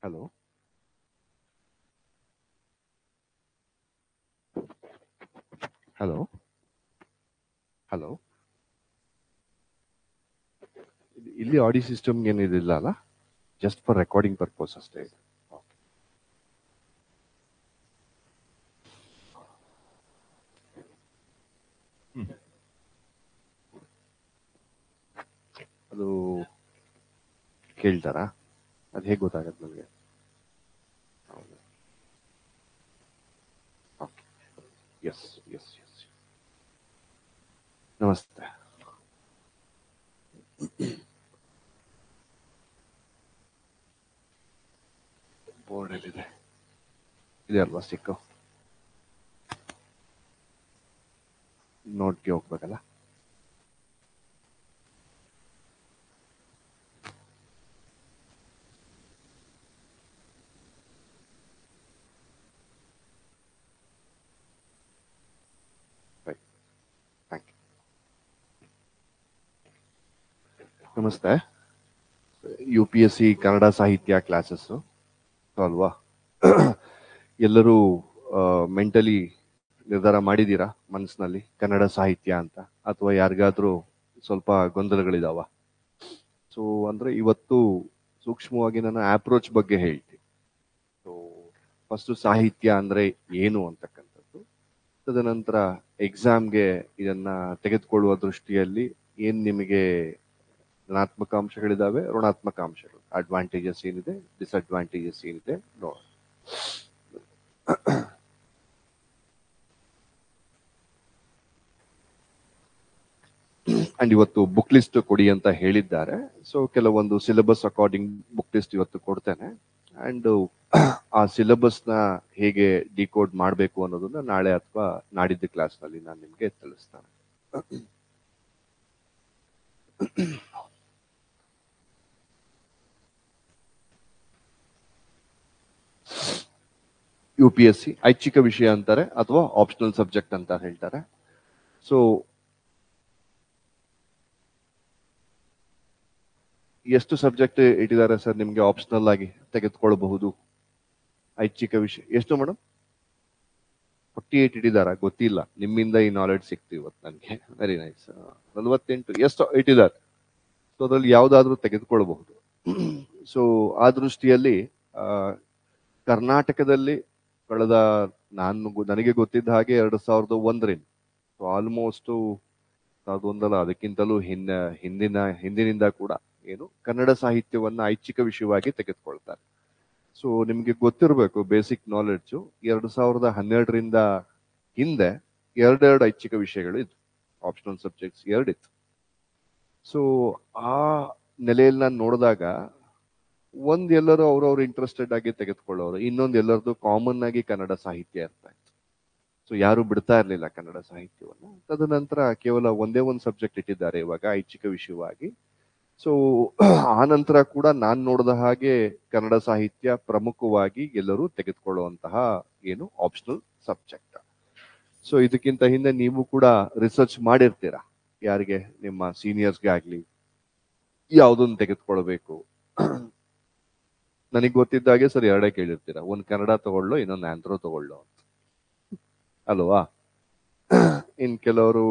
Hello hello hello ಇಲ್ಲಿ audio system ಏನಿದಿಲ್ಲ ಅಲ್ಲ, just for recording purpose ಅಷ್ಟೇ ಇದೆ. ಅದು ಕೇಳ್ತಾರಾ? ಅದು ಹೇಗೆ ಗೊತ್ತಾಗತ್ತೆ ನನಗೆ? Yes yes yes. ನಮಸ್ತೆ. ಬೋರ್ಡ್ ಎಲ್ಲಿದೆ? ಇದೆ ಅಲ್ವಾ ಸ್ಟಿಕ್ಕು? ನೋಟ್ಗೆ ಹೋಗ್ಬೇಕಲ್ಲ. Right, thank you. ನಮಸ್ತೆ. UPSC ಕನ್ನಡ ಸಾಹಿತ್ಯ ಕ್ಲಾಸಸ್ಸು ಅಲ್ವಾ? ಎಲ್ಲರೂ ಮೆಂಟಲಿ ನಿರ್ಧಾರ ಮಾಡಿದ್ದೀರಾ ಮನಸ್ಸಿನಲ್ಲಿ ಕನ್ನಡ ಸಾಹಿತ್ಯ ಅಂತ, ಅಥವಾ ಯಾರಿಗಾದ್ರೂ ಸ್ವಲ್ಪ ಗೊಂದಲಗಳಿದಾವ? ಸೊ ಅಂದ್ರೆ ಇವತ್ತು ಸೂಕ್ಷ್ಮವಾಗಿ ನಾನು ಅಪ್ರೋಚ್ ಬಗ್ಗೆ ಹೇಳ್ತೀನಿ. ಸೊ ಫಸ್ಟ್ ಸಾಹಿತ್ಯ ಅಂದ್ರೆ ಏನು ಅಂತಕ್ಕಂಥದ್ದು, ತದನಂತರ ಎಕ್ಸಾಮ್ಗೆ ಇದನ್ನ ತೆಗೆದುಕೊಳ್ಳುವ ದೃಷ್ಟಿಯಲ್ಲಿ ಏನ್ ನಿಮಗೆ ಧನಾತ್ಮಕ ಅಂಶಗಳಿದಾವೆ, ಋಣಾತ್ಮಕ ಅಂಶಗಳು, ಅಡ್ವಾಂಟೇಜಸ್ ಏನಿದೆ, ಡಿಸ್ಅಡ್ವಾಂಟೇಜಸ್ ಏನಿದೆ ನೋಡೋಣ. ಅಂಡ್ ಇವತ್ತು ಬುಕ್ ಲಿಸ್ಟ್ ಕೊಡಿ ಅಂತ ಹೇಳಿದ್ದಾರೆ. ಸೊ ಕೆಲವೊಂದು ಸಿಲೆಬಸ್ ಅಕಾರ್ಡಿಂಗ್ ಬುಕ್ ಲಿಸ್ಟ್ ಇವತ್ತು ಕೊಡ್ತೇನೆ. ಅಂಡ್ ಆ ಸಿಲೆಬಸ್ ನ ಹೇಗೆ ಡಿಕೋಡ್ ಮಾಡಬೇಕು ಅನ್ನೋದನ್ನ ನಾಳೆ ಅಥವಾ ನಾಡಿದ್ದ ಕ್ಲಾಸ್ ನಲ್ಲಿ ನಾನು ನಿಮ್ಗೆ ತಿಳಿಸ್ತೇನೆ. UPSC ಐಚ್ಛಿಕ ವಿಷಯ ಅಂತಾರೆ ಅಥವಾ ಆಪ್ಷನಲ್ ಸಬ್ಜೆಕ್ಟ್ ಅಂತ ಹೇಳ್ತಾರೆ. ಸೊ ಎಷ್ಟು ಸಬ್ಜೆಕ್ಟ್ ಇಟ್ಟಿದ್ದಾರೆ ಸರ್ ನಿಮ್ಗೆ ಆಪ್ಷನಲ್ ಆಗಿ ತೆಗೆದುಕೊಳ್ಳಬಹುದು? ಐಚ್ಛಿಕ ವಿಷಯ ಎಷ್ಟು ಮೇಡಮ್? 48 ಇಟ್ಟಿದಾರ? ಗೊತ್ತಿಲ್ಲ, ನಿಮ್ಮಿಂದ ಈ ನಾಲೆಡ್ಜ್ ಸಿಕ್ತು ಇವತ್ತು ನನಗೆ. Very nice. 48 ಎಷ್ಟು ಇಟ್ಟಿದ್ದಾರೆ? ಸೊ ಅದ್ರಲ್ಲಿ ಯಾವ್ದಾದ್ರೂ ತೆಗೆದುಕೊಳ್ಳಬಹುದು. ಸೊ ಆ ದೃಷ್ಟಿಯಲ್ಲಿ ಕರ್ನಾಟಕದಲ್ಲಿ ಕಳೆದ ನನಗೆ ಗೊತ್ತಿದ್ದ ಹಾಗೆ 2001ರಿಂದ, ಸೊ ಆಲ್ಮೋಸ್ಟ್ 2001 ಅದಕ್ಕಿಂತಲೂ ಹಿಂದಿನಿಂದ ಕೂಡ ಏನು ಕನ್ನಡ ಸಾಹಿತ್ಯವನ್ನ ಐಚ್ಛಿಕ ವಿಷಯವಾಗಿ ತೆಗೆದುಕೊಳ್ತಾರೆ. ಸೊ ನಿಮ್ಗೆ ಗೊತ್ತಿರಬೇಕು ಬೇಸಿಕ್ ನಾಲೆಡ್ಜ್, 2012ರಿಂದ ಹಿಂದೆ ಎರಡೆರಡು ಐಚ್ಛಿಕ ವಿಷಯಗಳು ಇತ್ತು, ಆಪ್ಷನಲ್ ಸಬ್ಜೆಕ್ಟ್ಸ್ ಎರಡಿತ್ತು. ಸೊ ಆ ನೆಲೆಯಲ್ಲಿ ನಾನು ನೋಡಿದಾಗ ಒಂದ್ ಎಲ್ಲರೂ ಅವ್ರವ್ರು ಇಂಟ್ರೆಸ್ಟೆಡ್ ಆಗಿ ತೆಗೆದುಕೊಳ್ಳೋರು, ಇನ್ನೊಂದು ಎಲ್ಲರದು ಕಾಮನ್ ಆಗಿ ಕನ್ನಡ ಸಾಹಿತ್ಯ ಇರ್ತಾ ಇತ್ತು. ಸೊ ಯಾರು ಬಿಡ್ತಾ ಇರ್ಲಿಲ್ಲ ಕನ್ನಡ ಸಾಹಿತ್ಯವನ್ನ. ತದನಂತರ ಕೇವಲ ಒಂದೇ ಒಂದು ಸಬ್ಜೆಕ್ಟ್ ಇಟ್ಟಿದ್ದಾರೆ ಇವಾಗ ಐಚ್ಛಿಕ ವಿಷಯವಾಗಿ. ಸೊ ಆ ನಂತರ ಕೂಡ ನಾನ್ ನೋಡಿದ ಹಾಗೆ ಕನ್ನಡ ಸಾಹಿತ್ಯ ಪ್ರಮುಖವಾಗಿ ಎಲ್ಲರೂ ತೆಗೆದುಕೊಳ್ಳುವಂತಹ ಏನು ಆಪ್ಷನಲ್ ಸಬ್ಜೆಕ್ಟ್. ಸೊ ಇದಕ್ಕಿಂತ ಹಿಂದೆ ನೀವು ಕೂಡ ರಿಸರ್ಚ್ ಮಾಡಿರ್ತೀರಾ, ಯಾರಿಗೆ ನಿಮ್ಮ ಸೀನಿಯರ್ಸ್ಗೆ ಆಗ್ಲಿ ಯಾವ್ದೊಂದು ತೆಗೆದುಕೊಳ್ಬೇಕು. ನನಗೆ ಗೊತ್ತಿದ್ದಾಗೆ ಸರ್ ಎರಡೇ ಕೇಳಿರ್ತೀರಾ, ಒಂದ್ ಕನ್ನಡ ತಗೊಳ್ಳೋ ಇನ್ನೊಂದು ಆಂಥ್ರೋ ತಗೊಳ್ಳೋ ಅಂತ ಅಲ್ವಾ? ಇನ್ ಕೆಲವರು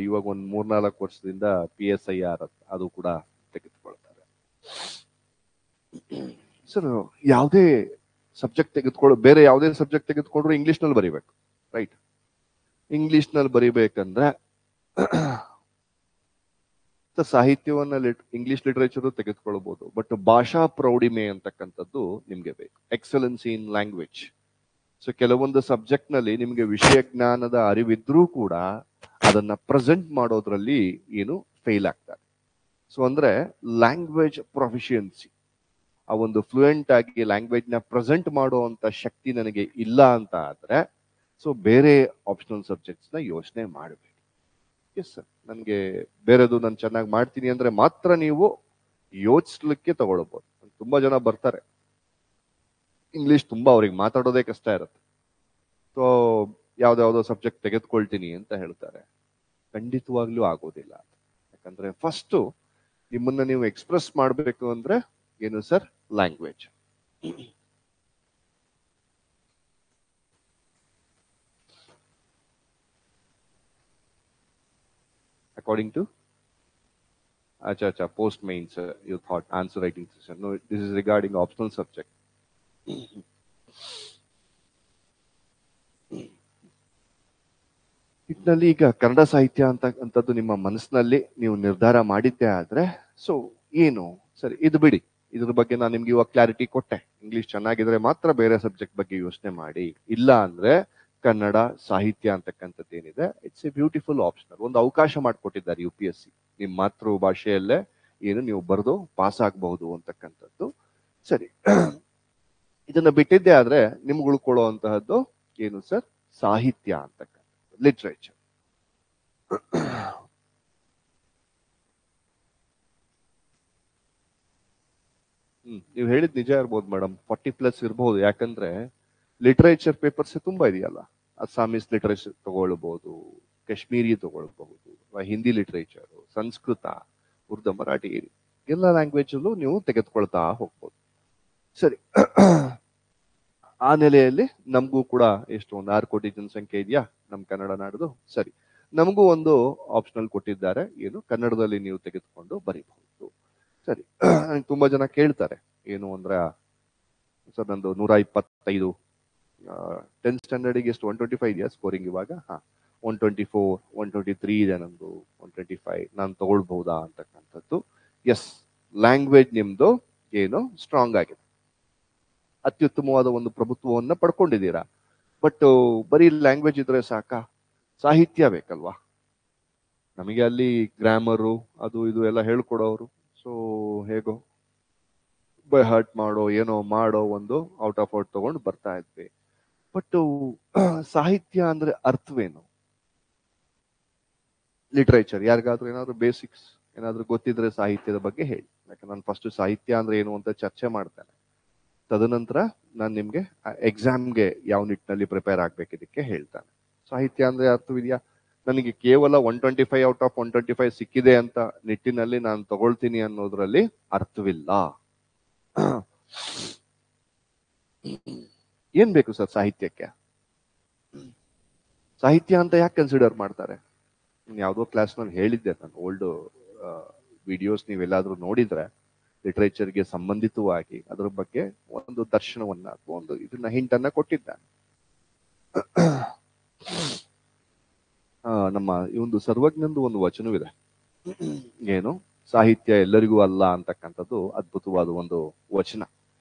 ಇವಾಗ ಒಂದ್ 3-4 ವರ್ಷದಿಂದ PSIR ಅದು ಕೂಡ ತೆಗೆದುಕೊಳ್ತಾರೆ. ಸರ್ ಯಾವುದೇ ಸಬ್ಜೆಕ್ಟ್ ಬೇರೆ ಯಾವುದೇ ಸಬ್ಜೆಕ್ಟ್ ತೆಗೆದುಕೊಂಡ್ರು ಇಂಗ್ಲಿಷ್ ನಲ್ಲಿ ಬರೀಬೇಕು, ರೈಟ್? ಇಂಗ್ಲಿಷ್ ನಲ್ಲಿ ಬರೀಬೇಕಂದ್ರೆ ಸಾಹಿತ್ಯವನ್ನ ಇಂಗ್ಲಿಷ್ ಲಿಟರೇಚರ್ ತೆಗೆದುಕೊಳ್ಬಹುದು, ಬಟ್ ಭಾಷಾ ಪ್ರೌಢಿಮೆ ಅಂತಕ್ಕಂಥದ್ದು ನಿಮ್ಗೆ ಬೇಕು, ಎಕ್ಸಲೆನ್ಸಿ ಇನ್ ಲ್ಯಾಂಗ್ವೇಜ್. ಸೊ ಕೆಲವೊಂದು ಸಬ್ಜೆಕ್ಟ್ ನಲ್ಲಿ ನಿಮ್ಗೆ ವಿಷಯ ಜ್ಞಾನದ ಅರಿವಿದ್ರೂ ಕೂಡ ಅದನ್ನ ಪ್ರೆಸೆಂಟ್ ಮಾಡೋದ್ರಲ್ಲಿ ಏನು ಫೇಲ್ ಆಗ್ತಾರೆ. ಸೊ ಅಂದ್ರೆ ಲ್ಯಾಂಗ್ವೇಜ್ ಪ್ರೊಫಿಷಿಯನ್ಸಿ, ಆ ಒಂದು ಫ್ಲೂಯೆಂಟ್ ಆಗಿ ಲ್ಯಾಂಗ್ವೇಜ್ ನ ಪ್ರೆಸೆಂಟ್ ಮಾಡುವಂತ ಶಕ್ತಿ ನನಗೆ ಇಲ್ಲ ಅಂತ ಆದ್ರೆ, ಸೊ ಬೇರೆ ಆಪ್ಷನಲ್ ಸಬ್ಜೆಕ್ಟ್ಸ್ ನ ಯೋಚನೆ ಮಾಡಬೇಕು. ಎಸ್ ಸರ್, ನನಗೆ ಬೇರೆದು ನಾನು ಚೆನ್ನಾಗಿ ಮಾಡ್ತೀನಿ ಅಂದ್ರೆ ಮಾತ್ರ ನೀವು ಯೋಚಿಸ್ಲಿಕ್ಕೆ ತಗೊಳ್ಬಹುದು. ತುಂಬಾ ಜನ ಬರ್ತಾರೆ, ಇಂಗ್ಲಿಷ್ ತುಂಬಾ ಅವ್ರಿಗೆ ಮಾತಾಡೋದೇ ಕಷ್ಟ ಇರುತ್ತೆ, ಸೊ ಯಾವ್ದಾವ್ದೋ ಸಬ್ಜೆಕ್ಟ್ ತೆಗೆದುಕೊಳ್ತೀನಿ ಅಂತ ಹೇಳ್ತಾರೆ. ಖಂಡಿತವಾಗ್ಲೂ ಆಗೋದಿಲ್ಲ. ಯಾಕಂದ್ರೆ ಫಸ್ಟ್ ನಿಮ್ಮನ್ನ ನೀವು ಎಕ್ಸ್ಪ್ರೆಸ್ ಮಾಡಬೇಕು ಅಂದ್ರೆ ಏನು sir? Language. According to? Acha, acha, post mains, you thought answer writing session. No, this is regarding optional subject. ಇಟ್ನಲ್ಲಿ ಈಗ ಕನ್ನಡ ಸಾಹಿತ್ಯ ಅಂತಕ್ಕಂಥದ್ದು ನಿಮ್ಮ ಮನಸ್ಸಿನಲ್ಲಿ ನೀವು ನಿರ್ಧಾರ ಮಾಡಿದ್ದೆ ಆದ್ರೆ ಸೊ ಏನು ಸರಿ ಇದು ಬಿಡಿ, ಇದ್ರ ಬಗ್ಗೆ ನಾನು ನಿಮ್ಗೆ ಇವಾಗ ಕ್ಲಾರಿಟಿ ಕೊಟ್ಟೆ. ಇಂಗ್ಲಿಷ್ ಚೆನ್ನಾಗಿದ್ರೆ ಮಾತ್ರ ಬೇರೆ ಸಬ್ಜೆಕ್ಟ್ ಬಗ್ಗೆ ಯೋಚನೆ ಮಾಡಿ, ಇಲ್ಲ ಅಂದ್ರೆ ಕನ್ನಡ ಸಾಹಿತ್ಯ ಅಂತಕ್ಕಂಥದ್ದು ಏನಿದೆ ಇಟ್ಸ್ ಎ ಬ್ಯೂಟಿಫುಲ್ ಆಪ್ಷನಲ್, ಒಂದು ಅವಕಾಶ ಮಾಡಿಕೊಟ್ಟಿದ್ದಾರೆ UPSC. ನಿಮ್ಮ ಮಾತೃ ಭಾಷೆಯಲ್ಲೇ ಏನು ನೀವು ಬರೆದು ಪಾಸ್ ಆಗಬಹುದು ಅಂತಕ್ಕಂಥದ್ದು. ಸರಿ, ಇದನ್ನ ಬಿಟ್ಟಿದ್ದೆ ಆದ್ರೆ ನಿಮ್ಗೆ ಉಳ್ಕೊಳ್ಳುವಂತಹದ್ದು ಏನು ಸರ್? ಸಾಹಿತ್ಯ ಅಂತಕ್ಕಂಥ ಲಿಟ್ರೇಚರ್. ನೀವು ಹೇಳಿದ್ ನಿಜ ಇರ್ಬೋದು ಮೇಡಮ್, 40+ ಇರ್ಬೋದು. ಯಾಕಂದ್ರೆ ಲಿಟರೇಚರ್ ಪೇಪರ್ಸ್ ತುಂಬಾ ಇದೆಯಲ್ಲ. ಅಸ್ಸಾಮೀಸ್ ಲಿಟರೇಚರ್ ತಗೊಳ್ಬಹುದು, ಕಾಶ್ಮೀರಿ ತಗೊಳ್ಬಹುದು, ಹಿಂದಿ ಲಿಟರೇಚರ್, ಸಂಸ್ಕೃತ, ಉರ್ದು, ಮರಾಠಿ, ಎಲ್ಲ ಲ್ಯಾಂಗ್ವೇಜ್ ಅಲ್ಲೂ ನೀವು ತೆಗೆದುಕೊಳ್ತಾ ಹೋಗ್ಬೋದು. ಸರಿ, ಆ ನೆಲೆಯಲ್ಲಿ ನಮಗೂ ಕೂಡ ಎಷ್ಟು ಒಂದು 6 ಕೋಟಿ ಜನಸಂಖ್ಯೆ ಇದೆಯಾ ನಮ್ ಕನ್ನಡ ನಾಡ್ದು. ಸರಿ, ನಮಗೂ ಒಂದು ಆಪ್ಷನಲ್ ಕೊಟ್ಟಿದ್ದಾರೆ, ಏನು ಕನ್ನಡದಲ್ಲಿ ನೀವು ತೆಗೆದುಕೊಂಡು ಬರೀಬಹುದು. ಸರಿ, ತುಂಬಾ ಜನ ಕೇಳ್ತಾರೆ ಏನು ಅಂದ್ರೆ ಸರ್ ನಂದು 125 10th ಸ್ಟ್ಯಾಂಡರ್ಡ್ಗೆ ಎಷ್ಟು 125 ಇದೆಯಾ ಸ್ಕೋರಿಂಗ್ ಇವಾಗ? 124 123 ಇದೆ ನಂದು, 125 ನಾನು ತಗೊಳ್ಬಹುದಾ ಅಂತಕ್ಕಂಥದ್ದು. ಎಸ್, ಲ್ಯಾಂಗ್ವೇಜ್ ನಿಮ್ದು ಏನು ಸ್ಟ್ರಾಂಗ್ ಆಗಿದೆ, ಅತ್ಯುತ್ತಮವಾದ ಒಂದು ಪ್ರಭುತ್ವವನ್ನ ಪಡ್ಕೊಂಡಿದ್ದೀರಾ. ಬಟ್ ಬರೀ ಲ್ಯಾಂಗ್ವೇಜ್ ಇದ್ರೆ ಸಾಕಾ? ಸಾಹಿತ್ಯ ಬೇಕಲ್ವಾ? ನಮಗೆ ಅಲ್ಲಿ ಗ್ರಾಮರು ಅದು ಇದು ಎಲ್ಲ ಹೇಳ್ಕೊಡೋರು. ಸೊ ಹೇಗೋ ಬೈ ಹರ್ಟ್ ಮಾಡೋ ಏನೋ ಮಾಡೋ ಒಂದು ಔಟ್ ಆಫ್ ಔಟ್ ತಗೊಂಡು ಬರ್ತಾ ಇದ್ವಿ. ಬಟ್ ಸಾಹಿತ್ಯ ಅಂದ್ರೆ ಅರ್ಥವೇನು? ಲಿಟ್ರೇಚರ್ ಯಾರಿಗಾದ್ರೂ ಏನಾದ್ರು ಬೇಸಿಕ್ಸ್ ಏನಾದ್ರು ಗೊತ್ತಿದ್ರೆ ಸಾಹಿತ್ಯದ ಬಗ್ಗೆ ಹೇಳಿ. ಯಾಕಂದ್ರೆ ನಾನು ಫಸ್ಟ್ ಸಾಹಿತ್ಯ ಅಂದ್ರೆ ಏನು ಅಂತ ಚರ್ಚೆ ಮಾಡ್ತೇನೆ. ತದನಂತರ ನಾನು ನಿಮ್ಗೆ ಎಕ್ಸಾಮ್ಗೆ ಯಾವ ನಿಟ್ಟಿನಲ್ಲಿ ಪ್ರಿಪೇರ್ ಆಗ್ಬೇಕಿದಕ್ಕೆ ಹೇಳ್ತಾನೆ. ಸಾಹಿತ್ಯ ಅಂದ್ರೆ ಅರ್ಥವಿದೆಯಾ? ನನಗೆ ಕೇವಲ 125 ಔಟ್ ಆಫ್ 125 ಸಿಕ್ಕಿದೆ ಅಂತ ನಿಟ್ಟಿನಲ್ಲಿ ನಾನು ತಗೊಳ್ತೀನಿ ಅನ್ನೋದ್ರಲ್ಲಿ ಅರ್ಥವಿಲ್ಲ. ಏನ್ ಬೇಕು ಸರ್ ಸಾಹಿತ್ಯಕ್ಕೆ? ಸಾಹಿತ್ಯ ಅಂತ ಯಾಕೆ ಕನ್ಸಿಡರ್ ಮಾಡ್ತಾರೆ? ಯಾವುದೋ ಕ್ಲಾಸ್ ನಲ್ಲಿ ಹೇಳಿದ್ದೆ ನಾನು, ಓಲ್ಡ್ ವಿಡಿಯೋಸ್ ನೀವೆಲ್ಲಾದ್ರೂ ನೋಡಿದ್ರೆ ಲಿಟರೇಚರ್ಗೆ ಸಂಬಂಧಿತವಾಗಿ ಅದರ ಬಗ್ಗೆ ಒಂದು ದರ್ಶನವನ್ನ ಅಥವಾ ಒಂದು ಇದನ್ನ ಹಿಂಟನ್ನ ಕೊಟ್ಟಿದ್ದಾನೆ. ನಮ್ಮ ಈ ಒಂದು ಸರ್ವಜ್ಞಂದು ಒಂದು ವಚನವಿದೆ, ಏನು ಸಾಹಿತ್ಯ ಎಲ್ಲರಿಗೂ ಅಲ್ಲ ಅಂತಕ್ಕಂಥದ್ದು ಅದ್ಭುತವಾದ ಒಂದು ವಚನ.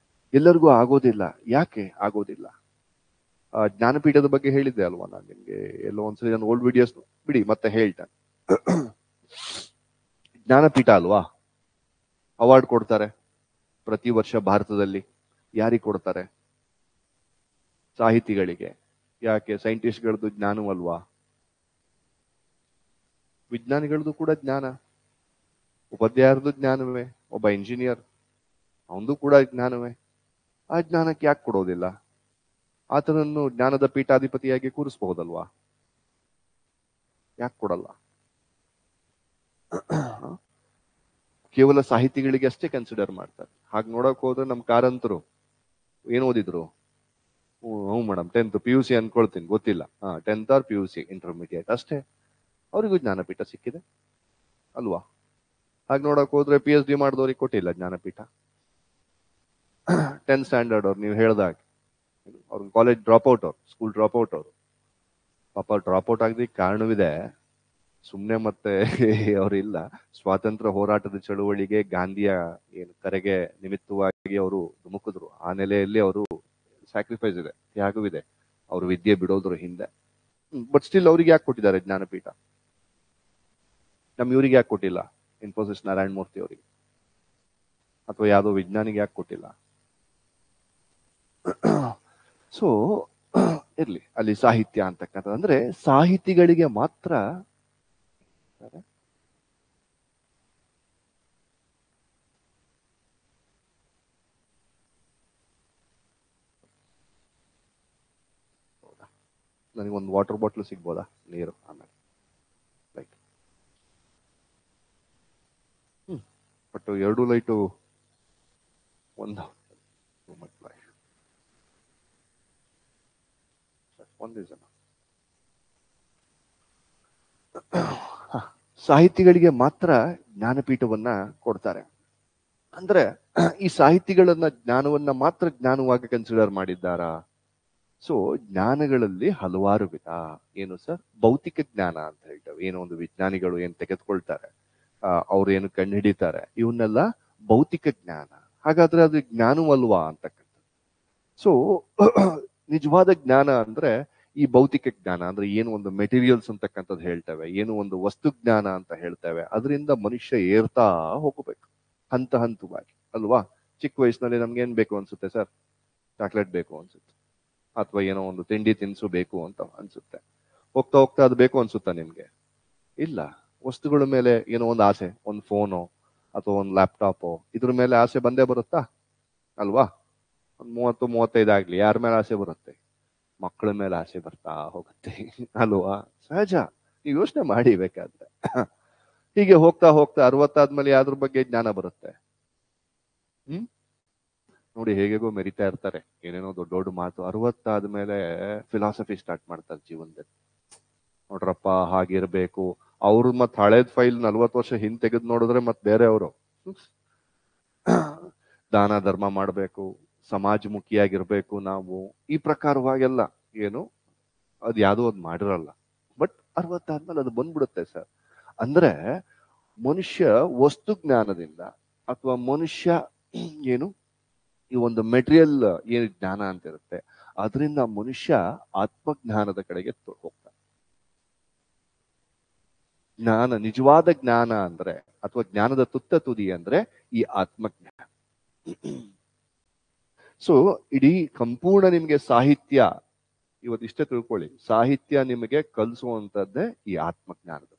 ಎಲ್ಲರಿಗೂ ಆಗೋದಿಲ್ಲ. ಯಾಕೆ ಆಗೋದಿಲ್ಲ? ಜ್ಞಾನಪೀಠದ ಬಗ್ಗೆ ಹೇಳಿದ್ದೆ ಅಲ್ವಾ ನಾನು ನಿಮ್ಗೆ, ಎಲ್ಲೋ ಒಂದ್ಸರಿ ನಾನು ಓಲ್ಡ್ ವಿಡಿಯೋಸ್ ಬಿಡಿ ಮತ್ತೆ ಹೇಳ್ತೇನೆ. ಜ್ಞಾನಪೀಠ ಅಲ್ವಾ, ಅವಾರ್ಡ್ ಕೊಡ್ತಾರೆ ಪ್ರತಿ ವರ್ಷ ಭಾರತದಲ್ಲಿ. ಯಾರಿಗೆ ಕೊಡ್ತಾರೆ? ಸಾಹಿತಿಗಳಿಗೆ. ಯಾಕೆ? ಸೈಂಟಿಸ್ಟ್ಗಳದ್ದು ಜ್ಞಾನವಲ್ವಾ? ವಿಜ್ಞಾನಿಗಳದ್ದು ಕೂಡ ಜ್ಞಾನ, ಉಪಾಧ್ಯಾಯರದ್ದು ಜ್ಞಾನವೇ, ಒಬ್ಬ ಇಂಜಿನಿಯರ್ ಅವನದು ಕೂಡ ಜ್ಞಾನವೇ. ಆ ಜ್ಞಾನಕ್ಕೆ ಯಾಕೆ ಕೊಡೋದಿಲ್ಲ? ಆತನನ್ನು ಜ್ಞಾನದ ಪೀಠಾಧಿಪತಿಯಾಗಿ ಕೂರಿಸಬಹುದಲ್ವಾ? ಯಾಕೆ ಕೊಡಲ್ಲ? ಕೇವಲ ಸಾಹಿತಿಗಳಿಗೆ ಅಷ್ಟೇ ಕನ್ಸಿಡರ್ ಮಾಡ್ತಾರೆ. ಹಾಗೆ ನೋಡಕ್ ಹೋದ್ರೆ ನಮ್ ಕಾರಂತರು ಏನ್ ಓದಿದ್ರು? ಹ್ಞೂ ಮೇಡಮ್ 10th PUC ಅನ್ಕೊಳ್ತೀನಿ, ಗೊತ್ತಿಲ್ಲ. 10th ಆರ್ PUC ಇಂಟರ್ಮೀಡಿಯೇಟ್ ಅಷ್ಟೇ. ಅವರಿಗೂ ಜ್ಞಾನಪೀಠ ಸಿಕ್ಕಿದೆ ಅಲ್ವಾ? ಹಾಗೆ ನೋಡಕ್ ಹೋದ್ರೆ PhD ಮಾಡಿದವ್ರಿಗೆ ಕೊಟ್ಟಿಲ್ಲ ಜ್ಞಾನಪೀಠ. 10th ಸ್ಟ್ಯಾಂಡರ್ಡ್ ಅವ್ರು ನೀವು ಹೇಳ್ದಾಗ ಅವ್ರ ಕಾಲೇಜ್ ಡ್ರಾಪ್ ಔಟ್, ಅವ್ರು ಸ್ಕೂಲ್ ಡ್ರಾಪ್ ಔಟ್, ಅವರು ಪಾಪ ಡ್ರಾಪ್ ಔಟ್ ಆಗದಿಕ್ಕೆ ಕಾರಣವಿದೆ. ಸುಮ್ನೆ ಮತ್ತೆ ಅವರಿಲ್ಲ, ಸ್ವಾತಂತ್ರ್ಯ ಹೋರಾಟದ ಚಳುವಳಿಗೆ ಗಾಂಧಿಯ ಏನು ಕರೆಗೆ ನಿಮಿತ್ತವಾಗಿ ಅವರು ಧುಮುಕಿದ್ರು. ಆ ನೆಲೆಯಲ್ಲಿ ಅವರು ಸ್ಯಾಕ್ರಿಫೈಸ್ ಇದೆ, ತ್ಯಾಗವಿದೆ ಅವ್ರ ವಿದ್ಯೆ ಬಿಡೋದ್ರ ಹಿಂದೆ. ಬಟ್ ಸ್ಟಿಲ್ ಅವ್ರಿಗೆ ಯಾಕೆ ಕೊಟ್ಟಿದ್ದಾರೆ ಜ್ಞಾನಪೀಠ? ನಮ್ ಇವ್ರಿಗೆ ಯಾಕೆ ಕೊಟ್ಟಿಲ್ಲ? ಇನ್ಫೋಸಿಸ್ ನಾರಾಯಣ ಮೂರ್ತಿ ಅವರಿಗೆ ಅಥವಾ ಯಾವುದೋ ವಿಜ್ಞಾನಿಗೆ ಯಾಕೆ ಕೊಟ್ಟಿಲ್ಲ? ಸೊ ಇರ್ಲಿ, ಅಲ್ಲಿ ಸಾಹಿತ್ಯ ಅಂತಕ್ಕಂಥ ಅಂದ್ರೆ ಸಾಹಿತಿಗಳಿಗೆ ಮಾತ್ರ ನನಗೊಂದು ವಾಟರ್ ಬಾಟ್ಲ್ ಸಿಗ್ಬೋದಾ? ನೀರು ಆಮೇಲೆ ಲೈಟ್. ಬಟ್ 2 ಲೈಟು ಒಂದು ಒಂದೇ ಜನ. ಸಾಹಿತಿಗಳಿಗೆ ಮಾತ್ರ ಜ್ಞಾನಪೀಠವನ್ನ ಕೊಡ್ತಾರೆ. ಅಂದ್ರೆ ಈ ಸಾಹಿತಿಗಳನ್ನ ಜ್ಞಾನವನ್ನ ಮಾತ್ರ ಜ್ಞಾನವಾಗಿ ಕನ್ಸಿಡರ್ ಮಾಡಿದ್ದಾರಾ? ಸೊ ಜ್ಞಾನಗಳಲ್ಲಿ ಹಲವಾರು ವಿಧ. ಏನು ಸರ್? ಭೌತಿಕ ಜ್ಞಾನ ಅಂತ ಹೇಳ್ತೇವೆ. ಏನೋ ಒಂದು ವಿಜ್ಞಾನಿಗಳು ಏನ್ ತೆಗೆದುಕೊಳ್ತಾರೆ, ಅವ್ರು ಏನು ಕಂಡುಹಿಡಿತಾರೆ, ಇವನ್ನೆಲ್ಲ ಭೌತಿಕ ಜ್ಞಾನ. ಹಾಗಾದ್ರೆ ಅದು ಜ್ಞಾನವಲ್ವಾ ಅಂತಕ್ಕಂಥ. ಸೊ ನಿಜವಾದ ಜ್ಞಾನ ಅಂದ್ರೆ ಈ ಭೌತಿಕ ಜ್ಞಾನ ಅಂದ್ರೆ ಏನು ಒಂದು ಮೆಟೀರಿಯಲ್ಸ್ ಅಂತಕ್ಕಂಥದ್ದು ಹೇಳ್ತೇವೆ, ಏನು ಒಂದು ವಸ್ತು ಜ್ಞಾನ ಅಂತ ಹೇಳ್ತೇವೆ. ಅದರಿಂದ ಮನುಷ್ಯ ಏರ್ತಾ ಹೋಗಬೇಕು ಹಂತ ಹಂತವಾಗಿ, ಅಲ್ವಾ? ಚಿಕ್ಕ ವಯಸ್ಸಿನಲ್ಲಿ ನಮ್ಗೆ ಏನ್ ಬೇಕು ಅನ್ಸುತ್ತೆ ಸರ್? ಚಾಕ್ಲೇಟ್ ಬೇಕು ಅನ್ಸುತ್ತೆ, ಅಥವಾ ಏನೋ ಒಂದು ತಿಂಡಿ ತಿನಿಸು ಬೇಕು ಅಂತ ಅನ್ಸುತ್ತೆ. ಹೋಗ್ತಾ ಹೋಗ್ತಾ ಅದು ಬೇಕು ಅನ್ಸುತ್ತಾ ನಿಮ್ಗೆ? ಇಲ್ಲ. ವಸ್ತುಗಳ ಮೇಲೆ ಏನೋ ಒಂದು ಆಸೆ, ಒಂದು ಫೋನೋ ಅಥವಾ ಒಂದು ಲ್ಯಾಪ್ಟಾಪೋ, ಇದ್ರ ಮೇಲೆ ಆಸೆ ಬಂದೇ ಬರುತ್ತಾ? ಅಲ್ವಾ? ಒಂದು 30-35 ಆಗ್ಲಿ, ಯಾರ ಮೇಲೆ ಆಸೆ ಬರುತ್ತೆ? ಮಕ್ಕಳ ಮೇಲೆ ಆಸೆ ಬರ್ತಾ ಹೋಗುತ್ತೆ, ಅಲ್ವಾ? ಸಹಜ. ನೀವು ಯೋಚನೆ ಮಾಡಿ ಬೇಕಾದ್ರೆ. ಹೀಗೆ ಹೋಗ್ತಾ ಹೋಗ್ತಾ 60 ಆದ್ಮೇಲೆ ಯಾವ್ದ್ರ ಬಗ್ಗೆ ಜ್ಞಾನ ಬರುತ್ತೆ? ನೋಡಿ ಹೇಗೆಗೋ ಮೆರಿತಾ ಇರ್ತಾರೆ, ಏನೇನೋ ದೊಡ್ಡ ದೊಡ್ಡ ಮಾತು. 60 ಆದ್ಮೇಲೆ ಫಿಲಾಸಫಿ ಸ್ಟಾರ್ಟ್ ಮಾಡ್ತಾರೆ ಜೀವನದಲ್ಲಿ. ನೋಡ್ರಪ್ಪ ಹಾಗಿರ್ಬೇಕು. ಅವ್ರು ಮತ್ ಹಳೇದ್ ಫೈಲ್ 40 ವರ್ಷ ಹಿಂದ್ ತೆಗೆದು ನೋಡಿದ್ರೆ ಮತ್ ಬೇರೆ ಅವರು ದಾನ ಧರ್ಮ ಮಾಡ್ಬೇಕು, ಸಮಾಜಮುಖಿಯಾಗಿರ್ಬೇಕು ನಾವು, ಈ ಪ್ರಕಾರವಾಗೆಲ್ಲ ಏನು ಅದ್ ಯಾವ್ದೋ ಅದ್ ಮಾಡಿರಲ್ಲ. ಬಟ್ 60 ಆದ್ಮೇಲೆ ಅದು ಬಂದ್ಬಿಡುತ್ತೆ ಸರ್. ಅಂದ್ರೆ ಮನುಷ್ಯ ವಸ್ತು ಜ್ಞಾನದಿಂದ ಅಥವಾ ಮನುಷ್ಯ ಏನು ಈ ಒಂದು ಮೆಟೀರಿಯಲ್ ಏನು ಜ್ಞಾನ ಅಂತ ಇರುತ್ತೆ, ಅದರಿಂದ ಮನುಷ್ಯ ಆತ್ಮಜ್ಞಾನದ ಕಡೆಗೆ ಹೋಗ್ತಾನೆ. ಜ್ಞಾನ, ನಿಜವಾದ ಜ್ಞಾನ ಅಂದ್ರೆ ಅಥವಾ ಜ್ಞಾನದ ತುತ್ತ ತುದಿ ಅಂದ್ರೆ ಈ ಆತ್ಮಜ್ಞಾನ. ಸೊ ಇಡೀ ಸಂಪೂರ್ಣ ನಿಮ್ಗೆ ಸಾಹಿತ್ಯ ಇವತ್ತಿಷ್ಟೇ ತಿಳ್ಕೊಳ್ಳಿ, ಸಾಹಿತ್ಯ ನಿಮಗೆ ಕಲಿಸುವಂತದ್ದೇ ಈ ಆತ್ಮಜ್ಞಾನದ.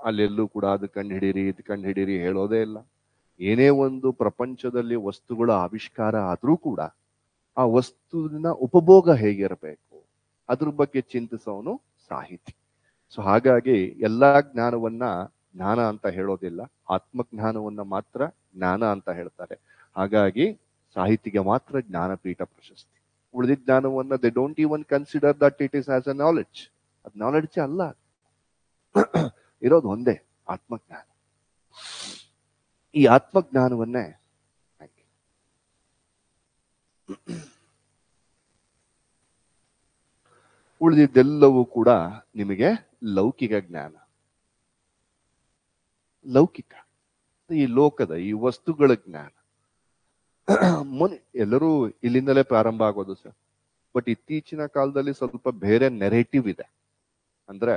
ಅಲ್ಲೆಲ್ಲೂ ಕೂಡ ಅದು ಕಂಡುಹಿಡೀರಿ ಇದು ಕಂಡುಹಿಡೀರಿ ಹೇಳೋದೇ ಇಲ್ಲ. ಏನೇ ಒಂದು ಪ್ರಪಂಚದಲ್ಲಿ ವಸ್ತುಗಳ ಆವಿಷ್ಕಾರ ಆದ್ರೂ ಕೂಡ ಆ ವಸ್ತುವಿನ ಉಪಭೋಗ ಹೇಗಿರಬೇಕು ಅದ್ರ ಬಗ್ಗೆ ಚಿಂತಿಸೋನು ಸಾಹಿತಿ. ಸೊ ಹಾಗಾಗಿ ಎಲ್ಲಾ ಜ್ಞಾನವನ್ನ ಜ್ಞಾನ ಅಂತ ಹೇಳೋದಿಲ್ಲ, ಆತ್ಮಜ್ಞಾನವನ್ನ ಮಾತ್ರ ಜ್ಞಾನ ಅಂತ ಹೇಳ್ತಾರೆ. ಹಾಗಾಗಿ ಸಾಹಿತಿಗೆ ಮಾತ್ರ ಜ್ಞಾನಪೀಠ ಪ್ರಶಸ್ತಿ. ಉಳಿದ ಜ್ಞಾನವನ್ನ they don't even consider that it is as a knowledge. ಅದು ನಾಲೆಡ್ಜ್ ಅಲ್ಲ, ಇರೋದು ಒಂದೇ ಆತ್ಮಜ್ಞಾನ. ಈ ಆತ್ಮಜ್ಞಾನವನ್ನೇ ಉಳಿದಿದ್ದೆಲ್ಲವೂ ಕೂಡ ನಿಮಗೆ ಲೌಕಿಕ ಜ್ಞಾನ. ಲೌಕಿಕ, ಈ ಲೋಕದ ಈ ವಸ್ತುಗಳ ಜ್ಞಾನ. ಎಲ್ಲರೂ ಇಲ್ಲಿಂದಲೇ ಪ್ರಾರಂಭ ಆಗೋದು ಸರ್. ಬಟ್ ಇತ್ತೀಚಿನ ಕಾಲದಲ್ಲಿ ಸ್ವಲ್ಪ ಬೇರೆ ನೆರೇಟಿವ್ ಇದೆ. ಅಂದ್ರೆ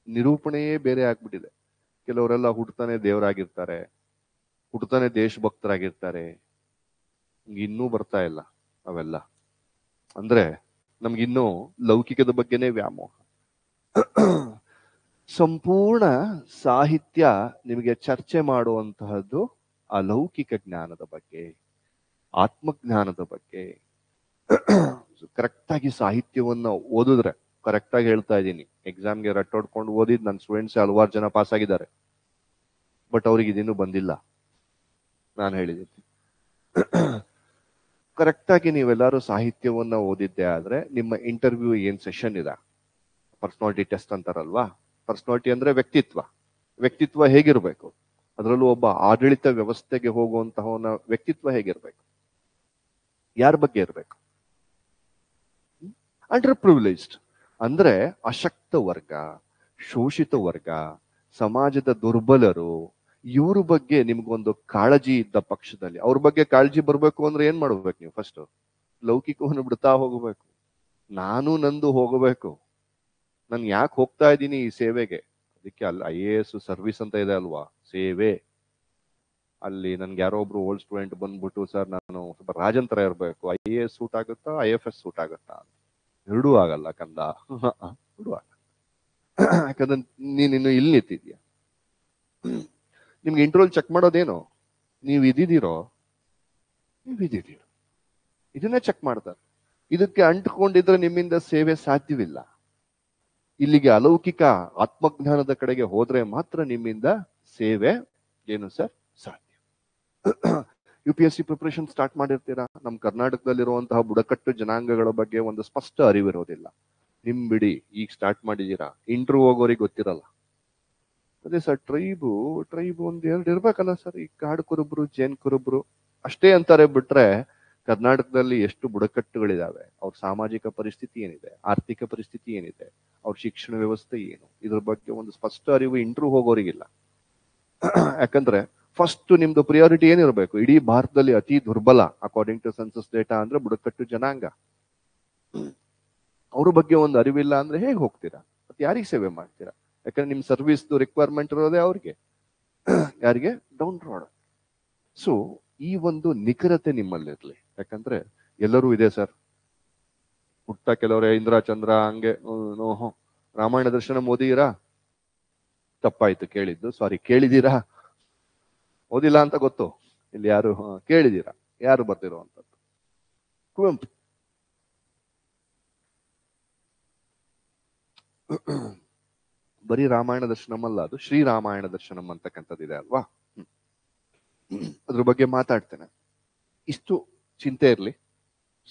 ನಿರೂಪಣೆಯೇ ಬೇರೆ ಆಗ್ಬಿಟ್ಟಿದೆ. ಕೆಲವರೆಲ್ಲ ಹುಟ್ಟತಾನೆ ದೇವರಾಗಿರ್ತಾರೆ, ಹುಟ್ಟತಾನೆ ದೇಶಭಕ್ತರಾಗಿರ್ತಾರೆ. ಇನ್ನೂ ಬರ್ತಾ ಇಲ್ಲ ಅವೆಲ್ಲ. ಅಂದ್ರೆ ನಮ್ಗಿನ್ನೂ ಲೌಕಿಕದ ಬಗ್ಗೆನೇ ವ್ಯಾಮೋಹ. ಸಂಪೂರ್ಣ ಸಾಹಿತ್ಯ ನಿಮಗೆ ಚರ್ಚೆ ಮಾಡುವಂತಹದ್ದು ಅಲೌಕಿಕ ಜ್ಞಾನದ ಬಗ್ಗೆ, ಆತ್ಮಜ್ಞಾನದ ಬಗ್ಗೆ. ಕರೆಕ್ಟ್ ಆಗಿ ಸಾಹಿತ್ಯವನ್ನ ಓದಿದ್ರೆ, ಕರೆಕ್ಟ್ ಆಗಿ ಹೇಳ್ತಾ ಇದ್ದೀನಿ, ಎಕ್ಸಾಮ್ಗೆ ರಟ್ಟೊಡ್ಕೊಂಡು ಓದಿದ್ ನನ್ನ ಸ್ಟೂಡೆಂಟ್ಸ್ ಹಲವಾರು ಜನ ಪಾಸ್ ಆಗಿದ್ದಾರೆ. ಬಟ್ ಅವ್ರಿಗೆ ಇದಿನ್ನೂ ಬಂದಿಲ್ಲ, ನಾನು ಹೇಳಿದ್ದೀನಿ. ಕರೆಕ್ಟ್ ಆಗಿ ನೀವೆಲ್ಲರೂ ಸಾಹಿತ್ಯವನ್ನ ಓದಿದ್ದೆ ಆದ್ರೆ ನಿಮ್ಮ ಇಂಟರ್ವ್ಯೂ ಏನ್ ಸೆಷನ್ ಇದೆ, ಪರ್ಸನಾಲಿಟಿ ಟೆಸ್ಟ್ ಅಂತಾರಲ್ವಾ. ಪರ್ಸನಾಲಿಟಿ ಅಂದ್ರೆ ವ್ಯಕ್ತಿತ್ವ. ವ್ಯಕ್ತಿತ್ವ ಹೇಗಿರ್ಬೇಕು, ಅದರಲ್ಲೂ ಒಬ್ಬ ಆಡಳಿತ ವ್ಯವಸ್ಥೆಗೆ ಹೋಗುವಂತಹವನ ವ್ಯಕ್ತಿತ್ವ ಹೇಗಿರ್ಬೇಕು, ಯಾರ ಬಗ್ಗೆ ಇರ್ಬೇಕು? ಅಂಡರ್ ಪ್ರಿವಿಲೇಜ್ಡ್ ಅಂದ್ರೆ ಅಶಕ್ತ ವರ್ಗ, ಶೋಷಿತ ವರ್ಗ, ಸಮಾಜದ ದುರ್ಬಲರು, ಇವ್ರ ಬಗ್ಗೆ ನಿಮ್ಗೊಂದು ಕಾಳಜಿ ಇದ್ದ ಪಕ್ಷದಲ್ಲಿ, ಅವ್ರ ಬಗ್ಗೆ ಕಾಳಜಿ ಬರ್ಬೇಕು ಅಂದ್ರೆ ಏನ್ ಮಾಡ್ಬೇಕು ನೀವು? ಫಸ್ಟ್ ಲೌಕಿಕವನ್ನು ಬಿಡ್ತಾ ಹೋಗ್ಬೇಕು. ನಾನು ನಂದು ಹೋಗಬೇಕು. ನಾನು ಯಾಕೆ ಹೋಗ್ತಾ ಇದ್ದೀನಿ ಈ ಸೇವೆಗೆ? ಅದಕ್ಕೆ ಅಲ್ಲಿ IAS ಸರ್ವಿಸ್ ಅಂತ ಇದೆ ಅಲ್ವಾ, ಸೇವೆ. ಅಲ್ಲಿ ನನ್ಗೆ ಯಾರೋ ಒಬ್ರು ಓಲ್ಡ್ ಸ್ಟೂಡೆಂಟ್ ಬಂದ್ಬಿಟ್ಟು, ಸರ್ ನಾನು ಸ್ವಲ್ಪ ರಾಜನ್ ತರ ಇರ್ಬೇಕು, IAS ಸೂಟ್ ಆಗುತ್ತಾ IFS ಸೂಟ್ ಆಗುತ್ತಾ? ಎರಡೂ ಆಗಲ್ಲ ಕಂದ, ಎರಡೂ ಆಗಲ್ಲ. ಯಾಕಂದ್ರೆ ನೀನ್ ಇನ್ನು ಇಲ್ಲಿ ನಿಂತಿದ್ಯಾ. ನಿಮ್ಗೆ ಇಂಟರ್ವ್ಯೂ ಚೆಕ್ ಮಾಡೋದೇನು? ನೀವು ಇದಿದ್ದೀರೋ, ಇದನ್ನೇ ಚೆಕ್ ಮಾಡ್ತಾರೆ. ಇದಕ್ಕೆ ಅಂಟ್ಕೊಂಡಿದ್ರೆ ನಿಮ್ಮಿಂದ ಸೇವೆ ಸಾಧ್ಯವಿಲ್ಲ. ಇಲ್ಲಿಗೆ ಅಲೌಕಿಕ ಆತ್ಮಜ್ಞಾನದ ಕಡೆಗೆ ಹೋದ್ರೆ ಮಾತ್ರ ನಿಮ್ಮಿಂದ ಸೇವೆ ಏನು ಸರ್ ಸಾಧ್ಯ. UPSC ಪ್ರಿಪರೇಷನ್ ಸ್ಟಾರ್ಟ್ ಮಾಡಿರ್ತೀರಾ, ನಮ್ಮ ಕರ್ನಾಟಕದಲ್ಲಿರುವಂತಹ ಬುಡಕಟ್ಟು ಜನಾಂಗಗಳ ಬಗ್ಗೆ ಒಂದು ಸ್ಪಷ್ಟ ಅರಿವಿರೋದಿಲ್ಲ. ನಿಮ್ ಬಿಡಿ, ಈಗ ಸ್ಟಾರ್ಟ್ ಮಾಡಿದೀರಾ, ಇಂಟರ್ವ್ಯೂ ಹೋಗೋರಿಗೆ ಗೊತ್ತಿರಲ್ಲ. ಅದೇ ಸರ್, ಟ್ರೈಬು ಒಂದ್ ಎರಡು ಇರ್ಬೇಕಲ್ಲ ಸರ್, ಈ ಕಾಡು ಕುರುಬ್ರು, ಜೇನ್ ಕುರುಬ್ರು ಅಷ್ಟೇ ಅಂತಾರೆ ಬಿಟ್ರೆ, ಕರ್ನಾಟಕದಲ್ಲಿ ಎಷ್ಟು ಬುಡಕಟ್ಟುಗಳಿದಾವೆ, ಅವ್ರ ಸಾಮಾಜಿಕ ಪರಿಸ್ಥಿತಿ ಏನಿದೆ, ಆರ್ಥಿಕ ಪರಿಸ್ಥಿತಿ ಏನಿದೆ, ಅವ್ರ ಶಿಕ್ಷಣ ವ್ಯವಸ್ಥೆ ಏನು, ಇದ್ರ ಬಗ್ಗೆ ಒಂದು ಸ್ಪಷ್ಟ ಅರಿವು ಇಂಟರ್ವ್ಯೂ ಹೋಗೋರಿಗಿಲ್ಲ. ಯಾಕಂದ್ರೆ ಫಸ್ಟ್ ನಿಮ್ದು ಪ್ರಿಯಾರಿಟಿ ಏನಿರಬೇಕು, ಇಡೀ ಭಾರತದಲ್ಲಿ ಅತಿ ದುರ್ಬಲ ಅಕಾರ್ಡಿಂಗ್ ಟು ಸೆನ್ಸಸ್ ಡೇಟಾ ಅಂದ್ರೆ ಬುಡಕಟ್ಟು ಜನಾಂಗ. ಅವ್ರ ಬಗ್ಗೆ ಒಂದು ಅರಿವಿಲ್ಲ ಅಂದ್ರೆ ಹೇಗೆ ಹೋಗ್ತೀರಾ, ಮತ್ತೆ ಯಾರಿಗೆ ಸೇವೆ ಮಾಡ್ತೀರಾ? ಯಾಕಂದ್ರೆ ನಿಮ್ ಸರ್ವಿಸ್ ರಿಕ್ವೈರ್ಮೆಂಟ್ ಇರೋದೇ ಅವ್ರಿಗೆ, ಯಾರಿಗೆ? Down road. ಸೊ ಈ ಒಂದು ನಿಖರತೆ ನಿಮ್ಮಲ್ಲಿರ್ಲಿ. ಯಾಕಂದ್ರೆ ಎಲ್ಲರೂ ಇದೆ ಸರ್, ಹುಟ್ಟ ಕೆಲವರೇ ಇಂದ್ರ ಚಂದ್ರ ಹಂಗೆ ರಾಮಾಯಣ ದರ್ಶನ ಓದಿದ್ದೀರಾ? ತಪ್ಪಾಯ್ತು ಕೇಳಿದ್ದು, ಸಾರಿ, ಕೇಳಿದೀರಾ? ಓದಿಲ್ಲ ಅಂತ ಗೊತ್ತು. ಇಲ್ಲಿ ಯಾರು ಕೇಳಿದೀರಾ? ಯಾರು ಬರ್ತಿರುವಂತದ್ದು? ಕುವೆಂಪು. ಬರೀ ರಾಮಾಯಣ ದರ್ಶನಂ ಅಲ್ಲ, ಅದು ಶ್ರೀರಾಮಾಯಣ ದರ್ಶನಂ ಅಂತಕ್ಕಂಥದ್ದಿದೆ ಅಲ್ವಾ? ಅದ್ರ ಬಗ್ಗೆ ಮಾತಾಡ್ತೇನೆ. ಇಷ್ಟು ಚಿಂತೆ ಇರ್ಲಿ.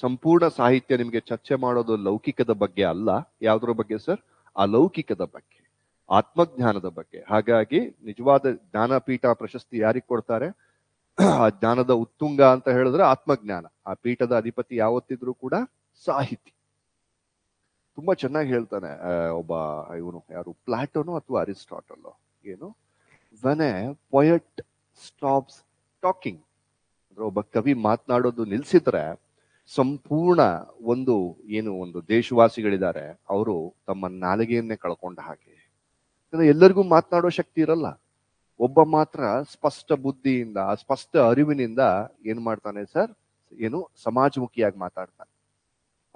ಸಂಪೂರ್ಣ ಸಾಹಿತ್ಯ ನಿಮ್ಗೆ ಚರ್ಚೆ ಮಾಡೋದು ಲೌಕಿಕದ ಬಗ್ಗೆ ಅಲ್ಲ. ಯಾವ್ದ್ರ ಬಗ್ಗೆ ಸರ್? ಅಲೌಕಿಕದ ಬಗ್ಗೆ, ಆತ್ಮಜ್ಞಾನದ ಬಗ್ಗೆ. ಹಾಗಾಗಿ ನಿಜವಾದ ಜ್ಞಾನಪೀಠ ಪ್ರಶಸ್ತಿ ಯಾರಿಗೆ ಕೊಡ್ತಾರೆ? ಆ ಜ್ಞಾನದ ಉತ್ತುಂಗ ಅಂತ ಹೇಳಿದ್ರೆ ಆತ್ಮಜ್ಞಾನ. ಆ ಪೀಠದ ಅಧಿಪತಿ ಯಾವತ್ತಿದ್ರು ಕೂಡ ಸಾಹಿತಿ. ತುಂಬಾ ಚೆನ್ನಾಗಿ ಹೇಳ್ತಾನೆ ಒಬ್ಬ, ಇವನು ಯಾರು, ಪ್ಲಾಟೋನು ಅಥವಾ ಅರಿಸ್ಟಾಟಲ್ ಏನು, when A poet stops talking ಅಂದ್ರೆ ಒಬ್ಬ ಕವಿ ಮಾತನಾಡೋದು ನಿಲ್ಸಿದ್ರೆ ಸಂಪೂರ್ಣ ಒಂದು ದೇಶವಾಸಿಗಳಿದ್ದಾರೆ, ಅವರು ತಮ್ಮ ನಾಲಿಗೆಯನ್ನೇ ಕಳ್ಕೊಂಡ ಹಾಗೆ. ಎಲ್ಲರಿಗೂ ಮಾತನಾಡೋ ಶಕ್ತಿ ಇರಲ್ಲ. ಒಬ್ಬ ಮಾತ್ರ ಸ್ಪಷ್ಟ ಬುದ್ಧಿಯಿಂದ, ಸ್ಪಷ್ಟ ಅರಿವಿನಿಂದ ಏನ್ ಮಾಡ್ತಾನೆ ಸರ್? ಸಮಾಜಮುಖಿಯಾಗಿ ಮಾತಾಡ್ತಾನೆ,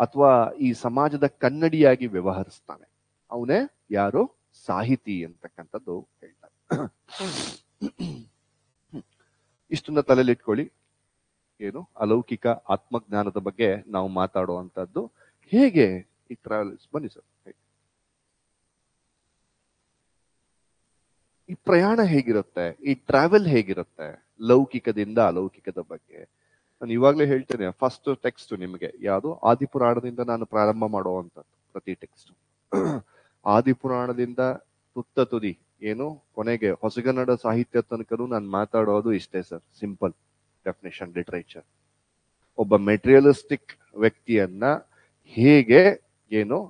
ಅಥವಾ ಈ ಸಮಾಜದ ಕನ್ನಡಿಯಾಗಿ ವ್ಯವಹರಿಸ್ತಾನೆ. ಅವನೇ ಯಾರು? ಸಾಹಿತಿ ಅಂತಕ್ಕಂಥದ್ದು ಹೇಳ್ತಾರೆ. ಇಷ್ಟನ್ನ ತಲೆಯಲ್ಲಿ ಇಟ್ಕೊಳ್ಳಿ. ಅಲೌಕಿಕ ಆತ್ಮಜ್ಞಾನದ ಬಗ್ಗೆ ನಾವು ಮಾತಾಡುವಂತದ್ದು ಹೇಗೆ ಈ ಟ್ರಾವೆಲ್ಸ್. ಬನ್ನಿ ಸರ್, ಈ ಪ್ರಯಾಣ ಹೇಗಿರುತ್ತೆ, ಈ ಟ್ರಾವೆಲ್ ಹೇಗಿರುತ್ತೆ ಲೌಕಿಕದಿಂದ ಅಲೌಕಿಕದ ಬಗ್ಗೆ ನಾನು ಇವಾಗ್ಲೇ ಹೇಳ್ತೇನೆ. ಫಸ್ಟ್ ಟೆಕ್ಸ್ಟ್ ನಿಮಗೆ ಯಾವುದು? ಆದಿಪುರಾಣದಿಂದ ನಾನು ಪ್ರಾರಂಭ ಮಾಡುವಂಥದ್ದು. ಪ್ರತಿ ಟೆಕ್ಸ್ಟ್ ಆದಿಪುರಾಣದಿಂದ ತುತ್ತ ತುದಿ ಕೊನೆಗೆ ಹೊಸಗನ್ನಡ ಸಾಹಿತ್ಯ ತನಕನೂ ನಾನು ಮಾತಾಡೋದು ಇಷ್ಟೇ ಸರ್. Simple definition literature. ಒಬ್ಬ ಮೆಟೀರಿಯಲಿಸ್ಟಿಕ್ ವ್ಯಕ್ತಿಯನ್ನ ಹೇಗೆ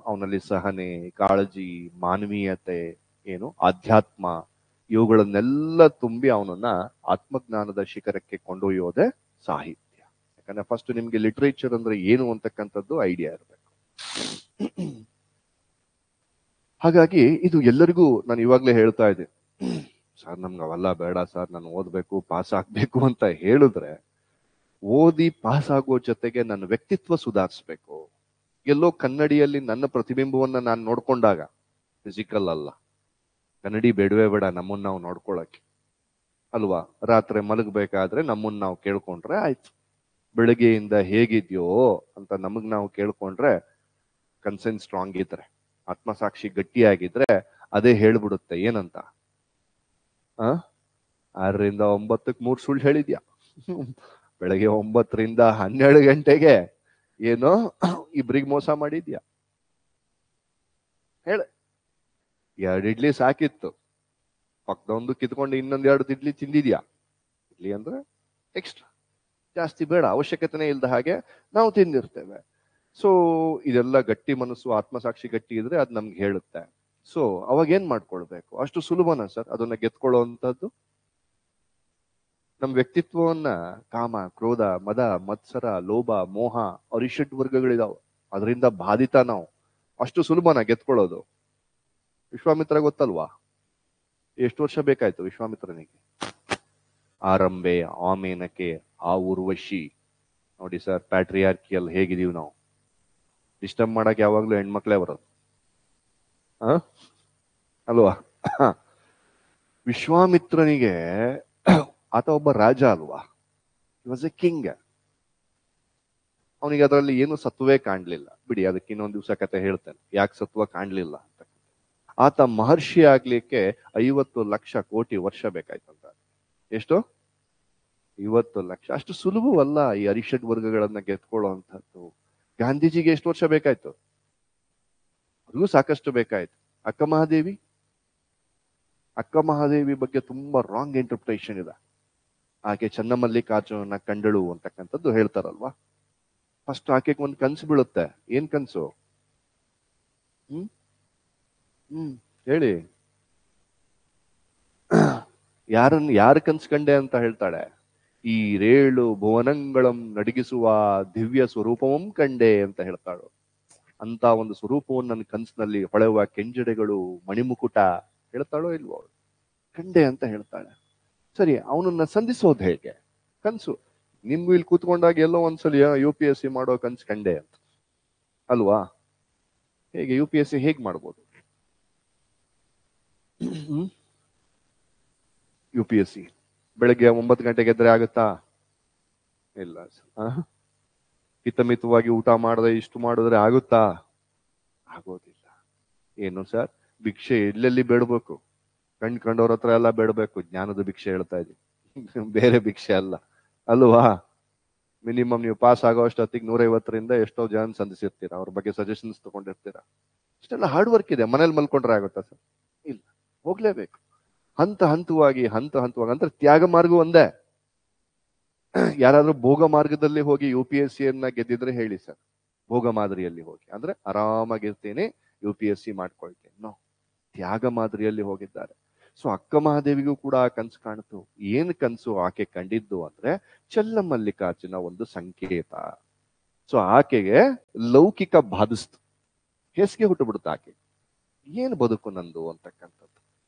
ಅವನಲ್ಲಿ ಸಹನೆ, ಕಾಳಜಿ, ಮಾನವೀಯತೆ, ಆಧ್ಯಾತ್ಮ, ಇವುಗಳನ್ನೆಲ್ಲ ತುಂಬಿ ಅವನನ್ನ ಆತ್ಮಜ್ಞಾನದ ಶಿಖರಕ್ಕೆ ಕೊಂಡೊಯ್ಯೋದೇ ಸಾಹಿತ್ಯ. ಯಾಕಂದ್ರೆ ಫಸ್ಟ್ ನಿಮ್ಗೆ ಲಿಟರೇಚರ್ ಅಂದ್ರೆ ಏನು ಅಂತಕ್ಕಂಥದ್ದು ಐಡಿಯಾ ಇರಬೇಕು. ಹಾಗಾಗಿ ಇದು ಎಲ್ಲರಿಗೂ ನಾನು ಇವಾಗ್ಲೇ ಹೇಳ್ತಾ ಇದ್ದೆ, ಸರ್ ನಮ್ಗೆ ಅವೆಲ್ಲ ಬೇಡ ಸರ್, ನಾನು ಓದ್ಬೇಕು, ಪಾಸ್ ಆಗ್ಬೇಕು ಅಂತ ಹೇಳಿದ್ರೆ, ಓದಿ ಪಾಸ್ ಆಗೋ ಜೊತೆಗೆ ನನ್ನ ವ್ಯಕ್ತಿತ್ವ ಸುಧಾರಿಸ್ಬೇಕು. ಎಲ್ಲೋ ಕನ್ನಡಿಯಲ್ಲಿ ನನ್ನ ಪ್ರತಿಬಿಂಬವನ್ನ ನಾನು ನೋಡ್ಕೊಂಡಾಗ, ಫಿಸಿಕಲ್ ಅಲ್ಲ, ಕನ್ನಡಿ ಬೇಡವೇ ಬೇಡ ನಮ್ಮನ್ನ ನಾವು ನೋಡ್ಕೊಳಕ್ಕೆ ಅಲ್ವಾ? ರಾತ್ರಿ ಮಲಗಬೇಕಾದ್ರೆ ನಮ್ಮನ್ನ ನಾವು ಕೇಳ್ಕೊಂಡ್ರೆ ಆಯ್ತು. ಬೆಳಗ್ಗೆಯಿಂದ ಹೇಗಿದ್ಯೋ ಅಂತ ನಮಗ್ ನಾವು ಕೇಳ್ಕೊಂಡ್ರೆ, ಕನ್ಸೆನ್ಸ್ ಸ್ಟ್ರಾಂಗ್ ಇದ್ರೆ, ಆತ್ಮಸಾಕ್ಷಿ ಗಟ್ಟಿಯಾಗಿದ್ರೆ ಅದೇ ಹೇಳ್ಬಿಡುತ್ತೆ ಏನಂತ. 6ರಿಂದ 9ಕ್ಕೆ 3 ಸುಳ್ಳು ಹೇಳಿದ್ಯಾ, ಬೆಳಗ್ಗೆ 9ರಿಂದ 12 ಗಂಟೆಗೆ ಇಬ್ರಿಗೆ ಮೋಸ ಮಾಡಿದ್ಯಾ, ಹೇಳ. 2 ಇಡ್ಲಿ ಸಾಕಿತ್ತು, ಪಕ್ಕದೊಂದು ಕಿತ್ಕೊಂಡು ಇನ್ನೊಂದ್ 2 ಇಡ್ಲಿ ತಿಂದಿದ್ಯಾ? ಇಡ್ಲಿ ಅಂದ್ರೆ ಎಕ್ಸ್ಟ್ರಾ, ಜಾಸ್ತಿ ಬೇಡ, ಅವಶ್ಯಕತೆನೇ ಇಲ್ದ ಹಾಗೆ ನಾವು ತಿಂದಿರ್ತೇವೆ. ಸೊ ಇದೆಲ್ಲ ಗಟ್ಟಿ ಮನಸ್ಸು, ಆತ್ಮಸಾಕ್ಷಿ ಗಟ್ಟಿ ಇದ್ರೆ ಅದ್ ನಮ್ಗೆ ಹೇಳುತ್ತೆ. ಸೊ ಅವಾಗ ಏನ್ ಮಾಡ್ಕೊಳ್ಬೇಕು? ಅಷ್ಟು ಸುಲಭನ ಸರ್ ಅದನ್ನ ಗೆತ್ಕೊಳ್ಳುವಂತದ್ದು? ನಮ್ ವ್ಯಕ್ತಿತ್ವವನ್ನ ಕಾಮ, ಕ್ರೋಧ, ಮದ, ಮತ್ಸರ, ಲೋಭ, ಮೋಹ, ಅರಿಷಡ್ ವರ್ಗಗಳಿದಾವ, ಅದರಿಂದ ಬಾಧಿತ ನಾವು. ಅಷ್ಟು ಸುಲಭನ ಗೆತ್ಕೊಳ್ಳೋದು? ವಿಶ್ವಾಮಿತ್ರ ಗೊತ್ತಲ್ವಾ? ಎಷ್ಟು ವರ್ಷ ಬೇಕಾಯ್ತು ವಿಶ್ವಾಮಿತ್ರನಿಗೆ? ಆರಂಭೆ, ಆಮೇನಕೆ, ಆ ಊರ್ವಶಿ. ನೋಡಿ ಸರ್, ಪ್ಯಾಟ್ರಿಯಾರ್ಕಿಯಲ್ ಹೇಗಿದೀವಿ ನಾವು. ಡಿಸ್ಟರ್ಬ್ ಮಾಡಕ್ ಯಾವಾಗ್ಲೂ ಹೆಣ್ಮಕ್ಳೇ ಬರೋದು ಅಲ್ವಾ? ವಿಶ್ವಾಮಿತ್ರನಿಗೆ ಆತ ಒಬ್ಬ ರಾಜ ಅಲ್ವಾ? He was A king. ಅವನಿಗೆ ಅದರಲ್ಲಿ ಏನು ಸತ್ವವೇ ಕಾಣ್ಲಿಲ್ಲ. ಬಿಡಿ, ಅದಕ್ಕೆ ಇನ್ನೊಂದು ದಿವಸ ಕತೆ ಹೇಳ್ತೇನೆ ಯಾಕೆ ಸತ್ವ ಕಾಣ್ಲಿಲ್ಲ ಅಂತ. ಆತ ಮಹರ್ಷಿ ಆಗ್ಲಿಕ್ಕೆ 50 ಲಕ್ಷ ಕೋಟಿ ವರ್ಷ ಬೇಕಾಯ್ತಂತ. ಎಷ್ಟು? 50 ಲಕ್ಷ ಅಷ್ಟು ಸುಲಭವಲ್ಲ ಈ ಅರಿಷಡ್ ವರ್ಗಗಳನ್ನ ಗೆದ್ಕೊಳ್ಳುವಂಥದ್ದು. ಗಾಂಧೀಜಿಗೆ ಎಷ್ಟು ವರ್ಷ ಬೇಕಾಯ್ತು? ಅವ್ರಿಗೂ ಸಾಕಷ್ಟು ಬೇಕಾಯ್ತು. ಅಕ್ಕ ಮಹಾದೇವಿ, ಅಕ್ಕ ಮಹಾದೇವಿ ಬಗ್ಗೆ ತುಂಬಾ ರಾಂಗ್ ಇಂಟರ್ಪ್ರಿಟೇಷನ್ ಇದೆ. ಆಕೆ ಚನ್ನಮಲ್ಲಿಕಾರ್ಜುನನ ಕಂಡಳು ಅಂತಕ್ಕಂಥದ್ದು ಹೇಳ್ತಾರಲ್ವಾ. ಫಸ್ಟ್ ಆಕೆಗೆ ಒಂದು ಕನ್ಸು ಬೀಳುತ್ತೆ. ಏನ್ ಕನ್ಸು? ಹ್ಮ್ ಹ್ಮ್ ಹೇಳಿ, ಯಾರ ಕನ್ಸು ಕಂಡೆ ಅಂತ ಹೇಳ್ತಾಳೆ? ಈ ರೇಳು ಭುವನಂಗಳಂ ನಡಗಿಸುವ ದಿವ್ಯ ಸ್ವರೂಪವಂ ಕಂಡೆ ಅಂತ ಹೇಳ್ತಾಳು. ಅಂತ ಒಂದು ಸ್ವರೂಪವನ್ನು ನನ್ನ ಕನ್ಸಿನಲ್ಲಿ ಹೊಳೆಯುವ ಕೆಂಜಡೆಗಳು, ಮಣಿಮುಕುಟ ಹೇಳ್ತಾಳೋ ಇಲ್ವೋ ಅವಳು? ಕಂಡೆ ಅಂತ ಹೇಳ್ತಾಳೆ. ಸರಿ, ಅವನನ್ನ ಸಂಧಿಸೋದು ಹೇಗೆ? ಕನ್ಸು ನಿಮ್ಗೂ ಇಲ್ಲಿ ಕೂತ್ಕೊಂಡಾಗ ಎಲ್ಲೋ ಒಂದ್ಸಲಿ UPSC ಮಾಡೋ ಕನ್ಸು ಕಂಡೆ ಅಂತ ಅಲ್ವಾ? ಹೇಗೆ UPSC ಹೇಗ್ ಮಾಡ್ಬೋದು? UPSC ಬೆಳಗ್ಗೆ 9 ಗಂಟೆಗೆ ಎದ್ರೆ ಆಗುತ್ತಾ? ಇಲ್ಲ. ಹಿತಮಿತವಾಗಿ ಊಟ ಮಾಡದೆ ಇಷ್ಟು ಮಾಡಿದ್ರೆ ಆಗುತ್ತಾ? ಆಗೋದಿಲ್ಲ. ಏನು ಸರ್, ಭಿಕ್ಷೆ ಎಲ್ಲೆಲ್ಲಿ ಬೇಡಬೇಕು? ಕಂಡವ್ರ ಹತ್ರ ಎಲ್ಲ ಬೇಡಬೇಕು. ಜ್ಞಾನದ ಭಿಕ್ಷೆ ಹೇಳ್ತಾ ಇದ್ದೀನಿ, ಬೇರೆ ಭಿಕ್ಷೆ ಅಲ್ಲ ಅಲ್ವಾ? ಮಿನಿಮಮ್ ನೀವು ಪಾಸ್ ಆಗೋ ಅಷ್ಟೊತ್ತಿಗೆ 150ರಿಂದ ಎಷ್ಟೋ ಜನ ಸಂಧಿಸಿರ್ತೀರಾ, ಅವ್ರ ಬಗ್ಗೆ ಸಜೆಷನ್ಸ್ ತಗೊಂಡಿರ್ತೀರಾ. ಇಷ್ಟೆಲ್ಲ ಹಾರ್ಡ್ ವರ್ಕ್ ಇದೆ. ಮನೇಲಿ ಮಲ್ಕೊಂಡ್ರೆ ಆಗುತ್ತಾ ಸರ್? ಇಲ್ಲ, ಹೋಗ್ಲೇಬೇಕು. ಹಂತ ಹಂತವಾಗಿ ಅಂದ್ರೆ ತ್ಯಾಗ ಮಾರ್ಗ ಒಂದೇ. ಯಾರಾದ್ರೂ ಭೋಗ ಮಾರ್ಗದಲ್ಲಿ ಹೋಗಿ UPSCಯನ್ನ ಗೆದ್ದಿದ್ರೆ ಹೇಳಿ ಸರ್, ಭೋಗ ಮಾದರಿಯಲ್ಲಿ ಹೋಗಿ ಅಂದ್ರೆ ಆರಾಮಾಗಿರ್ತೇನೆ, UPSC ಮಾಡ್ಕೊಳ್ತೇನೆ. ನೋ, ತ್ಯಾಗ ಮಾದರಿಯಲ್ಲಿ ಹೋಗಿದ್ದಾರೆ. ಸೊ ಅಕ್ಕ ಮಹಾದೇವಿಗೂ ಕೂಡ ಆ ಕನ್ಸು ಕಾಣಿತು. ಏನ್ ಕನ್ಸು ಆಕೆ ಕಂಡಿದ್ದು ಅಂದ್ರೆ ಚನ್ನಮಲ್ಲಿಕಾರ್ಜುನ ಒಂದು ಸಂಕೇತ. ಸೊ ಆಕೆಗೆ ಲೌಕಿಕ ಬಾಧಿಸ್ತು, ಹೇಸಿಗೆ ಹುಟ್ಟು ಬಿಡುತ್ತೆ ಆಕೆ. ಏನ್ ಬದುಕು ನಂದು ಅಂತಕ್ಕಂಥದ್ದು,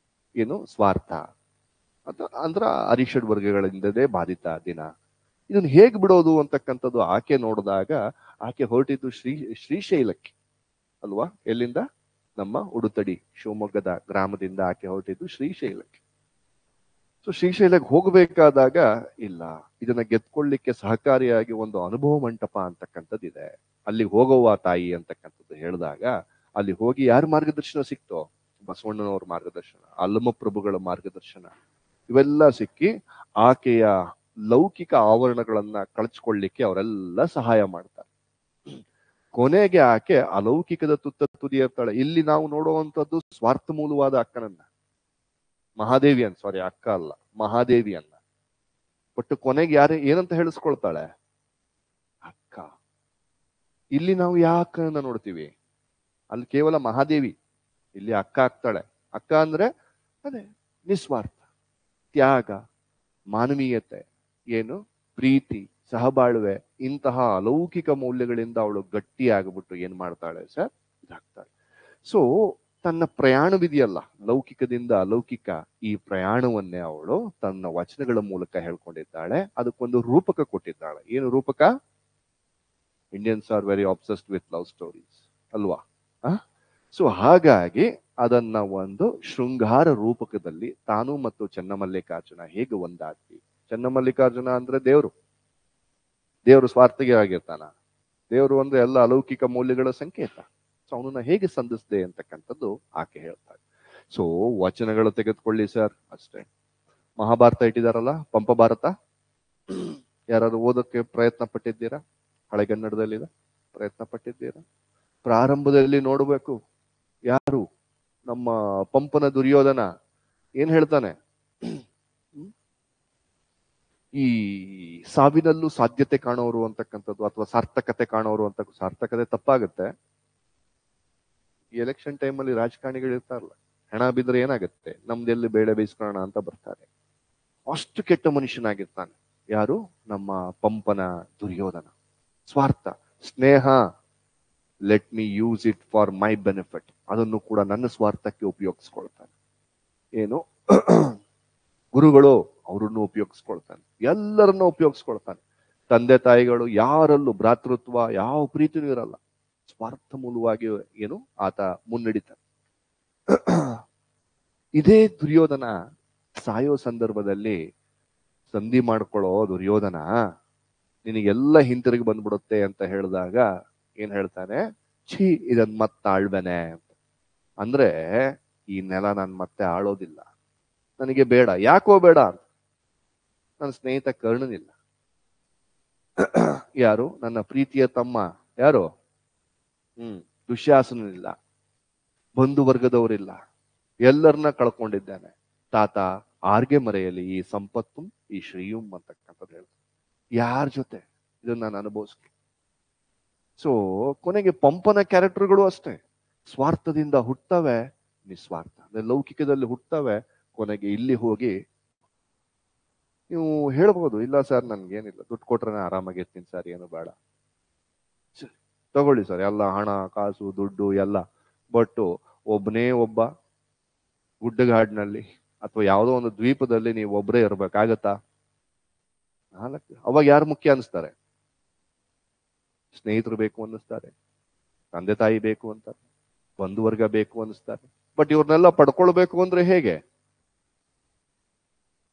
ಏನು ಸ್ವಾರ್ಥ ಅಂದ್ರ ಅರಿಷಡ್ ವರ್ಗಗಳಿಂದಲೇ ಬಾಧಿತ ದಿನ. ಇದನ್ನ ಹೇಗ್ ಬಿಡೋದು ಅಂತಕ್ಕಂಥದ್ದು ಆಕೆ ನೋಡಿದಾಗ, ಆಕೆ ಹೊರಟಿದ್ದು ಶ್ರೀಶೈಲಕ್ಕೆ ಅಲ್ವಾ? ಎಲ್ಲಿಂದ? ನಮ್ಮ ಉಡುತಡಿ ಶಿವಮೊಗ್ಗದ ಗ್ರಾಮದಿಂದ ಆಕೆ ಹೊರಟಿದ್ದು ಶ್ರೀಶೈಲಕ್ಕೆ. ಸೊ ಶ್ರೀಶೈಲಕ್ಕೆ ಹೋಗ್ಬೇಕಾದಾಗ, ಇಲ್ಲ ಇದನ್ನ ಗೆದ್ಕೊಳ್ಳಿಕ್ಕೆ ಸಹಕಾರಿಯಾಗಿ ಒಂದು ಅನುಭವ ಮಂಟಪ ಅಂತಕ್ಕಂಥದ್ದಿದೆ, ಅಲ್ಲಿಗೆ ಹೋಗುವ ತಾಯಿ ಅಂತಕ್ಕಂಥದ್ದು ಹೇಳಿದಾಗ, ಅಲ್ಲಿ ಹೋಗಿ ಯಾರ ಮಾರ್ಗದರ್ಶನ ಸಿಕ್ತೋ? ಬಸವಣ್ಣನವ್ರ ಮಾರ್ಗದರ್ಶನ, ಅಲ್ಲಮಪ್ರಭುಗಳ ಮಾರ್ಗದರ್ಶನ, ಇವೆಲ್ಲ ಸಿಕ್ಕಿ ಆಕೆಯ ಲೌಕಿಕ ಆವರಣಗಳನ್ನ ಕಳಚ್ಕೊಳ್ಳಿಕ್ಕೆ ಅವರೆಲ್ಲ ಸಹಾಯ ಮಾಡ್ತಾರೆ. ಕೊನೆಗೆ ಆಕೆ ಅಲೌಕಿಕದ ತುದಿ ಇರ್ತಾಳೆ. ಇಲ್ಲಿ ನಾವು ನೋಡುವಂಥದ್ದು ಸ್ವಾರ್ಥ ಮೂಲವಾದ ಅಕ್ಕನನ್ನ, ಮಹಾದೇವಿಯನ್ನ, ಸಾರಿ ಅಕ್ಕ ಅಲ್ಲ ಮಹಾದೇವಿಯನ್ನ. ಬಟ್ ಕೊನೆಗೆ ಏನಂತ ಹೇಳಿಸ್ಕೊಳ್ತಾಳೆ? ಅಕ್ಕ. ಇಲ್ಲಿ ನಾವು ಅಕ್ಕನನ್ನ ನೋಡ್ತೀವಿ, ಅಲ್ಲಿ ಕೇವಲ ಮಹಾದೇವಿ, ಇಲ್ಲಿ ಅಕ್ಕ ಆಗ್ತಾಳೆ. ಅಕ್ಕ ಅಂದ್ರೆ ಅದೇ ನಿಸ್ವಾರ್ಥ, ತ್ಯಾಗ, ಮಾನವೀಯತೆ, ಏನು ಪ್ರೀತಿ, ಸಹಬಾಳ್ವೆ, ಇಂತಹ ಅಲೌಕಿಕ ಮೌಲ್ಯಗಳಿಂದ ಅವಳು ಗಟ್ಟಿ ಆಗ್ಬಿಟ್ಟು ಏನ್ ಮಾಡ್ತಾಳೆ ಸರ್? ಇದಾಗ್ತಾಳೆ. ಸೊ ತನ್ನ ಪ್ರಯಾಣವಿದೆಯಲ್ಲ, ಲೌಕಿಕದಿಂದ ಅಲೌಕಿಕ, ಈ ಪ್ರಯಾಣವನ್ನೇ ಅವಳು ತನ್ನ ವಚನಗಳ ಮೂಲಕ ಹೇಳ್ಕೊಂಡಿದ್ದಾಳೆ. ಅದಕ್ಕೊಂದು ರೂಪಕ ಕೊಟ್ಟಿದ್ದಾಳೆ. ಏನು ರೂಪಕ? Indians are very ಆಬ್ಸೆಸ್ಡ್ with love stories ಅಲ್ವಾ? ಸೊ ಹಾಗಾಗಿ ಅದನ್ನ ಒಂದು ಶೃಂಗಾರ ರೂಪಕದಲ್ಲಿ ತಾನು ಮತ್ತು ಚನ್ನಮಲ್ಲಿಕಾರ್ಜುನ ಹೇಗೆ ಒಂದಾದ್ವಿ. ಚನ್ನಮಲ್ಲಿಕಾರ್ಜುನ ಅಂದ್ರೆ ದೇವರು ಸ್ವಾರ್ಥಿಗೆ ಆಗಿರ್ತಾನ. ದೇವರು ಅಂದ್ರೆ ಎಲ್ಲ ಅಲೌಕಿಕ ಮೌಲ್ಯಗಳ ಸಂಕೇತ. ಸೊ ಅವನನ್ನ ಹೇಗೆ ಸಂಧಿಸಿದೆ ಅಂತಕ್ಕಂಥದ್ದು ಆಕೆ ಹೇಳ್ತಾರೆ. ಸೊ ವಚನಗಳು ತೆಗೆದುಕೊಳ್ಳಿ ಸರ್, ಅಷ್ಟೇ. ಮಹಾಭಾರತ ಇಟ್ಟಿದಾರಲ್ಲ, ಪಂಪ ಭಾರತ, ಯಾರಾದ್ರು ಓದಕ್ಕೆ ಪ್ರಯತ್ನ ಪಟ್ಟಿದ್ದೀರಾ? ಹಳೆಗನ್ನಡದಲ್ಲಿದೆ, ಪ್ರಯತ್ನ ಪಟ್ಟಿದ್ದೀರಾ? ಪ್ರಾರಂಭದಲ್ಲಿ ನೋಡ್ಬೇಕು, ಯಾರು ನಮ್ಮ ಪಂಪನ ದುರ್ಯೋಧನ ಏನ್ ಹೇಳ್ತಾನೆ? ಈ ಸಾವಿನಲ್ಲೂ ಸಾಧ್ಯತೆ ಕಾಣೋರು ಅಂತಕ್ಕಂಥದ್ದು, ಅಥವಾ ಸಾರ್ಥಕತೆ ಕಾಣೋರು ಅಂತ. ಸಾರ್ಥಕತೆ ತಪ್ಪಾಗುತ್ತೆ. ಈ ಎಲೆಕ್ಷನ್ ಟೈಮಲ್ಲಿ ರಾಜಕಾರಣಿಗಳು ಇರ್ತಾರಲ್ಲ, ಹೆಣ ಬಿದ್ರೆ ಏನಾಗುತ್ತೆ, ನಮ್ದೆಲ್ಲಿ ಬೇಳೆ ಬೇಯಿಸ್ಕೊಳ್ಳೋಣ ಅಂತ ಬರ್ತಾರೆ. ಅಷ್ಟು ಕೆಟ್ಟ ಮನುಷ್ಯನಾಗಿರ್ತಾನೆ ಯಾರು? ನಮ್ಮ ಪಂಪನ ದುರ್ಯೋಧನ. ಸ್ವಾರ್ಥ, ಸ್ನೇಹ, let me use it for my benefit, ಅದನ್ನು ಕೂಡ ನನ್ನ ಸ್ವಾರ್ಥಕ್ಕೆ ಉಪಯೋಗಿಸ್ಕೊಳ್ತಾನೆ. ಏನು ಗುರುಗಳು, ಅವರನ್ನು ಉಪಯೋಗಿಸ್ಕೊಳ್ತಾನೆ, ಎಲ್ಲರನ್ನ ಉಪಯೋಗಿಸ್ಕೊಳ್ತಾನೆ. ತಂದೆ ತಾಯಿಗಳು, ಯಾರಲ್ಲೂ ಭ್ರಾತೃತ್ವ ಯಾವ ಪ್ರೀತಿನೂ ಇರಲ್ಲ, ಸ್ವಾರ್ಥ ಮೂಲವಾಗಿ ಏನು ಆತ ಮುನ್ನಡಿತಾನೆ. ಇದೇ ದುರ್ಯೋಧನ ಸಾಯೋ ಸಂದರ್ಭದಲ್ಲಿ ಸಂಧಿ ಮಾಡ್ಕೊಳ್ಳೋ ದುರ್ಯೋಧನ, ನಿನಗೆಲ್ಲ ಹಿಂತಿರುಗಿ ಬಂದ್ಬಿಡುತ್ತೆ ಅಂತ ಹೇಳಿದಾಗ ಏನ್ ಹೇಳ್ತಾನೆ? ಛೀ, ಇದನ್ ಮತ್ತೆ ಆಳ್ಬೇನೆ ಅಂತ. ಅಂದ್ರೆ ಈ ನೆಲ ನಾನು ಮತ್ತೆ ಆಳೋದಿಲ್ಲ, ನನಗೆ ಬೇಡ. ಯಾಕೋ ಬೇಡ ಅಂತ? ನನ್ನ ಸ್ನೇಹಿತ ಕರ್ಣನಿಲ್ಲ. ಯಾರು? ನನ್ನ ಪ್ರೀತಿಯ ತಮ್ಮ ಯಾರು? ದುಶ್ಯಾಸನಿಲ್ಲ. ಬಂಧು ವರ್ಗದವರಿಲ್ಲ. ಎಲ್ಲರನ್ನ ಕಳ್ಕೊಂಡಿದ್ದೇನೆ. ತಾತ ಆರ್ಗೆ ಮರೆಯಲಿ ಈ ಸಂಪತ್ತು ಈ ಶ್ರೀಯುಂ ಅಂತಕ್ಕಂಥದ್ದು ಹೇಳ್ತಾರೆ. ಯಾರ ಜೊತೆ ಇದನ್ನ ನಾನು ಅನುಭವಿಸ್ತೀನಿ. ಸೊ ಕೊನೆಗೆ ಪಂಪನ ಕ್ಯಾರೆಕ್ಟರ್ಗಳು ಅಷ್ಟೇ, ಸ್ವಾರ್ಥದಿಂದ ಹುಟ್ಟವೆ, ನಿಸ್ವಾರ್ಥ ಅಂದ್ರೆ ಲೌಕಿಕದಲ್ಲಿ ಹುಟ್ಟವೆ, ಕೊನೆಗೆ ಇಲ್ಲಿ ಹೋಗಿ ನೀವು ಹೇಳ್ಬೋದು, ಇಲ್ಲ ಸರ್ ನನ್ಗೇನಿಲ್ಲ, ದುಡ್ಡು ಕೊಟ್ರೆ ಆರಾಮಾಗಿರ್ತೀನಿ ಸರ್, ಏನು ಬೇಡ, ತಗೊಳ್ಳಿ ಸರ್ ಎಲ್ಲ ಹಣ ಕಾಸು ದುಡ್ಡು ಎಲ್ಲ. ಬಟ್ ಒಬ್ಬನೇ ಒಬ್ಬ ಗುಡ್ಡಗಾಡಿನಲ್ಲಿ ಅಥವಾ ಯಾವುದೋ ಒಂದು ದ್ವೀಪದಲ್ಲಿ ನೀವು ಒಬ್ಬರೇ ಇರ್ಬೇಕಾಗತ್ತಾ? ಅವಾಗ ಯಾರು ಮುಖ್ಯ ಅನಿಸ್ತಾರೆ? ಸ್ನೇಹಿತರು ಬೇಕು ಅನ್ನಿಸ್ತಾರೆ, ತಂದೆ ತಾಯಿ ಬೇಕು ಅಂತಾರೆ, ಬಂಧುವರ್ಗ ಬೇಕು ಅನ್ನಿಸ್ತಾರೆ. ಬಟ್ ಇವ್ರನ್ನೆಲ್ಲ ಪಡ್ಕೊಳ್ಬೇಕು ಅಂದ್ರೆ ಹೇಗೆ?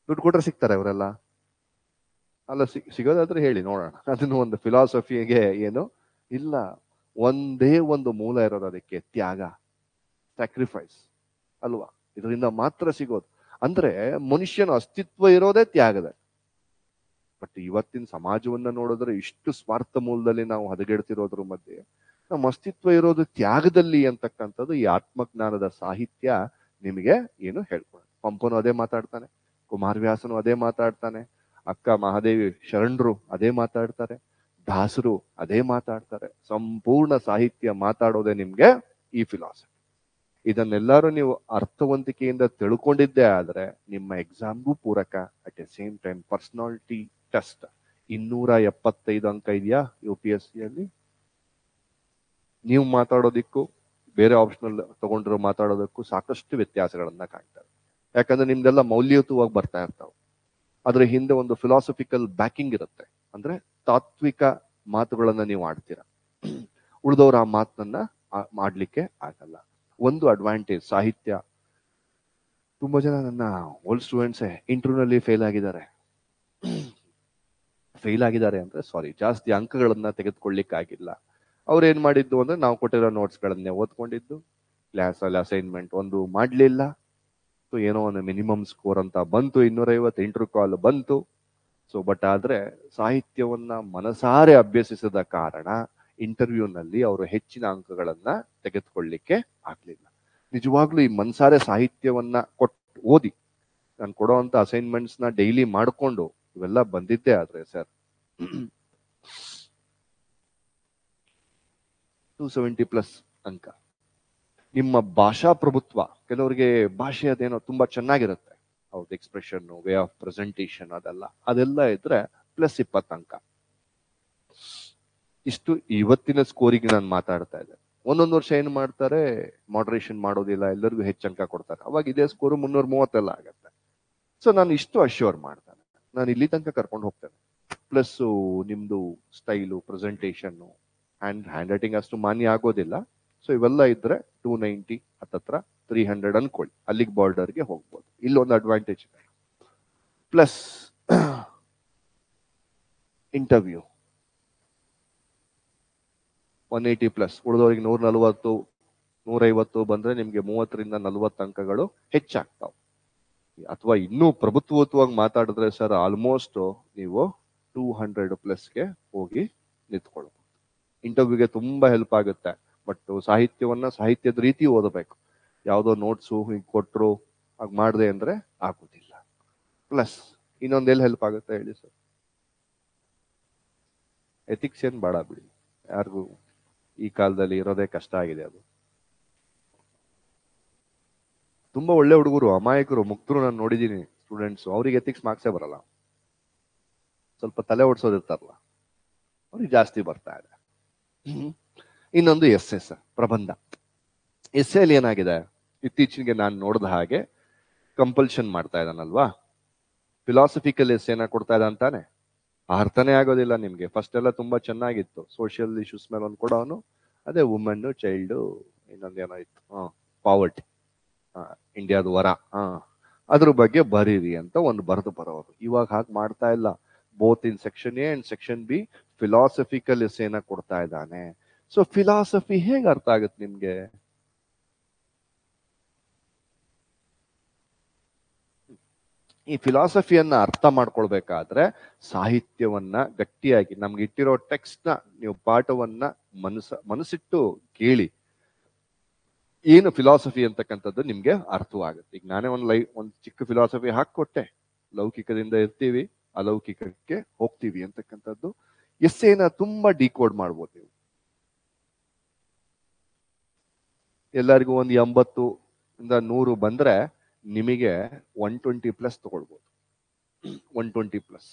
ದುಡ್ಡು ಕೊಟ್ರೆ ಸಿಗ್ತಾರೆ ಅವರೆಲ್ಲ? ಅಲ್ಲ, ಸಿಗೋದಾದ್ರೆ ಹೇಳಿ ನೋಡೋಣ. ಅದನ್ನು ಒಂದು ಫಿಲಾಸಫಿಗೆ ಏನು ಇಲ್ಲ. ಒಂದೇ ಒಂದು ಮೂಲ ಇರೋದು ಅದಕ್ಕೆ, ತ್ಯಾಗ, ಸ್ಯಾಕ್ರಿಫೈಸ್ ಅಲ್ವಾ? ಇದರಿಂದ ಮಾತ್ರ ಸಿಗೋದು. ಅಂದ್ರೆ ಮನುಷ್ಯನ ಅಸ್ತಿತ್ವ ಇರೋದೇ ತ್ಯಾಗದ. ಬಟ್ ಇವತ್ತಿನ ಸಮಾಜವನ್ನ ನೋಡಿದ್ರೆ ಇಷ್ಟು ಸ್ವಾರ್ಥ ಮೂಲದಲ್ಲಿ ನಾವು ಹದಗೆಡ್ತಿರೋದ್ರ ಮಧ್ಯೆ ನಮ್ಮ ಅಸ್ತಿತ್ವ ಇರೋದು ತ್ಯಾಗದಲ್ಲಿ ಅಂತಕ್ಕಂಥದ್ದು ಈ ಆತ್ಮಜ್ಞಾನದ ಸಾಹಿತ್ಯ ನಿಮಗೆ ಏನು ಹೇಳ್ಕೊಡುತ್ತೆ. ಪಂಪನು ಅದೇ ಮಾತಾಡ್ತಾನೆ, ಕುಮಾರವ್ಯಾಸನು ಅದೇ ಮಾತಾಡ್ತಾನೆ, ಅಕ್ಕ ಮಹಾದೇವಿ ಶರಣರು ಅದೇ ಮಾತಾಡ್ತಾರೆ, ದಾಸರು ಅದೇ ಮಾತಾಡ್ತಾರೆ. ಸಂಪೂರ್ಣ ಸಾಹಿತ್ಯ ಮಾತಾಡೋದೇ ನಿಮ್ಗೆ ಈ ಫಿಲಾಸಫಿ. ಇದನ್ನೆಲ್ಲರೂ ನೀವು ಅರ್ಥವಂತಿಕೆಯಿಂದ ತಿಳ್ಕೊಂಡಿದ್ದೇ ಆದ್ರೆ ನಿಮ್ಮ ಎಕ್ಸಾಮ್ಗೂ ಪೂರಕ. At A same time personality test 275 ಅಂಕ ಇದೆಯಾ UPSC ಅಲ್ಲಿ. ನೀವು ಮಾತಾಡೋದಿಕ್ಕೂ ಬೇರೆ ಆಪ್ಷನಲ್ ತಗೊಂಡಿರೋ ಮಾತಾಡೋದಕ್ಕೂ ಸಾಕಷ್ಟು ವ್ಯತ್ಯಾಸಗಳನ್ನ ಕಾಣ್ತಾರೆ. ಯಾಕಂದ್ರೆ ನಿಮ್ದೆಲ್ಲ ಮೌಲ್ಯಯುತವಾಗಿ ಬರ್ತಾ ಇರ್ತಾವೆ. ಅದ್ರ ಹಿಂದೆ ಒಂದು ಫಿಲಾಸಫಿಕಲ್ ಬ್ಯಾಕಿಂಗ್ ಇರುತ್ತೆ. ಅಂದ್ರೆ ತಾತ್ವಿಕ ಮಾತುಗಳನ್ನ ನೀವು ಆಡ್ತೀರಾ, ಉಳಿದವರು ಆ ಮಾತನ್ನ ಮಾಡ್ಲಿಕ್ಕೆ ಆಗಲ್ಲ. ಒಂದು ಅಡ್ವಾಂಟೇಜ್ ಸಾಹಿತ್ಯ. ತುಂಬಾ ಜನ ನನ್ನ ಓಲ್ಡ್ ಸ್ಟೂಡೆಂಟ್ಸೇ ಇಂಟರ್ವ್ಯೂನಲ್ಲಿ ಫೇಲ್ ಆಗಿದ್ದಾರೆ ಅಂದ್ರೆ ಜಾಸ್ತಿ ಅಂಕಗಳನ್ನ ತೆಗೆದುಕೊಳ್ಳಿಕ್ಕಾಗಿಲ್ಲ. ಅವ್ರು ಏನ್ ಮಾಡಿದ್ದು ಅಂದ್ರೆ ನಾವು ಕೊಟ್ಟಿರೋ ನೋಟ್ಸ್ ಗಳನ್ನೇ ಓದ್ಕೊಂಡಿದ್ದು, ಕ್ಲಾಸ್ ಅಲ್ಲಿ ಅಸೈನ್ಮೆಂಟ್ ಒಂದು ಮಾಡ್ಲಿಲ್ಲ. ಸೊ ಏನೋ ಒಂದು ಮಿನಿಮಮ್ ಸ್ಕೋರ್ ಅಂತ ಬಂತು, 250 ಇಂಟರ್ವ್ಯೂ ಕಾಲ್ ಬಂತು. ಸೊ ಬಟ್ ಆದ್ರೆ ಸಾಹಿತ್ಯವನ್ನ ಮನಸಾರೆ ಅಭ್ಯಸಿಸದ ಕಾರಣ ಇಂಟರ್ವ್ಯೂನಲ್ಲಿ ಅವರು ಹೆಚ್ಚಿನ ಅಂಕಗಳನ್ನ ತೆಗೆದುಕೊಳ್ಳಿಕ್ಕೆ ಆಗ್ಲಿಲ್ಲ. ನಿಜವಾಗ್ಲೂ ಈ ಮನಸಾರೆ ಸಾಹಿತ್ಯವನ್ನ ಓದಿ, ನಾನು ಕೊಡುವಂತ ಅಸೈನ್ಮೆಂಟ್ಸ್ ನ ಡೈಲಿ ಮಾಡ್ಕೊಂಡು ಇವೆಲ್ಲ ಬಂದಿದ್ದೇ ಆದ್ರೆ ಸರ್ 270+ ಅಂಕ. ನಿಮ್ಮ ಭಾಷಾ ಪ್ರಭುತ್ವ, ಕೆಲವರಿಗೆ ಭಾಷೆ ಅದೇನೋ ತುಂಬಾ ಚೆನ್ನಾಗಿರುತ್ತೆ, ಅವ್ರದ್ದು ಎಕ್ಸ್ಪ್ರೆಷನ್, ವೇ ಆಫ್ ಪ್ರೆಸೆಂಟೇಷನ್ ಅದೆಲ್ಲ ಇದ್ರೆ +20 ಅಂಕ. ಇಷ್ಟು ಇವತ್ತಿನ ಸ್ಕೋರಿಗೆ ನಾನು ಮಾತಾಡ್ತಾ ಇದ್ದೆ. ಒಂದೊಂದು ವರ್ಷ ಏನ್ ಮಾಡ್ತಾರೆ, ಮಾಡರೇಷನ್ ಮಾಡೋದಿಲ್ಲ, ಎಲ್ಲರಿಗೂ ಹೆಚ್ಚು ಅಂಕ ಕೊಡ್ತಾರೆ. ಅವಾಗ ಇದೇ ಸ್ಕೋರ್ 330 ಆಗತ್ತೆ. ಸೊ ನಾನು ಇಷ್ಟು ಅಶ್ಯೂರ್ ಮಾಡ್ತಾನೆ, ನಾನು ಇಲ್ಲಿ ತನಕ ಕರ್ಕೊಂಡು ಹೋಗ್ತೇನೆ. ಪ್ಲಸ್ ನಿಮ್ದು ಸ್ಟೈಲು, ಪ್ರೆಸೆಂಟೇಷನ್, ಹ್ಯಾಂಡ್ ರೈಟಿಂಗ್ ಅಷ್ಟು ಮಾನ್ಯ ಆಗೋದಿಲ್ಲ. ಸೊ ಇವೆಲ್ಲ ಇದ್ರೆ 290 ಹತ್ತತ್ರ 300 ಅನ್ಕೊಳ್ಳಿ, ಅಲ್ಲಿಗೆ ಬಾರ್ಡರ್ಗೆ ಹೋಗ್ಬೋದು. ಇಲ್ಲೊಂದು ಅಡ್ವಾಂಟೇಜ್ ಇದೆ. ಪ್ಲಸ್ ಇಂಟರ್ವ್ಯೂ 180+, ಉಳಿದವರಿಗೆ 140 150 ಬಂದ್ರೆ ನಿಮ್ಗೆ 30ರಿಂದ 40 ಅಂಕಗಳು ಹೆಚ್ಚಾಗ್ತಾವ. ಅಥವಾ ಇನ್ನೂ ಪ್ರಭುತ್ವವಾಗಿ ಮಾತಾಡಿದ್ರೆ ಸರ್ ಆಲ್ಮೋಸ್ಟ್ ನೀವು 200+ಗೆ ಹೋಗಿ ನಿಂತ್ಕೊಳ್ಬಹುದು. ಇಂಟರ್ವ್ಯೂಗೆ ತುಂಬಾ ಹೆಲ್ಪ್ ಆಗುತ್ತೆ. ಬಟ್ ಸಾಹಿತ್ಯವನ್ನ ಸಾಹಿತ್ಯದ ರೀತಿ ಓದಬೇಕು. ಯಾವುದೋ ನೋಟ್ಸು ಹೀಗೆ ಕೊಟ್ಟರು ಹಾಗೆ ಮಾಡಿದೆ ಅಂದ್ರೆ ಆಗೋದಿಲ್ಲ. ಪ್ಲಸ್ ಇನ್ನೊಂದೆಲ್ಲಿ ಹೆಲ್ಪ್ ಆಗುತ್ತೆ ಹೇಳಿ ಸರ್? ಎಥಿಕ್ಸ್ ಏನ್ ಬೇಡ ಬಿಡಿ, ಯಾರಿಗೂ ಈ ಕಾಲದಲ್ಲಿ ಇರೋದೇ ಕಷ್ಟ ಆಗಿದೆ. ಅದು ತುಂಬಾ ಒಳ್ಳೆ ಹುಡುಗರು, ಅಮಾಯಕರು, ಮುಕ್ತರು ನಾನು ನೋಡಿದೀನಿ ಸ್ಟೂಡೆಂಟ್ಸ್, ಅವ್ರಿಗೆ ಎಥಿಕ್ಸ್ ಮಾರ್ಕ್ಸೇ ಬರಲ್ಲ. ಸ್ವಲ್ಪ ತಲೆ ಓಡಿಸೋದಿರ್ತಾರಲ್ಲ, ಅವ್ರಿಗೆ ಜಾಸ್ತಿ ಬರ್ತಾ ಇದೆ. ಇನ್ನೊಂದು ಎಸ್ ಪ್ರಬಂಧ. ಅಲ್ಲಿ ಏನಾಗಿದೆ, ಇತ್ತೀಚೆಗೆ ನಾನು ನೋಡಿದ ಹಾಗೆ ಕಂಪಲ್ಷನ್ ಮಾಡ್ತಾ ಇದ್ದಾನಲ್ವಾ, ಫಿಲಾಸಫಿಕಲ್ ಎಸ್ಸೇನ ಕೊಡ್ತಾ ಇದ್ದ ಅಂತಾನೆ. ಅರ್ಥನೇ ಆಗೋದಿಲ್ಲ ನಿಮ್ಗೆ. ಫಸ್ಟ್ ಎಲ್ಲ ತುಂಬಾ ಚೆನ್ನಾಗಿತ್ತು, ಸೋಷಿಯಲ್ ಇಶ್ಯೂಸ್ ಮೇಲೆ ಒಂದು ಕೊಡೋನು, ಅದೇ ವುಮೆನ್, ಚೈಲ್ಡ್, ಇನ್ನೊಂದೇನೋ ಇತ್ತು, ಪಾವರ್ಟಿ, ಇಂಡಿಯಾದ ವರ, ಅದ್ರ ಬಗ್ಗೆ ಬರೀರಿ ಅಂತ ಒಂದು ಬರೆದು ಬರೋರು. ಇವಾಗ ಹಾಗೆ ಮಾಡ್ತಾ ಇಲ್ಲ. Both in section A and section B philosophical ಎಸ್ಸೇನ ಕೊಡ್ತಾ ಇದ್ದಾನೆ. ಸೊ ಫಿಲಾಸಫಿ ಹೇಗೆ ಅರ್ಥ ಆಗುತ್ತೆ ನಿಮ್ಗೆ? ಈ ಫಿಲಾಸಫಿಯನ್ನ ಅರ್ಥ ಮಾಡ್ಕೊಳ್ಬೇಕಾದ್ರೆ ಸಾಹಿತ್ಯವನ್ನ ಗಟ್ಟಿಯಾಗಿ ನಮ್ಗೆ ಇಟ್ಟಿರೋ ಟೆಕ್ಸ್ಟ್ ನ ನೀವು ಪಾಠವನ್ನ ಮನಸ್ಸಿಟ್ಟು ಕೇಳಿ ಏನು ಫಿಲಾಸಫಿ ಅಂತಕ್ಕಂಥದ್ದು ನಿಮ್ಗೆ ಅರ್ಥವಾಗುತ್ತೆ. ಈಗ ನಾನೇ ಒಂದು ಚಿಕ್ಕ ಫಿಲಾಸಫಿ ಹಾಕೊಟ್ಟೆ, ಲೌಕಿಕದಿಂದ ಇರ್ತೀವಿ ಅಲೌಕಿಕಕ್ಕೆ ಹೋಗ್ತೀವಿ ಅಂತಕ್ಕಂಥದ್ದು. ಎಸ್ಸೇನ ತುಂಬಾ ಡಿಕೋಡ್ ಮಾಡ್ಬೋದು ನೀವು. ಎಲ್ಲರಿಗೂ ಒಂದು 80 ಇಂದ 100 ಬಂದ್ರೆ ನಿಮಗೆ 120+ ತಗೊಳ್ಬೋದು, 120+.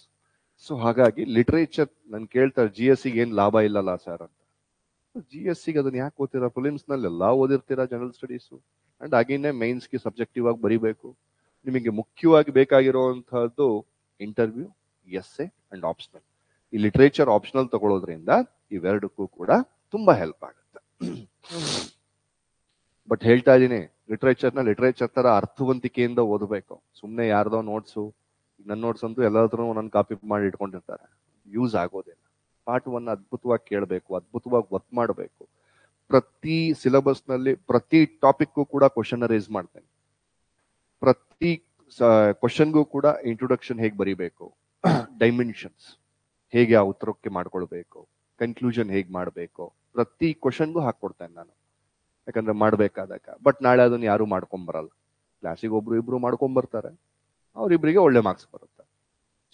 ಸೊ ಹಾಗಾಗಿ ಲಿಟರೇಚರ್ ನನ್ ಕೇಳ್ತಾರೆ, GSC ಏನ್ ಲಾಭ ಇಲ್ಲಲ್ಲ ಸರ್ ಅಂತ. GSC ಅದನ್ನ ಯಾಕೆ ಓದ್ತೀರಾ? ಫಿಲಿಮ್ಸ್ ನಲ್ಲಿ ಎಲ್ಲಾ ಓದಿರ್ತೀರಾ, ಜನರಲ್ ಸ್ಟಡೀಸ್ ಅಂಡ್ ಹಾಗೇನೆ ಮೈನ್ಸ್ಗೆ ಸಬ್ಜೆಕ್ಟಿವ್ ಆಗಿ ಬರಿಬೇಕು. ನಿಮಗೆ ಮುಖ್ಯವಾಗಿ ಬೇಕಾಗಿರುವಂತಹದ್ದು ಇಂಟರ್ವ್ಯೂ, ಎಸ್ಸೆ ಅಂಡ್ ಆಪ್ಷನಲ್. ಈ ಲಿಟರೇಚರ್ ಆಪ್ಷನಲ್ ತಗೊಳ್ಳೋದ್ರಿಂದ ಇವೆರಡಕ್ಕೂ ಕೂಡ ತುಂಬಾ ಹೆಲ್ಪ್ ಆಗುತ್ತೆ. ಬಟ್ ಹೇಳ್ತಾ ಇದೀನಿ, ಲಿಟರೇಚರ್ ತರ ಅರ್ಥವಂತಿಕೆಯಿಂದ ಓದಬೇಕು. ಸುಮ್ನೆ ಯಾರ್ದೋ ನೋಟ್ಸು, ನನ್ನ ನೋಟ್ಸ್ ಅಂತೂ ಎಲ್ಲಾದ್ರೂ ನನ್ನ ಕಾಪಿ ಮಾಡಿ ಇಟ್ಕೊಂಡಿರ್ತಾರೆ, ಯೂಸ್ ಆಗೋದಿಲ್ಲ. ಪಾಠವನ್ನ ಅದ್ಭುತವಾಗಿ ಕೇಳಬೇಕು, ಅದ್ಭುತವಾಗಿ ವರ್ಕ್ ಮಾಡಬೇಕು. ಪ್ರತಿ ಸಿಲೆಬಸ್ ನಲ್ಲಿ ಪ್ರತಿ ಟಾಪಿಕ್ಗೂ ಕೂಡ ಕ್ವಶನ್ ರೈಸ್ ಮಾಡ್ತೇನೆ. ಪ್ರತಿ ಕ್ವಶನ್ಗೂ ಕೂಡ ಇಂಟ್ರೊಡಕ್ಷನ್ ಹೇಗೆ ಬರಿಬೇಕು, ಡೈಮೆನ್ಷನ್ಸ್ ಹೇಗೆ ಆ ಉತ್ತರಕ್ಕೆ ಮಾಡ್ಕೊಳ್ಬೇಕು, ಕನ್ಕ್ಲೂಷನ್ ಹೇಗೆ ಮಾಡಬೇಕು, ಪ್ರತಿ ಕ್ವಶನ್ಗೂ ಹಾಕೊಡ್ತೇನೆ ನಾನು, ಯಾಕಂದ್ರೆ ಮಾಡ್ಬೇಕಾದಾಗ. ಬಟ್ ನಾಳೆ ಅದನ್ನ ಯಾರು ಮಾಡ್ಕೊಂಬರಲ್ಲ. ಕ್ಲಾಸಿಗೆ ಒಬ್ರು ಇಬ್ರು ಮಾಡ್ಕೊಂಬರ್ತಾರೆ, ಅವ್ರಿಬ್ರಿಗೆ ಒಳ್ಳೆ ಮಾರ್ಕ್ಸ್ ಬರುತ್ತೆ.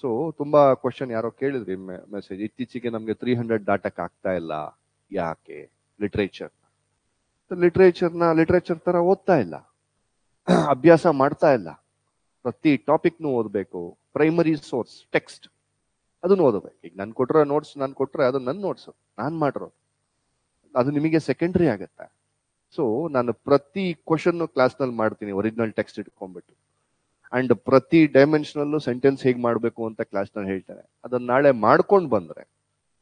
ಸೊ ತುಂಬಾ ಕ್ವಶನ್ ಯಾರೋ ಕೇಳಿದ್ರಿ ಮೆಸೇಜ್, ಇತ್ತೀಚೆಗೆ ನಮ್ಗೆ 300 ದಾಟಕ್ ಆಗ್ತಾ ಇಲ್ಲ, ಯಾಕೆ? ಲಿಟರೇಚರ್ ತರ ಓದ್ತಾ ಇಲ್ಲ, ಅಭ್ಯಾಸ ಮಾಡ್ತಾ ಇಲ್ಲ. ಪ್ರತಿ ಟಾಪಿಕ್ನು ಓದ್ಬೇಕು. ಪ್ರೈಮರಿ ಸೋರ್ಸ್ ಟೆಕ್ಸ್ಟ್ ಅದನ್ನು ಓದಬೇಕು. ಈಗ ನನ್ ಕೊಟ್ಟಿರೋ ನೋಟ್ಸ್ ಅದು ನನ್ನ ನೋಟ್ಸ್, ನಾನ್ ಮಾಡಿರೋದು, ಅದು ನಿಮಗೆ ಸೆಕೆಂಡರಿ ಆಗತ್ತೆ. ಸೊ ನಾನು ಪ್ರತಿ ಕ್ವಶನ್ ಕ್ಲಾಸ್ ನಲ್ಲಿ ಮಾಡ್ತೀನಿ, ಒರಿಜಿನಲ್ ಟೆಕ್ಸ್ಟ್ ಇಟ್ಕೊಂಡ್ಬಿಟ್ಟು. ಅಂಡ್ ಪ್ರತಿ ಡೈಮೆನ್ಷನಲ್ಲೂ ಸೆಂಟೆನ್ಸ್ ಹೇಗೆ ಮಾಡಬೇಕು ಅಂತ ಕ್ಲಾಸ್ ನಲ್ಲಿ ಹೇಳ್ತಾರೆ. ಅದನ್ನ ನಾಳೆ ಮಾಡ್ಕೊಂಡು ಬಂದ್ರೆ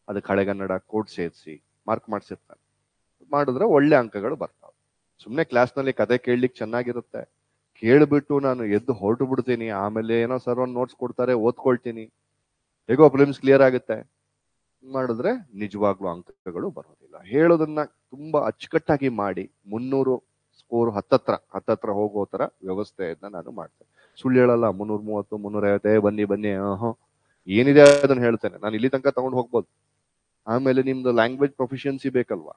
ಅದಕ್ಕೆ ಹಳೆಗನ್ನಡ ಕೋಡ್ ಸೇರಿಸಿ ಮಾರ್ಕ್ ಮಾಡಿಸಿರ್ತಾರೆ, ಮಾಡಿದ್ರೆ ಒಳ್ಳೆ ಅಂಕಗಳು ಬರ್ತಾವೆ. ಸುಮ್ಮನೆ ಕ್ಲಾಸ್ ನಲ್ಲಿ ಕತೆ ಕೇಳಲಿಕ್ಕೆ ಚೆನ್ನಾಗಿರುತ್ತೆ, ಕೇಳ್ಬಿಟ್ಟು ನಾನು ಎದ್ದು ಹೊರಟು ಬಿಡ್ತೀನಿ. ಆಮೇಲೆ ಏನೋ ಸರ್ ಒಂದು ನೋಟ್ಸ್ ಕೊಡ್ತಾರೆ, ಓದ್ಕೊಳ್ತೀನಿ, ಹೇಗೋ ಫಿಲಿಮ್ಸ್ ಕ್ಲಿಯರ್ ಆಗುತ್ತೆ. ಮಾಡಿದ್ರೆ ನಿಜವಾಗ್ಲೂ ಅಂಕಗಳು ಬರೋದಿಲ್ಲ. ಹೇಳೋದನ್ನ ತುಂಬಾ ಅಚ್ಚುಕಟ್ಟಾಗಿ ಮಾಡಿ 300 ಸ್ಕೋರ್ ಹತ್ತತ್ರ ಹೋಗೋ ತರ ವ್ಯವಸ್ಥೆಯನ್ನ ನಾನು ಮಾಡ್ತೇನೆ. ಸುಳ್ಳು ಹೇಳಲ್ಲ. 330 350 ಬನ್ನಿ ಏನಿದೆ ಅದನ್ನ ಹೇಳ್ತೇನೆ. ನಾನು ಇಲ್ಲಿ ತನಕ ತಗೊಂಡು ಹೋಗ್ಬೋದು. ಆಮೇಲೆ ನಿಮ್ದು ಲ್ಯಾಂಗ್ವೇಜ್ ಪ್ರೊಫಿಷಿಯನ್ಸಿ ಬೇಕಲ್ವಾ,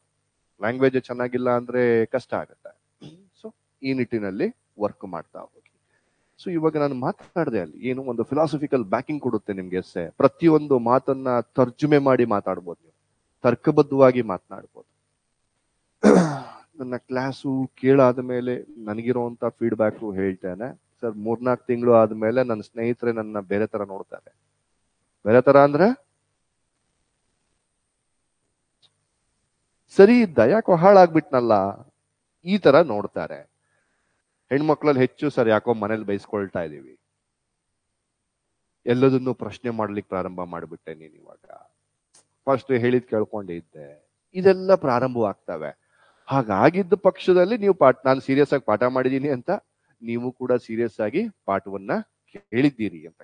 ಲ್ಯಾಂಗ್ವೇಜ್ ಚೆನ್ನಾಗಿಲ್ಲ ಅಂದ್ರೆ ಕಷ್ಟ ಆಗುತ್ತೆ. ಸೊ ಈ ನಿಟ್ಟಿನಲ್ಲಿ ವರ್ಕ್ ಮಾಡ್ತಾ ಹೋಗಿ. ಸೊ ಇವಾಗ ನಾನು ಮಾತಾಡಿದೆ ಅಲ್ಲಿ ಏನು ಒಂದು ಫಿಲಾಸಫಿಕಲ್ ಬ್ಯಾಕಿಂಗ್ ಕೊಡುತ್ತೆ ನಿಮ್ಗೆ ಎಸ್ಸೆ. ಪ್ರತಿಯೊಂದು ಮಾತನ್ನ ತರ್ಜುಮೆ ಮಾಡಿ ಮಾತಾಡ್ಬೋದು, ನೀವು ತರ್ಕಬದ್ಧವಾಗಿ ಮಾತನಾಡ್ಬೋದು. ನನ್ನ ಕ್ಲಾಸು ಕೇಳಾದ ಮೇಲೆ ನನಗಿರುವಂತ ಫೀಡ್ಬ್ಯಾಕು ಹೇಳ್ತೇನೆ ಸರ್. 3-4 ತಿಂಗಳು ಆದ್ಮೇಲೆ ನನ್ನ ಸ್ನೇಹಿತರೆ ನನ್ನ ಬೇರೆ ತರ ನೋಡ್ತಾರೆ. ಬೇರೆ ತರ ಅಂದ್ರೆ ಸರಿ ಇದ್ದ, ಯಾಕೋ ಹಾಳಾಗ್ಬಿಟ್ನಲ್ಲ, ಈ ತರ ನೋಡ್ತಾರೆ. ಹೆಣ್ಮಕ್ಳಲ್ಲಿ ಹೆಚ್ಚು ಸರ್ ಯಾಕೋ ಮನೇಲಿ ಬೈಸ್ಕೊಳ್ತಾ ಇದೀವಿ, ಎಲ್ಲದನ್ನು ಪ್ರಶ್ನೆ ಮಾಡ್ಲಿಕ್ಕೆ ಪ್ರಾರಂಭ ಮಾಡ್ಬಿಟ್ಟೆ ನೀನ್ ಇವಾಗ, ಫಸ್ಟ್ ಹೇಳಿದ್ ಕೇಳ್ಕೊಂಡೇ ಇದ್ದೆ, ಇದೆಲ್ಲ ಪ್ರಾರಂಭವಾಗ್ತವೆ. ಹಾಗಾಗಿದ್ದ ಪಕ್ಷದಲ್ಲಿ ನೀವು ನಾನು ಸೀರಿಯಸ್ ಆಗಿ ಪಾಠ ಮಾಡಿದೀನಿ ಅಂತ ನೀವು ಕೂಡ ಸೀರಿಯಸ್ ಆಗಿ ಪಾಠವನ್ನ ಕೇಳಿದ್ದೀರಿ ಅಂತ.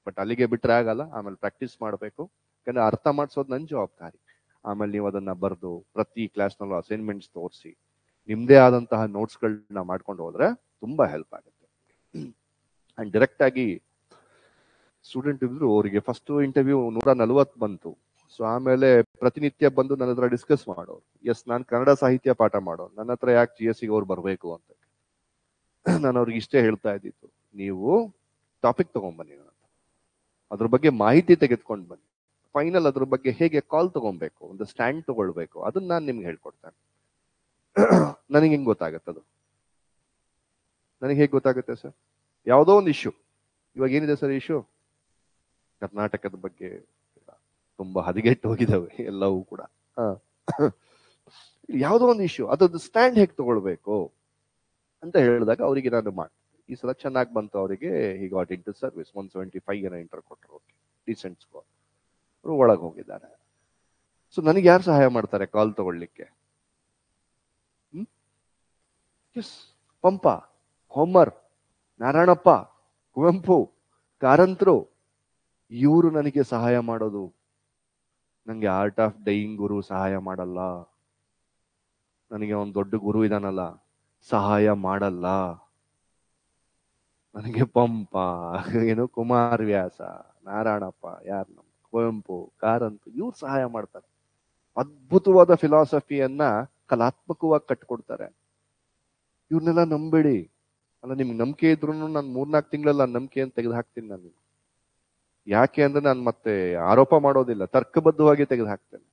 ಬಟ್ ಅಲ್ಲಿಗೆ ಬಿಟ್ರೆ ಆಗಲ್ಲ, ಆಮೇಲೆ ಪ್ರಾಕ್ಟೀಸ್ ಮಾಡ್ಬೇಕು. ಯಾಕಂದ್ರೆ ಅರ್ಥ ಮಾಡಿಸೋದು ನನ್ನ ಜವಾಬ್ದಾರಿ. ಆಮೇಲೆ ನೀವು ಅದನ್ನ ಬರೆದು ಪ್ರತಿ ಕ್ಲಾಸ್ನಲ್ಲೂ ಅಸೈನ್ಮೆಂಟ್ಸ್ ತೋರಿಸಿ ನಿಮ್ದೇ ಆದಂತಹ ನೋಟ್ಸ್ಗಳನ್ನ ಮಾಡ್ಕೊಂಡು ಹೋದ್ರೆ ತುಂಬಾ ಹೆಲ್ಪ್ ಆಗುತ್ತೆ. ಅಂಡ್ ಡೈರೆಕ್ಟ್ ಆಗಿ ಸ್ಟೂಡೆಂಟ್ ಇದ್ರು, ಅವರಿಗೆ ಫಸ್ಟ್ ಇಂಟರ್ವ್ಯೂ 140 ಬಂತು. ಸೊ ಆಮೇಲೆ ಪ್ರತಿನಿತ್ಯ ಬಂದು ನನ್ನ ಹತ್ರ ಡಿಸ್ಕಸ್ ಮಾಡೋರು. ಎಸ್, ನಾನು ಕನ್ನಡ ಸಾಹಿತ್ಯ ಪಾಠ ಮಾಡೋರು, ನನ್ನ ಹತ್ರ ಯಾಕೆ GSC ಅವ್ರು ಬರ್ಬೇಕು ಅಂತ. ನಾನು ಅವ್ರಿಗೆ ಇಷ್ಟೇ ಹೇಳ್ತಾ ಇದ್ದಿತ್ತು, ನೀವು ಟಾಪಿಕ್ ತಗೊಂಡ್ಬನ್ನಿ, ಅದ್ರ ಬಗ್ಗೆ ಮಾಹಿತಿ ತೆಗೆದುಕೊಂಡು ಬನ್ನಿ. ಫೈನಲ್ ಅದ್ರ ಬಗ್ಗೆ ಹೇಗೆ ಕಾಲ್ ತಗೊಬೇಕು, ಒಂದು ಸ್ಟ್ಯಾಂಡ್ ತಗೊಳ್ಬೇಕು, ಅದನ್ನ ನಾನು ನಿಮ್ಗೆ ಹೇಳ್ಕೊಡ್ತೇನೆ. ನನಗೆ ಹೆಂಗ್ ಗೊತ್ತಾಗತ್ತದು? ನನಗೆ ಹೇಗೆ ಗೊತ್ತಾಗುತ್ತೆ ಸರ್? ಯಾವುದೋ ಒಂದು ಇಶ್ಯೂ, ಇವಾಗ ಏನಿದೆ ಸರ್ ಇಶ್ಯೂ? ಕರ್ನಾಟಕದ ಬಗ್ಗೆ ತುಂಬಾ ಹದಗೆಟ್ಟು ಹೋಗಿದ್ದಾವೆ ಎಲ್ಲವೂ ಕೂಡ. ಯಾವುದೋ ಒಂದು ಇಶ್ಯೂ, ಅದ್ರದ್ದು ಸ್ಟ್ಯಾಂಡ್ ಹೇಗೆ ತಗೊಳ್ಬೇಕು ಅಂತ ಹೇಳಿದಾಗ ಅವರಿಗೆ ನಾನು ಮಾಡ್ತೀನಿ. ಈ ಸಲ ಚೆನ್ನಾಗಿ ಬಂತು ಅವರಿಗೆ, ಹಿ ಗಾಟ್ ಇಂಟು ಸರ್ವಿಸ್. 175 ಏನೋ ಇಂಟರ್ ಕೊಟ್ಟರು, ಓಕೆ, ಡೀಸೆಂಟ್ ಸ್ಕೋರ್. ಅವರು ಒಳಗೆ ಹೋಗಿದ್ದಾರೆ. ಸೊ ನನಗೆ ಯಾರು ಸಹಾಯ ಮಾಡ್ತಾರೆ ಕಾಲ್ ತಗೊಳ್ಳಿಕ್ಕೆ? ಪಂಪ, ಹೋಮರ್, ನಾರಾಯಣಪ್ಪ, ಕುವೆಂಪು, ಕಾರಂತರು, ಇವರು ನನಗೆ ಸಹಾಯ ಮಾಡೋದು. ನನಗೆ ಆರ್ಟ್ ಆಫ್ ಡೈಯಿಂಗ್ ಗುರು ಸಹಾಯ ಮಾಡಲ್ಲ, ನನಗೆ ಒಂದು ದೊಡ್ಡ ಗುರು ಇದಾನಲ್ಲ ಸಹಾಯ ಮಾಡಲ್ಲ. ನನಗೆ ಪಂಪ, ಏನು ಕುಮಾರವ್ಯಾಸ, ನಾರಾಯಣಪ್ಪ, ಯಾರು ನಮ್ಮ ಕುವೆಂಪು, ಕಾರಂತು, ಇವ್ರು ಸಹಾಯ ಮಾಡ್ತಾರೆ. ಅದ್ಭುತವಾದ ಫಿಲಾಸಫಿಯನ್ನ ಕಲಾತ್ಮಕವಾಗಿ ಕಟ್ಕೊಡ್ತಾರೆ. ಇವ್ರನ್ನೆಲ್ಲ ನಂಬೇಡಿ. ಅಲ್ಲ, ನಿಮ್ಗೆ ನಂಬಿಕೆ ಇದ್ರು ನಾನು 3-4 ತಿಂಗಳಲ್ಲಿ ಆ ನಂಬಿಕೆಯನ್ನು ತೆಗೆದು ಹಾಕ್ತೀನಿ ನಾನು. ಯಾಕೆ ಅಂದ್ರೆ ನಾನು ಮತ್ತೆ ಆರೋಪ ಮಾಡೋದಿಲ್ಲ, ತರ್ಕಬದ್ಧವಾಗಿ ತೆಗೆದು ಹಾಕ್ತೇನೆ.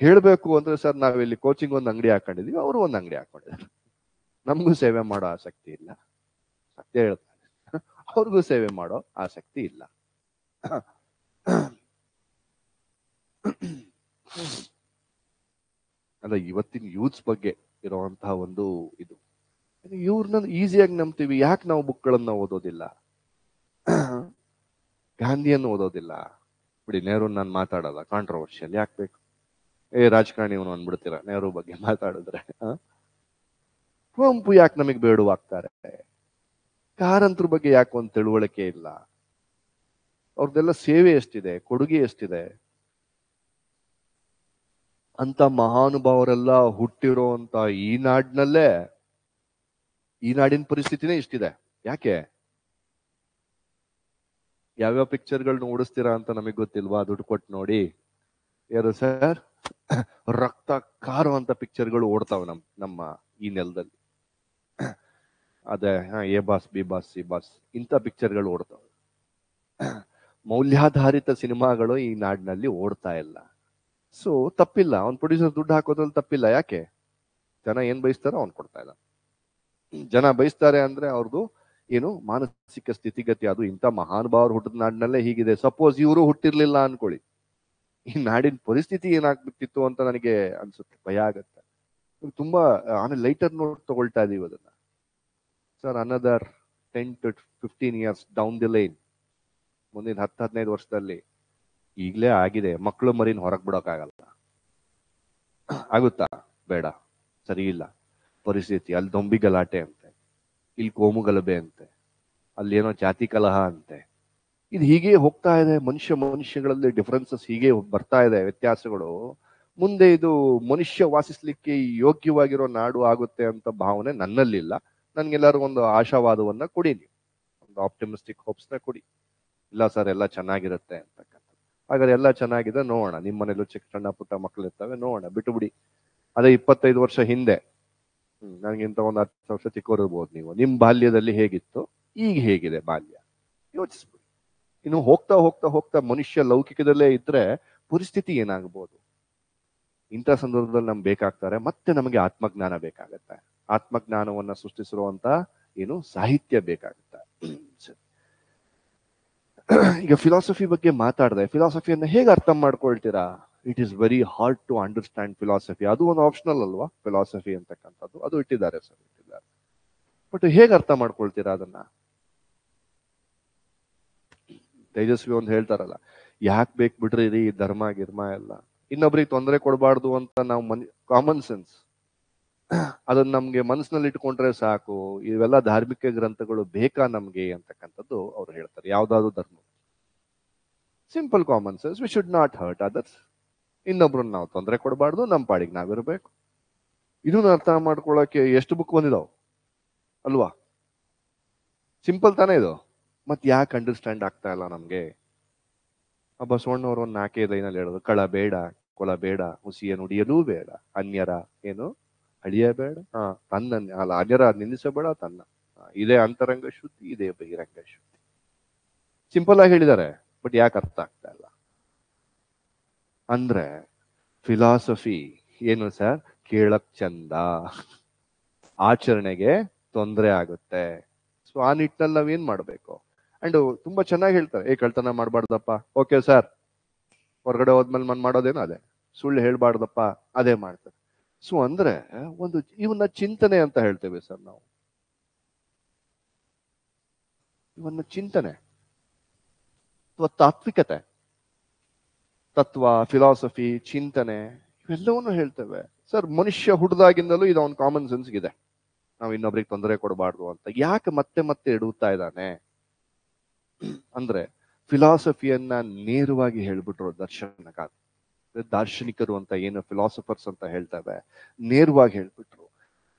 ಹೇಳ್ಬೇಕು ಅಂದ್ರೆ ಸರ್, ನಾವಿಲ್ಲಿ ಕೋಚಿಂಗ್ ಒಂದು ಅಂಗಡಿ ಹಾಕೊಂಡಿದೀವಿ, ಅವರು ಒಂದು ಅಂಗಡಿ ಹಾಕೊಂಡಿದ್ದಾರೆ. ನಮಗೂ ಸೇವೆ ಮಾಡೋ ಆಸಕ್ತಿ ಇಲ್ಲ, ಸತ್ಯ ಹೇಳ್ತಾರೆ. ಅವ್ರಿಗೂ ಸೇವೆ ಮಾಡೋ ಆಸಕ್ತಿ ಇಲ್ಲ. ಅಲ್ಲ, ಇವತ್ತಿನ ಯೂತ್ಸ್ ಬಗ್ಗೆ ಇರುವಂತಹ ಒಂದು ಇದು, ಇವ್ರನ್ನ ಈಸಿಯಾಗಿ ನಂಬ್ತೀವಿ. ಯಾಕೆ ನಾವು ಬುಕ್ಗಳನ್ನ ಓದೋದಿಲ್ಲ? ಗಾಂಧಿಯನ್ನು ಓದೋದಿಲ್ಲ. ಬಿಡಿ, ನೆಹರು ನಾನು ಮಾತಾಡಲ್ಲ, ಕಾಂಟ್ರವರ್ಷಿಯಲ್ ಯಾಕೆ ಬೇಕು? ರಾಜಕಾರಣಿ ಅವನು ಅಂದ್ಬಿಡ್ತೀರ ನೆಹರು ಬಗ್ಗೆ ಮಾತಾಡಿದ್ರೆ. ಕುವೆಂಪು ಯಾಕೆ ನಮಗೆ ಬೇಡವಾಗ್ತಾರೆ? ಕಾರಂತರ ಬಗ್ಗೆ ಯಾಕೆ ಒಂದು ತಿಳುವಳಿಕೆ ಇಲ್ಲ? ಅವ್ರದ್ದೆಲ್ಲ ಸೇವೆ ಎಷ್ಟಿದೆ, ಕೊಡುಗೆ ಎಷ್ಟಿದೆ? ಅಂತ ಮಹಾನುಭಾವರೆಲ್ಲ ಹುಟ್ಟಿರೋ ಅಂತ ಈ ನಾಡಿನಲ್ಲೇ ಈ ನಾಡಿನ ಪರಿಸ್ಥಿತಿನೇ ಇಷ್ಟಿದೆ. ಯಾಕೆ? ಯಾವ್ಯಾವ ಪಿಕ್ಚರ್ಗಳನ್ನ ಓಡಿಸ್ತೀರಾ ಅಂತ ನಮಗ್ ಗೊತ್ತಿಲ್ವಾ? ದುಡ್ಡು ಕೊಟ್ಟು ನೋಡಿ. ಯಾರು ಸರ್? ರಕ್ತ ಕಾರುವಂತ ಪಿಕ್ಚರ್ಗಳು ಓಡ್ತಾವ ನಮ್ಮ ಈ ನೆಲದಲ್ಲಿ. ಅದೇ A boss, B boss, C boss, ಇಂಥ ಪಿಕ್ಚರ್ಗಳು ಓಡ್ತಾವ. ಮೌಲ್ಯಾಧಾರಿತ ಸಿನಿಮಾಗಳು ಈ ನಾಡಿನಲ್ಲಿ ಓಡ್ತಾ ಇಲ್ಲ. ಸೊ ತಪ್ಪಿಲ್ಲ, ಅವ್ನ್ ಪ್ರೊಡ್ಯೂಸರ್ ದುಡ್ಡು ಹಾಕೋದ್ರಲ್ಲಿ ತಪ್ಪಿಲ್ಲ. ಯಾಕೆ? ಜನ ಏನ್ ಬಯಸ್ತಾರೋ ಅವ್ನ್ ಕೊಡ್ತಾ ಇಲ್ಲ. ಜನ ಬಯಸ್ತಾರೆ ಅಂದ್ರೆ ಅವ್ರದ್ದು ಏನು ಮಾನಸಿಕ ಸ್ಥಿತಿಗತಿ, ಅದು ಇಂಥ ಮಹಾನುಭಾವರು ಹುಟ್ಟಿದ ನಾಡಿನಲ್ಲೇ ಹೀಗಿದೆ. ಸಪೋಸ್ ಇವರು ಹುಟ್ಟಿರ್ಲಿಲ್ಲ ಅನ್ಕೊಳ್ಳಿ, ಈ ನಾಡಿನ ಪರಿಸ್ಥಿತಿ ಏನಾಗ್ಬಿಟ್ಟಿತ್ತು ಅಂತ ನನಗೆ ಅನ್ಸುತ್ತೆ, ಭಯ ಆಗತ್ತೆ. ತುಂಬಾ ಆಮೇಲೆ ಲೈಟರ್ ನೋಟ್ ತಗೊಳ್ತಾ ಇದೀವಿ ಅದನ್ನ. Sir, another 10 to 15 years down the line, ಮುಂದಿನ 10-15 ವರ್ಷದಲ್ಲಿ ಈಗಲೇ ಆಗಿದೆ, ಮಕ್ಕಳು ಮರಿನ ಹೊರಗೆ ಬಿಡೋಕ್ಕಾಗಲ್ಲ. ಆಗುತ್ತಾ? ಬೇಡ, ಸರಿ ಇಲ್ಲ ಪರಿಸ್ಥಿತಿ. ಅಲ್ಲಿ ದೊಂಬಿ ಗಲಾಟೆ ಅಂತೆ, ಇಲ್ಲಿ ಕೋಮು ಗಲಭೆ ಅಂತೆ, ಅಲ್ಲಿ ಏನೋ ಜಾತಿ ಕಲಹ ಅಂತೆ. ಇದು ಹೀಗೆ ಹೋಗ್ತಾ ಇದೆ. ಮನುಷ್ಯಗಳಲ್ಲಿ ಡಿಫರೆನ್ಸಸ್ ಹೀಗೆ ಬರ್ತಾ ಇದೆ, ವ್ಯತ್ಯಾಸಗಳು. ಮುಂದೆ ಇದು ಮನುಷ್ಯ ವಾಸಿಸ್ಲಿಕ್ಕೆ ಯೋಗ್ಯವಾಗಿರೋ ನಾಡು ಆಗುತ್ತೆ ಅಂತ ಭಾವನೆ ನನ್ನಲ್ಲಿಲ್ಲ. ನನ್ಗೆಲ್ಲರೂ ಒಂದು ಆಶಾವಾದವನ್ನ ಕೊಡಿ, ನೀವು ಒಂದು ಆಪ್ಟಿಮಿಸ್ಟಿಕ್ ಹೋಪ್ಸ್ನ ಕೊಡಿ. ಇಲ್ಲ ಸರ್, ಎಲ್ಲ ಚೆನ್ನಾಗಿರುತ್ತೆ ಅಂತಕ್ಕಂಥ. ಹಾಗಾದ್ರೆ ಎಲ್ಲ ಚೆನ್ನಾಗಿದೆ, ನೋಡೋಣ. ನಿಮ್ಮ ಮನೇಲೂ ಚಿಕ್ಕ ಸಣ್ಣ ಪುಟ್ಟ ಮಕ್ಕಳು ಇರ್ತವೆ, ನೋಡೋಣ, ಬಿಟ್ಟು ಬಿಡಿ. ಅದೇ 25 ವರ್ಷ ಹಿಂದೆ, ನನಗಿಂತ ಒಂದು 10 ವರ್ಷ ಚಿಕ್ಕವರಿರ್ಬೋದು ನೀವು, ನಿಮ್ ಬಾಲ್ಯದಲ್ಲಿ ಹೇಗಿತ್ತು, ಈಗ ಹೇಗಿದೆ ಬಾಲ್ಯ, ಯೋಚಿಸ್ಬಿಡಿ. ಇನ್ನು ಹೋಗ್ತಾ ಹೋಗ್ತಾ ಹೋಗ್ತಾ ಮನುಷ್ಯ ಲೌಕಿಕದಲ್ಲೇ ಇದ್ರೆ ಪರಿಸ್ಥಿತಿ ಏನಾಗಬಹುದು? ಇಂಥ ಸಂದರ್ಭದಲ್ಲಿ ನಮ್ಗೆ ಬೇಕಾಗ್ತಾರೆ ಮತ್ತೆ ನಮಗೆ ಆತ್ಮಜ್ಞಾನ ಬೇಕಾಗತ್ತೆ. ಆತ್ಮಜ್ಞಾನವನ್ನ ಸೃಷ್ಟಿಸಿರುವಂತ ಏನು ಸಾಹಿತ್ಯ ಬೇಕಾಗುತ್ತೆ. ಈಗ ಫಿಲಾಸಫಿ ಬಗ್ಗೆ ಮಾತಾಡಿದೆ. ಫಿಲಾಸಫಿಯನ್ನ ಹೇಗೆ ಅರ್ಥ ಮಾಡ್ಕೊಳ್ತೀರಾ? It is very hard to understand philosophy. ಅದು ಒಂದು ಆಪ್ಷನಲ್ ಅಲ್ವಾ ಫಿಲಾಸಫಿ ಅಂತಕ್ಕಂಥದ್ದು? ಅದು ಇಟ್ಟಿದ್ದಾರೆ ಸರ್, ಇಟ್ಟಿದ್ದಾರೆ. ಬಟ್ ಹೇಗೆ ಅರ್ಥ ಮಾಡ್ಕೊಳ್ತೀರಾ ಅದನ್ನ? ತೇಜಸ್ವಿ ಒಂದು ಹೇಳ್ತಾರಲ್ಲ, ಯಾಕೆ ಬೇಕು ಬಿಡ್ರಿ ಈ ಧರ್ಮ ಗಿರ್ಮ ಎಲ್ಲ, ಇನ್ನೊಬ್ರಿಗೆ ತೊಂದರೆ ಕೊಡಬಾರ್ದು ಅಂತ ನಾವು ಕಾಮನ್ ಸೆನ್ಸ್ ಅದನ್ನ ನಮ್ಗೆ ಮನಸ್ಸಿನಲ್ಲಿ ಇಟ್ಕೊಂಡ್ರೆ ಸಾಕು. ಇವೆಲ್ಲ ಧಾರ್ಮಿಕ ಗ್ರಂಥಗಳು ಬೇಕಾ ನಮ್ಗೆ ಅಂತಕ್ಕಂಥದ್ದು ಅವ್ರು ಹೇಳ್ತಾರೆ. ಯಾವ್ದಾದ್ರು ಧರ್ಮ, simple common sense, we should not hurt others. ಇನ್ನೊಬ್ರನ್ನ ನಾವು ತೊಂದರೆ ಕೊಡಬಾರ್ದು, ನಮ್ಮ ಪಾಡಿಗೆ ನಾವಿರ್ಬೇಕು. ಇದನ್ನ ಅರ್ಥ ಮಾಡ್ಕೊಳಕ್ಕೆ ಎಷ್ಟು ಬುಕ್ ಬಂದಿದಾವ್ ಅಲ್ವಾ? ಸಿಂಪಲ್ ತಾನೇ ಇದು. ಮತ್ ಯಾಕೆ ಅಂಡರ್ಸ್ಟ್ಯಾಂಡ್ ಆಗ್ತಾ ಇಲ್ಲ ನಮ್ಗೆ? ಬಸವಣ್ಣವರು ಒಂದು 4 ಲೈನಲ್ಲಿ ಹೇಳೋದು, ಕಳ ಬೇಡ, ಕೊಲ ಬೇಡ, ಹುಸಿಯ ನುಡಿಯಲೂ ಬೇಡ, ಅನ್ಯರ ಏನು ಅಳಿಯ ಬೇಡ, ತನ್ನ ಅಲ್ಲ, ಅನ್ಯರ ನಿಂದಿಸಬೇಡ, ತನ್ನ ಇದೇ ಅಂತರಂಗ ಶುದ್ಧಿ, ಇದೇ ಬಹಿರಂಗ ಶುದ್ಧಿ. ಸಿಂಪಲ್ ಆಗಿ ಹೇಳಿದ್ದಾರೆ, ಬಟ್ ಯಾಕೆ ಅರ್ಥ ಆಗ್ತಾ ಇಲ್ಲ ಅಂದ್ರೆ, ಫಿಲಾಸಫಿ ಏನು ಸರ್, ಕೇಳಕ್ ಚಂದ, ಆಚರಣೆಗೆ ತೊಂದರೆ ಆಗುತ್ತೆ. ಸೊ ಆ ನಿಟ್ಟಿನಲ್ಲಿ ನಾವೇನ್ ಮಾಡ್ಬೇಕು? ಅಂಡ್ ತುಂಬಾ ಚೆನ್ನಾಗಿ ಹೇಳ್ತಾರೆ, ಕಳ್ತನ ಮಾಡ್ಬಾರ್ದಪ್ಪ, ಓಕೆ ಸರ್. ಹೊರಗಡೆ ಹೋದ್ಮೇಲೆ ಮನ್ ಮಾಡೋದೇನೋ ಅದೇ, ಸುಳ್ಳು ಹೇಳ್ಬಾರ್ದಪ್ಪ, ಅದೇ ಮಾಡ್ತಾರೆ. ಸೊ ಅಂದ್ರೆ ಒಂದು ಇವನ್ನ ಚಿಂತನೆ ಅಂತ ಹೇಳ್ತೇವೆ ಸರ್ ನಾವು. ಇವನ್ನ ಚಿಂತನೆ ಅಥವಾ ತಾತ್ವಿಕತೆ, ತತ್ವ, ಫಿಲಾಸಫಿ, ಚಿಂತನೆ, ಇವೆಲ್ಲವನ್ನು ಹೇಳ್ತೇವೆ ಸರ್. ಮನುಷ್ಯ ಹುಡ್ದಾಗಿಂದಲೂ ಇದು ಅವ್ನ ಕಾಮನ್ ಸೆನ್ಸ್ ಇದೆ, ನಾವು ಇನ್ನೊಬ್ರಿಗೆ ತೊಂದರೆ ಕೊಡಬಾರ್ದು ಅಂತ. ಯಾಕೆ ಮತ್ತೆ ಮತ್ತೆ ಎಡುತ್ತಾ ಇದ್ದಾನೆ ಅಂದ್ರೆ, ಫಿಲಾಸಫಿಯನ್ನ ನೇರವಾಗಿ ಹೇಳ್ಬಿಟ್ರು ದಾರ್ಶನಿಕರು ಅಂತ ಏನು ಫಿಲಾಸಫರ್ಸ್ ಅಂತ ಹೇಳ್ತೇವೆ, ನೇರವಾಗಿ ಹೇಳ್ಬಿಟ್ರು.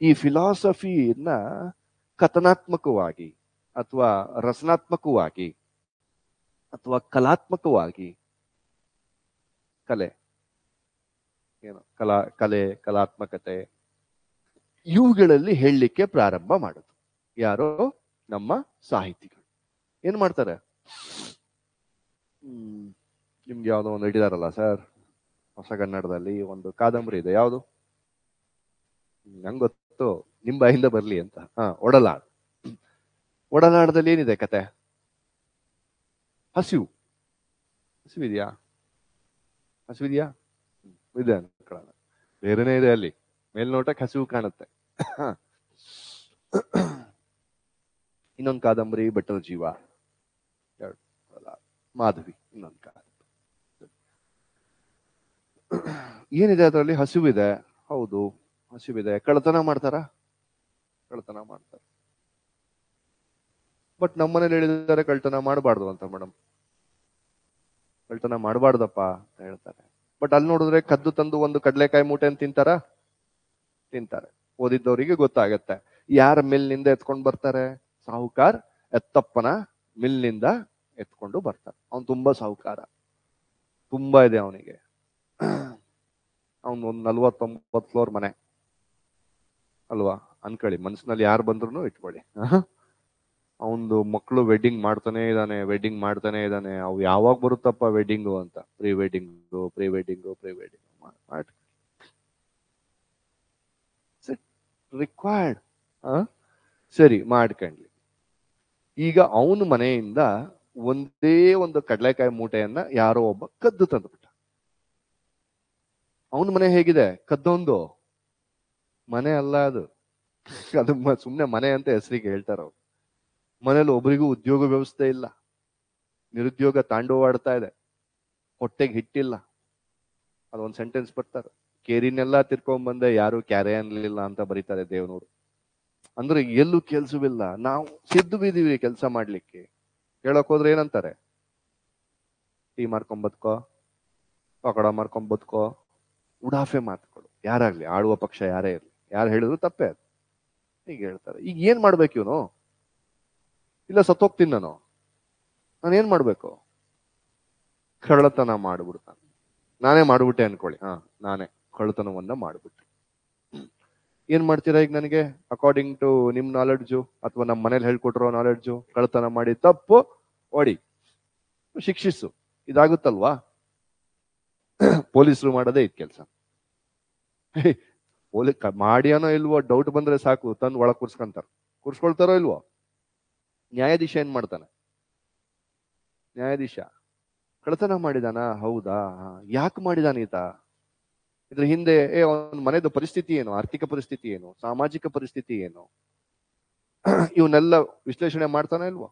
ಈ ಫಿಲಾಸಫಿಯನ್ನ ಕಥನಾತ್ಮಕವಾಗಿ ಅಥವಾ ರಚನಾತ್ಮಕವಾಗಿ ಅಥವಾ ಕಲಾತ್ಮಕವಾಗಿ, ಕಲೆ ಏನು ಕಲೆ ಕಲಾತ್ಮಕತೆ ಇವುಗಳಲ್ಲಿ ಹೇಳಲಿಕ್ಕೆ ಪ್ರಾರಂಭ ಮಾಡುದು ಯಾರೋ ನಮ್ಮ ಸಾಹಿತಿಗಳು. ಏನ್ ಮಾಡ್ತಾರೆ, ನಿಮ್ಗೆ ಯಾವ್ದೋ ಒಂದು ಇಟ್ಟಿದಾರಲ್ಲ ಸರ್, ಹೊಸಗನ್ನಡದಲ್ಲಿ ಒಂದು ಕಾದಂಬರಿ ಇದೆ, ಯಾವುದು ನಂಗೆ ಗೊತ್ತು, ನಿಮ್ ಬಾಯಿಂದ ಬರ್ಲಿ ಅಂತ. ಒಡಲಾಡ್. ಒಡಲಾಡದಲ್ಲಿ ಏನಿದೆ ಕತೆ? ಹಸಿವು. ಹಸಿವಿದ್ಯಾ? ಹಸಿವಿದ್ಯಾ? ಇದೆ ಅನ್ಕೊಳ್ಳೋಣ. ಬೇರೆನೇ ಇದೆ ಅಲ್ಲಿ, ಮೇಲ್ನೋಟಕ್ಕೆ ಹಸಿವು ಕಾಣುತ್ತೆ. ಇನ್ನೊಂದು ಕಾದಂಬರಿ ಬೆಟ್ಟದ ಜೀವ, ಮಾಧವಿ ಇನ್ನೊಂದು ಕಾದಂಬರಿ. ಏನಿದೆ ಅದರಲ್ಲಿ? ಹಸಿವಿದೆ. ಹೌದು, ಹಸಿವಿದೆ. ಕಳ್ಳತನ ಮಾಡ್ತಾರ? ಕಳ್ಳತನ ಮಾಡ್ತಾರೆ. ಬಟ್ ನಮ್ಮನೇಲಿ ಹೇಳಿದ್ದಾರೆ ಕಳ್ಳತನ ಮಾಡಬಾರ್ದು ಅಂತ. ಮೇಡಮ್, ಕಳ್ಳತನ ಮಾಡಬಾರ್ದಪ್ಪ ಅಂತ ಹೇಳ್ತಾರೆ. ಬಟ್ ಅಲ್ಲಿ ನೋಡಿದ್ರೆ ಕದ್ದು ತಂದು ಒಂದು ಕಡಲೆಕಾಯಿ ಮೂಟೆ ಅಂತ ತಿಂತಾರೆ. ಓದಿದ್ದವರಿಗೆ ಗೊತ್ತಾಗತ್ತೆ. ಯಾರ ಮಿಲ್ನಿಂದ ಎತ್ಕೊಂಡು ಬರ್ತಾರೆ? ಸಾಹುಕಾರ್ ಎತ್ತಪ್ಪನ ಮಿಲ್ನಿಂದ ಎತ್ಕೊಂಡು ಬರ್ತಾರೆ. ಅವನು ತುಂಬಾ ಸಾಹುಕಾರ, ತುಂಬಾ ಇದೆ ಅವನಿಗೆ. ಅವನು ಒಂದು 40-50 ಫ್ಲೋರ್ ಮನೆ ಅಲ್ವಾ ಅನ್ಕೊಳ್ಳಿ. ಮನಸ್ಸಿನಲ್ಲಿ ಯಾರು ಬಂದ್ರು ಇಟ್ಕೊಳ್ಳಿ. ಅವನದು ಮಕ್ಕಳು ವೆಡ್ಡಿಂಗ್ ಮಾಡ್ತಾನೆ ಇದ್ದಾನೆ. ಅವು ಯಾವಾಗ ಬರುತ್ತಪ್ಪ ವೆಡ್ಡಿಂಗು ಅಂತ. Pre wedding required. ಸರಿ, ಮಾಡ್ಕೊಂಡ್ಲಿ. ಈಗ ಅವನ ಮನೆಯಿಂದ ಒಂದೇ ಒಂದು ಕಡಲೆಕಾಯಿ ಮೂಟೆಯನ್ನ ಯಾರೋ ಒಬ್ಬ ಕದ್ದು ತಂದ್ಬಿಟ್ಟ. ಅವನ ಮನೆ ಹೇಗಿದೆ? ಕದ್ದೊಂದು ಮನೆ ಅಲ್ಲ ಅದು. ಸುಮ್ನೆ ಮನೆ ಅಂತ ಹೆಸರಿಗೆ ಹೇಳ್ತಾರ ಅವ್ರು. ಮನೇಲಿ ಒಬ್ರಿಗೂ ಉದ್ಯೋಗ ವ್ಯವಸ್ಥೆ ಇಲ್ಲ, ನಿರುದ್ಯೋಗ ತಾಂಡವಾಡ್ತಾ ಇದೆ, ಹೊಟ್ಟೆಗೆ ಹಿಟ್ಟಿಲ್ಲ. ಅದೊಂದು ಸೆಂಟೆನ್ಸ್ ಬರ್ತಾರೆ, ಕೇರಿನೆಲ್ಲಾ ತಿರ್ಕೊಂಡ್ ಬಂದೆ ಯಾರು ಕ್ಯಾರೆ ಅನ್ಲಿಲ್ಲ ಅಂತ ಬರೀತಾರೆ ದೇವನೂರು. ಅಂದ್ರೆ ಎಲ್ಲೂ ಕೆಲ್ಸವಿಲ್ಲ, ನಾವು ಸಿದ್ದು ಬಿದ್ದೀವಿ ಕೆಲಸ ಮಾಡ್ಲಿಕ್ಕೆ. ಹೇಳಕ್ ಹೋದ್ರೆ ಏನಂತಾರೆ? ಟೀ ಮಾರ್ಕೊಂಡ್ ಬದ್ಕೋ, ಪಕೋಡ ಮಾರ್ಕೊಂಡ್ ಬದ್ಕೋ, ಉಡಾಫೆ ಮಾತುಗಳು. ಯಾರಾಗ್ಲಿ, ಆಳುವ ಪಕ್ಷ ಯಾರೇ ಇರ್ಲಿ, ಯಾರು ಹೇಳಿದ್ರು ತಪ್ಪೇ ಅದು. ಹೀಗೆ ಹೇಳ್ತಾರೆ. ಈಗ ಏನ್ ಮಾಡ್ಬೇಕು ಇವನು? ಇಲ್ಲ ಸತ್ತೋಗ್ತೀನಿ ನಾನು ಏನ್ ಮಾಡ್ಬೇಕು? ಕಳ್ಳತನ ಮಾಡ್ಬಿಡ್ತಾನೆ. ನಾನೇ ಮಾಡ್ಬಿಟ್ಟೆ ಅನ್ಕೊಳ್ಳಿ. ನಾನೇ ಕಳ್ಳತನವನ್ನ ಮಾಡ್ಬಿಟ್ಟೆ. ಏನ್ ಮಾಡ್ತೀರಾ ಈಗ? ನನಗೆ ಅಕಾರ್ಡಿಂಗ್ ಟು ನಿಮ್ ನಾಲೆಡ್ಜು ಅಥವಾ ನಮ್ಮ ಮನೇಲಿ ಹೇಳ್ಕೊಟ್ರೋ ನಾಲೆಡ್ಜು, ಕಳ್ಳತನ ಮಾಡಿ ತಪ್ಪು, ಓಡಿ, ಶಿಕ್ಷಿಸು, ಇದಾಗುತ್ತಲ್ವಾ? ಪೊಲೀಸರು ಮಾಡೋದೇ ಇದ್ ಕೆಲ್ಸ. ಮಾಡಿಯಾನೋ ಇಲ್ವೋ ಡೌಟ್ ಬಂದ್ರೆ ಸಾಕು, ತಂದು ಒಳಗ್ ಕೂರ್ಸ್ಕೊಳ್ತಾರೋ ಇಲ್ವೋ? ನ್ಯಾಯಾಧೀಶ ಏನ್ ಮಾಡ್ತಾನೆ? ನ್ಯಾಯಾಧೀಶ ಕಳ್ಳತನ ಮಾಡಿದಾನ? ಹೌದಾ, ಯಾಕೆ ಮಾಡಿದಾನ ಈತ? ಇದ್ರ ಹಿಂದೆ ಅವನ ಮನೆದು ಪರಿಸ್ಥಿತಿ ಏನು, ಆರ್ಥಿಕ ಪರಿಸ್ಥಿತಿ ಏನು, ಸಾಮಾಜಿಕ ಪರಿಸ್ಥಿತಿ ಏನು, ಇವನ್ನೆಲ್ಲ ವಿಶ್ಲೇಷಣೆ ಮಾಡ್ತಾನೆ ಇಲ್ವೋ?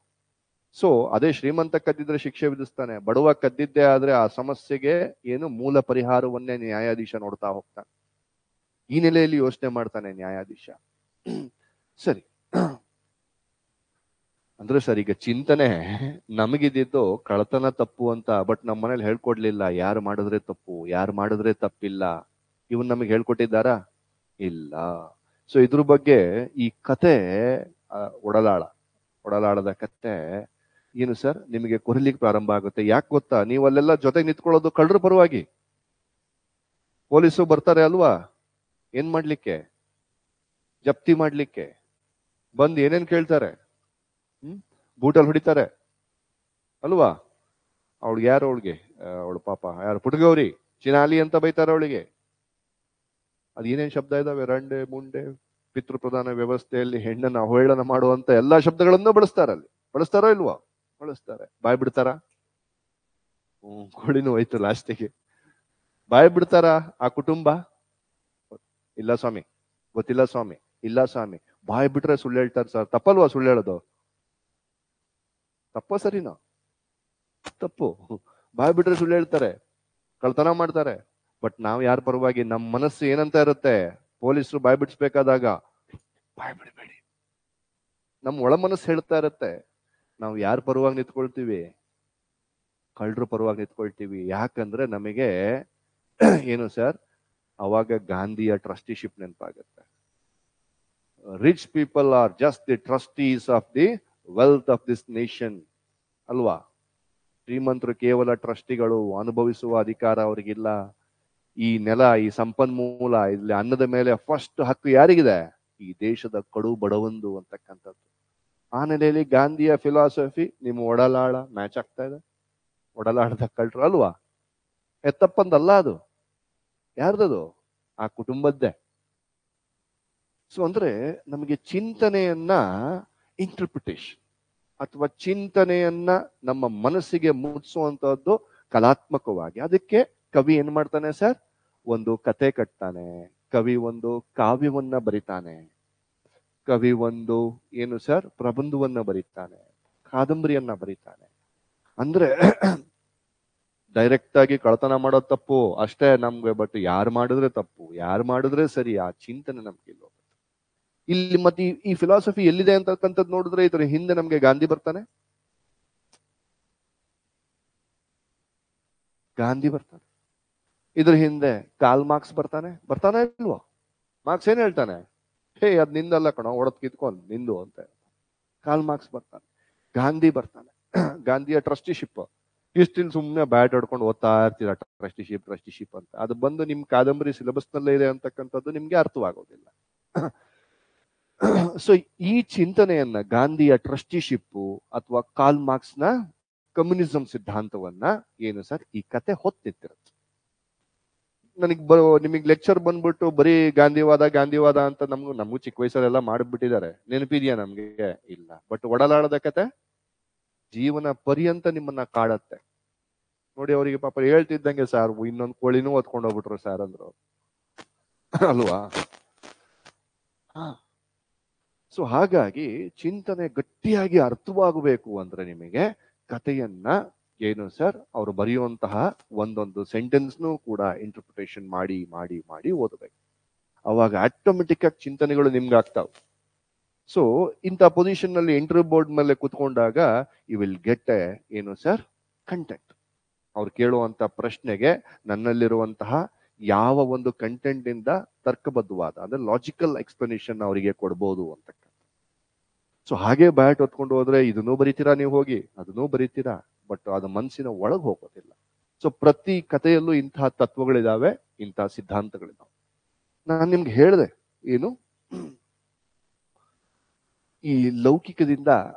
ಸೊ ಅದೇ ಶ್ರೀಮಂತ ಕದ್ದಿದ್ರೆ ಶಿಕ್ಷೆ ವಿಧಿಸ್ತಾನೆ, ಬಡವ ಕದ್ದಿದ್ದೇ ಆದ್ರೆ ಆ ಸಮಸ್ಯೆಗೆ ಏನು ಮೂಲ ಪರಿಹಾರವನ್ನೇ ನ್ಯಾಯಾಧೀಶ ನೋಡ್ತಾ ಹೋಗ್ತಾನೆ. ಈ ನೆಲೆಯಲ್ಲಿ ಯೋಚನೆ ಮಾಡ್ತಾನೆ ನ್ಯಾಯಾಧೀಶ. ಸರಿ ಅಂದ್ರೆ ಸರ್, ಈಗ ಚಿಂತನೆ ನಮಗಿದ್ದು ಕಳ್ಳತನ ತಪ್ಪು ಅಂತ, ಬಟ್ ನಮ್ಮ ಮನೇಲಿ ಹೇಳ್ಕೊಡ್ಲಿಲ್ಲ ಯಾರು ಮಾಡಿದ್ರೆ ತಪ್ಪು, ಯಾರು ಮಾಡಿದ್ರೆ ತಪ್ಪಿಲ್ಲ. ಇವನ್ ನಮಗೆ ಹೇಳ್ಕೊಟ್ಟಿದ್ದಾರಾ? ಇಲ್ಲ. ಸೊ ಇದ್ರ ಬಗ್ಗೆ ಈ ಕತೆ, ಒಡಲಾಳದ ಕತೆ ಏನು ಸರ್ ನಿಮಗೆ ಕೊರಲಿಕ್ಕೆ ಪ್ರಾರಂಭ ಆಗುತ್ತೆ. ಯಾಕೆ ಗೊತ್ತಾ? ನೀವು ಅಲ್ಲೆಲ್ಲ ಜೊತೆಗೆ ನಿಂತ್ಕೊಳ್ಳೋದು ಕಳ್ಳರ ಪರವಾಗಿ. ಪೊಲೀಸರು ಬರ್ತಾರೆ ಅಲ್ವಾ, ಏನ್ ಮಾಡ್ಲಿಕ್ಕೆ? ಜಪ್ತಿ ಮಾಡ್ಲಿಕ್ಕೆ. ಬಂದು ಏನೇನ್ ಕೇಳ್ತಾರೆ? ಬೂಟಲ್ಲಿ ಹೊಡಿತಾರೆ ಅಲ್ವಾ? ಅವಳಿಗೆ ಯಾರು, ಅವಳು ಪಾಪ ಯಾರು, ಪುಟ್ಗೌರಿ ಚಿನಾಲಿ ಅಂತ ಬೈತಾರೆ ಅವಳಿಗೆ. ಅದೇನೇನ್ ಶಬ್ದ ಇದಾವೆ, ರಂಡೆ ಮುಂಡೆ, ಪಿತೃ ಪ್ರಧಾನ ವ್ಯವಸ್ಥೆಯಲ್ಲಿ ಹೆಣ್ಣನ್ನ ಅವಹೇಳನ ಮಾಡುವಂತ ಎಲ್ಲಾ ಶಬ್ದಗಳನ್ನು ಬಳಸ್ತಾರಲ್ಲಿ. ಬಳಸ್ತಾರೋ ಇಲ್ವೋ? ಬಳಸ್ತಾರೆ. ಬಾಯ್ ಬಿಡ್ತಾರ? ಕೋಳಿನೂ ಹೋಯ್ತು ಲಾಸ್ಟಿಗೆ. ಬಾಯ್ ಬಿಡ್ತಾರ ಆ ಕುಟುಂಬ? ಇಲ್ಲ ಸ್ವಾಮಿ, ಗೊತ್ತಿಲ್ಲ ಸ್ವಾಮಿ, ಇಲ್ಲ ಸ್ವಾಮಿ. ಬಾಯ್ ಬಿಟ್ರೆ ಸುಳ್ಳು ಹೇಳ್ತಾರೆ ಸರ್. ತಪ್ಪಲ್ವಾ ಸುಳ್ಳು ಹೇಳೋದು? ತಪ್ಪ ಸರಿನಾ? ತಪ್ಪು. ಬಾಯ್ ಬಿಟ್ರೆ ಸುಳ್ಳು ಹೇಳ್ತಾರೆ, ಕಳ್ತನ ಮಾಡ್ತಾರೆ. ಬಟ್ ನಾವ್ ಯಾರ ಪರವಾಗಿ? ನಮ್ಮ ಮನಸ್ಸು ಏನಂತ ಇರುತ್ತೆ? ಪೊಲೀಸರು ಬಾಯ್ ಬಿಡಿಸ್ಬೇಕಾದಾಗ ಬಾಯ್ ಬಿಡಬೇಡಿ, ನಮ್ಮ ಒಳ ಮನಸ್ಸು ಹೇಳ್ತಾ ಇರುತ್ತೆ. ನಾವು ಯಾರ ಪರವಾಗಿ ನಿಂತ್ಕೊಳ್ತೀವಿ? ಕಳ್ಳರ ಪರವಾಗಿ ನಿಂತ್ಕೊಳ್ತೀವಿ. ಯಾಕಂದ್ರೆ ನಮಗೆ ಏನು ಸರ್, ಅವಾಗ ಗಾಂಧಿಯ ಟ್ರಸ್ಟಿಶಿಪ್ ನೆನಪಾಗುತ್ತೆ. Rich people are just the trustees of the wealth of this nation ಅಲ್ವಾ. ಶ್ರೀಮಂತರು ಕೇವಲ ಟ್ರಸ್ಟಿಗಳು, ಅನುಭವಿಸುವ ಅಧಿಕಾರ ಅವರಿಗಿಲ್ಲ. ಈ ನೆಲ, ಈ ಸಂಪನ್ಮೂಲ, ಇಲ್ಲಿ ಅನ್ನದ ಮೇಲೆ ಫಸ್ಟ್ ಹಕ್ಕು ಯಾರಿಗಿದೆ? ಈ ದೇಶದ ಕಡು ಬಡವಂದು ಅಂತಕ್ಕಂಥದ್ದು. ಆ ನೆಲೆಯಲ್ಲಿ ಗಾಂಧಿಯ ಫಿಲಾಸಫಿ ನಿಮ್ಮ ಒಡಲಾಳ ಮ್ಯಾಚ್ ಆಗ್ತಾ ಇದೆ. ಒಡಲಾಳದ ಕಲ್ಟ್ರು ಅಲ್ವಾ? ತಪ್ಪಂದಲ್ಲ ಅದು. ಯಾರ್ದದು? ಆ ಕುಟುಂಬದ್ದೇ. ಸೊ ಅಂದ್ರೆ ನಮಗೆ ಚಿಂತನೆಯನ್ನ ಇಂಟರ್ಪ್ರಿಟೇಷನ್ ಅಥವಾ ಚಿಂತನೆಯನ್ನ ನಮ್ಮ ಮನಸ್ಸಿಗೆ ಮುಟ್ಟಿಸುವಂತಹದ್ದು ಕಲಾತ್ಮಕವಾಗಿ. ಅದಕ್ಕೆ ಕವಿ ಏನ್ ಮಾಡ್ತಾನೆ ಸರ್? ಒಂದು ಕತೆ ಕಟ್ತಾನೆ, ಕವಿ ಒಂದು ಕಾವ್ಯವನ್ನ ಬರಿತಾನೆ, ಕವಿ ಒಂದು ಏನು ಸರ್ ಪ್ರಬಂಧವನ್ನ ಬರೀತಾನೆ, ಕಾದಂಬರಿಯನ್ನ ಬರೀತಾನೆ. ಅಂದ್ರೆ ಡೈರೆಕ್ಟ್ ಆಗಿ ಕಳ್ತನ ಮಾಡೋದು ತಪ್ಪು ಅಷ್ಟೇ ನಮ್ಗೆ, ಬಟ್ ಯಾರು ಮಾಡಿದ್ರೆ ತಪ್ಪು, ಯಾರು ಮಾಡಿದ್ರೆ ಸರಿ, ಆ ಚಿಂತನೆ ನಮ್ಗಿಲ್ಲ. ಇಲ್ಲಿ ಮತ್ತೆ ಈ ಫಿಲಾಸಫಿ ಎಲ್ಲಿದೆ ಅಂತಕ್ಕಂಥದ್ದು ನೋಡಿದ್ರೆ ಇದ್ರ ಹಿಂದೆ ನಮ್ಗೆ ಗಾಂಧಿ ಬರ್ತಾನೆ, ಗಾಂಧಿ ಬರ್ತಾನೆ. ಇದ್ರ ಹಿಂದೆ ಕಾಲ್ ಮಾರ್ಕ್ಸ್ ಬರ್ತಾನೆ ಇಲ್ವೋ? ಮಾರ್ಕ್ಸ್ ಏನ್ ಹೇಳ್ತಾನೆ? ಹೇ ಅದ್ ನಿಂದಲ್ಲ ಕಣೋ, ಒಡದ್ ಕಿತ್ಕೊಂಡ್ ನಿಂದು ಅಂತ. ಕಾಲ್ ಮಾರ್ಕ್ಸ್ ಬರ್ತಾನೆ, ಗಾಂಧಿ ಬರ್ತಾನೆ. ಗಾಂಧಿಯ ಟ್ರಸ್ಟಿಶಿಪ್ ಇಷ್ಟಿಲ್ ಸುಮ್ನೆ ಬ್ಯಾಟ್ ಆಡ್ಕೊಂಡು ಓದ್ತಾ ಇರ್ತೀರ, ಟ್ರಸ್ಟಿಶಿಪ್ ಅಂತ. ಅದು ಬಂದು ನಿಮ್ ಕಾದಂಬರಿ ಸಿಲೆಬಸ್ ನಲ್ಲೇ ಇದೆ ಅಂತಕ್ಕಂಥದ್ದು ನಿಮ್ಗೆ ಅರ್ಥವಾಗೋದಿಲ್ಲ. ಸೊ ಈ ಚಿಂತನೆಯನ್ನ, ಗಾಂಧಿಯ ಟ್ರಸ್ಟಿಶಿಪ್ ಅಥವಾ ಕಾಲ್ ಮಾರ್ಕ್ಸ್ ನ ಕಮ್ಯುನಿಸಂ ಸಿದ್ಧಾಂತವನ್ನ ಏನು ಸರ್ ಈ ಕತೆ ಹೊತ್ತಿತ್ತಿರುತ್ತೆ. ನಿಮಗ್ ಲೆಕ್ಚರ್ ಬಂದ್ಬಿಟ್ಟು ಬರೀ ಗಾಂಧಿವಾದ ಅಂತ ನಮಗೂ ಚಿಕ್ಕ ವಯಸ್ಸಲ್ಲೆಲ್ಲ ಮಾಡಿಬಿಟ್ಟಿದ್ದಾರೆ. ನೆನಪಿದ್ಯಾ ನಮ್ಗೆ? ಇಲ್ಲ. ಬಟ್ ಒಡಲಾಳದ ಕತೆ ಜೀವನ ಪರ್ಯಂತ ನಿಮ್ಮನ್ನ ಕಾಡತ್ತೆ ನೋಡಿ. ಅವರಿಗೆ ಪಾಪ ಹೇಳ್ತಿದ್ದಂಗೆ ಸಾರ್ ಇನ್ನೊಂದು ಕೋಳಿನೂ ಹೊತ್ಕೊಂಡು ಹೋಗ್ಬಿಟ್ರು ಸರ್ ಅಂದ್ರು ಅಲ್ವಾ? ಸೊ ಹಾಗಾಗಿ ಚಿಂತನೆ ಗಟ್ಟಿಯಾಗಿ ಅರ್ಥವಾಗಬೇಕು ಅಂದ್ರೆ ನಿಮಗೆ ಕಥೆಯನ್ನ ಏನು ಸರ್ ಅವರು ಬರೆಯುವಂತಹ ಒಂದೊಂದು ಸೆಂಟೆನ್ಸ್ನು ಕೂಡ ಇಂಟರ್ಪ್ರಿಟೇಷನ್ ಮಾಡಿ ಮಾಡಿ ಮಾಡಿ ಓದಬೇಕು. ಅವಾಗ ಆಟೋಮೆಟಿಕ್ ಆಗಿ ಚಿಂತನೆಗಳು ನಿಮ್ಗೆ ಆಗ್ತಾವ. ಸೊ ಇಂಥ ಪೊಸಿಷನ್ ನಲ್ಲಿ ಇಂಟರ್ವ್ಯೂ ಬೋರ್ಡ್ ಮೇಲೆ ಕುತ್ಕೊಂಡಾಗ ಯು ವಿಲ್ ಗೆಟ್ ಎ ಏನು ಸರ್ ಕಂಟೆಂಟ್. ಅವ್ರು ಕೇಳುವಂತ ಪ್ರಶ್ನೆಗೆ ನನ್ನಲ್ಲಿರುವಂತಹ ಯಾವ ಒಂದು ಕಂಟೆಂಟ್ ಇಂದ ತರ್ಕಬದ್ಧವಾದ ಅಂದ್ರೆ ಲಾಜಿಕಲ್ ಎಕ್ಸ್ಪ್ಲನೇಷನ್ ಅವರಿಗೆ ಕೊಡ್ಬೋದು ಅಂತಕ್ಕಂಥ. ಸೊ ಹಾಗೆ ಬ್ಯಾಟ್ ಹೊತ್ಕೊಂಡು ಹೋದ್ರೆ ಇದನ್ನೂ ಬರೀತೀರಾ ನೀವು, ಹೋಗಿ ಅದನ್ನೂ ಬರೀತೀರಾ, ಬಟ್ ಅದು ಮನಸ್ಸಿನ ಒಳಗೆ ಹೋಗೋದಿಲ್ಲ. ಸೊ ಪ್ರತಿ ಕಥೆಯಲ್ಲೂ ಇಂತಹ ತತ್ವಗಳಿದಾವೆ, ಇಂತಹ ಸಿದ್ಧಾಂತಗಳಿದಾವೆ. ನಾನು ನಿಮ್ಗೆ ಹೇಳಿದೆ ಏನು, ಈ ಲೌಕಿಕದಿಂದ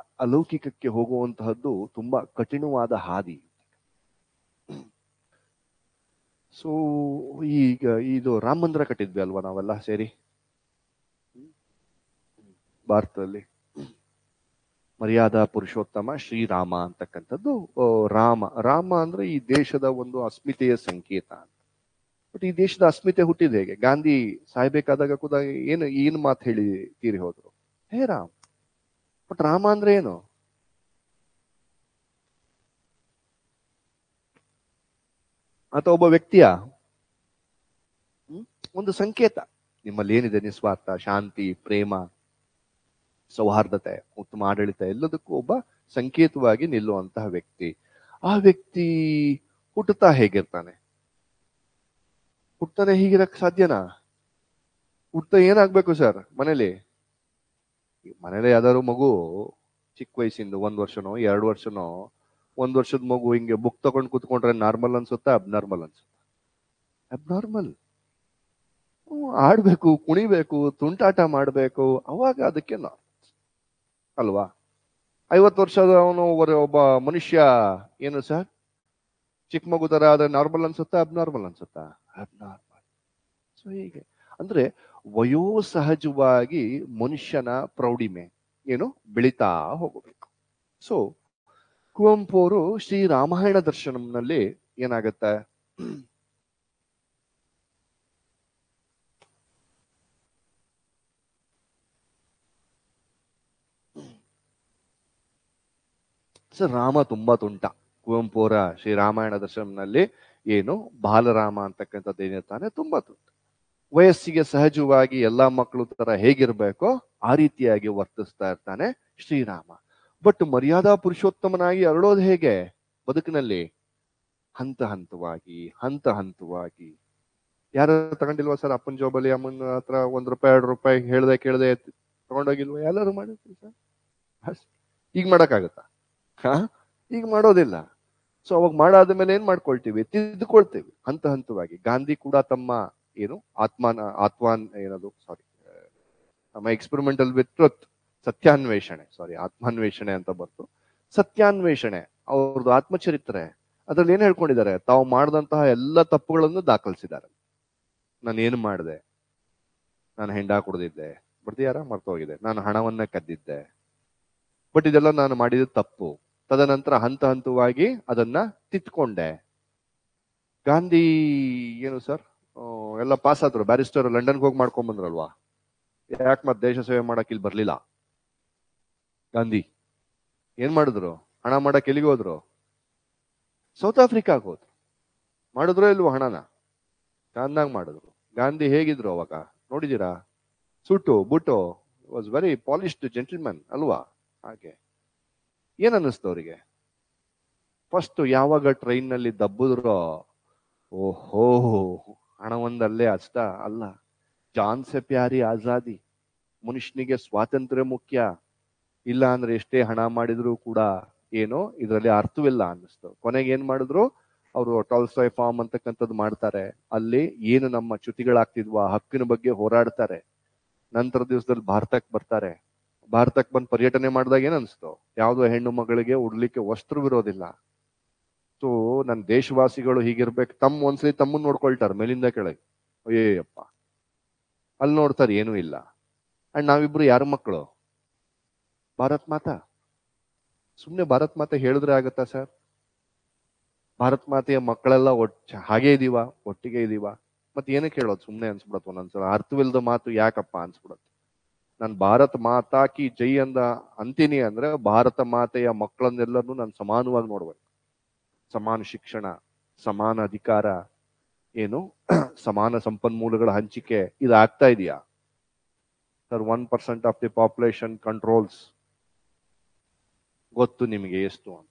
ಅಲೌಕಿಕಕ್ಕೆ ಹೋಗುವಂತಹದ್ದು ತುಂಬಾ ಕಠಿಣವಾದ ಹಾದಿ. ಸೊ ಈಗ ಇದು ರಾಮ ಮಂದಿರ ಕಟ್ಟಿದ್ವಿ ಅಲ್ವಾ ನಾವೆಲ್ಲ ಸೇರಿ ಭಾರತದಲ್ಲಿ. ಮರ್ಯಾದಾ ಪುರುಷೋತ್ತಮ ಶ್ರೀರಾಮ ಅಂತಕ್ಕಂಥದ್ದು ರಾಮ ಅಂದ್ರೆ ಈ ದೇಶದ ಒಂದು ಅಸ್ಮಿತೆಯ ಸಂಕೇತ. ಬಟ್ ಈ ದೇಶದ ಅಸ್ಮಿತೆ ಹುಟ್ಟಿದ ಹೇಗೆ? ಗಾಂಧಿ ಸಾಯ್ಬೇಕಾದಾಗ ಕೂಡ ಏನು ಮಾತು ಹೇಳಿ ತೀರಿ ಹೋದ್ರು? ಹೇ ರಾಮ್. ಬಟ್ ರಾಮ ಅಂದ್ರೆ ಏನು? ಅಥವಾ ಒಬ್ಬ ವ್ಯಕ್ತಿಯ ಒಂದು ಸಂಕೇತ. ನಿಮ್ಮಲ್ಲಿ ಏನಿದೆ ನಿಸ್ವಾರ್ಥ, ಶಾಂತಿ, ಪ್ರೇಮ, ಸೌಹಾರ್ದತೆ, ಉತ್ತಮ ಆಡಳಿತ, ಎಲ್ಲದಕ್ಕೂ ಒಬ್ಬ ಸಂಕೇತವಾಗಿ ನಿಲ್ಲುವಂತಹ ವ್ಯಕ್ತಿ. ಆ ವ್ಯಕ್ತಿ ಹುಟ್ಟುತ್ತಾ ಹೇಗಿರ್ತಾನೆ? ಹುಟ್ಟನೆ ಹೀಗಿರಕ್ ಸಾಧ್ಯನಾ? ಹುಟ್ಟ ಏನಾಗ್ಬೇಕು ಸರ್ ಮನೇಲಿ ಯಾವ್ದಾದ್ರು ಮಗು ಚಿಕ್ಕ ವಯಸ್ಸಿಂದ 1 ವರ್ಷನೋ 2 ವರ್ಷನೋ 1 ವರ್ಷದ ಮಗು ಹಿಂಗೆ ಬುಕ್ ತಗೊಂಡು ಕೂತ್ಕೊಂಡ್ರೆ ನಾರ್ಮಲ್ ಅನ್ಸುತ್ತಾ ಅಬ್ನಾರ್ಮಲ್ ಅನ್ಸುತ್ತಾ? ಅಬ್ನಾರ್ಮಲ್. ಆಡ್ಬೇಕು, ಕುಣಿಬೇಕು, ತುಂಟಾಟ ಮಾಡ್ಬೇಕು, ಅವಾಗ ಅದಕ್ಕೆ ಅಲ್ವಾ? 50 ವರ್ಷದವನು ಒಬ್ಬ ಮನುಷ್ಯ ಏನು ಸರ್ ಚಿಕ್ಕ ಮಗು ತರ ಆದ್ರೆ ನಾರ್ಮಲ್ ಅನ್ಸುತ್ತಾ ಅಬ್ನಾರ್ಮಲ್ ಅನ್ಸುತ್ತಾ? ಅಬ್ನಾರ್ಮಲ್. ಸೊ ಹೀಗೆ ಅಂದ್ರೆ ವಯೋಸಹಜವಾಗಿ ಮನುಷ್ಯನ ಪ್ರೌಢಿಮೆ ಏನು ಬೆಳೀತಾ ಹೋಗಬೇಕು. ಸೊ ಕುವೆಂಪು ಅವರು ಶ್ರೀ ರಾಮಾಯಣ ದರ್ಶನಂನಲ್ಲಿ ಏನಾಗತ್ತೆ, ಸರ್ ರಾಮ ತುಂಬಾ ತುಂಟ. ಕುವೆಂಪು ಅವರ ಶ್ರೀರಾಮಾಯಣ ದರ್ಶನಂನಲ್ಲಿ ಏನು ಬಾಲರಾಮ ಅಂತಕ್ಕಂಥದ್ದು ಏನಿರ್ತಾನೆ ತುಂಬಾ ತುಂಟ. ವಯಸ್ಸಿಗೆ ಸಹಜವಾಗಿ ಎಲ್ಲಾ ಮಕ್ಕಳು ತರ ಹೇಗಿರ್ಬೇಕೋ ಆ ರೀತಿಯಾಗಿ ವರ್ತಿಸ್ತಾ ಇರ್ತಾನೆ ಶ್ರೀರಾಮ. ಬಟ್ ಮರ್ಯಾದಾ ಪುರುಷೋತ್ತಮನಾಗಿ ಅರಳೋದು ಹೇಗೆ ಬದುಕಿನಲ್ಲಿ? ಹಂತ ಹಂತವಾಗಿ. ಯಾರು ತಗೊಂಡಿಲ್ವಾ ಸರ್ ಅಪ್ಪನ ಜೋಬಲ್ಲಿ ಅಮ್ಮನ ಹತ್ರ ₹1 ₹2 ಹೇಳ್ದೆ ಕೇಳದೆ ತಗೊಂಡೋಗಿಲ್ವ? ಎಲ್ಲರೂ ಮಾಡಿರ್ತೀವಿ ಸರ್. ಈಗ ಮಾಡಕ್ಕಾಗತ್ತಾ? ಹಾ, ಈಗ ಮಾಡೋದಿಲ್ಲ. ಸೊ ಅವಾಗ ಮಾಡಾದ ಮೇಲೆ ಏನ್ ಮಾಡ್ಕೊಳ್ತೀವಿ? ತಿದ್ದುಕೊಳ್ತೀವಿ ಹಂತ ಹಂತವಾಗಿ. ಗಾಂಧಿ ಕೂಡ ತಮ್ಮ ಏನು ಏನದು ಸಾರಿ ನಮ್ಮ ಎಕ್ಸ್ಪೆರಿಮೆಂಟಲ್ ವಿತ್ ಟ್ರುತ್, ಸತ್ಯಾನ್ವೇಷಣೆ, ಸಾರಿ ಆತ್ಮಾನ್ವೇಷಣೆ ಅಂತ ಬರ್ತು, ಸತ್ಯಾನ್ವೇಷಣೆ ಅವ್ರದ್ದು ಆತ್ಮಚರಿತ್ರೆ. ಅದ್ರಲ್ಲಿ ಏನ್ ಹೇಳ್ಕೊಂಡಿದ್ದಾರೆ? ತಾವು ಮಾಡಿದಂತಹ ಎಲ್ಲ ತಪ್ಪುಗಳನ್ನು ದಾಖಲಿಸಿದ್ದಾರೆ. ನಾನು ಏನು ಮಾಡಿದೆ? ನಾನು ಹೆಂಡ ಕುಡ್ದಿದ್ದೆ, ಬರ್ದಿಯಾರ ಮರ್ತೋಗಿದೆ. ನಾನು ಹಣವನ್ನ ಕದ್ದಿದ್ದೆ, ಬಟ್ ಇದೆಲ್ಲ ನಾನು ಮಾಡಿದ ತಪ್ಪು. ತದನಂತರ ಹಂತ ಹಂತವಾಗಿ ಅದನ್ನ ತಿತ್ಕೊಂಡೆ. ಗಾಂಧಿ ಏನು ಸರ್ ಎಲ್ಲ ಪಾಸ್ ಆದ್ರು, ಬ್ಯಾರಿಸ್ಟರ್, ಲಂಡನ್ಗೆ ಹೋಗಿ ಮಾಡ್ಕೊಂಡ್ ಬಂದ್ರಲ್ವಾ? ಯಾಕೆ ಮತ್ತೆ ದೇಶ ಸೇವೆ ಮಾಡಕ್ ಇಲ್ಲಿ ಬರ್ಲಿಲ್ಲ? ಗಾಂಧಿ ಏನ್ ಮಾಡಿದ್ರು? ಹಣ ಮಾಡಕ್ ಎಲ್ಲಿಗೆ ಹೋದ್ರು? ಸೌತ್ ಆಫ್ರಿಕಾಗ್ ಹೋದ್ರು. ಮಾಡಿದ್ರು ಇಲ್ವೋ ಹಣನ? ಚೆನ್ನಾಗಿ ಮಾಡಿದ್ರು. ಗಾಂಧಿ ಹೇಗಿದ್ರು ಅವಾಗ ನೋಡಿದೀರಾ? ಸುಟ್ಟು ಬುಟ್ಟು, ವಾಸ್ ವೆರಿ ಪಾಲಿಶ್ಡ್ ಜೆಂಟಲ್ಮನ್ ಅಲ್ವಾ? ಹಾಗೆ ಏನ್ ಅನ್ನಿಸ್ತು ಅವರಿಗೆ? ಫಸ್ಟ್ ಯಾವಾಗ ಟ್ರೈನ್ ನಲ್ಲಿ ದಬ್ಬುದ್ರೋ, ಓಹೋ, ಹಣ ಒಂದಲ್ಲೇ ಅಷ್ಟ ಅಲ್ಲ, ಜಾನ್ ಸೆ ಪ್ಯಾರಿ ಆಜಾದಿ, ಮನುಷ್ಯನಿಗೆ ಸ್ವಾತಂತ್ರ್ಯ ಮುಖ್ಯ, ಇಲ್ಲ ಅಂದ್ರೆ ಎಷ್ಟೇ ಹಣ ಮಾಡಿದ್ರು ಕೂಡ ಏನೋ ಇದರಲ್ಲಿ ಅರ್ಥವಿಲ್ಲ ಅನ್ನಿಸ್ತು. ಕೊನೆಗೆ ಏನ್ ಮಾಡಿದ್ರು ಅವರು? ಟಾಲ್ಸ್ಟಾಯ್ ಫಾರ್ಮ್ ಅಂತಕ್ಕಂಥದ್ದು ಮಾಡ್ತಾರೆ. ಅಲ್ಲಿ ಏನು ನಮ್ಮ ಚ್ಯುತಿಗಳಾಗ್ತಿದ್ವು ಆ ಹಕ್ಕಿನ ಬಗ್ಗೆ ಹೋರಾಡ್ತಾರೆ. ನಂತರ ದಿವಸದಲ್ಲಿ ಭಾರತಕ್ಕೆ ಬರ್ತಾರೆ. ಭಾರತಕ್ಕೆ ಬಂದು ಪರ್ಯಟನೆ ಮಾಡಿದಾಗ ಏನ್ ಅನ್ಸ್ತು? ಯಾವುದೋ ಹೆಣ್ಣು ಮಗಳಿಗೆ ಉಡ್ಲಿಕ್ಕೆ ವಸ್ತ್ರವಿರೋದಿಲ್ಲ. ಸೊ ನನ್ನ ದೇಶವಾಸಿಗಳು ಹೀಗಿರ್ಬೇಕು. ಒಂದ್ಸಲಿ ತಮ್ಮನ್ನ ನೋಡ್ಕೊಳ್ತಾರೆ ಮೇಲಿಂದ ಕೆಳಗೆ, ಅಯ್ಯಪ್ಪ. ಅಲ್ಲಿ ನೋಡ್ತಾರೆ ಏನೂ ಇಲ್ಲ. ಅಂಡ್ ನಾವಿಬ್ರು ಯಾರ ಮಕ್ಕಳು? ಭಾರತ್ ಮಾತಾ. ಸುಮ್ನೆ ಭಾರತ್ ಮಾತೆ ಹೇಳಿದ್ರೆ ಆಗತ್ತಾ ಸರ್? ಭಾರತ್ ಮಾತೆಯ ಮಕ್ಕಳೆಲ್ಲ ಹಾಗೆ ಇದೀವ, ಒಟ್ಟಿಗೆ ಇದೀವ. ಮತ್ತೆ ಏನಕ್ಕೆ ಹೇಳೋದು? ಸುಮ್ನೆ ಅನ್ಸ್ಬಿಡತ್ ಒಂದೊಂದ್ಸಲ. ಅರ್ಥವಿಲ್ಲದ ಮಾತು ಯಾಕಪ್ಪ ಅನ್ಸ್ಬಿಡತ್ತೆ. ನಾನು ಭಾರತ ಮಾತಾ ಕಿ ಜೈ ಅಂತೀನಿ ಅಂದ್ರೆ ಭಾರತ ಮಾತೆಯ ಮಕ್ಕಳನ್ನೆಲ್ಲರೂ ನಾನು ಸಮಾನವಾಗಿ ನೋಡ್ಬೇಕು. ಸಮಾನ ಶಿಕ್ಷಣ, ಸಮಾನ ಅಧಿಕಾರ, ಏನು ಸಮಾನ ಸಂಪನ್ಮೂಲಗಳ ಹಂಚಿಕೆ, ಇದು ಆಗ್ತಾ ಇದೆಯಾ sir? 1% of the population controls, ಗೊತ್ತು ನಿಮಗೆ ಎಷ್ಟು ಅಂತ.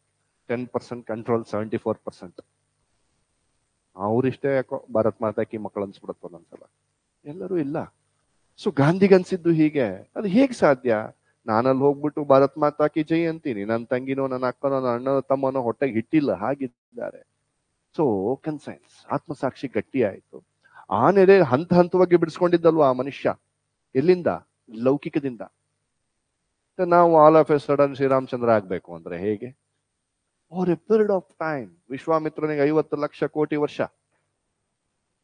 10% ಕಂಟ್ರೋಲ್ 74%. ಅವ್ರಿಷ್ಟೇ ಯಾಕೋ ಭಾರತ್ ಮಾತಾಕಿ ಮಕ್ಕಳು ಅನ್ಸ್ಬಿಡತ್ತ ಒಂದೊಂದ್ಸಲ. ಎಲ್ಲರೂ ಇಲ್ಲ. ಸೊ ಗಾಂಧಿಗನ್ಸಿದ್ದು ಹೀಗೆ. ಅದು ಹೇಗ್ ಸಾಧ್ಯ? ನಾನಲ್ಲಿ ಹೋಗ್ಬಿಟ್ಟು ಭಾರತ್ ಮಾತಾಕಿ ಜೈ ಅಂತೀನಿ, ನನ್ನ ತಂಗಿನೋ ನನ್ನ ಅಕ್ಕನೋ ನನ್ನ ಅಣ್ಣನೋ ತಮ್ಮನೋ ಹೊಟ್ಟೆಗೆ ಹಿಟ್ಟಿಲ್ಲ ಹಾಗಿದ್ದಾರೆ. ಸೊ ಕನ್ಸೈನ್ಸ್, ಆತ್ಮಸಾಕ್ಷಿ ಗಟ್ಟಿ ಆಯ್ತು. ಆ ನೆಲೆ ಹಂತ ಹಂತವಾಗಿ ಬಿಡಿಸ್ಕೊಂಡಿದ್ದಲ್ವ ಆ ಮನುಷ್ಯ. ಎಲ್ಲಿಂದ? ಲೌಕಿಕದಿಂದ. ನಾವು all of a sudden Shriramachandra ಆಗ್ಬೇಕು ಅಂದ್ರೆ ಹೇಗೆ? Over a period of time. ವಿಶ್ವಾಮಿತ್ರನಿಗೆ 50 ಲಕ್ಷ ಕೋಟಿ ವರ್ಷ.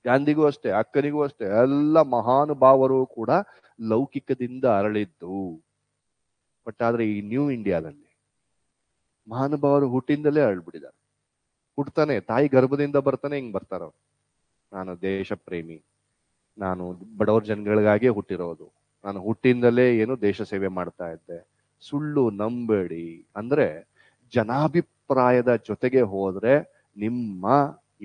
ಗಾಂಧಿಗೂ ಅಷ್ಟೇ, ಅಕ್ಕನಿಗೂ ಅಷ್ಟೇ, ಎಲ್ಲ ಮಹಾನುಭಾವರು ಕೂಡ ಲೌಕಿಕದಿಂದ ಅರಳಿದ್ದು. ಬಟ್ ಆದ್ರೆ ಈ ನ್ಯೂ ಇಂಡಿಯಾದಲ್ಲಿ ಮಹಾನುಭಾವರು ಹುಟ್ಟಿಂದಲೇ ಅರಳ್ಬಿಟ್ಟಿದ್ದಾರೆ. ಹುಟ್ಟತಾನೆ ತಾಯಿ ಗರ್ಭದಿಂದ ಬರ್ತಾನೆ ಹಿಂಗ್ ಬರ್ತಾರ. ನಾನು ದೇಶ ಪ್ರೇಮಿ, ನಾನು ಬಡವರ ಜನಗಳಿಗಾಗೆ ಹುಟ್ಟಿರೋದು, ನಾನು ಹುಟ್ಟಿಂದಲೇ ಏನು ದೇಶ ಸೇವೆ ಮಾಡ್ತಾ ಇದ್ದೆ. ಸುಳ್ಳು ನಂಬೇಡಿ. ಅಂದ್ರೆ ಜನಾಭಿಪ್ರಾಯದ ಜೊತೆಗೆ ಹೋದ್ರೆ ನಿಮ್ಮ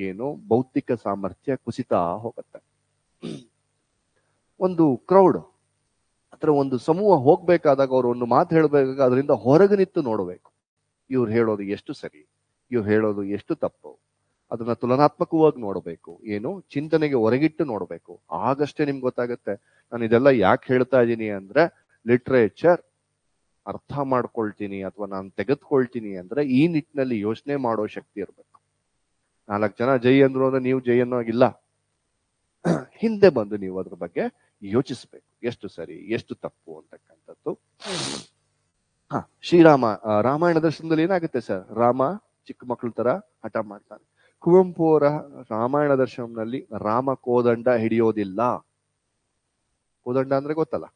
ಏನು ಬೌದ್ಧಿಕ ಸಾಮರ್ಥ್ಯ ಕುಸಿತಾ ಹೋಗುತ್ತೆ. ಒಂದು ಕ್ರೌಡ್ ಅಥವಾ ಒಂದು ಸಮೂಹ ಹೋಗ್ಬೇಕಾದಾಗ ಅವ್ರು ಒಂದು ಮಾತು ಹೇಳ್ಬೇಕಾಗ ಅದರಿಂದ ಹೊರಗೆ ನಿಂತು ನೋಡ್ಬೇಕು. ಇವ್ರು ಹೇಳೋದು ಎಷ್ಟು ಸರಿ, ಇವ್ರು ಹೇಳೋದು ಎಷ್ಟು ತಪ್ಪು, ಅದನ್ನ ತುಲನಾತ್ಮಕವಾಗಿ ನೋಡಬೇಕು. ಏನು ಚಿಂತನೆಗೆ ಹೊರಗಿಟ್ಟು ನೋಡ್ಬೇಕು. ಆಗಷ್ಟೇ ನಿಮ್ಗೆ ಗೊತ್ತಾಗುತ್ತೆ. ನಾನು ಇದೆಲ್ಲ ಯಾಕೆ ಹೇಳ್ತಾ ಇದ್ದೀನಿ ಅಂದ್ರೆ, ಲಿಟ್ರೇಚರ್ ಅರ್ಥ ಮಾಡ್ಕೊಳ್ತೀನಿ ಅಥವಾ ನಾನು ತೆಗೆದುಕೊಳ್ತೀನಿ ಅಂದ್ರೆ ಈ ನಿಟ್ಟಿನಲ್ಲಿ ಯೋಚನೆ ಮಾಡೋ ಶಕ್ತಿ ಇರ್ಬೇಕು. 4 ಜನ ಜೈ ಅಂದ್ರು ಅಂದ್ರೆ ನೀವು ಜೈ ಅನ್ನೋಗಿಲ್ಲ. ಹಿಂದೆ ಬಂದು ನೀವು ಅದ್ರ ಬಗ್ಗೆ ಯೋಚಿಸ್ಬೇಕು, ಎಷ್ಟು ಸರಿ ಎಷ್ಟು ತಪ್ಪು ಅಂತಕ್ಕಂಥದ್ದು. ಶ್ರೀರಾಮ ರಾಮಾಯಣ ದರ್ಶನದಲ್ಲಿ ಏನಾಗುತ್ತೆ ಸರ್? ರಾಮ ಚಿಕ್ಕ ಮಕ್ಕಳ ತರ ಹಠ ಮಾಡ್ತಾನೆ. ಕುವೆಂಪು ಅವರ ರಾಮಾಯಣ ದರ್ಶನದಲ್ಲಿ ರಾಮ ಕೋದಂಡ ಹಿಡಿಯೋದಿಲ್ಲ. ಕೋದಂಡ ಅಂದ್ರೆ ಗೊತ್ತಲ್ಲ?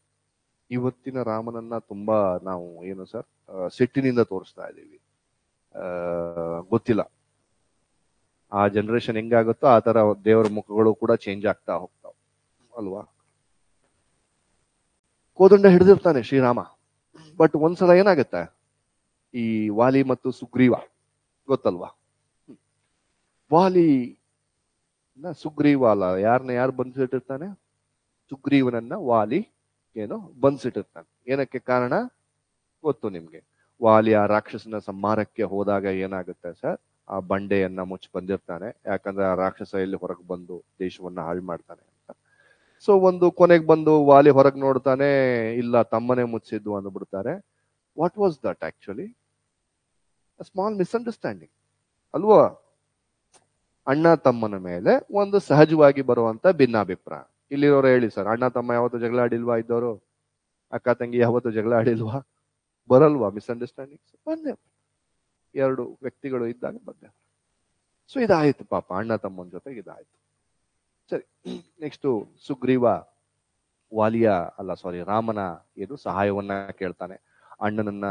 ಇವತ್ತಿನ ರಾಮನನ್ನ ತುಂಬಾ ನಾವು ಏನು ಸರ್ ಸಿಟ್ಟಿನಿಂದ ತೋರಿಸ್ತಾ ಇದ್ದೀವಿ. ಗೊತ್ತಿಲ್ಲ, ಆ ಜನರೇಷನ್ ಹೆಂಗಾಗುತ್ತೋ ಆ ತರ ದೇವರ ಮುಖಗಳು ಕೂಡ ಚೇಂಜ್ ಆಗ್ತಾ ಹೋಗ್ತಾವ ಅಲ್ವಾ? ಕೋದಂಡ ಹಿಡಿದಿರ್ತಾನೆ ಶ್ರೀರಾಮ. ಬಟ್ ಒಂದ್ಸಲ ಏನಾಗತ್ತೆ, ಈ ವಾಲಿ ಮತ್ತು ಸುಗ್ರೀವ ಗೊತ್ತಲ್ವಾ? ವಾಲಿ ಸುಗ್ರೀವ ಅಲ್ಲ, ಯಾರು ಬಂಧಿಸಿಟ್ಟಿರ್ತಾನೆ? ಸುಗ್ರೀವನನ್ನ ವಾಲಿ ಏನು ಬಂಧಿಸಿಟ್ಟಿರ್ತಾನೆ. ಏನಕ್ಕೆ ಕಾರಣ ಗೊತ್ತು ನಿಮ್ಗೆ? ವಾಲಿ ಆ ರಾಕ್ಷಸನ ಸಂಹಾರಕ್ಕೆ ಹೋದಾಗ ಏನಾಗುತ್ತೆ ಸರ್? ಆ ಬಂಡೆಯನ್ನ ಮುಚ್ಚಿ ಬಂದಿರ್ತಾನೆ. ಯಾಕಂದ್ರೆ ಆ ರಾಕ್ಷಸ ಎಲ್ಲಿ ಹೊರಗೆ ಬಂದು ದೇಶವನ್ನ ಹಾಳು ಮಾಡ್ತಾನೆ ಅಂತ. ಸೊ ಒಂದು ಕೊನೆಗೆ ಬಂದು ವಾಲಿ ಹೊರಗೆ ನೋಡ್ತಾನೆ, ಇಲ್ಲ ತಮ್ಮನೇ ಮುಚ್ಚಿದ್ದು ಅಂದ್ಬಿಡ್ತಾರೆ. What was that actually? Small misunderstanding ಅಲ್ವಾ? ಅಣ್ಣ ತಮ್ಮನ ಮೇಲೆ ಒಂದು ಸಹಜವಾಗಿ ಬರುವಂತ ಭಿನ್ನಾಭಿಪ್ರಾಯ. ಇಲ್ಲಿರೋರು ಹೇಳಿ ಸರ್, ಅಣ್ಣ ತಮ್ಮ ಯಾವತ್ತೂ ಜಗಳ ಆಡಿಲ್ವಾ? ಇದ್ದವರು ಅಕ್ಕ ತಂಗಿ ಯಾವತ್ತೂ ಜಗಳ ಆಡಿಲ್ವಾ? ಬರಲ್ವಾ ಮಿಸ್ಅಂಡರ್ಸ್ಟ್ಯಾಂಡಿಂಗ್ಸ್? ಬಂದೆ, ಎರಡು ವ್ಯಕ್ತಿಗಳು ಇದ್ದಾಗ ಬಂದೆ. ಸೊ ಇದಾಯ್ತು ಪಾಪ, ಅಣ್ಣ ತಮ್ಮನ ಜೊತೆಗೆ ಇದಾಯ್ತು. ಸರಿ, ನೆಕ್ಸ್ಟ್ ಸುಗ್ರೀವ ರಾಮನ ಏನು ಸಹಾಯವನ್ನ ಕೇಳ್ತಾನೆ. ಅಣ್ಣನನ್ನ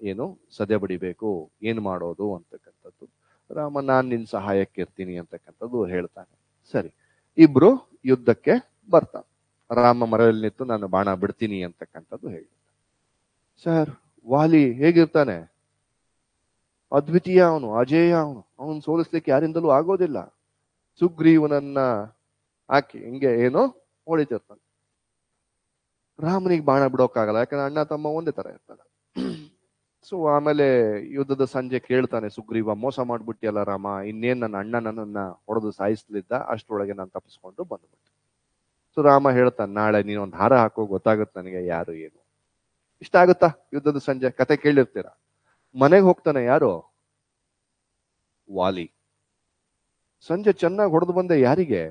ಏನು ಸದೆ ಬಡಿಬೇಕು, ಏನ್ ಮಾಡೋದು ಅಂತಕ್ಕಂಥದ್ದು. ರಾಮ, ನಾನ್ ನಿನ್ ಸಹಾಯಕ್ಕೆ ಇರ್ತೀನಿ ಅಂತಕ್ಕಂಥದ್ದು ಹೇಳ್ತಾನೆ. ಸರಿ, ಇಬ್ರು ಯುದ್ಧಕ್ಕೆ ಬರ್ತಾನೆ. ರಾಮ ಮರದಲ್ಲಿ ನಿಂತು ನಾನು ಬಾಣ ಬಿಡ್ತೀನಿ ಅಂತಕ್ಕಂಥದ್ದು ಹೇಳಿ. ಸರ್, ವಾಲಿ ಹೇಗಿರ್ತಾನೆ? ಅದ್ವಿತೀಯ, ಅವನು ಅಜೇಯ, ಅವನು ಸೋಲಿಸ್ಲಿಕ್ಕೆ ಯಾರಿಂದಲೂ ಆಗೋದಿಲ್ಲ. ಸುಗ್ರೀವನನ್ನ ಹಾಕಿ ಹಿಂಗೆ ಏನೋ ಹೊಳಿತಿರ್ತಾನೆ. ರಾಮನಿಗೆ ಬಾಣ ಬಿಡೋಕ್ಕಾಗಲ್ಲ, ಯಾಕಂದ್ರೆ ಅಣ್ಣ ತಮ್ಮ ಒಂದೇ ತರ ಇರ್ತಾರೆ. ಸೊ ಆಮೇಲೆ ಯುದ್ಧದ ಸಂಜೆ ಕೇಳ್ತಾನೆ ಸುಗ್ರೀವ, ಮೋಸ ಮಾಡ್ಬಿಟ್ಟಿಯಲ್ಲ ರಾಮ, ಇನ್ನೇನ್ ನನ್ನ ಅಣ್ಣ ನನ್ನನ್ನ ಹೊಡೆದು ಸಾಯಿಸ್ಲಿದ್ದ, ಅಷ್ಟರೊಳಗೆ ನಾನು ತಪ್ಪಿಸ್ಕೊಂಡು ಬಂದ್ಬಿಟ್ಟೆ. ಸೊ ರಾಮ ಹೇಳ್ತಾನೆ, ನಾಳೆ ನೀನೊಂದು ಹಾರ ಹಾಕೋ, ಗೊತ್ತಾಗುತ್ತೆ ನನಗೆ ಯಾರು ಏನು. ಇಷ್ಟ ಆಗುತ್ತಾ? ಯುದ್ಧದ ಸಂಜೆ ಕತೆ ಕೇಳಿರ್ತೀರ. ಮನೆಗೆ ಹೋಗ್ತಾನೆ ಯಾರು? ವಾಲಿ. ಸಂಜೆ ಚೆನ್ನಾಗಿ ಹೊಡೆದು ಬಂದೆ. ಯಾರಿಗೆ?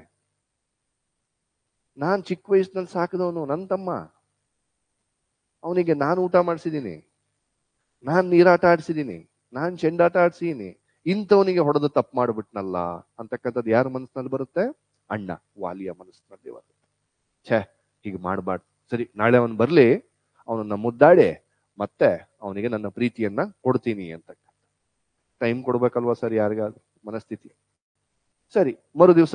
ನಾನ್ ಚಿಕ್ಕ ವಯಸ್ಸಿನಲ್ಲಿ ಸಾಕಿದವನು, ನನ್ನ ತಮ್ಮ. ಅವನಿಗೆ ನಾನು ಊಟ ಮಾಡಿಸಿದ್ದೀನಿ, ನಾನ್ ನೀರಾಟ ಆಡ್ಸಿದ್ದೀನಿ, ನಾನ್ ಚೆಂಡಾಟ ಆಡ್ಸಿದೀನಿ. ಇಂಥವನಿಗೆ ಹೊಡೆದು ತಪ್ಪು ಮಾಡ್ಬಿಟ್ನಲ್ಲ ಅಂತಕ್ಕಂಥದ್ದು ಯಾರ ಮನಸ್ಸಿನಲ್ಲಿ ಬರುತ್ತೆ? ಅಣ್ಣ ವಾಲಿಯ ಮನಸ್ಸಿನಲ್ಲಿ ಬರುತ್ತೆ. ಛೇ, ಹೀಗೆ ಮಾಡ್ಬಾರ್ದು. ಸರಿ, ನಾಳೆ ಅವನು ಬರ್ಲಿ, ಅವನನ್ನ ಮುದ್ದಾಡಿ ಮತ್ತೆ ಅವನಿಗೆ ನನ್ನ ಪ್ರೀತಿಯನ್ನ ಕೊಡ್ತೀನಿ ಅಂತಕ್ಕಂಥ ಟೈಮ್ ಕೊಡ್ಬೇಕಲ್ವಾ ಸರ್ ಯಾರಿಗಾದ್ರು? ಮನಸ್ಥಿತಿ. ಸರಿ, ಮರು ದಿವಸ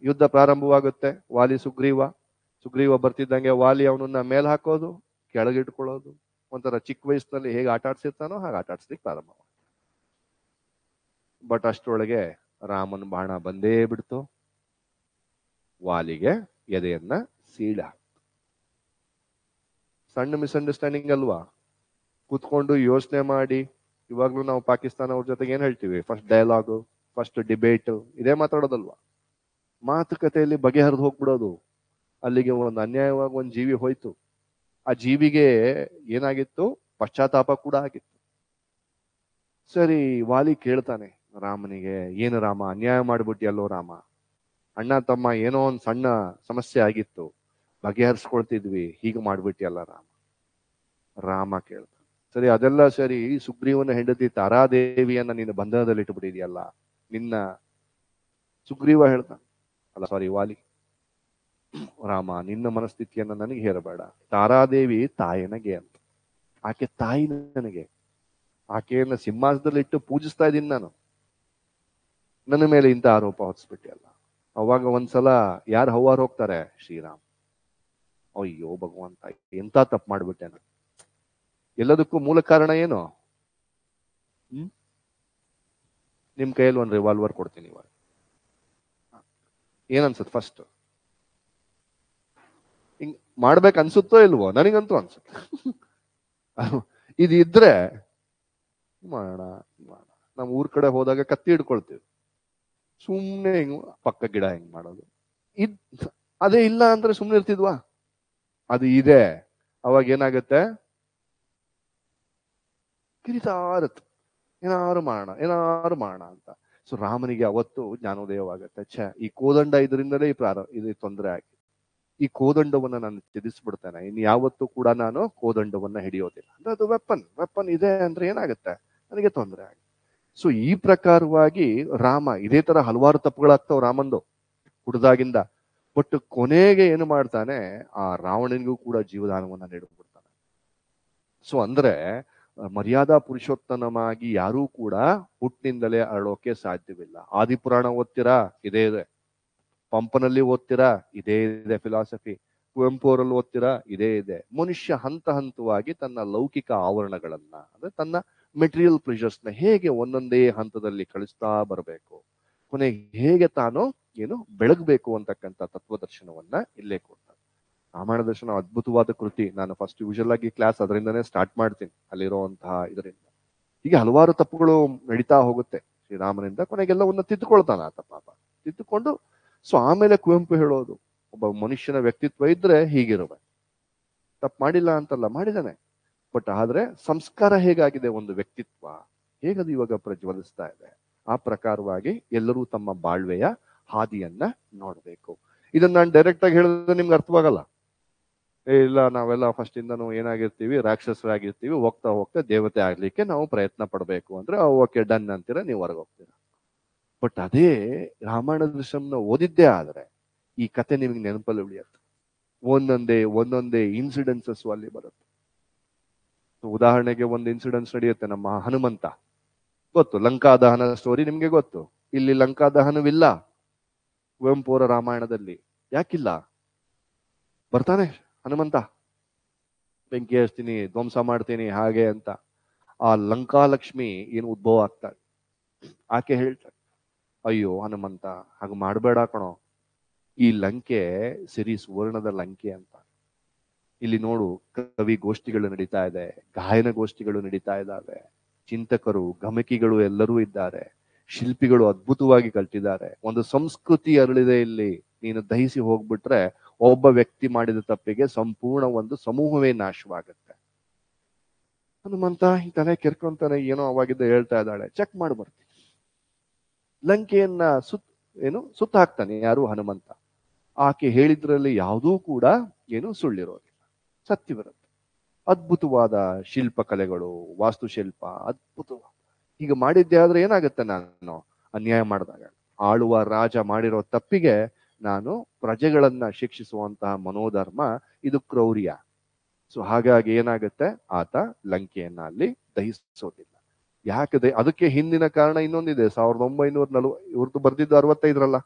ಯುದ್ಧ ಪ್ರಾರಂಭವಾಗುತ್ತೆ. ವಾಲಿ ಸುಗ್ರೀವ ಬರ್ತಿದ್ದಂಗೆ ವಾಲಿ ಅವನನ್ನ ಮೇಲ್ ಹಾಕೋದು, ಕೆಳಗಿಟ್ಕೊಳ್ಳೋದು. ಒಂಥರ ಚಿಕ್ಕ ವಯಸ್ಸಿನಲ್ಲಿ ಹೇಗೆ ಆಟ ಆಡ್ಸಿರ್ತಾನೋ ಹಾಗೆ ಆಟ ಆಡ್ಸ್ಲಿಕ್ಕೆ ಪ್ರಾರಂಭ. ಬಟ್ ಅಷ್ಟರೊಳಗೆ ರಾಮನ ಬಾಣ ಬಂದೇ ಬಿಡ್ತು, ವಾಲಿಗೆ ಎದೆಯನ್ನ ಸೀಳ. ಸಣ್ಣ ಮಿಸ್ಅಂಡರ್ಸ್ಟ್ಯಾಂಡಿಂಗ್ ಅಲ್ವಾ? ಕೂತ್ಕೊಂಡು ಯೋಚನೆ ಮಾಡಿ, ಇವಾಗ್ಲೂ ನಾವು ಪಾಕಿಸ್ತಾನ ಅವ್ರ ಜೊತೆಗೆ ಏನ್ ಹೇಳ್ತೀವಿ? ಫಸ್ಟ್ ಡಯಲಾಗು, ಫಸ್ಟ್ ಡಿಬೇಟ್, ಇದೇ ಮಾತಾಡೋದಲ್ವಾ? ಮಾತುಕತೆಯಲ್ಲಿ ಬಗೆಹರಿದು ಹೋಗ್ಬಿಡೋದು. ಅಲ್ಲಿಗೆ ಒಂದು ಅನ್ಯಾಯವಾಗಿ ಒಂದು ಜೀವಿ ಹೋಯ್ತು. ಆ ಜೀವಿಗೆ ಏನಾಗಿತ್ತು? ಪಶ್ಚಾತ್ತಾಪ ಕೂಡ ಆಗಿತ್ತು. ಸರಿ, ವಾಲಿ ಕೇಳ್ತಾನೆ ರಾಮನಿಗೆ, ಏನು ರಾಮ, ಅನ್ಯಾಯ ಮಾಡ್ಬಿಟ್ಟಿಯಲ್ಲೋ ರಾಮ, ಅಣ್ಣ ತಮ್ಮ ಏನೋ ಒಂದು ಸಣ್ಣ ಸಮಸ್ಯೆ ಆಗಿತ್ತು, ಬಗೆಹರಿಸ್ಕೊಳ್ತಿದ್ವಿ, ಹೀಗೆ ಮಾಡ್ಬಿಟ್ಟಿಯಲ್ಲ ರಾಮ. ರಾಮ ಕೇಳ್ತಾನೆ, ಸರಿ ಅದೆಲ್ಲ ಸರಿ, ಸುಗ್ರೀವನ ಹೆಂಡತಿ ತಾರಾದೇವಿಯನ್ನ ನೀನು ಬಂಧನದಲ್ಲಿ ಇಟ್ಬಿಟ್ಟಿದ್ಯಲ್ಲ ನಿನ್ನ. ಸುಗ್ರೀವ ಹೇಳ್ತಾನೆ, ವಾಲಿ, ರಾಮ ನಿನ್ನ ಮನಸ್ಥಿತಿಯನ್ನ ನನಗೆ ಹೇರಬೇಡ. ತಾರಾದೇವಿ ತಾಯಿನಗೆ ಅಂತ, ಆಕೆ ತಾಯಿ ನನಗೆ. ಆಕೆಯನ್ನ ಸಿಂಹಾಸನದಲ್ಲಿ ಇಟ್ಟು ಪೂಜಿಸ್ತಾ ಇದ್ದೀನಿ ನಾನು, ನನ್ನ ಮೇಲೆ ಇಂಥ ಆರೋಪ ಹೊತ್ಸ್ಬಿಟ್ಟಿಯಲ್ಲ. ಅವಾಗ ಒಂದ್ಸಲ ಯಾರು ಹವ್ವಾರು ಹೋಗ್ತಾರೆ? ಶ್ರೀರಾಮ್. ಅಯ್ಯೋ ಭಗವಂತ, ಎಂತ ತಪ್ಪು ಮಾಡ್ಬಿಟ್ಟೆ ನಾನು. ಎಲ್ಲದಕ್ಕೂ ಮೂಲ ಕಾರಣ ಏನು? ನಿಮ್ ಕೈಯಲ್ಲಿ ಒಂದು ರಿವಾಲ್ವರ್ ಕೊಡ್ತೀನಿ ಇವಾಗ, ಏನನ್ಸುತ್ತೆ? ಫಸ್ಟ್ ಹಿಂಗ್ ಮಾಡ್ಬೇಕು ಅನ್ಸುತ್ತೋ ಇಲ್ವೋ? ನನಗಂತೂ ಅನ್ಸುತ್ತೆ. ಇದ್ರೆ ಮಾಡೋಣ. ನಮ್ ಊರ್ ಕಡೆ ಹೋದಾಗ ಕತ್ತಿ ಹಿಡ್ಕೊಳ್ತೀವಿ, ಸುಮ್ನೆ ಹಿಂಗ್ ಪಕ್ಕ ಗಿಡ ಹೆಂಗ್ ಮಾಡೋದು. ಅದೇ ಇಲ್ಲ ಅಂದ್ರೆ ಸುಮ್ನೆ ಇರ್ತಿದ್ವಾ? ಅದು ಇದೆ, ಅವಾಗ ಏನಾಗುತ್ತೆ? ಕಿರಿತಾ ಇರುತ್ತೆ, ಏನಾರು ಮಾಡೋಣ ಅಂತ. ಸೊ ರಾಮನಿಗೆ ಅವತ್ತು ಜ್ಞಾನೋದಯವಾಗತ್ತೆ. ಈ ಕೋದಂಡ ಇದರಿಂದಲೇ ಇದು ತೊಂದರೆ ಆಗಿ, ಈ ಕೋದಂಡವನ್ನ ನಾನು ತ್ಯಜಿಸ್ಬಿಡ್ತೇನೆ, ಇನ್ನು ಯಾವತ್ತೂ ಕೂಡ ನಾನು ಕೋದಂಡವನ್ನ ಹಿಡಿಯೋದಿಲ್ಲ ಅಂದ್ರೆ ಅದು ವೆಪನ್ ಇದೆ ಅಂದ್ರೆ ಏನಾಗುತ್ತೆ? ನನಗೆ ತೊಂದರೆ ಆಗಿ. ಸೊ ಈ ಪ್ರಕಾರವಾಗಿ ರಾಮ ಇದೇ ತರ ಹಲವಾರು ತಪ್ಪುಗಳಾಗ್ತಾವ ರಾಮಂದು ಹುಡ್ದಾಗಿಂದ. ಬಟ್ ಕೊನೆಗೆ ಏನು ಮಾಡ್ತಾನೆ? ಆ ರಾವಣನಿಗೂ ಕೂಡ ಜೀವದಾನವನ್ನ ನೀಡಿಬಿಡ್ತಾನೆ. ಸೊ ಅಂದ್ರೆ ಮರ್ಯಾದಾ ಪುರುಷೋತ್ತಮವಾಗಿ ಯಾರೂ ಕೂಡ ಹುಟ್ಟಿನಿಂದಲೇ ಅರಳೋಕೆ ಸಾಧ್ಯವಿಲ್ಲ. ಆದಿಪುರಾಣ ಓದ್ತೀರಾ? ಇದೇ ಇದೆ. ಪಂಪನಲ್ಲಿ ಓದ್ತೀರಾ? ಇದೇ ಇದೆ ಫಿಲಾಸಫಿ. ಕುವೆಂಪು ಅವರಲ್ಲಿ ಓದ್ತೀರಾ? ಇದೇ ಇದೆ. ಮನುಷ್ಯ ಹಂತ ಹಂತವಾಗಿ ತನ್ನ ಲೌಕಿಕ ಆವರಣಗಳನ್ನ, ಅಂದ್ರೆ ತನ್ನ ಮೆಟೀರಿಯಲ್ ಪ್ಲೆಜರ್ಸ್ ನ ಹೇಗೆ ಒಂದೊಂದೇ ಹಂತದಲ್ಲಿ ಕಳಿಸ್ತಾ ಬರಬೇಕು, ಕೊನೆಗೆ ಹೇಗೆ ತಾನು ಬೆಳಗ್ಬೇಕು ಅಂತಕ್ಕಂಥ ತತ್ವದರ್ಶನವನ್ನ ಇಲ್ಲೇ ಕೊಡ್ತಾರೆ. ರಾಮಾಯಣ ದರ್ಶನ ಅದ್ಭುತವಾದ ಕೃತಿ. ನಾನು ಫಸ್ಟ್ ಯೂಶಲ್ ಆಗಿ ಕ್ಲಾಸ್ ಅದರಿಂದನೇ ಸ್ಟಾರ್ಟ್ ಮಾಡ್ತೀನಿ, ಅಲ್ಲಿರುವಂತಹ ಇದರಿಂದ. ಹೀಗೆ ಹಲವಾರು ತಪ್ಪುಗಳು ನಡೀತಾ ಹೋಗುತ್ತೆ ಶ್ರೀರಾಮನಿಂದ. ಕೊನೆಗೆಲ್ಲವನ್ನ ತಿದ್ದುಕೊಳ್ತಾನ ಆತ ಪಾಪ, ತಿದ್ದುಕೊಂಡು. ಸೊ ಆಮೇಲೆ ಕುವೆಂಪು ಹೇಳೋದು, ಒಬ್ಬ ಮನುಷ್ಯನ ವ್ಯಕ್ತಿತ್ವ ಇದ್ರೆ ಹೀಗಿರ್ಬೇಕು. ತಪ್ಪು ಮಾಡಿಲ್ಲ ಅಂತಲ್ಲ, ಮಾಡಿದಾನೆ. ಬಟ್ ಆದ್ರೆ ಸಂಸ್ಕಾರ ಹೇಗಾಗಿದೆ, ಒಂದು ವ್ಯಕ್ತಿತ್ವ ಹೇಗದು ಇವಾಗ ಪ್ರಜ್ವಲಿಸ್ತಾ ಇದೆ, ಆ ಪ್ರಕಾರವಾಗಿ ಎಲ್ಲರೂ ತಮ್ಮ ಬಾಳ್ವೆಯ ಹಾದಿಯನ್ನ ನೋಡ್ಬೇಕು. ಇದನ್ನ ನಾನು ಡೈರೆಕ್ಟ್ ಆಗಿ ಹೇಳಿದ್ರೆ ನಿಮ್ಗೆ ಅರ್ಥವಾಗಲ್ಲ. ಇಲ್ಲ, ನಾವೆಲ್ಲ ಫಸ್ಟ್ ಇಂದನೂ ಏನಾಗಿರ್ತೀವಿ, ರಾಕ್ಷಸರಾಗಿರ್ತೀವಿ, ಹೋಗ್ತಾ ಹೋಗ್ತಾ ದೇವತೆ ಆಗ್ಲಿಕ್ಕೆ ನಾವು ಪ್ರಯತ್ನ ಪಡ್ಬೇಕು ಅಂದ್ರೆ ಓಕೆ ಡನ್ ಅಂತೀರ, ನೀವು ಹೊರಗೆ ಹೋಗ್ತೀರ. ಬಟ್ ಅದೇ ರಾಮಾಯಣ ದೃಶ್ಯಂನ ಓದಿದ್ದೇ ಆದ್ರೆ ಈ ಕತೆ ನಿಮ್ಗೆ ನೆನಪಲ್ಲಿ ಉಳಿಯತ್ತೆ. ಒಂದೊಂದೇ ಇನ್ಸಿಡೆನ್ಸಸ್ ಅಲ್ಲಿ ಬರುತ್ತೆ. ಉದಾಹರಣೆಗೆ ಒಂದು ಇನ್ಸಿಡೆನ್ಸ್ ನಡೆಯುತ್ತೆ. ನಮ್ಮ ಹನುಮಂತ ಗೊತ್ತು, ಲಂಕಾ ದಹನ ಸ್ಟೋರಿ ನಿಮ್ಗೆ ಗೊತ್ತು. ಇಲ್ಲಿ ಲಂಕಾ ದಹನವಿಲ್ಲ ಕುವೆಂಪು ಅವರ ರಾಮಾಯಣದಲ್ಲಿ. ಯಾಕಿಲ್ಲ? ಬರ್ತಾನೆ ಹನುಮಂತ, ಬೆಂಕಿ ಹಚ್ತೀನಿ, ಧ್ವಂಸ ಮಾಡ್ತೀನಿ ಹಾಗೆ ಅಂತ. ಆ ಲಂಕಾಲಕ್ಷ್ಮಿ ಏನು ಉದ್ಭವ ಆಗ್ತಾಳೆ. ಆಕೆ ಹೇಳ್ತಾಳೆ, ಅಯ್ಯೋ ಹನುಮಂತ ಹಾಗೆ ಮಾಡಬೇಡ ಕಣೋ, ಈ ಲಂಕೆ ಸಿರಿ ಸುವರ್ಣದ ಲಂಕೆ ಅಂತ. ಇಲ್ಲಿ ನೋಡು, ಕವಿ ಗೋಷ್ಠಿಗಳು ನಡೀತಾ ಇದೆ, ಗಾಯನ ಗೋಷ್ಠಿಗಳು ನಡೀತಾ ಇದ್ದಾವೆ, ಚಿಂತಕರು ಗಮಕಿಗಳು ಎಲ್ಲರೂ ಇದ್ದಾರೆ, ಶಿಲ್ಪಿಗಳು ಅದ್ಭುತವಾಗಿ ಕಲ್ತಿದ್ದಾರೆ, ಒಂದು ಸಂಸ್ಕೃತಿ ಅರಳಿದೆ ಇಲ್ಲಿ. ನೀನು ದಹಿಸಿ ಹೋಗ್ಬಿಟ್ರೆ ಒಬ್ಬ ವ್ಯಕ್ತಿ ಮಾಡಿದ ತಪ್ಪಿಗೆ ಸಂಪೂರ್ಣ ಒಂದು ಸಮೂಹವೇ ನಾಶವಾಗುತ್ತೆ. ಹನುಮಂತ ಈ ತಲೆ ಕೆರ್ಕೊಂತಾನೆ, ಏನೋ ಅವಾಗಿದ್ದ ಹೇಳ್ತಾ ಇದ್ದಾಳೆ, ಚೆಕ್ ಮಾಡಿ ಬರ್ತೀನಿ. ಲಂಕೆಯನ್ನ ಸುತ್ತ ಹಾಕ್ತಾನೆ ಯಾರು? ಹನುಮಂತ. ಆಕೆ ಹೇಳಿದ್ರಲ್ಲಿ ಯಾವುದೂ ಕೂಡ ಏನು ಸುಳ್ಳಿರೋದಿಲ್ಲ, ಸತ್ಯವಿರುತ್ತೆ. ಅದ್ಭುತವಾದ ಶಿಲ್ಪಕಲೆಗಳು, ವಾಸ್ತುಶಿಲ್ಪ ಅದ್ಭುತವಾದ. ಈಗ ಮಾಡಿದ್ದೆ ಆದ್ರೆ ಏನಾಗುತ್ತೆ, ನಾನು ಅನ್ಯಾಯ ಮಾಡಿದಾಗ ಆಳುವ ರಾಜ ಮಾಡಿರೋ ತಪ್ಪಿಗೆ ನಾನು ಪ್ರಜೆಗಳನ್ನ ಶಿಕ್ಷಿಸುವಂತಹ ಮನೋಧರ್ಮ, ಇದು ಕ್ರೌರ್ಯ. ಸೊ ಹಾಗಾಗಿ ಏನಾಗುತ್ತೆ, ಆತ ಲಂಕೆಯನ್ನ ಅಲ್ಲಿ ದಹಿಸೋದಿಲ್ಲ. ಯಾಕದೆ? ಅದಕ್ಕೆ ಹಿಂದಿನ ಕಾರಣ ಇನ್ನೊಂದಿದೆ. 1940 ಇವ್ರದ್ದು ಬರ್ದಿದ್ದು 65ರಲ್ಲ,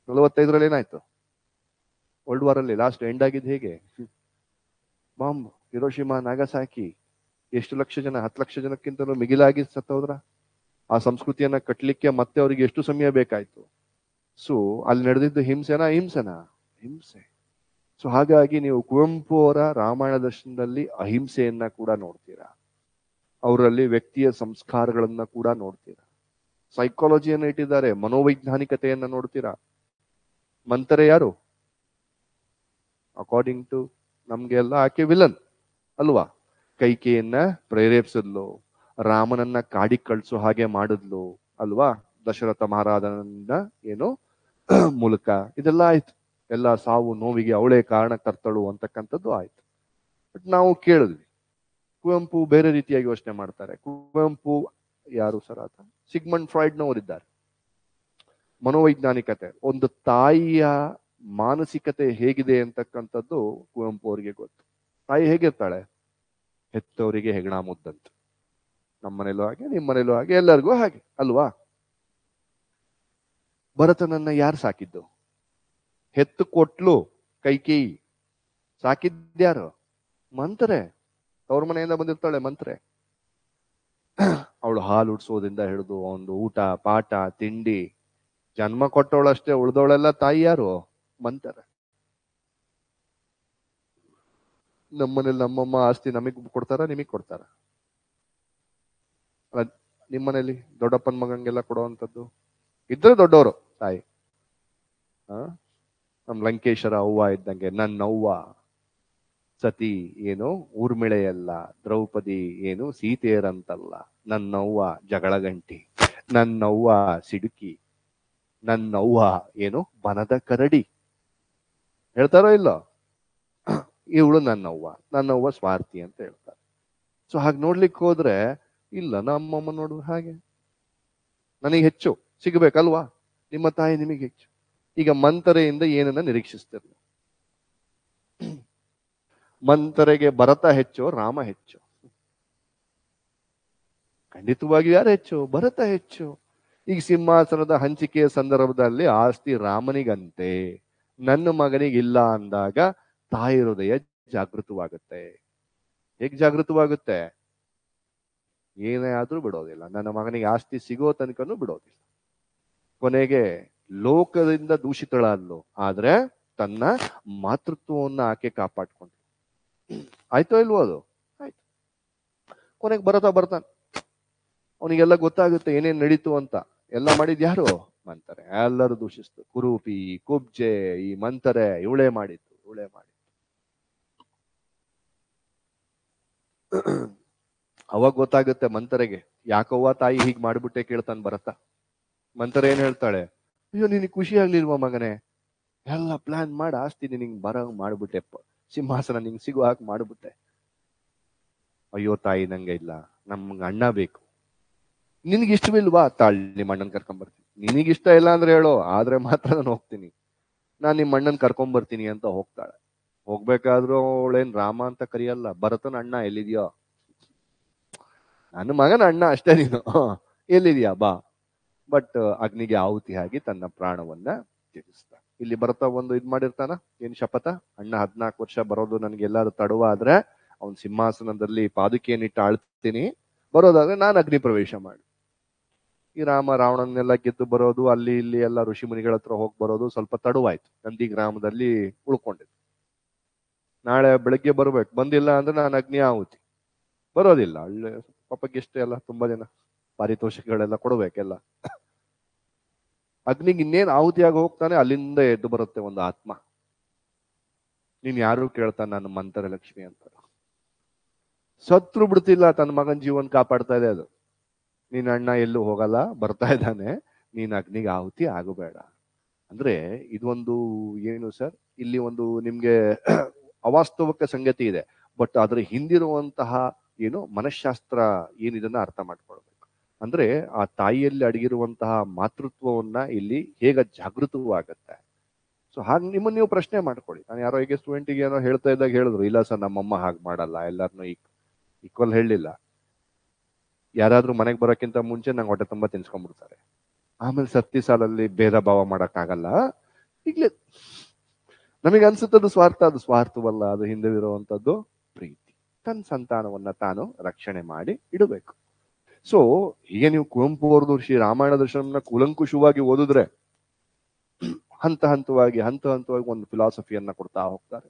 45ರಲ್ಲಿ ಏನಾಯ್ತು? ವರ್ಲ್ಡ್ ವಾರ್ ಅಲ್ಲಿ ಲಾಸ್ಟ್ ಎಂಡ್ ಆಗಿದ್ದು ಹೇಗೆ? Bomb, Hiroshima, Nagasaki. ಎಷ್ಟು ಲಕ್ಷ ಜನ? 10 ಲಕ್ಷ ಜನಕ್ಕಿಂತಲೂ ಮಿಗಿಲಾಗಿ ಸತ್ತೋದ್ರ. ಆ ಸಂಸ್ಕೃತಿಯನ್ನ ಕಟ್ಟಲಿಕ್ಕೆ ಮತ್ತೆ ಅವರಿಗೆ ಎಷ್ಟು ಸಮಯ ಬೇಕಾಯ್ತು? ಸೊ ಅಲ್ಲಿ ನಡೆದಿದ್ದು ಹಿಂಸೆನಾ? ಹಿಂಸೆ. ಸೊ ಹಾಗಾಗಿ ನೀವು ಕುವೆಂಪು ಅವರ ರಾಮಾಯಣ ದರ್ಶನದಲ್ಲಿ ಅಹಿಂಸೆಯನ್ನ ಕೂಡ ನೋಡ್ತೀರಾ, ಅವರಲ್ಲಿ ವ್ಯಕ್ತಿಯ ಸಂಸ್ಕಾರಗಳನ್ನ ಕೂಡ ನೋಡ್ತೀರಾ, ಸೈಕಾಲಜಿಯನ್ನ ಇಟ್ಟಿದ್ದಾರೆ, ಮನೋವೈಜ್ಞಾನಿಕತೆಯನ್ನ ನೋಡ್ತೀರಾ. ಮಂಥರೆ ಯಾರು? ಅಕಾರ್ಡಿಂಗ್ ಟು ನಮ್ಗೆಲ್ಲ ಆಕೆ ವಿಲನ್ ಅಲ್ವಾ? ಕೈಕೆಯನ್ನ ಪ್ರೇರೇಪಿಸಿದ್ಲು, ರಾಮನನ್ನ ಕಾಡಿಗೆ ಕಳ್ಸೋ ಹಾಗೆ ಮಾಡಿದ್ಲು ಅಲ್ವಾ? ದಶರಥ ಮಹಾರಾಜನನ್ನ ಏನು ಮೂಲಕ ಇದೆಲ್ಲ ಆಯ್ತು. ಎಲ್ಲ ಸಾವು ನೋವಿಗೆ ಅವಳೇ ಕಾರಣಕರ್ತಳು ಅಂತಕ್ಕಂಥದ್ದು ಆಯ್ತು. ಬಟ್ ನಾವು ಕೇಳಿದ್ವಿ, ಕುವೆಂಪು ಬೇರೆ ರೀತಿಯಾಗಿ ಯೋಚನೆ ಮಾಡ್ತಾರೆ. ಕುವೆಂಪು ಯಾರು ಸರ್? ಆತ ಸಿಗ್ಮಂಡ್ ಫ್ರಾಯ್ಡ್ನವರಿದ್ದಾರೆ. ಮನೋವೈಜ್ಞಾನಿಕತೆ, ಒಂದು ತಾಯಿಯ ಮಾನಸಿಕತೆ ಹೇಗಿದೆ ಅಂತಕ್ಕಂಥದ್ದು ಕುವೆಂಪು ಅವರಿಗೆ ಗೊತ್ತು. ತಾಯಿ ಹೇಗಿರ್ತಾಳೆ? ಹೆತ್ತವರಿಗೆ ಹೆಗಣ ಮುದ್ದಂತ. ನಮ್ಮನೇಲೂ ಹಾಗೆ, ನಿಮ್ಮನೇಲೂ ಹಾಗೆ, ಎಲ್ಲರಿಗೂ ಹಾಗೆ ಅಲ್ವಾ? ಭರತನನ್ನ ಯಾರು ಸಾಕಿದ್ದು? ಹೆತ್ತು ಕೊಟ್ಲು ಕೈಕೇಯಿ. ಸಾಕಿದ್ಯಾರು? ಮಂತ್ರೆ. ಅವ್ರ ಮನೆಯಿಂದ ಬಂದಿರ್ತಾಳೆ ಮಂತ್ರೆ. ಅವಳು ಹಾಲು ಉಡ್ಸೋದ್ರಿಂದ ಹಿಡಿದು ಒಂದು ಊಟ ಪಾಠ ತಿಂಡಿ, ಜನ್ಮ ಕೊಟ್ಟವಳಷ್ಟೇ, ಉಳ್ದವಳೆಲ್ಲ ತಾಯಿ ಯಾರು? ಮಂತ್ರೆ. ನಮ್ಮನೇಲಿ ನಮ್ಮಮ್ಮ ಆಸ್ತಿ ನಮಗ್ ಕೊಡ್ತಾರ, ನಿಮಗ್ ಕೊಡ್ತಾರ? ನಿಮ್ಮನೇಲಿ ದೊಡ್ಡಪ್ಪನ ಮಗಂಗೆಲ್ಲ ಕೊಡುವಂಥದ್ದು ಇದ್ರೆ ದೊಡ್ಡವರು ತಾಯಿ. ನಮ್ ಲಂಕೇಶ್ವರ ಅವ್ವ ಇದ್ದಂಗೆ, ನನ್ನ ಅವ್ವ ಸತಿ ಏನು ಊರ್ಮಿಳೆಯಲ್ಲ, ದ್ರೌಪದಿ ಏನು ಸೀತೆಯರಂತಲ್ಲ, ನನ್ನವ್ವ ಜಗಳಗಂಟಿ, ನನ್ನವ್ವ ಸಿಡುಕಿ, ನನ್ನವ್ವ ಏನು ಬನದ ಕರಡಿ. ಹೇಳ್ತಾರೋ ಇಲ್ಲೋ? ಇವಳು ನನ್ನವ್ವ ಸ್ವಾರ್ಥಿ ಅಂತ ಹೇಳ್ತಾರೆ. ಸೊ ಹಾಗೆ ನೋಡ್ಲಿಕ್ಕೆ ಹೋದ್ರೆ ಇಲ್ಲ, ನಮ್ಮಮ್ಮ ನೋಡು ಹಾಗೆ, ನನಗೆ ಹೆಚ್ಚು ಸಿಗಬೇಕಲ್ವಾ? ನಿಮ್ಮ ತಾಯಿ ನಿಮಗೆ ಹೆಚ್ಚು. ಈಗ ಮಂತರೆಯಿಂದ ಏನನ್ನ ನಿರೀಕ್ಷಿಸ್ತಾರೆ? ಮಂತರೆಗೆ ಭರತ ಹೆಚ್ಚು, ರಾಮ ಹೆಚ್ಚು? ಖಂಡಿತವಾಗಿ ಯಾರು ಹೆಚ್ಚು? ಭರತ ಹೆಚ್ಚು. ಈಗ ಸಿಂಹಾಸನದ ಹಂಚಿಕೆಯ ಸಂದರ್ಭದಲ್ಲಿ ಆಸ್ತಿ ರಾಮನಿಗಂತೆ, ನನ್ನ ಮಗನಿಗಿಲ್ಲ ಅಂದಾಗ ತಾಯಿ ಹೃದಯ ಜಾಗೃತವಾಗುತ್ತೆ. ಹೇಗೆ ಜಾಗೃತವಾಗುತ್ತೆ? ಏನೇ ಆದ್ರೂ ಬಿಡೋದಿಲ್ಲ, ನನ್ನ ಮಗನಿಗೆ ಆಸ್ತಿ ಸಿಗೋ ತನಕನೂ ಬಿಡೋದಿಲ್ಲ. ಕೊನೆಗೆ ಲೋಕದಿಂದ ದೂಷಿತಳಾದ್ಲು, ಆದ್ರೆ ತನ್ನ ಮಾತೃತ್ವವನ್ನ ಆಕೆ ಕಾಪಾಡ್ಕೊಂಡು. ಆಯ್ತೋ ಇಲ್ವೋ? ಅದು ಆಯ್ತು. ಕೊನೆಗೆ ಬರ್ತಾನೆ, ಅವನಿಗೆಲ್ಲ ಗೊತ್ತಾಗುತ್ತೆ ಏನೇನ್ ನಡೀತು ಅಂತ. ಎಲ್ಲ ಮಾಡಿದ್ ಯಾರು? ಮಂತರೆ ಎಲ್ಲರೂ ದೂಷಿಸ್ತು. ಕುರೂಪಿ, ಕುಬ್ಜೆ, ಈ ಮಂತರೆ ಇವಳೇ ಮಾಡಿತ್ತು, ಇವಳೇ ಮಾಡಿತ್ತು. ಅವಾಗ ಗೊತ್ತಾಗುತ್ತೆ ಮಂತರೆಗೆ, ಯಾಕವ್ವ ತಾಯಿ ಹೀಗ್ ಮಾಡ್ಬಿಟ್ಟೆ ಕೇಳ್ತಾನೆ ಭರತ. ಮಂತರ ಏನ್ ಹೇಳ್ತಾಳೆ, ಅಯ್ಯೋ ನಿನಗೆ ಖುಷಿ ಆಗ್ಲಿಲ್ವಾ ಮಗನೇ, ಎಲ್ಲ ಪ್ಲಾನ್ ಮಾಡಿ ಆಸ್ತಿ ನಿನಗೆ ಬರಂಗ್ ಮಾಡ್ಬಿಟ್ಟೆಪ್ಪ, ಸಿಂಹಾಸನ ನಿಂಗೆ ಸಿಗೋ ಹಾಗೆ ಮಾಡ್ಬಿಟ್ಟೆ. ಅಯ್ಯೋ ತಾಯಿ ನಂಗೆ ಇಲ್ಲ, ನಮ್ಗೆ ಅಣ್ಣ ಬೇಕು. ನಿನಗೆ ಇಷ್ಟವಿಲ್ವಾ, ತಾಳ್ ನಿಮ್ಮ ಅಣ್ಣನ್ ಕರ್ಕೊಂಬರ್ತೀನಿ. ನಿನಗಿಷ್ಟ ಇಲ್ಲ ಅಂದ್ರೆ ಹೇಳೋ, ಆದ್ರೆ ಮಾತ್ರ ನಾನು ಹೋಗ್ತೀನಿ, ನಾನ್ ನಿಮ್ಮ ಅಣ್ಣನ್ ಕರ್ಕೊಂಬರ್ತೀನಿ ಅಂತ ಹೋಗ್ತಾಳೆ. ಹೋಗ್ಬೇಕಾದ್ರೂ ಅವಳೇನ್ ರಾಮ ಅಂತ ಕರಿಯಲ್ಲ, ಭರತನ ಅಣ್ಣ ಎಲ್ಲಿದ್ಯೋ, ನನ್ನ ಮಗನ ಅಣ್ಣ ಅಷ್ಟೇ ನೀನು, ಎಲ್ಲಿದ್ಯಾ ಬಾ. ಬಟ್ ಅಗ್ನಿಗೆ ಆಹುತಿ ಆಗಿ ತನ್ನ ಪ್ರಾಣವನ್ನ ತ್ಯಜಿಸ್ತ. ಇಲ್ಲಿ ಭರತ ಒಂದು ಇದ್ ಮಾಡಿರ್ತಾನ, ಏನ್ ಶಪಥ, ಅಣ್ಣ 14 ವರ್ಷ ಬರೋದು ನನ್ಗೆ ಎಲ್ಲಾರು ತಡವ ಆದ್ರೆ ಅವನ್ ಸಿಂಹಾಸನದಲ್ಲಿ ಪಾದುಕೆಯನ್ನಿಟ್ಟು ಆಳ್ತೀನಿ, ಬರೋದಾದ್ರೆ ನಾನು ಅಗ್ನಿ ಪ್ರವೇಶ ಮಾಡಿ. ಈ ರಾಮ ರಾವಣನ್ನೆಲ್ಲ ಗೆದ್ದು ಬರೋದು, ಅಲ್ಲಿ ಇಲ್ಲಿ ಎಲ್ಲ ಋಷಿ ಮುನಿಗಳ ಹತ್ರ ಹೋಗಿ ಬರೋದು ಸ್ವಲ್ಪ ತಡವಾಯ್ತು. ನಂದಿ ಗ್ರಾಮದಲ್ಲಿ ಉಳ್ಕೊಂಡಿದ್ದು. ನಾಳೆ ಬೆಳಗ್ಗೆ ಬರ್ಬೇಕು, ಬಂದಿಲ್ಲ ಅಂದ್ರೆ ನಾನು ಅಗ್ನಿ ಆಹುತಿ. ಬರೋದಿಲ್ಲ, ಒಳ್ಳೆ ಪಾಪಕ್ಕೆ ಎಷ್ಟೇ ಎಲ್ಲ ತುಂಬಾ ಜನ ಪಾರಿತೋಷಕಗಳೆಲ್ಲ ಕೊಡ್ಬೇಕೆಲ್ಲ. ಅಗ್ನಿಗೆ ಇನ್ನೇನ್ ಆಹುತಿಯಾಗಿ ಹೋಗ್ತಾನೆ, ಅಲ್ಲಿಂದ ಎದ್ದು ಬರುತ್ತೆ ಒಂದು ಆತ್ಮ. ನೀನ್ ಯಾರು ಕೇಳ್ತಾನೆ, ನಾನು ಮಂತರ ಲಕ್ಷ್ಮಿ ಅಂತ. ಸತ್ರು ಬಿಡ್ತಿಲ್ಲ, ತನ್ನ ಮಗನ ಜೀವನ್ ಕಾಪಾಡ್ತಾ ಇದೆ ಅದು. ನೀನ್ ಅಣ್ಣ ಎಲ್ಲೂ ಹೋಗಲ್ಲ, ಬರ್ತಾ ಇದ್ದಾನೆ, ನೀನ್ ಅಗ್ನಿಗೆ ಆಹುತಿ ಆಗಬೇಡ ಅಂದ್ರೆ. ಇದೊಂದು ಏನು ಸರ್, ಇಲ್ಲಿ ಒಂದು ನಿಮ್ಗೆ ಅವಾಸ್ತವಕ ಸಂಗತಿ ಇದೆ, ಬಟ್ ಅದ್ರ ಹಿಂದಿರುವಂತಹ ಏನು ಮನಃಶಾಸ್ತ್ರ ಏನಿದನ್ನ ಅರ್ಥ ಮಾಡ್ಕೊಳ್ಬೇಕು. ಅಂದ್ರೆ ಆ ತಾಯಿಯಲ್ಲಿ ಅಡಗಿರುವಂತಹ ಮಾತೃತ್ವವನ್ನ ಇಲ್ಲಿ ಹೇಗ ಜಾಗೃತವಾಗತ್ತೆ. ಸೊ ಹಾಗೆ ನಿಮ್ಮನ್ನ ನೀವು ಪ್ರಶ್ನೆ ಮಾಡ್ಕೊಳ್ಳಿ. ನಾನು ಯಾರೋ ಈಗ ಸ್ಟೂಡೆಂಟಿಗೆ ಏನೋ ಹೇಳ್ತಾ ಇದ್ದಾಗ ಹೇಳಿದ್ರು, ಇಲ್ಲ ಸರ್ ನಮ್ಮಮ್ಮ ಹಾಗೆ ಮಾಡಲ್ಲ, ಎಲ್ಲಾರನು ಈಕ್ವಲ್ ಹೇಳಲಿಲ್ಲ. ಯಾರಾದ್ರೂ ಮನೆಗೆ ಬರೋಕ್ಕಿಂತ ಮುಂಚೆ ನಂಗೆ ಹೊಟ್ಟೆ ತುಂಬಾ ತಿನ್ಸ್ಕೊಂಡ್ಬಿಡ್ತಾರೆ, ಆಮೇಲೆ ಸತ್ತಿ ಸಾಲಲ್ಲಿ ಭೇದ ಭಾವ ಮಾಡಕ್ಕಾಗಲ್ಲ. ಈಗ್ಲೇ ನಮಗೆ ಅನ್ಸುತ್ತದು ಸ್ವಾರ್ಥ, ಅದು ಸ್ವಾರ್ಥವಲ್ಲ, ಅದು ಹಿಂದೆ ಇರುವಂತದ್ದು ಪ್ರೀತಿ. ತನ್ನ ಸಂತಾನವನ್ನ ತಾನು ರಕ್ಷಣೆ ಮಾಡಿ ಇಡಬೇಕು. ಸೊ ಹೀಗೆ ನೀವು ಕುವೆಂಪು ಅವರದು ಶ್ರೀ ರಾಮಾಯಣ ದರ್ಶನಂನ ಕೂಲಂಕುಷವಾಗಿ ಓದಿದ್ರೆ ಹಂತ ಹಂತವಾಗಿ ಒಂದು ಫಿಲಾಸಫಿಯನ್ನ ಕೊಡ್ತಾ ಹೋಗ್ತಾರೆ.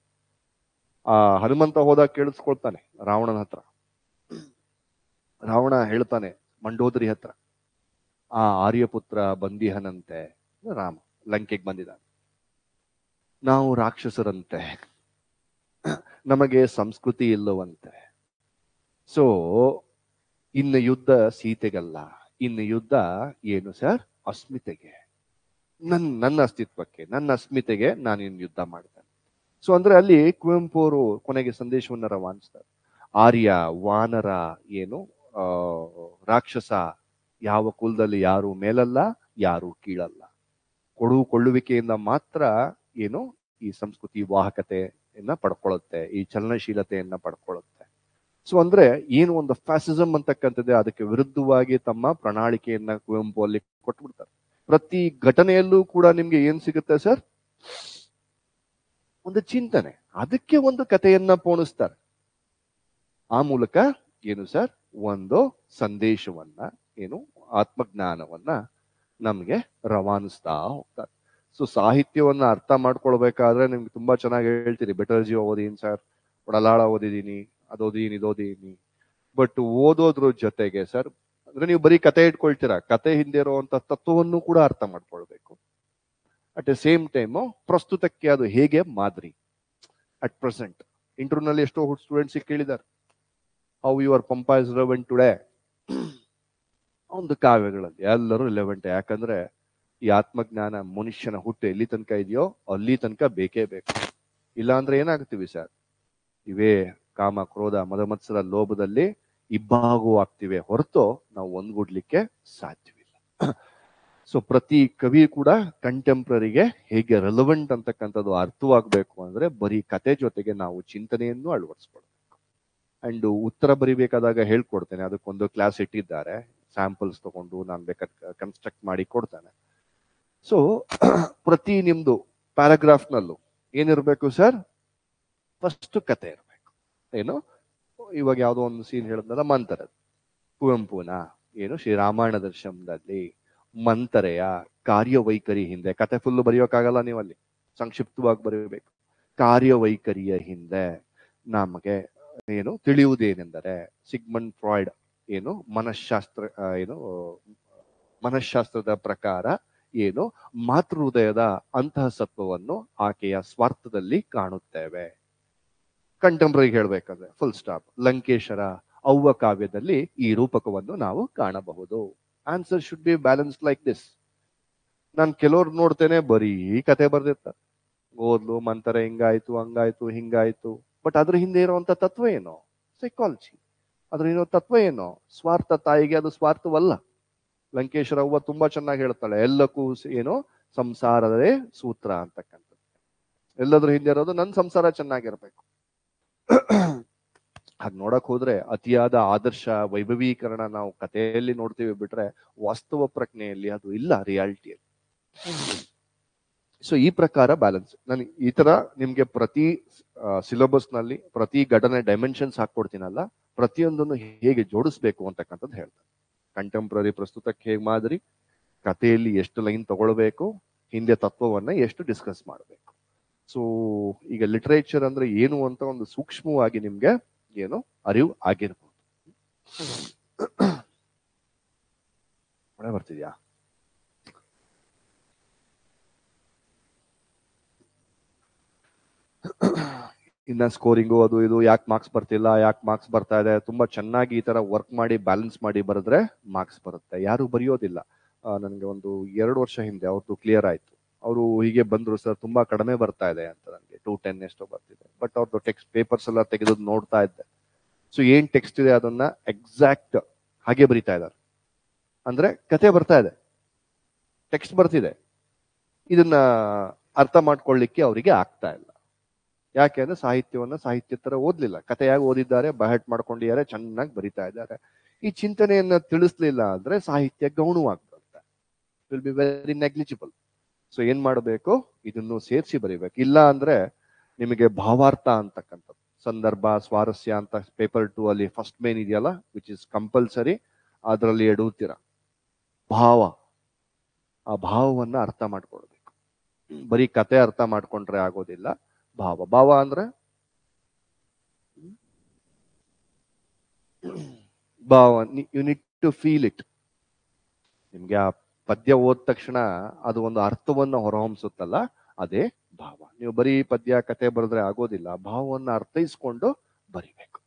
ಆ ಹನುಮಂತ ಹೋದಾಗ ಕೇಳಿಸ್ಕೊಳ್ತಾನೆ ರಾವಣನ ಹತ್ರ. ರಾವಣ ಹೇಳ್ತಾನೆ ಮಂಡೋದರಿ ಹತ್ರ, ಆ ಆರ್ಯಪುತ್ರ ಬಂದಿಹನಂತೆ, ರಾಮ ಲಂಕೆಗೆ ಬಂದಿದ್ದಾನೆ, ನಾವು ರಾಕ್ಷಸರಂತೆ, ನಮಗೆ ಸಂಸ್ಕೃತಿ ಇಲ್ಲವಂತೆ. ಸೊ ಇನ್ನು ಯುದ್ಧ ಸೀತೆಗಲ್ಲ, ಇನ್ನು ಯುದ್ಧ ಏನು ಸರ್, ಅಸ್ಮಿತೆಗೆ, ನನ್ನ ಅಸ್ತಿತ್ವಕ್ಕೆ, ನನ್ನ ಅಸ್ಮಿತೆಗೆ ನಾನು ಇನ್ನು ಯುದ್ಧ ಮಾಡ್ತೇನೆ. ಸೊ ಅಂದ್ರೆ ಅಲ್ಲಿ ಕುವೆಂಪು ಅವರು ಕೊನೆಗೆ ಸಂದೇಶವನ್ನ ರವಾನಿಸ್ತಾರೆ. ಆರ್ಯ, ವಾನರ, ಏನು ರಾಕ್ಷಸ, ಯಾವ ಕುಲದಲ್ಲಿ ಯಾರು ಮೇಲಲ್ಲ, ಯಾರು ಕೀಳಲ್ಲ. ಕೊಳ್ಳುವಿಕೆಯಿಂದ ಮಾತ್ರ ಏನು ಈ ಸಂಸ್ಕೃತಿ ವಾಹಕತೆಯನ್ನ ಪಡ್ಕೊಳ್ಳುತ್ತೆ, ಈ ಚಲನಶೀಲತೆಯನ್ನ ಪಡ್ಕೊಳ್ಳುತ್ತೆ. ಸೊ ಅಂದ್ರೆ ಏನು ಒಂದು ಫ್ಯಾಸಿಸಮ್ ಅಂತಕ್ಕಂಥದ್ದೇ, ಅದಕ್ಕೆ ವಿರುದ್ಧವಾಗಿ ತಮ್ಮ ಪ್ರಣಾಳಿಕೆಯನ್ನ ಕುವೆಂಪು ಅಲ್ಲಿ ಕೊಟ್ಬಿಡ್ತಾರೆ. ಪ್ರತಿ ಘಟನೆಯಲ್ಲೂ ಕೂಡ ನಿಮ್ಗೆ ಏನ್ ಸಿಗುತ್ತೆ ಸರ್, ಒಂದು ಚಿಂತನೆ, ಅದಕ್ಕೆ ಒಂದು ಕಥೆಯನ್ನ ಪೋಣಿಸ್ತಾರೆ. ಆ ಮೂಲಕ ಏನು ಸರ್, ಒಂದು ಸಂದೇಶವನ್ನ, ಏನು ಆತ್ಮಜ್ಞಾನವನ್ನ ನಮ್ಗೆ ರವಾನಿಸ್ತಾ ಹೋಗ್ತಾರೆ. ಸೊ ಸಾಹಿತ್ಯವನ್ನ ಅರ್ಥ ಮಾಡ್ಕೊಳ್ಬೇಕಾದ್ರೆ ನಿಮ್ಗೆ ತುಂಬಾ ಚೆನ್ನಾಗಿ ಹೇಳ್ತೀರಿ, ಬೆಟರ್ ಜೀವ ಓದಿನಿ ಸರ್, ಒಡಲಾಳ ಓದಿದೀನಿ, ಅದೋದೀನಿ ಇದೋದೀನಿ. ಬಟ್ ಓದೋದ್ರ ಜೊತೆಗೆ ಸರ್, ಅಂದ್ರೆ ನೀವು ಬರೀ ಕತೆ ಇಟ್ಕೊಳ್ತೀರಾ, ಕತೆ ಹಿಂದೆ ಇರುವಂತ ತತ್ವವನ್ನು ಕೂಡ ಅರ್ಥ ಮಾಡ್ಕೊಳ್ಬೇಕು. ಅಟ್ ದ ಸೇಮ್ ಟೈಮ್ ಪ್ರಸ್ತುತಕ್ಕೆ ಅದು ಹೇಗೆ ಮಾದರಿ. ಅಟ್ ಪ್ರೆಸೆಂಟ್ ಇಂಟರ್ನಲ್ಲಿ ಎಷ್ಟೋ ಸ್ಟೂಡೆಂಟ್ಸ್ ಕೇಳಿದ್ದಾರೆ, how your Pampa is relevant today. ಒಂದು ಕಾವ್ಯಗಳಲ್ಲಿ ಎಲ್ಲರೂ ರಿಲೆವೆಂಟ್, ಯಾಕಂದ್ರೆ ಈ ಆತ್ಮಜ್ಞಾನ ಮನುಷ್ಯನ ಹುಟ್ಟು ಎಲ್ಲಿ ತನಕ ಇದೆಯೋ ಅಲ್ಲಿ ತನಕ ಬೇಕೇ ಬೇಕು. ಇಲ್ಲ ಅಂದ್ರೆ ಏನಾಗ್ತೀವಿ ಸರ್, ಇವೇ ಕಾಮ, ಕ್ರೋಧ, ಮದಮತ್ಸರ, ಲೋಭದಲ್ಲಿ ಇಬ್ಬಾಗು ಆಗ್ತಿವೆ ಹೊರತು ನಾವು ಒಂದ್ಗೂಡ್ಲಿಕ್ಕೆ ಸಾಧ್ಯವಿಲ್ಲ. ಸೊ ಪ್ರತಿ ಕವಿ ಕೂಡ ಕಂಟೆಂಪ್ರರಿಗೆ ಹೇಗೆ ರೆಲೆವೆಂಟ್ ಅಂತಕ್ಕಂಥದ್ದು ಅರ್ಥವಾಗಬೇಕು ಅಂದ್ರೆ ಬರೀ ಕತೆ ಜೊತೆಗೆ ನಾವು ಚಿಂತನೆಯನ್ನು ಅಳವಡಿಸ್ಕೊಳ್ಬೇಕು. ಅಂಡ್ ಉತ್ತರ ಬರಿಬೇಕಾದಾಗ ಹೇಳ್ಕೊಡ್ತೇನೆ, ಅದಕ್ಕೊಂದು ಕ್ಲಾಸ್ ಇಟ್ಟಿದ್ದಾರೆ, ಸ್ಯಾಂಪಲ್ಸ್ ತಗೊಂಡು ನಾನು ಬೇಕಾದ ಕನ್ಸ್ಟ್ರಕ್ಟ್ ಮಾಡಿ ಕೊಡ್ತೇನೆ. ಸೊ ಪ್ರತಿ ನಿಮ್ದು ಪ್ಯಾರಾಗ್ರಾಫ್ನಲ್ಲೂ ಏನಿರ್ಬೇಕು ಸರ್, ಫಸ್ಟ್ ಕತೆ ಇರಬೇಕು. ಏನು ಇವಾಗ ಯಾವುದೋ ಒಂದು ಸೀನ್ ಹೇಳಿದ್ನಲ್ಲ, ಮಂತರ ಕುವೆಂಪುನ ಏನು ಶ್ರೀರಾಮಾಯಣ ದರ್ಶನದಲ್ಲಿ ಮಂತರೆಯ ಕಾರ್ಯವೈಖರಿ ಹಿಂದೆ, ಕತೆ ಫುಲ್ಲು ಬರೆಯೋಕ್ಕಾಗಲ್ಲ ನೀವು, ಅಲ್ಲಿ ಸಂಕ್ಷಿಪ್ತವಾಗಿ ಬರೆಯಬೇಕು. ಕಾರ್ಯವೈಖರಿಯ ಹಿಂದೆ ನಮಗೆ ಏನು ತಿಳಿಯುವುದೇನೆಂದರೆ, ಸಿಗ್ಮಂಡ್ ಫ್ರಾಯ್ಡ್ ಏನು ಮನಃಶಾಸ್ತ್ರದ ಪ್ರಕಾರ ಏನು ಮಾತೃ ಹೃದಯದ ಅಂತಹ ಸತ್ವವನ್ನು ಆಕೆಯ ಸ್ವಾರ್ಥದಲ್ಲಿ ಕಾಣುತ್ತೇವೆ. ಕಂಟೆಂಪ್ರರಿ ಹೇಳ್ಬೇಕಂದ್ರೆ ಫುಲ್ ಸ್ಟಾಪ್. ಲಂಕೇಶರ ಅವ್ವ ಕಾವ್ಯದಲ್ಲಿ ಈ ರೂಪಕವನ್ನು ನಾವು ಕಾಣಬಹುದು. Answer should be balance like this. ನಾನು ಕೆಲವ್ರು ನೋಡ್ತೇನೆ ಬರೀ ಕತೆ ಬರ್ದಿರ್ತಾರೆ, ಓದ್ಲು ಮಂತರ ಹಿಂಗಾಯ್ತು ಹಂಗಾಯ್ತು ಹಿಂಗಾಯ್ತು. ಬಟ್ ಅದ್ರ ಹಿಂದೆ ಇರುವಂತ ತತ್ವ ಏನೋ ಸೈಕಾಲಜಿ, ಅದ್ರ ಇರೋ ತತ್ವ ಏನೋ ಸ್ವಾರ್ಥ. ತಾಯಿಗೆ ಅದು ಸ್ವಾರ್ಥವಲ್ಲ. ಲಂಕೇಶ್ವರ ಅವ್ವ ತುಂಬಾ ಚೆನ್ನಾಗಿ ಹೇಳ್ತಾಳೆ, ಎಲ್ಲಕ್ಕೂ ಏನೋ ಸಂಸಾರದೇ ಸೂತ್ರ ಅಂತಕ್ಕಂಥದ್ದು. ಎಲ್ಲದ್ರ ಹಿಂದೆ ಇರೋದು ನನ್ನ ಸಂಸಾರ ಚೆನ್ನಾಗಿರ್ಬೇಕು. ಹಾಗೆ ನೋಡಕ್ ಹೋದ್ರೆ ಅತಿಯಾದ ಆದರ್ಶ ವೈಭವೀಕರಣ ನಾವು ಕಥೆಯಲ್ಲಿ ನೋಡ್ತೀವಿ ಬಿಟ್ರೆ ವಾಸ್ತವ ಪ್ರಜ್ಞೆಯಲ್ಲಿ ಅದು ಇಲ್ಲ, ರಿಯಾಲಿಟಿಯಲ್ಲಿ. ಸೊ ಈ ಪ್ರಕಾರ ಬ್ಯಾಲೆನ್ಸ್. ನಾನು ಈ ತರ ನಿಮ್ಗೆ ಪ್ರತಿ ಸಿಲೆಬಸ್ ನಲ್ಲಿ ಪ್ರತಿ ಘಟನೆ ಡೈಮೆನ್ಷನ್ಸ್ ಹಾಕೊಡ್ತೀನಲ್ಲ, ಪ್ರತಿಯೊಂದನ್ನು ಹೇಗೆ ಜೋಡಿಸ್ಬೇಕು ಅಂತಕ್ಕಂಥದ್ದು ಹೇಳ್ತಾರೆ. ಕಂಟೆಂಪ್ರರಿ ಪ್ರಸ್ತುತಕ್ಕೆ ಹೇಗೆ ಮಾದರಿ, ಕಥೆಯಲ್ಲಿ ಎಷ್ಟು ಲೈನ್ ತಗೊಳ್ಬೇಕು, ಹಿಂದೆ ತತ್ವವನ್ನ ಎಷ್ಟು ಡಿಸ್ಕಸ್ ಮಾಡಬೇಕು. ಸೊ ಈಗ ಲಿಟರೇಚರ್ ಅಂದ್ರೆ ಏನು ಅಂತ ಒಂದು ಸೂಕ್ಷ್ಮವಾಗಿ ನಿಮ್ಗೆ ಏನು ಅರಿವು ಆಗಿರ್ಬೋದು. ಮಳೆ ಬರ್ತಿದ್ಯಾ? ಇನ್ನ ಸ್ಕೋರಿಂಗು ಅದು ಇದು ಯಾಕೆ ಮಾರ್ಕ್ಸ್ ಬರ್ತಿಲ್ಲ, ಯಾಕೆ ಮಾರ್ಕ್ಸ್ ಬರ್ತಾ ಇದೆ, ತುಂಬಾ ಚೆನ್ನಾಗಿ ಈ ತರ ವರ್ಕ್ ಮಾಡಿ ಬ್ಯಾಲೆನ್ಸ್ ಮಾಡಿ ಬರೆದ್ರೆ ಮಾರ್ಕ್ಸ್ ಬರುತ್ತೆ. ಯಾರು ಬರೆಯೋದಿಲ್ಲ. ನನಗೆ ಒಂದು 2 ವರ್ಷ ಹಿಂದೆ ಅವ್ರದ್ದು ಕ್ಲಿಯರ್ ಆಯ್ತು. ಅವರು ಹೀಗೆ ಬಂದ್ರು, ಸರ್ ತುಂಬಾ ಕಡಿಮೆ ಬರ್ತಾ ಇದೆ ಅಂತ. ನನಗೆ 210 ಎಷ್ಟೋ ಬರ್ತಿದೆ. ಬಟ್ ಅವ್ರದ್ದು ಟೆಕ್ಸ್ಟ್ ಪೇಪರ್ಸ್ ಎಲ್ಲ ತೆಗೆದು ನೋಡ್ತಾ ಇದ್ದೆ. ಸೊ ಏನ್ ಟೆಕ್ಸ್ಟ್ ಇದೆ ಅದನ್ನ ಎಕ್ಸಾಕ್ಟ್ ಹಾಗೆ ಬರಿತಾ ಇದ್ದಾರೆ. ಅಂದ್ರೆ ಕತೆ ಬರ್ತಾ ಇದೆ, ಟೆಕ್ಸ್ಟ್ ಬರ್ತಿದೆ, ಇದನ್ನ ಅರ್ಥ ಮಾಡ್ಕೊಳ್ಳಿಕ್ಕೆ ಅವರಿಗೆ ಆಗ್ತಾ ಇಲ್ಲ. ಯಾಕೆ ಅಂದ್ರೆ ಸಾಹಿತ್ಯವನ್ನ ಸಾಹಿತ್ಯ ತರ ಓದ್ಲಿಲ್ಲ, ಕಥೆಯಾಗಿ ಓದಿದ್ದಾರೆ, ಬಹಟ್ ಮಾಡ್ಕೊಂಡಿದ್ದಾರೆ, ಚೆನ್ನಾಗಿ ಬರಿತಾ ಇದ್ದಾರೆ. ಈ ಚಿಂತನೆಯನ್ನ ತಿಳಿಸ್ಲಿಲ್ಲ ಅಂದ್ರೆ ಸಾಹಿತ್ಯ ಗೌಣವಾಗ್ಬಿಡುತ್ತೆ, will be very negligible. So ಏನ್ ಮಾಡಬೇಕು, ಇದನ್ನು ಸೇರಿಸಿ ಬರೀಬೇಕು. ಇಲ್ಲ ಅಂದ್ರೆ ನಿಮಗೆ ಭಾವಾರ್ಥ ಅಂತಕ್ಕಂಥದ್ದು, ಸಂದರ್ಭ, ಸ್ವಾರಸ್ಯ ಅಂತ ಪೇಪರ್ 2 ಅಲ್ಲಿ ಫಸ್ಟ್ ಮೇನ್ ಇದೆಯಲ್ಲ, ವಿಚ್ ಇಸ್ ಕಂಪಲ್ಸರಿ, ಅದರಲ್ಲಿ ಎಡುತ್ತೀರ. ಭಾವ, ಆ ಭಾವವನ್ನ ಅರ್ಥ ಮಾಡ್ಕೊಳ್ಬೇಕು. ಬರೀ ಕತೆ ಅರ್ಥ ಮಾಡ್ಕೊಂಡ್ರೆ ಆಗೋದಿಲ್ಲ. ಭಾವ, ಭಾವ ಅಂದ್ರೆ ಭಾವ, you need to feel it. ನಿಮ್ಗೆ ಆ ಪದ್ಯ ಓದ ತಕ್ಷಣ ಅದು ಒಂದು ಅರ್ಥವನ್ನ ಹೊರಹೊಮ್ಸುತ್ತಲ್ಲ, ಅದೇ ಭಾವ. ನೀವು ಬರೀ ಪದ್ಯ ಕತೆ ಬರೆದ್ರೆ ಆಗೋದಿಲ್ಲ, ಭಾವವನ್ನ ಅರ್ಥೈಸ್ಕೊಂಡು ಬರಿಬೇಕು.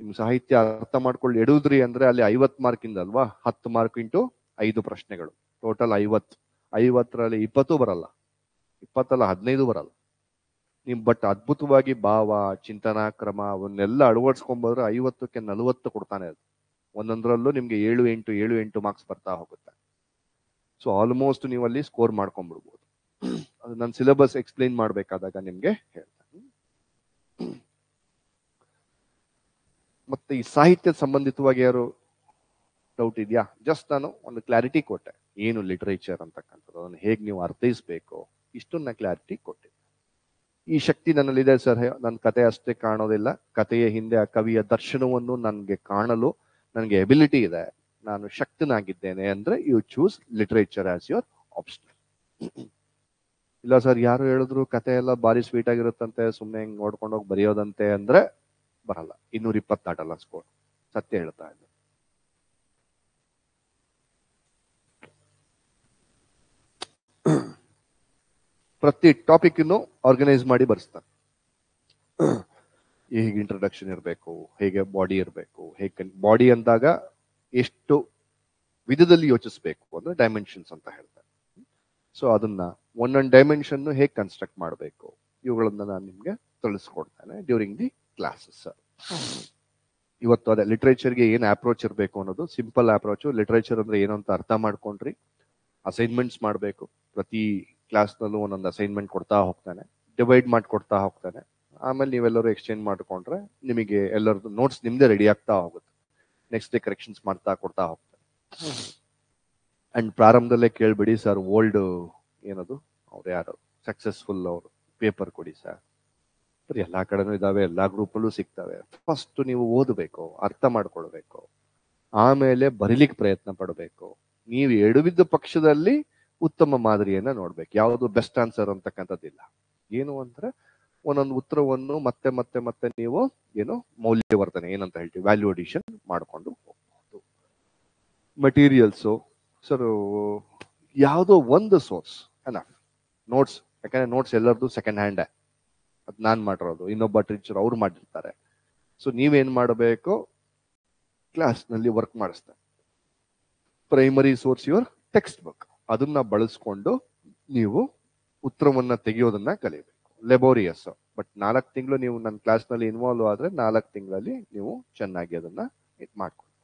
ನಿಮ್ ಸಾಹಿತ್ಯ ಅರ್ಥ ಮಾಡ್ಕೊಂಡು ಎಡುದ್ರಿ ಅಂದ್ರೆ ಅಲ್ಲಿ 50 ಮಾರ್ಕಿಂದ ಅಲ್ವಾ, 10 ಮಾರ್ಕ್ ಇಂಟು 5 ಪ್ರಶ್ನೆಗಳು, ಟೋಟಲ್ 50. 50ರಲ್ಲಿ 20 ಬರಲ್ಲ, 20 ಅಲ್ಲ 15 ಬರಲ್ಲ. ನಿಮ್ ಬಟ್ ಅದ್ಭುತವಾಗಿ ಭಾವ, ಚಿಂತನಾ ಕ್ರಮ ಅವನ್ನೆಲ್ಲ ಅಳವಡಿಸ್ಕೊಂಡ್ಬಂದ್ರೆ 50ಕ್ಕೆ 40 ಕೊಡ್ತಾನೆ. ಅದು ಒಂದೊಂದರಲ್ಲೂ ನಿಮ್ಗೆ 7-8 ಮಾರ್ಕ್ಸ್ ಬರ್ತಾ ಹೋಗುತ್ತೆ. ಸೊ ಆಲ್ಮೋಸ್ಟ್ ನೀವು ಅಲ್ಲಿ ಸ್ಕೋರ್ ಮಾಡ್ಕೊಂಡ್ಬಿಡ್ಬೋದು. ಅದು ನನ್ನ ಸಿಲೆಬಸ್ ಎಕ್ಸ್ಪ್ಲೈನ್ ಮಾಡ್ಬೇಕಾದಾಗ ನಿಮ್ಗೆ ಹೇಳ್ತೇನೆ. ಮತ್ತೆ ಈ ಸಾಹಿತ್ಯ ಸಂಬಂಧಿತವಾಗಿ ಯಾರು ಡೌಟ್ ಇದೆಯಾ? ಜಸ್ಟ್ ನಾನು ಒಂದು ಕ್ಲಾರಿಟಿ ಕೊಟ್ಟೆ, ಏನು ಲಿಟರೇಚರ್ ಅಂತಕ್ಕಂಥದ್ದು, ಅದನ್ನು ಹೇಗೆ ನೀವು ಅರ್ಥೈಸ್ಬೇಕು, ಇಷ್ಟನ್ನ ಕ್ಲಾರಿಟಿ ಕೊಟ್ಟೆ. ಈ ಶಕ್ತಿ ನನ್ನಲ್ಲಿದೆ ಸರ್, ನನ್ನ ಕತೆ ಅಷ್ಟೇ ಕಾಣೋದಿಲ್ಲ, ಕಥೆಯ ಹಿಂದೆ ಆ ಕವಿಯ ದರ್ಶನವನ್ನು ನನಗೆ ಕಾಣಲು ನನಗೆ ಎಬಿಲಿಟಿ ಇದೆ, ನಾನು ಶಕ್ತನಾಗಿದ್ದೇನೆ ಅಂದ್ರೆ you choose literature as your option. ಇಲ್ಲ ಸರ್ ಯಾರು ಹೇಳಿದ್ರು ಕತೆ ಎಲ್ಲ ಭಾರಿ ಸ್ವೀಟ್ ಆಗಿರುತ್ತಂತೆ, ಸುಮ್ಮನೆ ಹಿಂಗ್ ನೋಡ್ಕೊಂಡೋಗಿ ಬರೆಯೋದಂತೆ ಅಂದ್ರೆ ಬರಲ್ಲ. 220 ದಾಟಲ್ಲ ಸ್ಕೋರ್, ಸತ್ಯ ಹೇಳ್ತಾ ಇದ್ದೆ. ಪ್ರತಿ ಟಾಪಿಕ್ ಇನ್ನು ಆರ್ಗನೈಸ್ ಮಾಡಿ ಬರ್ಸ್ತಾರೆ. ಹೇಗೆ ಇಂಟ್ರೊಡಕ್ಷನ್ ಇರಬೇಕು, ಹೇಗೆ ಬಾಡಿ ಇರಬೇಕು, ಹೇಗೆ ಬಾಡಿ ಅಂದಾಗ ಎಷ್ಟು ವಿಧದಲ್ಲಿ ಯೋಚಿಸ್ಬೇಕು ಅಂದ್ರೆ ಡೈಮೆನ್ಷನ್ಸ್ ಅಂತ ಹೇಳ್ತಾರೆ. ಸೊ ಅದನ್ನ ಒಂದೊಂದು ಡೈಮೆನ್ಷನ್ ಹೇಗೆ ಕನ್ಸ್ಟ್ರಕ್ಟ್ ಮಾಡಬೇಕು, ಇವುಗಳನ್ನ ನಾನು ನಿಮ್ಗೆ ತಿಳಿಸ್ಕೊಡ್ತೇನೆ ಡ್ಯೂರಿಂಗ್ ದಿ ಕ್ಲಾಸಸ್. ಇವತ್ತು ಅದೇ ಲಿಟರೇಚರ್ಗೆ ಏನ್ ಅಪ್ರೋಚ್ ಇರಬೇಕು ಅನ್ನೋದು ಸಿಂಪಲ್ ಅಪ್ರೋಚ್. ಲಿಟರೇಚರ್ ಅಂದ್ರೆ ಏನು ಅಂತ ಅರ್ಥ ಮಾಡ್ಕೊಂಡ್ರಿ, ಅಸೈನ್ಮೆಂಟ್ಸ್ ಮಾಡಬೇಕು. ಪ್ರತಿ ಕ್ಲಾಸ್ನಲ್ಲೂ ಒಂದೊಂದು ಅಸೈನ್ಮೆಂಟ್ ಕೊಡ್ತಾ ಹೋಗ್ತಾನೆ, ಡಿವೈಡ್ ಮಾಡ್ಕೊಡ್ತಾ ಹೋಗ್ತಾನೆ. ಆಮೇಲೆ ನೀವೆಲ್ಲರೂ ಎಕ್ಸ್ಚೇಂಜ್ ಮಾಡ್ಕೊಂಡ್ರೆ ನಿಮಗೆ ಎಲ್ಲರದ್ದು ನೋಟ್ಸ್ ನಿಮ್ದೇ ರೆಡಿ ಆಗ್ತಾ ಹೋಗುತ್ತೆ. ನೆಕ್ಸ್ಟ್ ಡೇ ಕರೆಕ್ಷನ್ಸ್ ಮಾಡ್ತಾ ಕೊಡ್ತಾ ಹೋಗ್ತಾನೆ. ಅಂಡ್ ಪ್ರಾರಂಭದಲ್ಲೇ ಕೇಳ್ಬಿಡಿ ಸರ್, ಓಲ್ಡ್ ಏನದು ಅವ್ರು ಯಾರು ಸಕ್ಸಸ್ಫುಲ್ ಅವರು ಪೇಪರ್ ಕೊಡಿ ಸರ್. ಎಲ್ಲಾ ಕಡೆನೂ ಇದಾವೆ, ಎಲ್ಲಾ ಗ್ರೂಪಲ್ಲೂ ಸಿಗ್ತವೆ. ಫಸ್ಟ್ ನೀವು ಓದಬೇಕು, ಅರ್ಥ ಮಾಡ್ಕೊಳ್ಬೇಕು, ಆಮೇಲೆ ಬರೀಲಿಕ್ಕೆ ಪ್ರಯತ್ನ ಪಡಬೇಕು. ನೀವು ಎಡವಿದ್ದ ಪಕ್ಷದಲ್ಲಿ ಉತ್ತಮ ಮಾದರಿಯನ್ನ ನೋಡ್ಬೇಕು. ಯಾವುದು ಬೆಸ್ಟ್ ಆನ್ಸರ್ ಅಂತಕ್ಕಂಥದ್ದಿಲ್ಲ. ಏನು ಅಂದ್ರೆ ಒಂದೊಂದು ಉತ್ತರವನ್ನು ಮತ್ತೆ ಮತ್ತೆ ಮತ್ತೆ ನೀವು ಏನು ಮೌಲ್ಯವರ್ಧನೆ ಏನಂತ ಹೇಳ್ತೀವಿ, ವ್ಯಾಲ್ಯೂ ಅಡಿಷನ್ ಮಾಡ್ಕೊಂಡು ಹೋಗ್ಬಹುದು. ಮಟೀರಿಯಲ್ಸು ಸರ್ ಯಾವುದೋ ಒಂದು ಸೋರ್ಸ್ ನೋಟ್ಸ್, ಯಾಕಂದ್ರೆ ನೋಟ್ಸ್ ಎಲ್ಲರದು ಸೆಕೆಂಡ್ ಹ್ಯಾಂಡ್, ಅದು ನಾನ್ ಮಾಡಿರೋದು, ಇನ್ನೊಬ್ಬ ಟೀಚರ್ ಅವ್ರು ಮಾಡಿರ್ತಾರೆ. ಸೊ ನೀವೇನ್ ಮಾಡಬೇಕು, ಕ್ಲಾಸ್ ನಲ್ಲಿ ವರ್ಕ್ ಮಾಡಿಸ್ತಾರೆ. Primary source your text book, ಅದನ್ನ ಬಳಸ್ಕೊಂಡು ನೀವು ಉತ್ತರವನ್ನ ತೆಗೆಯೋದನ್ನ ಕಲಿಬೇಕು. ಲೆಬೋರಿಯಸ್, ಬಟ್ 4 ತಿಂಗಳು ನೀವು ನನ್ನ ಕ್ಲಾಸ್ ನಲ್ಲಿ ಇನ್ವಾಲ್ವ್ ಆದ್ರೆ 4 ತಿಂಗಳಲ್ಲಿ ನೀವು ಚೆನ್ನಾಗಿ ಅದನ್ನ ಮಾಡ್ಕೊಳ್ಳಿ.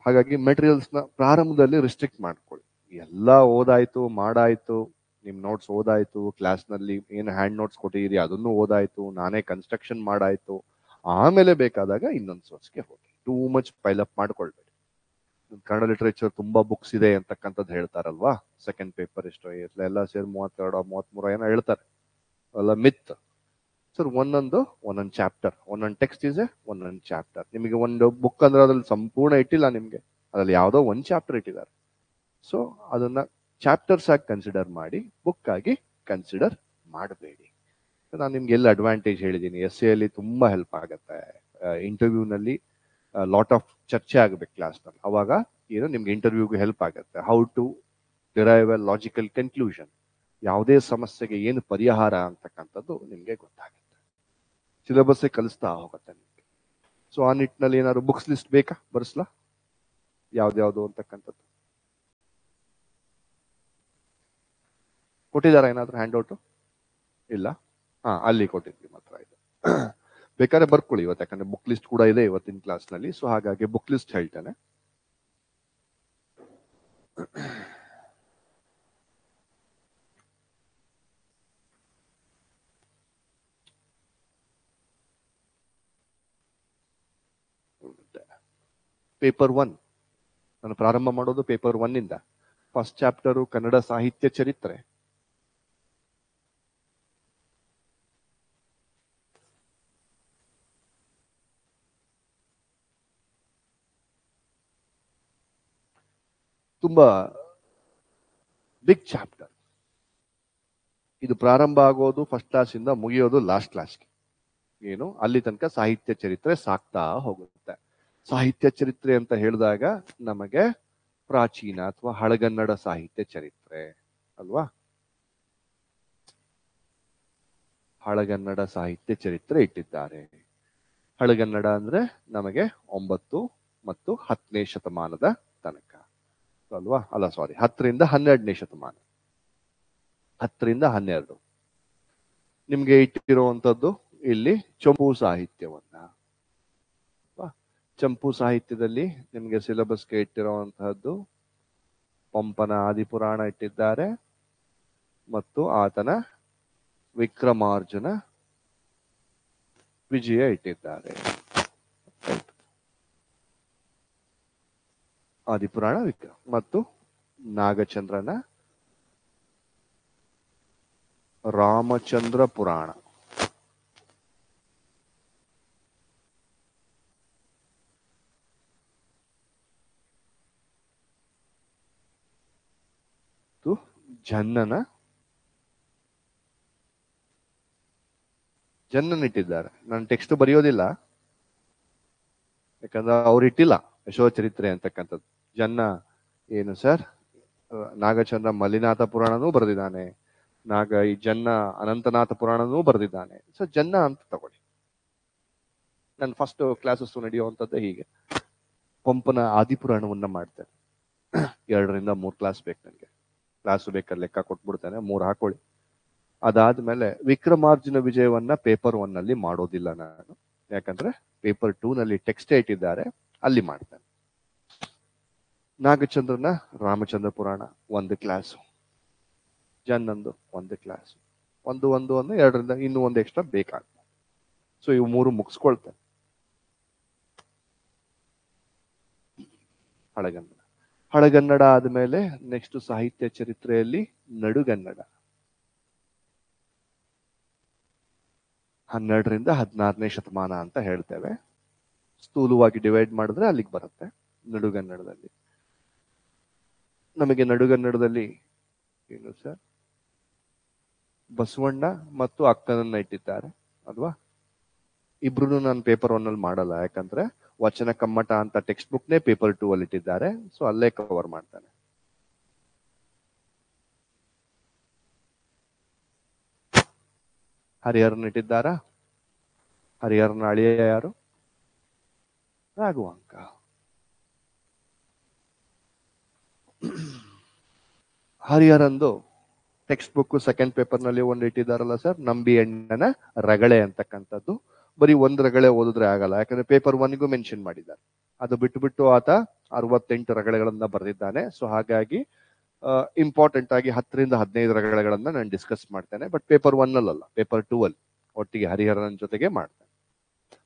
ಹಾಗಾಗಿ ಮೆಟೀರಿಯಲ್ಸ್ ನ ಪ್ರಾರಂಭದಲ್ಲಿ ರಿಸ್ಟ್ರಿಕ್ಟ್ ಮಾಡ್ಕೊಳ್ಳಿ. ಎಲ್ಲ ಓದಾಯ್ತು, ಮಾಡಾಯ್ತು, ನಿಮ್ ನೋಟ್ಸ್ ಓದಾಯ್ತು, ಕ್ಲಾಸ್ ನಲ್ಲಿ ಏನು ಹ್ಯಾಂಡ್ ನೋಟ್ಸ್ ಕೊಟ್ಟಿದ್ದೀರಿ ಅದನ್ನು ಓದಾಯ್ತು, ನಾನೇ ಕನ್ಸ್ಟ್ರಕ್ಷನ್ ಮಾಡಾಯ್ತು, ಆಮೇಲೆ ಬೇಕಾದಾಗ ಇನ್ನೊಂದು ಸೋರ್ಸ್ಗೆ ಹೋಗಿ. ಟೂ ಮಚ್ ಪೈಲಪ್ ಮಾಡ್ಕೊಳ್ಬೇಡಿ. ಕನ್ನಡ ಲಿಟರೇಚರ್ ತುಂಬಾ ಬುಕ್ಸ್ ಇದೆ ಅಂತಕ್ಕಂಥದ್ದು ಹೇಳ್ತಾರಲ್ವಾ, ಸೆಕೆಂಡ್ ಪೇಪರ್ ಇಷ್ಟು ಎಲ್ಲ ಸೇರಿ 32 33 ಏನೋ ಹೇಳ್ತಾರೆ, ಅಲ್ಲ ಮಿತ್. ಸರ್ ಒಂದೊಂದು ಚಾಪ್ಟರ್, ಒಂದೊಂದು ಟೆಕ್ಸ್ಟ್ ಇದೆ, ಒಂದೊಂದು ಚಾಪ್ಟರ್. ನಿಮಗೆ ಒಂದು ಬುಕ್ ಅಂದ್ರೆ ಅದ್ರಲ್ಲಿ ಸಂಪೂರ್ಣ ಇಟ್ಟಿಲ್ಲ, ನಿಮ್ಗೆ ಅದ್ರಲ್ಲಿ ಯಾವುದೋ ಒಂದು ಚಾಪ್ಟರ್ ಇಟ್ಟಿದ್ದಾರೆ. ಸೊ ಅದನ್ನ ಚಾಪ್ಟರ್ಸ್ ಆಗಿ ಕನ್ಸಿಡರ್ ಮಾಡಿ, ಬುಕ್ ಆಗಿ ಕನ್ಸಿಡರ್ ಮಾಡಬೇಡಿ. ನಾನು ನಿಮ್ಗೆ ಎಲ್ಲ ಅಡ್ವಾಂಟೇಜ್ ಹೇಳಿದ್ದೀನಿ. ಎಸ್ ಎ ಅಲ್ಲಿ ತುಂಬಾ ಹೆಲ್ಪ್ ಆಗುತ್ತೆ. ಇಂಟರ್ವ್ಯೂನಲ್ಲಿ ಲಾಟ್ ಆಫ್ ಚರ್ಚೆ ಆಗಬೇಕು ಕ್ಲಾಸ್ನಲ್ಲಿ, ಅವಾಗ ಏನು ನಿಮ್ಗೆ ಇಂಟರ್ವ್ಯೂಗೆ ಹೆಲ್ಪ್ ಆಗುತ್ತೆ. How to derive a logical conclusion, ಯಾವುದೇ ಸಮಸ್ಯೆಗೆ ಏನು ಪರಿಹಾರ ಅಂತಕ್ಕಂಥದ್ದು ನಿಮ್ಗೆ ಗೊತ್ತಾಗುತ್ತೆ. ಸಿಲೆಬಸ್ ಕಲಿಸ್ತಾ ಹೋಗುತ್ತೆ ನಿಮ್ಗೆ. ಸೊ ಆ ನಿಟ್ಟಿನಲ್ಲಿ ಏನಾದ್ರು ಬುಕ್ಸ್ ಲಿಸ್ಟ್ ಬೇಕಾ, ಬರ್ಸ್ಲಾ ಯಾವ್ದ್ಯಾವ್ದು ಅಂತಕ್ಕಂಥದ್ದು ಕೊಟ್ಟಿದಾರ? ಏನಾದ್ರು ಹ್ಯಾಂಡ್ ಔಟ್ ಇಲ್ಲ? ಅಲ್ಲಿ ಕೊಟ್ಟಿದ್ವಿ ಮಾತ್ರ ಇದು. ಬೇಕಾದ್ರೆ ಬರ್ಕೊಳ್ಳಿ ಇವತ್ತು, ಯಾಕಂದ್ರೆ ಬುಕ್ ಲಿಸ್ಟ್ ಕೂಡ ಇದೆ ಇವತ್ತಿನ ಕ್ಲಾಸ್ ನಲ್ಲಿ. ಸೊ ಹಾಗಾಗಿ ಬುಕ್ ಲಿಸ್ಟ್ ಹೇಳ್ತೇನೆ. ಪೇಪರ್ 1 ನಾನು ಪ್ರಾರಂಭ ಮಾಡೋದು ಪೇಪರ್ 1 ಇಂದ. ಫಸ್ಟ್ ಚಾಪ್ಟರು ಕನ್ನಡ ಸಾಹಿತ್ಯ ಚರಿತ್ರೆ. ತುಂಬಾ ಬಿಗ್ ಚಾಪ್ಟರ್ ಇದು. ಪ್ರಾರಂಭ ಆಗೋದು ಫಸ್ಟ್ ಕ್ಲಾಸ್ ಇಂದ ಮುಗಿಯೋದು ಲಾಸ್ಟ್ ಕ್ಲಾಸ್ಗೆ. ಏನು ಅಲ್ಲಿ ತನಕ ಸಾಹಿತ್ಯ ಚರಿತ್ರೆ ಸಾಕ್ತಾ ಹೋಗುತ್ತೆ. ಸಾಹಿತ್ಯ ಚರಿತ್ರೆ ಅಂತ ಹೇಳಿದಾಗ ನಮಗೆ ಪ್ರಾಚೀನ ಅಥವಾ ಹಳಗನ್ನಡ ಸಾಹಿತ್ಯ ಚರಿತ್ರೆ ಅಲ್ವಾ? ಹಳಗನ್ನಡ ಸಾಹಿತ್ಯ ಚರಿತ್ರೆ ಇಟ್ಟಿದ್ದಾರೆ. ಹಳಗನ್ನಡ ಅಂದ್ರೆ ನಮಗೆ 9 ಮತ್ತು 10ನೇ ಶತಮಾನದ ತನಕ ಅಲ್ವಾ? ಅಲ್ಲ ಸಾರಿ, 10 ರಿಂದ 12ನೇ ಶತಮಾನ, 10 ರಿಂದ 12. ನಿಮ್ಗೆ ಇಟ್ಟಿರುವಂತದ್ದು ಇಲ್ಲಿ ಚಂಪು ಸಾಹಿತ್ಯವನ್ನ. ಚಂಪು ಸಾಹಿತ್ಯದಲ್ಲಿ ನಿಮ್ಗೆ ಸಿಲೆಬಸ್ಗೆ ಇಟ್ಟಿರುವಂತಹದ್ದು ಪಂಪನ ಆದಿಪುರಾಣ ಇಟ್ಟಿದ್ದಾರೆ ಮತ್ತು ಆತನ ವಿಕ್ರಮಾರ್ಜುನ ವಿಜಯ ಇಟ್ಟಿದ್ದಾರೆ. ಆದಿಪುರಾಣ ವಿಕ್ರಮ ಮತ್ತು ನಾಗಚಂದ್ರನ ರಾಮಚಂದ್ರ ಪುರಾಣ. ಜನ್ನನ್ ಇಟ್ಟಿದ್ದಾರೆ. ನಾನು ಟೆಕ್ಸ್ಟ್ ಬರೆಯೋದಿಲ್ಲ, ಯಾಕಂದ್ರೆ ಅವ್ರು ಇಟ್ಟಿಲ್ಲ ಯಶೋಚರಿತ್ರೆ ಅಂತಕ್ಕಂಥದ್ದು. ಜನ್ನ ಏನು ಸರ್, ನಾಗಚಂದ್ರ ಮಲ್ಲಿನಾಥ ಪುರಾಣನೂ ಬರೆದಿದ್ದಾನೆ, ಈ ಜನ್ನ ಅನಂತನಾಥ ಪುರಾಣನೂ ಬರೆದಿದ್ದಾನೆ. ಸೊ ಜನ್ನ ಅಂತ ತಗೊಳ್ಳಿ. ನನ್ನ ಫಸ್ಟ್ ಕ್ಲಾಸಸ್ ನಡೆಯುವಂಥದ್ದೇ ಹೀಗೆ. ಪಂಪನ ಆದಿಪುರಾಣವನ್ನ ಮಾಡ್ತೇನೆ. 2 ರಿಂದ 3 ಕ್ಲಾಸ್ ಬೇಕು ನನಗೆ. ಕ್ಲಾಸು ಬೇಕಾದ್ರೆ ಲೆಕ್ಕ ಕೊಟ್ಬಿಡ್ತೇನೆ, 3 ಹಾಕೊಳ್ಳಿ. ಅದಾದ್ಮೇಲೆ ವಿಕ್ರಮಾರ್ಜುನ ವಿಜಯವನ್ನ ಪೇಪರ್ 1 ನಲ್ಲಿ ಮಾಡೋದಿಲ್ಲ ನಾನು, ಯಾಕಂದ್ರೆ ಪೇಪರ್ 2 ನಲ್ಲಿ ಟೆಕ್ಸ್ಟ್ ಇಟ್ಟಿದ್ದಾರೆ, ಅಲ್ಲಿ ಮಾಡ್ತೇನೆ. ನಾಗಚಂದ್ರನ ರಾಮಚಂದ್ರ ಪುರಾಣ 1 ಕ್ಲಾಸ್, ಜನ್ನಂದು 1 ಕ್ಲಾಸ್, 2 ರಿಂದ ಇನ್ನೂ 1 ಎಕ್ಸ್ಟ್ರಾ ಬೇಕಾಗ್ತದೆ. ಸೊ ಇವು 3 ಮುಗಿಸ್ಕೊಳ್ತೇನೆ. ಹಳಗನ್ನಡ ಆದ್ಮೇಲೆ ನೆಕ್ಸ್ಟ್ ಸಾಹಿತ್ಯ ಚರಿತ್ರೆಯಲ್ಲಿ ನಡುಗನ್ನಡ. 12 ರಿಂದ 16ನೇ ಶತಮಾನ ಅಂತ ಹೇಳ್ತೇವೆ. ಸ್ಥೂಲವಾಗಿ ಡಿವೈಡ್ ಮಾಡಿದ್ರೆ ಅಲ್ಲಿಗೆ ಬರುತ್ತೆ. ನಡುಗನ್ನಡದಲ್ಲಿ ನಮಗೆ ನಡುಗನ್ನಡದಲ್ಲಿ ಏನು ಸರ್, ಬಸವಣ್ಣ ಮತ್ತು ಅಕ್ಕನನ್ನ ಇಟ್ಟಿದ್ದಾರೆ ಅಲ್ವಾ? ಇಬ್ರು ನಾನು ಪೇಪರ್ 1 ಅಲ್ಲಿ ಮಾಡಲ್ಲ, ಯಾಕಂದ್ರೆ ವಚನ ಕಮ್ಮಟ ಅಂತ ಟೆಕ್ಸ್ಟ್ ಬುಕ್ನೇ ಪೇಪರ್ 2 ಅಲ್ಲಿ ಇಟ್ಟಿದ್ದಾರೆ. ಸೊ ಅಲ್ಲೇ ಕವರ್ ಮಾಡ್ತಾನೆ. ಹರಿಹರನ್ ಇಟ್ಟಿದ್ದಾರಾ? ಹರಿಹರನ ಅಳಿಯ ಯಾರು? ರಾಘವಾಂಕ. ಹರಿಹರಂದು ಟೆಕ್ಸ್ಟ್ ಬುಕ್ ಸೆಕೆಂಡ್ ಪೇಪರ್ ನಲ್ಲಿ ಒಂದು ಇಟ್ಟಿದ್ದಾರಲ್ಲ ಸರ್, ನಂಬಿ ಅಣ್ಣನ ರಗಳೆ ಅಂತಕ್ಕಂಥದ್ದು. ಬರೀ ಒಂದ್ ರಗಳೆ ಓದಿದ್ರೆ ಆಗಲ್ಲ, ಯಾಕಂದ್ರೆ ಪೇಪರ್ ಒನ್ಗೂ ಮೆನ್ಷನ್ ಮಾಡಿದ್ದಾರೆ. ಅದು ಬಿಟ್ಟು ಆತ 68 ರಗಳೆಗಳನ್ನ ಬರೆದಿದ್ದಾನೆ. ಸೊ ಹಾಗಾಗಿ ಇಂಪಾರ್ಟೆಂಟ್ ಆಗಿ 10ರಿಂದ 15 ರಗಳೆಗಳನ್ನ ನಾನು ಡಿಸ್ಕಸ್ ಮಾಡ್ತೇನೆ. ಬಟ್ ಪೇಪರ್ ಒನ್ ಅಲ್ಲ, ಪೇಪರ್ 2 ಅಲ್ಲಿ ಒಟ್ಟಿಗೆ ಹರಿಹರನ್ ಜೊತೆಗೆ ಮಾಡ್ತೇನೆ.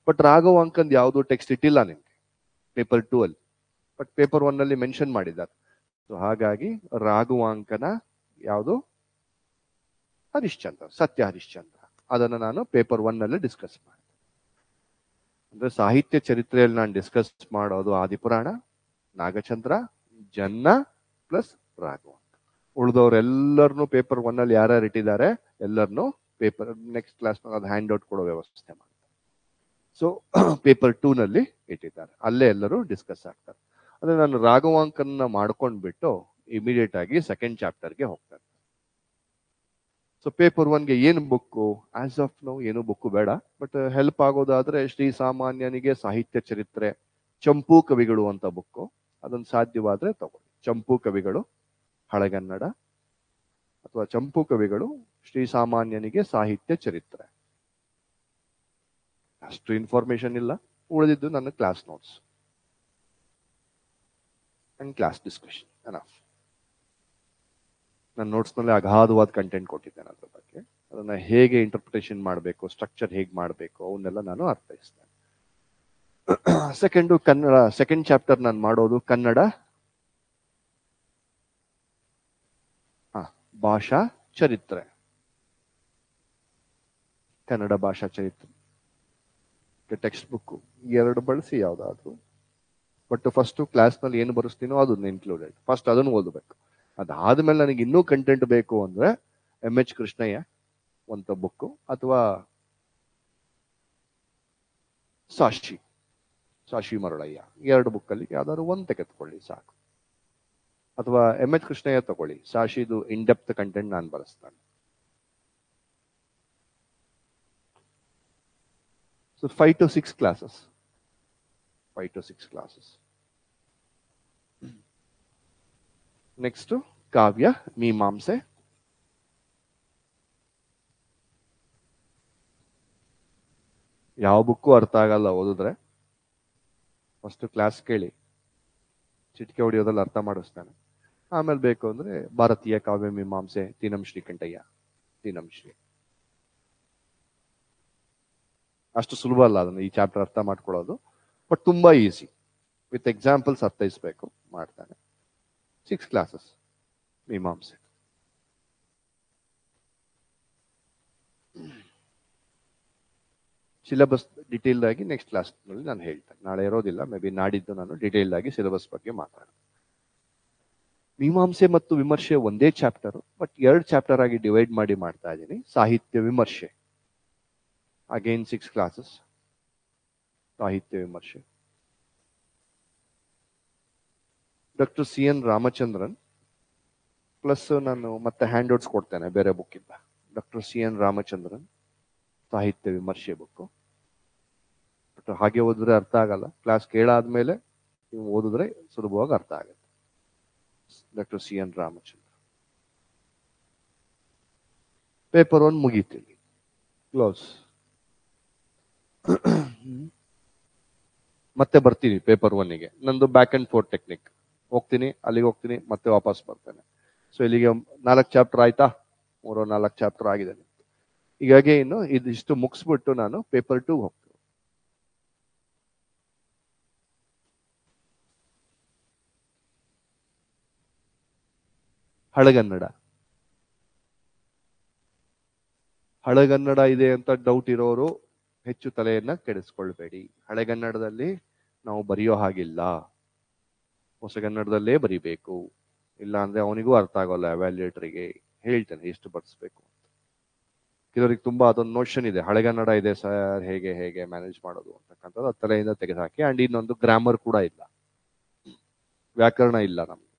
ಬಟ್ ರಾಘವಾಂಕಂದ್ ಯಾವುದು ಟೆಕ್ಸ್ಟ್ ಇಟ್ಟಿಲ್ಲ ನಿಮ್ಗೆ ಪೇಪರ್ 2 ಅಲ್ಲಿ, ಬಟ್ ಪೇಪರ್ ಒನ್ ಅಲ್ಲಿ ಮೆನ್ಷನ್ ಮಾಡಿದ್ದಾರೆ. ಸೊ ಹಾಗಾಗಿ ರಾಘವಾಂಕನ ಯಾವುದು? ಹರಿಶ್ಚಂದ್ರ, ಸತ್ಯ ಹರಿಶ್ಚಂದ್ರ. ಅದನ್ನು ನಾನು ಪೇಪರ್ ಒನ್ ನಲ್ಲಿ ಡಿಸ್ಕಸ್ ಮಾಡಿದೆ. ಅಂದ್ರೆ ಸಾಹಿತ್ಯ ಚರಿತ್ರೆಯಲ್ಲಿ ನಾನು ಡಿಸ್ಕಸ್ ಮಾಡೋದು ಆದಿಪುರಾಣ, ನಾಗಚಂದ್ರ, ಜನ್ನ ಪ್ಲಸ್ ರಾಘವಾಂಕ. ಉಳಿದವರೆಲ್ಲರನ್ನು ಪೇಪರ್ ಒನ್ ಅಲ್ಲಿ ಯಾರ್ಯಾರು ಇಟ್ಟಿದ್ದಾರೆ ಎಲ್ಲರನ್ನು ಪೇಪರ್ ನೆಕ್ಸ್ಟ್ ಕ್ಲಾಸ್ ಅದು ಹ್ಯಾಂಡ್ ಔಟ್ ಕೊಡೋ ವ್ಯವಸ್ಥೆ ಮಾಡ್ತಾರೆ. ಸೊ ಪೇಪರ್ 2 ನಲ್ಲಿ ಇಟ್ಟಿದ್ದಾರೆ, ಅಲ್ಲೇ ಎಲ್ಲರೂ ಡಿಸ್ಕಸ್ ಆಗ್ತಾರೆ. ಅಂದ್ರೆ ನಾನು ರಾಘವಾಂಕನ್ನ ಮಾಡ್ಕೊಂಡ್ಬಿಟ್ಟು ಇಮಿಡಿಯೇಟ್ ಆಗಿ ಸೆಕೆಂಡ್ ಚಾಪ್ಟರ್ಗೆ ಹೋಗ್ತಾರೆ. ಸೊ ಪೇಪರ್ ಒನ್ಗೆ ಏನು ಬುಕ್ಕು? ಆಸ್ ಆಫ್ ನೌ ಏನು ಬುಕ್ಕು ಬೇಡ, ಬಟ್ ಹೆಲ್ಪ್ ಆಗೋದಾದ್ರೆ ಶ್ರೀ ಸಾಮಾನ್ಯನಿಗೆ ಸಾಹಿತ್ಯ ಚರಿತ್ರೆ, ಚಂಪೂ ಕವಿಗಳು ಅಂತ ಬುಕ್ಕು, ಅದನ್ನು ಸಾಧ್ಯವಾದ್ರೆ ತಗೊಳ್ಳಿ. ಚಂಪೂ ಕವಿಗಳು ಹಳೆಗನ್ನಡ ಅಥವಾ ಚಂಪೂ ಕವಿಗಳು ಶ್ರೀ ಸಾಮಾನ್ಯನಿಗೆ ಸಾಹಿತ್ಯ ಚರಿತ್ರೆ. ಅಷ್ಟು ಇನ್ಫಾರ್ಮೇಶನ್ ಇಲ್ಲ, ಉಳಿದಿದ್ದು ನನ್ನ class notes and class discussion enough. ನನ್ನ ನೋಟ್ಸ್ನಲ್ಲಿ ಅಗಾಧವಾದ ಕಂಟೆಂಟ್ ಕೊಟ್ಟಿದ್ದೇನೆ ಅದ್ರ ಬಗ್ಗೆ. ಅದನ್ನ ಹೇಗೆ ಇಂಟರ್ಪ್ರಿಟೇಷನ್ ಮಾಡಬೇಕು, ಸ್ಟ್ರಕ್ಚರ್ ಹೇಗೆ ಮಾಡಬೇಕು, ಅವನ್ನೆಲ್ಲ ನಾನು ಅರ್ಥೈಸ್ತೇನೆ. ಸೆಕೆಂಡು ಕನ್ನಡ, ಸೆಕೆಂಡ್ ಚಾಪ್ಟರ್ ನಾನು ಮಾಡೋದು ಕನ್ನಡ ಭಾಷಾ ಚರಿತ್ರೆ. ಕನ್ನಡ ಭಾಷಾ ಚರಿತ್ರೆ ಟೆಕ್ಸ್ಟ್ ಬುಕ್ 2 ಬಳಸಿ ಯಾವ್ದಾದ್ರು. ಬಟ್ ಫಸ್ಟ್ ಕ್ಲಾಸ್ ನಲ್ಲಿ ಏನು ಬರೆಸ್ತೀನೋ ಅದನ್ನ ಇನ್ಕ್ಲೂಡೆಡ್, ಫಸ್ಟ್ ಅದನ್ನು ಓದಬೇಕು. ಅದಾದ್ಮೇಲೆ ನನಗೆ ಇನ್ನೂ ಕಂಟೆಂಟ್ ಬೇಕು ಅಂದ್ರೆ MH ಕೃಷ್ಣಯ್ಯ ಒಂದು ಬುಕ್, ಅಥವಾ ಸಾಶಿ ಮರಳಯ್ಯ, 2 ಬುಕ್ಕಲ್ಲಿ ಯಾವ್ದಾದ್ರು ಒಂದು ತೆಗೆದುಕೊಳ್ಳಿ ಸಾಕು. ಅಥವಾ MH ಕೃಷ್ಣಯ್ಯ ತಗೊಳ್ಳಿ, ಸಾಶಿದು ಇನ್ ಡೆಪ್ತ್ ಕಂಟೆಂಟ್ ನಾನು ಬಳಸ್ತಾನೆ. So 5 to 6 classes. ನೆಕ್ಸ್ಟ್ ಕಾವ್ಯ ಮೀಮಾಂಸೆ. ಯಾವ ಬುಕ್ಕು ಅರ್ಥ ಆಗಲ್ಲ ಓದಿದ್ರೆ, ಫಸ್ಟ್ ಕ್ಲಾಸ್ ಕೇಳಿ, ಚಿಟಿಕೆ ಹೊಡಿಯೋದಲ್ಲಿ ಅರ್ಥ ಮಾಡಿಸ್ತಾನೆ. ಆಮೇಲೆ ಬೇಕು ಅಂದ್ರೆ ಭಾರತೀಯ ಕಾವ್ಯ ಮೀಮಾಂಸೆ, ತೀನಂ ಶ್ರೀಕಂಠಯ್ಯ, ತೀನಂ ಶ್ರೀ. ಅಷ್ಟು ಸುಲಭ ಅಲ್ಲ ಅದನ್ನು ಈ ಚಾಪ್ಟರ್ ಅರ್ಥ ಮಾಡ್ಕೊಳ್ಳೋದು, ಬಟ್ ತುಂಬಾ ಈಸಿ. ವಿತ್ ಎಕ್ಸಾಂಪಲ್ಸ್ ಅರ್ಥೈಸ್ಬೇಕು, ಮಾಡ್ತಾನೆ. 6 classes ಮೀಮಾಂಸೆ. ಸಿಲೆಬಸ್ ಡಿಟೇಲ್ ಆಗಿ ನೆಕ್ಸ್ಟ್ ಕ್ಲಾಸ್ ನಲ್ಲಿ ನಾನು ಹೇಳ್ತೇನೆ. ನಾಳೆ ಇರೋದಿಲ್ಲ, ಮೇ ಬಿ ನಾಡಿದ್ದು ನಾನು ಡಿಟೇಲ್ ಆಗಿ ಸಿಲೆಬಸ್ ಬಗ್ಗೆ ಮಾತಾಡ್ತೇನೆ. ಮೀಮಾಂಸೆ ಮತ್ತು ವಿಮರ್ಶೆ ಒಂದೇ ಚಾಪ್ಟರ್, ಬಟ್ 2 ಚಾಪ್ಟರ್ ಆಗಿ ಡಿವೈಡ್ ಮಾಡಿ ಮಾಡ್ತಾ ಇದ್ದೀನಿ. ಸಾಹಿತ್ಯ ವಿಮರ್ಶೆ ಅಗೈನ್ 6 classes ಸಾಹಿತ್ಯ ವಿಮರ್ಶೆ. ಡಾಕ್ಟರ್ CN ರಾಮಚಂದ್ರನ್ ಪ್ಲಸ್ ನಾನು ಮತ್ತೆ ಹ್ಯಾಂಡ್ ಔಟ್ಸ್ ಕೊಡ್ತೇನೆ ಬೇರೆ ಬುಕ್ ಇಂದ. ಡಾಕ್ಟರ್ CN ರಾಮಚಂದ್ರನ್ ಸಾಹಿತ್ಯ ವಿಮರ್ಶೆ ಬುಕ್. ಬಟ್ ಹಾಗೆ ಓದಿದ್ರೆ ಅರ್ಥ ಆಗಲ್ಲ, ಕ್ಲಾಸ್ ಕೇಳಾದ್ಮೇಲೆ ನೀವು ಓದಿದ್ರೆ ಸುಲಭವಾಗಿ ಅರ್ಥ ಆಗುತ್ತೆ. Doctor CN Ramachandra. ಪೇಪರ್ 1 ಮುಗೀತಿಲ್ಲಿ, ಕ್ಲೋಸ್. ಮತ್ತೆ ಬರ್ತೀನಿ ಪೇಪರ್ 1ಗೆ. ನಂದು ಬ್ಯಾಕ್ ಅಂಡ್ ಫೋರ್ತ್ ಟೆಕ್ನಿಕ್, ಹೋಗ್ತೀನಿ ಅಲ್ಲಿಗೆ ಹೋಗ್ತೀನಿ ಮತ್ತೆ ವಾಪಸ್ ಬರ್ತೇನೆ. ಸೊ ಇಲ್ಲಿಗೆ 4 ಚಾಪ್ಟರ್ ಆಯ್ತಾ, 3-4 ಚಾಪ್ಟರ್ ಆಗಿದೆ. ಹೀಗಾಗಿ ಇನ್ನು ಇದಿಷ್ಟು ಮುಗಿಸ್ಬಿಟ್ಟು ನಾನು ಪೇಪರ್ 2 ಹೋಗ್ತೀನಿ. ಹಳೆಗನ್ನಡ ಇದೆ ಅಂತ ಡೌಟ್ ಇರೋರು ಹೆಚ್ಚು ತಲೆಯನ್ನ ಕೆಡಿಸ್ಕೊಳ್ಬೇಡಿ. ಹಳೆಗನ್ನಡದಲ್ಲಿ ನಾವು ಬರೆಯೋ ಹಾಗಿಲ್ಲ, ಹೊಸಗನ್ನಡದಲ್ಲೇ ಬರಿಬೇಕು. ಇಲ್ಲ ಅಂದ್ರೆ ಅವನಿಗೂ ಅರ್ಥ ಆಗೋಲ್ಲ, ಅವ್ಯಾಲ್ಯೂಯೇಟರ್ಗೆ ಹೇಳ್ತೇನೆ ಎಷ್ಟು ಬರ್ಸ್ಬೇಕು ಅಂತ. ಕೆಲವರಿಗೆ ತುಂಬಾ ಅದೊಂದು ನೋಷನ್ ಇದೆ, ಹಳೆಗನ್ನಡ ಇದೆ ಸರ್, ಹೇಗೆ ಮ್ಯಾನೇಜ್ ಮಾಡೋದು ಅಂತಕ್ಕಂಥದ್ದು ಅದು ತಲೆಯಿಂದ ತೆಗೆದುಹಾಕಿ. ಅಂಡ್ ಇನ್ನೊಂದು ಗ್ರಾಮರ್ ಕೂಡ ಇಲ್ಲ, ವ್ಯಾಕರಣ ಇಲ್ಲ ನಮ್ಗೆ.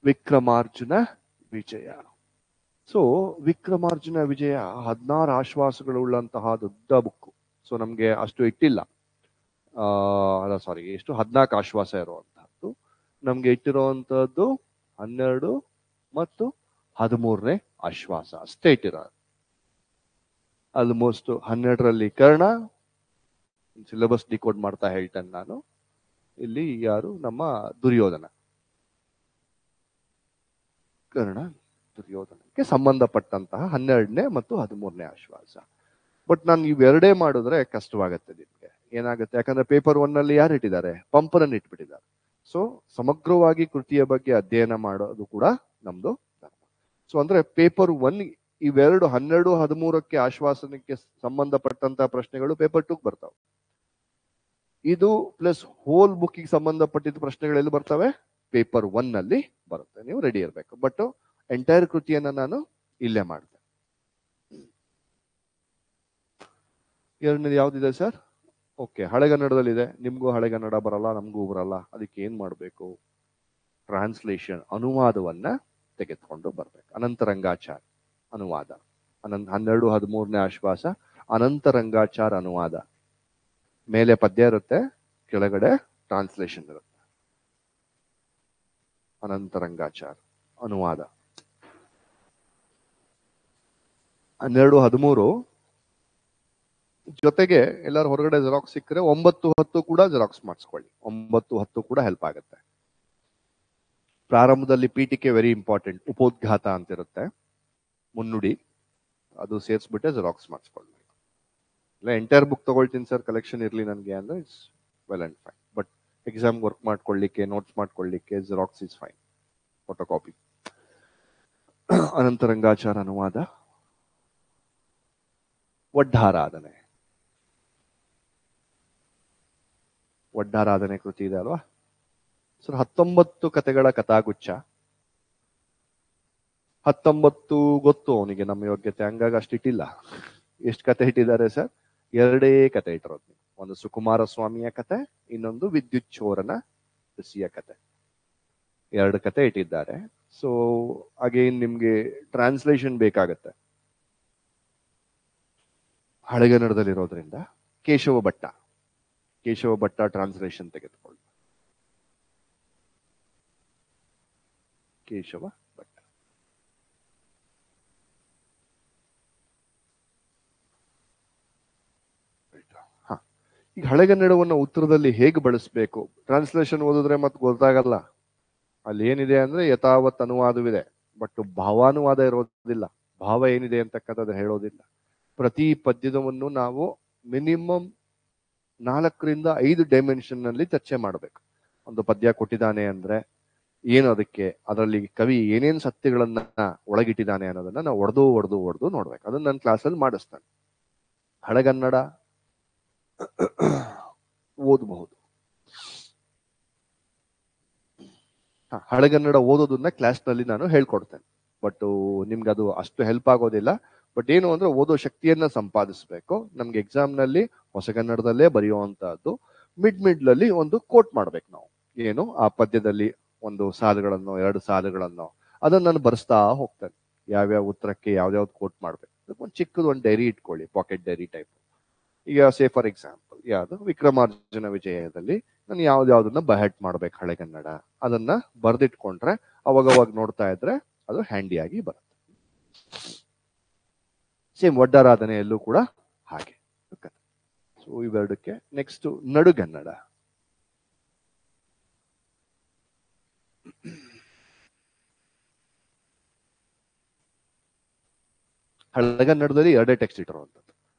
ವಿಕ್ರಮಾರ್ಜುನ ವಿಜಯ ಸೊ ವಿಕ್ರಮಾರ್ಜುನ ವಿಜಯ 16 ಆಶ್ವಾಸಗಳುಳ್ಳಂತಹ ದೊಡ್ಡ ಬುಕ್. ಸೊ ನಮ್ಗೆ ಅಷ್ಟು ಇಟ್ಟಿಲ್ಲ, ಅಲ್ಲ ಸಾರಿ, ಎಷ್ಟು 14 ಆಶ್ವಾಸ ಇರುವಂತಹದ್ದು. ನಮ್ಗೆ ಇಟ್ಟಿರುವಂತಹದ್ದು 12 ಮತ್ತು 13ನೇ ಆಶ್ವಾಸ ಅಷ್ಟೇ ಇಟ್ಟಿರೋದು. ಆಲ್ಮೋಸ್ಟ್ 12ರಲ್ಲಿ ಕರ್ಣ, ಸಿಲೆಬಸ್ ಡಿಕೋಡ್ ಮಾಡ್ತಾ ಹೇಳ್ತೇನೆ ನಾನು. ಇಲ್ಲಿ ಯಾರು, ನಮ್ಮ ದುರ್ಯೋಧನ. ಕರ್ಣ ದುರ್ಯೋಧನಕ್ಕೆ ಸಂಬಂಧಪಟ್ಟಂತಹ 12ನೇ ಮತ್ತು 13ನೇ ಆಶ್ವಾಸ. ಬಟ್ ನಾನು ಇವೆರಡೇ ಮಾಡಿದ್ರೆ ಕಷ್ಟವಾಗತ್ತೆ ನಿಮ್ಗೆ. ಏನಾಗುತ್ತೆ, ಯಾಕಂದ್ರೆ ಪೇಪರ್ 1 ನಲ್ಲಿ ಯಾರು ಇಟ್ಟಿದ್ದಾರೆ, ಪಂಪನನ್ನು ಇಟ್ಬಿಟ್ಟಿದ್ದಾರೆ. ಸೊ ಸಮಗ್ರವಾಗಿ ಕೃತಿಯ ಬಗ್ಗೆ ಅಧ್ಯಯನ ಮಾಡೋದು ಕೂಡ ನಮ್ದು ಧರ್ಮ. ಸೊ ಅಂದ್ರೆ ಪೇಪರ್ 1 ಇವೆರಡು 12, 13ಕ್ಕೆ ಆಶ್ವಾಸನಕ್ಕೆ ಸಂಬಂಧಪಟ್ಟಂತಹ ಪ್ರಶ್ನೆಗಳು ಪೇಪರ್ 2 ಬರ್ತಾವೆ. ಇದು ಪ್ಲಸ್ ಹೋಲ್ ಬುಕ್ಕಿಗೆ ಸಂಬಂಧಪಟ್ಟಿದ್ದ ಪ್ರಶ್ನೆಗಳೆಲ್ಲ ಬರ್ತವೆ, ಪೇಪರ್ 1 ನಲ್ಲಿ ಬರುತ್ತೆ. ನೀವು ರೆಡಿ ಇರಬೇಕು. ಬಟ್ ಎಂಟೈರ್ ಕೃತಿಯನ್ನ ನಾನು ಇಲ್ಲೇ ಮಾಡಿದೆ. ಎರಡನೇದು ಯಾವ್ದಿದೆ ಸರ್? ಓಕೆ, ಹಳೆಗನ್ನಡದಲ್ಲಿದೆ. ನಿಮ್ಗೂ ಹಳೆಗನ್ನಡ ಬರಲ್ಲ, ನಮಗೂ ಬರಲ್ಲ. ಅದಕ್ಕೆ ಏನ್ ಮಾಡಬೇಕು? ಟ್ರಾನ್ಸ್ಲೇಷನ್, ಅನುವಾದವನ್ನ ತೆಗೆದುಕೊಂಡು ಬರ್ಬೇಕು. ಅನಂತರಂಗಾಚಾರ್ ಅನುವಾದ, 12, 13ನೇ ಆಶ್ವಾಸ, ಅನಂತರಂಗಾಚಾರ ಅನುವಾದ. ಮೇಲೆ ಪದ್ಯ ಇರುತ್ತೆ, ಕೆಳಗಡೆ ಟ್ರಾನ್ಸ್ಲೇಷನ್ ಇರುತ್ತೆ. ಅನಂತರಂಗಾಚಾರ್ ಅನುವಾದ 12, 13. ಜೊತೆಗೆ ಎಲ್ಲರೂ ಹೊರಗಡೆ ಜೆರಾಕ್ಸ್ ಸಿಕ್ಕರೆ 9, 10 ಕೂಡ ಜೆರಾಕ್ಸ್ ಮಾಡಿಸ್ಕೊಳ್ಳಿ. 9, 10 ಕೂಡ ಹೆಲ್ಪ್ ಆಗುತ್ತೆ. ಪ್ರಾರಂಭದಲ್ಲಿ ಪೀಠಿಕೆ ವೆರಿ ಇಂಪಾರ್ಟೆಂಟ್. ಉಪೋದ್ಘಾತ ಅಂತ ಇರುತ್ತೆ, ಮುನ್ನುಡಿ, ಅದು ಸೇರಿಸ್ಬಿಟ್ಟೆ ಜೆರಾಕ್ಸ್ ಮಾಡಿಸ್ಕೊಳ್ಬೇಕು. ಇಲ್ಲ ಎಂಟೈರ್ ಬುಕ್ ತಗೊಳ್ತೀನಿ ಸರ್, ಕಲೆಕ್ಷನ್ ಇರಲಿ ನನಗೆ ಅಂದ್ರೆ it's well and fine. But exam work ಮಾಡ್ಕೊಳ್ಳಿಕ್ಕೆ, ನೋಟ್ಸ್ ಮಾಡ್ಕೊಳ್ಳಿಕ್ಕೆ xerox is fine, photo copy. Anantharangachar ಅನುವಾದ. ಒಡ್ಡಾರಾಧನೆ, ಒಡ್ಡಾರಾಧನೆ ಕೃತಿ ಇದೆ ಅಲ್ವಾ ಸರ್? 19 ಕಥೆಗಳ ಕಥಾಗುಚ್ಛ. 19 ಗೊತ್ತು ಅವನಿಗೆ, ನಮ್ಮ ಯೋಗ್ಯತೆ ಹಂಗಾಗಿ ಅಷ್ಟಿಟ್ಟಿಲ್ಲ. ಎಷ್ಟು ಕತೆ ಇಟ್ಟಿದ್ದಾರೆ ಸರ್? 2 ಕತೆ ಇಟ್ಟಿರೋದು. ಒಂದು ಸುಕುಮಾರ ಸ್ವಾಮಿಯ ಕತೆ, ಇನ್ನೊಂದು ವಿದ್ಯುತ್ ಚೋರನ ಋಷಿಯ ಕತೆ. 2 ಕತೆ ಇಟ್ಟಿದ್ದಾರೆ. ಸೊ ಅಗೇನ್ ನಿಮ್ಗೆ ಟ್ರಾನ್ಸ್ಲೇಷನ್ ಬೇಕಾಗತ್ತೆ, ಹಳೆಗನ್ನಡದಲ್ಲಿರೋದ್ರಿಂದ. ಕೇಶವ ಭಟ್ಟ ಟ್ರಾನ್ಸ್ಲೇಷನ್ ತೆಗೆದುಕೊಳ್ಳಿ. ಕೇಶವ ಭಟ್ಟ. ಈಗ ಹಳೆಗನ್ನಡವನ್ನು ಉತ್ತರದಲ್ಲಿ ಹೇಗೆ ಬಳಸಬೇಕು? ಟ್ರಾನ್ಸ್ಲೇಷನ್ ಓದಿದ್ರೆ ಮತ್ತೆ ಗೊತ್ತಾಗಲ್ಲ. ಅಲ್ಲಿ ಏನಿದೆ ಅಂದ್ರೆ ಯಥಾವತ್ ಅನುವಾದವಿದೆ, ಬಟ್ ಭಾವಾನುವಾದ ಇರೋದಿಲ್ಲ. ಭಾವ ಏನಿದೆ ಅಂತಕ್ಕಂಥದ್ದು ಹೇಳೋದಿಲ್ಲ. ಪ್ರತಿ ಪದ್ಯದವನ್ನು ನಾವು ಮಿನಿಮಮ್ 4 ರಿಂದ 5 ಡೈಮೆನ್ಷನ್ ನಲ್ಲಿ ಚರ್ಚೆ ಮಾಡಬೇಕು. ಒಂದು ಪದ್ಯ ಕೊಟ್ಟಿದ್ದಾನೆ ಅಂದ್ರೆ ಏನು, ಅದಕ್ಕೆ ಅದರಲ್ಲಿ ಕವಿ ಏನೇನ್ ಸತ್ಯಗಳನ್ನ ಒಳಗಿಟ್ಟಿದ್ದಾನೆ ಅನ್ನೋದನ್ನ ನಾವು ಒಡೆದು ನೋಡ್ಬೇಕು. ಅದನ್ನ ನನ್ನ ಕ್ಲಾಸಲ್ಲಿ ಮಾಡಿಸ್ತಾನೆ. ಹಳೆಗನ್ನಡ ಓದಬಹುದು. ಹಳೆಗನ್ನಡ ಓದೋದನ್ನ ಕ್ಲಾಸ್ ನಲ್ಲಿ ನಾನು ಹೇಳ್ಕೊಡ್ತೇನೆ. ಬಟ್ ನಿಮ್ಗೆ ಅದು ಅಷ್ಟು ಹೆಲ್ಪ್ ಆಗೋದಿಲ್ಲ. ಬಟ್ ಏನು ಅಂದ್ರೆ ಓದೋ ಶಕ್ತಿಯನ್ನ ಸಂಪಾದಿಸಬೇಕು. ನಮ್ಗೆ ಎಕ್ಸಾಮ್ ನಲ್ಲಿ ಹೊಸಗನ್ನಡದಲ್ಲೇ ಬರೆಯುವಂತಹದ್ದು. ಮಿಡ್ಲಲ್ಲಿ ಒಂದು ಕೋಟ್ ಮಾಡ್ಬೇಕು ನಾವು. ಏನು ಆ ಪದ್ಯದಲ್ಲಿ ಒಂದು ಸಾಲುಗಳನ್ನು, 2 ಸಾಲುಗಳನ್ನು, ಅದನ್ನ ನಾನು ಬರೆಸ್ತಾ ಹೋಗ್ತೇನೆ. ಯಾವ್ಯಾವ ಉತ್ತರಕ್ಕೆ ಯಾವ್ದಾವ್ದು ಕೋಟ್ ಮಾಡ್ಬೇಕು. ಒಂದು ಚಿಕ್ಕದು ಒಂದು ಡೈರಿ ಇಟ್ಕೊಳ್ಳಿ, ಪಾಕೆಟ್ ಡೈರಿ ಟೈಪ್. ಈಗ ಸೇ ಫಾರ್ ಎಕ್ಸಾಂಪಲ್ ಯಾವ್ದು ವಿಕ್ರಮಾರ್ಜುನ ವಿಜಯದಲ್ಲಿ ನಾನು ಯಾವ್ದಾವ್ದನ್ನ ಬಹೆಟ್ ಮಾಡ್ಬೇಕು ಹಳೆಗನ್ನಡ, ಅದನ್ನ ಬರ್ದಿಟ್ಕೊಂಡ್ರೆ ಅವಾಗವಾಗ ನೋಡ್ತಾ ಇದ್ರೆ ಅದು ಹ್ಯಾಂಡಿಯಾಗಿ ಬರುತ್ತೆ. ಸೇಮ್ ಒಡ್ಡಾರಾಧನೆಯಲ್ಲೂ ಕೂಡ ಹಾಗೆ. ಸೊ ಇವೆರಡಕ್ಕೆ. ನೆಕ್ಸ್ಟ್ ನಡುಗನ್ನಡ. ಹಳೆಗನ್ನಡದಲ್ಲಿ 2 ಟೆಕ್ಸ್ಟ್ ಇಟ್ಟಿರುವಂಥದ್ದು.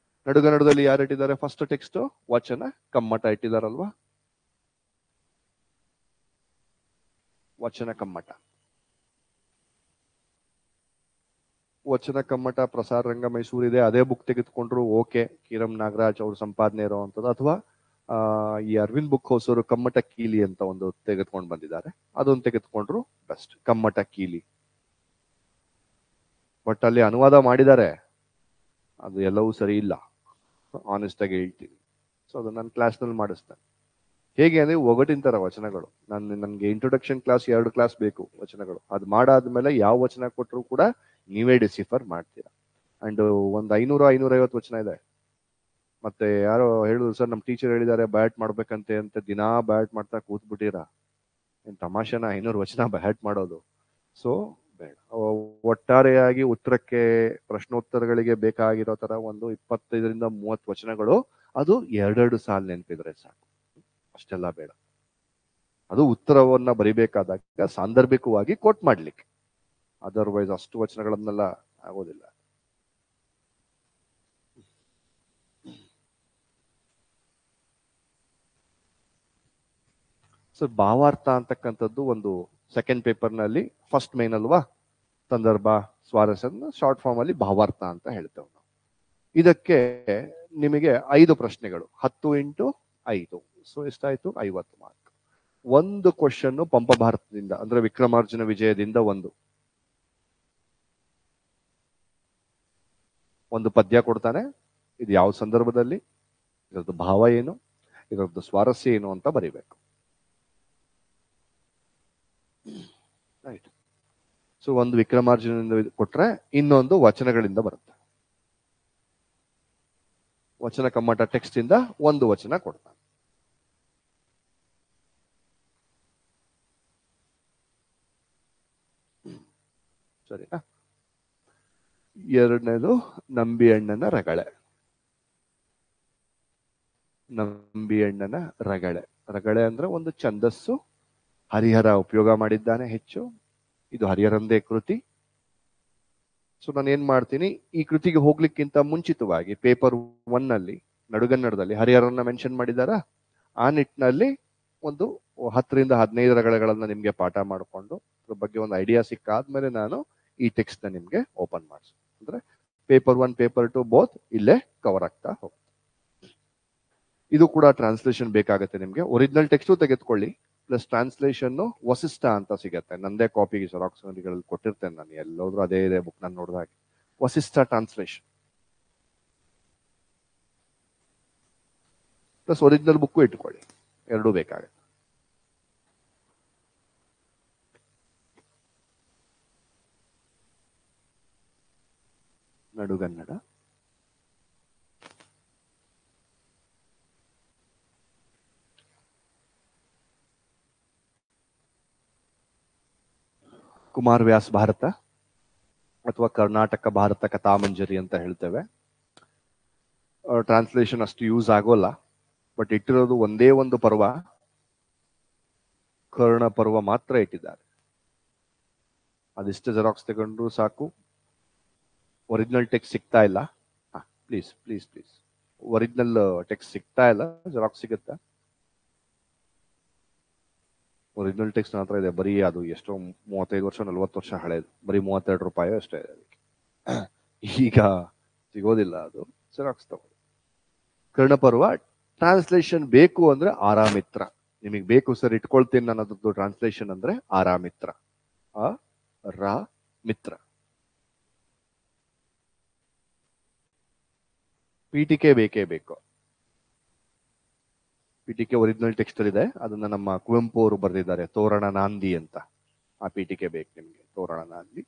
ನಡುಗನ್ನಡದಲ್ಲಿ ಯಾರು ಇಟ್ಟಿದ್ದಾರೆ? ಫಸ್ಟ್ ಟೆಕ್ಸ್ಟ್ ವಚನ ಕಮ್ಮಟ ಇಟ್ಟಿದಾರಲ್ವಾ? ವಚನ ಕಮ್ಮಟ ಪ್ರಸಾರ ರಂಗ ಮೈಸೂರು ಇದೆ. ಅದೇ ಬುಕ್ ತೆಗೆದುಕೊಂಡ್ರು ಓಕೆ. ಕಿರಂ ನಾಗರಾಜ್ ಅವ್ರ ಸಂಪಾದನೆ ಇರುವಂತದ್ದು. ಅಥವಾ ಈ ಅರವಿಂದ್ ಬುಕ್ ಹೌಸ್ ಅವರು ಕಮ್ಮಟ ಕೀಲಿ ಅಂತ ಒಂದು ತೆಗೆದುಕೊಂಡು ಬಂದಿದ್ದಾರೆ, ಅದೊಂದು ತೆಗೆದುಕೊಂಡ್ರು ಬೆಸ್ಟ್. ಕಮ್ಮಟ ಕೀಲಿ. ಬಟ್ ಅಲ್ಲಿ ಅನುವಾದ ಮಾಡಿದ್ದಾರೆ, ಅದು ಎಲ್ಲವೂ ಸರಿ ಇಲ್ಲ, ಆನೆಸ್ಟ್ ಆಗಿ ಹೇಳ್ತೀನಿ. ಸೊ ಅದು ನಾನು ಕ್ಲಾಸ್ ನಲ್ಲಿ ಮಾಡಿಸ್ತೇನೆ. ಹೇಗೆ ಅಂದ್ರೆ ಒಗಟಿನ ತರ ವಚನಗಳು. ನನ್ಗೆ ಇಂಟ್ರೊಡಕ್ಷನ್ ಕ್ಲಾಸ್ 2 ಕ್ಲಾಸ್ ಬೇಕು ವಚನಗಳು. ಅದು ಮಾಡಾದ್ಮೇಲೆ ಯಾವ ವಚನ ಕೊಟ್ಟರು ಕೂಡ ನೀವೇ ಡಿಸಿಫರ್ ಮಾಡ್ತೀರಾ. ಅಂಡ್ ಒಂದು 500-550 ವಚನ ಇದೆ. ಮತ್ತೆ ಯಾರೋ ಹೇಳಿದ್ರು, ಸರ್ ನಮ್ಮ ಟೀಚರ್ ಹೇಳಿದ್ದಾರೆ ಬ್ಯಾಟ್ ಮಾಡ್ಬೇಕಂತೆ ಅಂತ. ದಿನಾ ಬ್ಯಾಟ್ ಮಾಡ್ತಾ ಕೂತ್ಬಿಟ್ಟಿರಾ, ಏನ್ ತಮಾಷೆನ 500 ವಚನ ಬ್ಯಾಟ್ ಮಾಡೋದು? ಸೊ ಬೇಡ. ಒಟ್ಟಾರೆಯಾಗಿ ಉತ್ತರಕ್ಕೆ, ಪ್ರಶ್ನೋತ್ತರಗಳಿಗೆ ಬೇಕಾಗಿರೋ ತರ ಒಂದು 25-30 ವಚನಗಳು, ಅದು 2 ಸಾಲು ನೆನಪಿದ್ರೆ ಸಾಕು, ಅಷ್ಟೆಲ್ಲ ಬೇಡ. ಅದು ಉತ್ತರವನ್ನ ಬರಿಬೇಕಾದಾಗ ಸಾಂದರ್ಭಿಕವಾಗಿ ಕೋಟ್ ಮಾಡ್ಲಿಕ್ಕೆ, ಅದರ್ವೈಸ್ ಅಷ್ಟು ವಚನಗಳನ್ನೆಲ್ಲ ಆಗೋದಿಲ್ಲ. ಸೊ ಭಾವಾರ್ಥ ಅಂತಕ್ಕಂಥದ್ದು ಒಂದು ಸೆಕೆಂಡ್ ಪೇಪರ್ ನಲ್ಲಿ ಫಸ್ಟ್ ಮೇನ್ ಅಲ್ವಾ, ಸಂದರ್ಭ, ಸ್ವಾರಸ್ಯ, ಶಾರ್ಟ್ ಫಾರ್ಮ್ ಅಲ್ಲಿ ಭಾವಾರ್ಥ ಅಂತ ಹೇಳ್ತೇವೆ ನಾವು. ಇದಕ್ಕೆ ನಿಮಗೆ 5 ಪ್ರಶ್ನೆಗಳು, 10 × 5, ಸೊ ಎಷ್ಟಾಯ್ತು? 50 ಮಾರ್ಕ್. ಒಂದು ಕ್ವಶನ್ ಪಂಪ ಭಾರತದಿಂದ ಅಂದ್ರೆ ವಿಕ್ರಮಾರ್ಜುನ ವಿಜಯದಿಂದ ಒಂದು ಪದ್ಯ ಕೊಡ್ತಾನೆ. ಇದು ಯಾವ ಸಂದರ್ಭದಲ್ಲಿ, ಇದರದ್ದು ಭಾವ ಏನು, ಇದರದ್ದು ಸ್ವಾರಸ್ಯ ಏನು ಅಂತ ಬರಿಬೇಕು. ರೈಟ್. ಸೊ ಒಂದು ವಿಕ್ರಮಾರ್ಜುನದಿಂದ ಕೊಟ್ರೆ, ಇನ್ನೊಂದು ವಚನಗಳಿಂದ ಬರುತ್ತೆ. ವಚನ ಕಮ್ಮಟ ಟೆಕ್ಸ್ಟ್ ಇಂದ ಒಂದು ವಚನ ಕೊಡ್ತಾನೆ. ಸರಿನಾ? ಎರಡನೇದು ನಂಬಿ ಅಣ್ಣನ ರಗಳೆ. ನಂಬಿ ಅಣ್ಣನ ರಗಳೆ. ರಗಳೆ ಅಂದ್ರೆ ಒಂದು ಛಂದಸ್ಸು, ಹರಿಹರ ಉಪಯೋಗ ಮಾಡಿದ್ದಾನೆ ಹೆಚ್ಚು. ಇದು ಹರಿಹರಂದೇ ಕೃತಿ. ಸೊ ನಾನು ಏನ್ ಮಾಡ್ತೀನಿ, ಈ ಕೃತಿಗೆ ಹೋಗ್ಲಿಕ್ಕಿಂತ ಮುಂಚಿತವಾಗಿ ಪೇಪರ್ 1 ನಲ್ಲಿ ನಡುಗನ್ನಡದಲ್ಲಿ ಹರಿಹರನ್ನ ಮೆನ್ಷನ್ ಮಾಡಿದಾರ. ಆ ನಿಟ್ಟಿನಲ್ಲಿ ಒಂದು 10-15 ರಗಳೆಗಳನ್ನ ನಿಮ್ಗೆ ಪಾಠ ಮಾಡಿಕೊಂಡು ಅದ್ರ ಬಗ್ಗೆ ಒಂದು ಐಡಿಯಾ ಸಿಕ್ಕಾದ್ಮೇಲೆ ನಾನು ಈ ಟೆಕ್ಸ್ಟ್ ನ ನಿಮ್ಗೆ ಓಪನ್ ಮಾಡಿಸ್, ಅಂದ್ರೆ ಪೇಪರ್ 1 ಪೇಪರ್ 2 ಬೋತ್ ಇಲ್ಲೇ ಕವರ್ ಆಗ್ತಾ ಹೋಗುತ್ತೆ. ಇದು ಕೂಡ ಟ್ರಾನ್ಸ್ಲೇಷನ್ ಬೇಕಾಗುತ್ತೆ ನಿಮ್ಗೆ. ಒರಿಜಿನಲ್ ಟೆಕ್ಸ್ಟ್ ತೆಗೆದುಕೊಳ್ಳಿ, ಪ್ಲಸ್ ಟ್ರಾನ್ಸ್ಲೇಷನ್ ವಸಿಷ್ಠ ಅಂತ ಸಿಗತ್ತೆ. ನಂದೇ ಕಾಪಿಗೆ ಜೆರಾಕ್ಸ್ ಅಂಗಡಿಗಳಲ್ಲಿ ಕೊಟ್ಟಿರ್ತೇನೆ ನಾನು, ಎಲ್ಲೋದ್ರೂ ಅದೇ ಇದೆ ಬುಕ್ ನಾನು ನೋಡಿದಾಗ. Vasishtha translation plus original book ಇಟ್ಕೊಳ್ಳಿ, ಎರಡೂ ಬೇಕಾಗುತ್ತೆ. ನಡುಗನ್ನಡ, ಕುಮಾರವ್ಯಾಸ ಭಾರತ ಅಥವಾ ಕರ್ನಾಟಕ ಭಾರತ ಕಥಾಮಂಜರಿ ಅಂತ ಹೇಳ್ತೇವೆ. ಟ್ರಾನ್ಸ್ಲೇಷನ್ ಅಷ್ಟು ಯೂಸ್ ಆಗೋಲ್ಲ, ಬಟ್ ಇಟ್ಟಿರೋದು ಒಂದೇ ಒಂದು ಪರ್ವ, ಕರ್ಣ ಪರ್ವ ಮಾತ್ರ ಇಟ್ಟಿದ್ದಾರೆ. ಅದಿಷ್ಟು ಜೆರಾಕ್ಸ್ ತಗೊಂಡ್ರು ಸಾಕು. ಒರಿಜಿನಲ್ ಟೆಕ್ಸ್ಟ್ ಸಿಗ್ತಾ ಇಲ್ಲ, please please please, original text ಸಿಗ್ತಾ ಇಲ್ಲ, ಜೆರಾಕ್ಸ್ ಸಿಗುತ್ತಾ? ಒರಿಜಿನಲ್ ಟೆಕ್ಸ್ಟ್ ನನ್ನ ಹತ್ರ ಇದೆ, ಬರೀ ಅದು ಎಷ್ಟೋ 35-40 ವರ್ಷ ಹಳೇದು, ಬರೀ 32 ರೂಪಾಯಿ ಅಷ್ಟೇ ಇದೆ ಅದಕ್ಕೆ. ಈಗ ಸಿಗೋದಿಲ್ಲ ಅದು, ಜೆರಾಕ್ಸ್ ತಗೊಳ್ಳಿ. ಕರ್ಣಪರ್ವ ಟ್ರಾನ್ಸ್ಲೇಷನ್ ಬೇಕು ಅಂದ್ರೆ ಆರಾಮಿತ್ರ. ನಿಮಗೆ ಬೇಕು ಸರ್ ಇಟ್ಕೊಳ್ತೀನಿ ನಾನು ಅದ್ರದ್ದು ಟ್ರಾನ್ಸ್ಲೇಷನ್ ಅಂದ್ರೆ ಆರಾಮಿತ್ರ, ಮಿತ್ರ. ಪೀಠಿಕೆ ಬೇಕೇ ಬೇಕು. ಪೀಠಿಕೆ ಒರಿಜಿನಲ್ ಟೆಕ್ಸ್ಟ್ ಇದೆ, ಅದನ್ನ ನಮ್ಮ ಕುವೆಂಪು ಅವರು ಬರೆದಿದ್ದಾರೆ, ತೋರಣ ನಾಂದಿ ಅಂತ. ಆ ಪೀಠಿಕೆ ಬೇಕು ನಿಮ್ಗೆ, ತೋರಣ ನಾಂದಿ.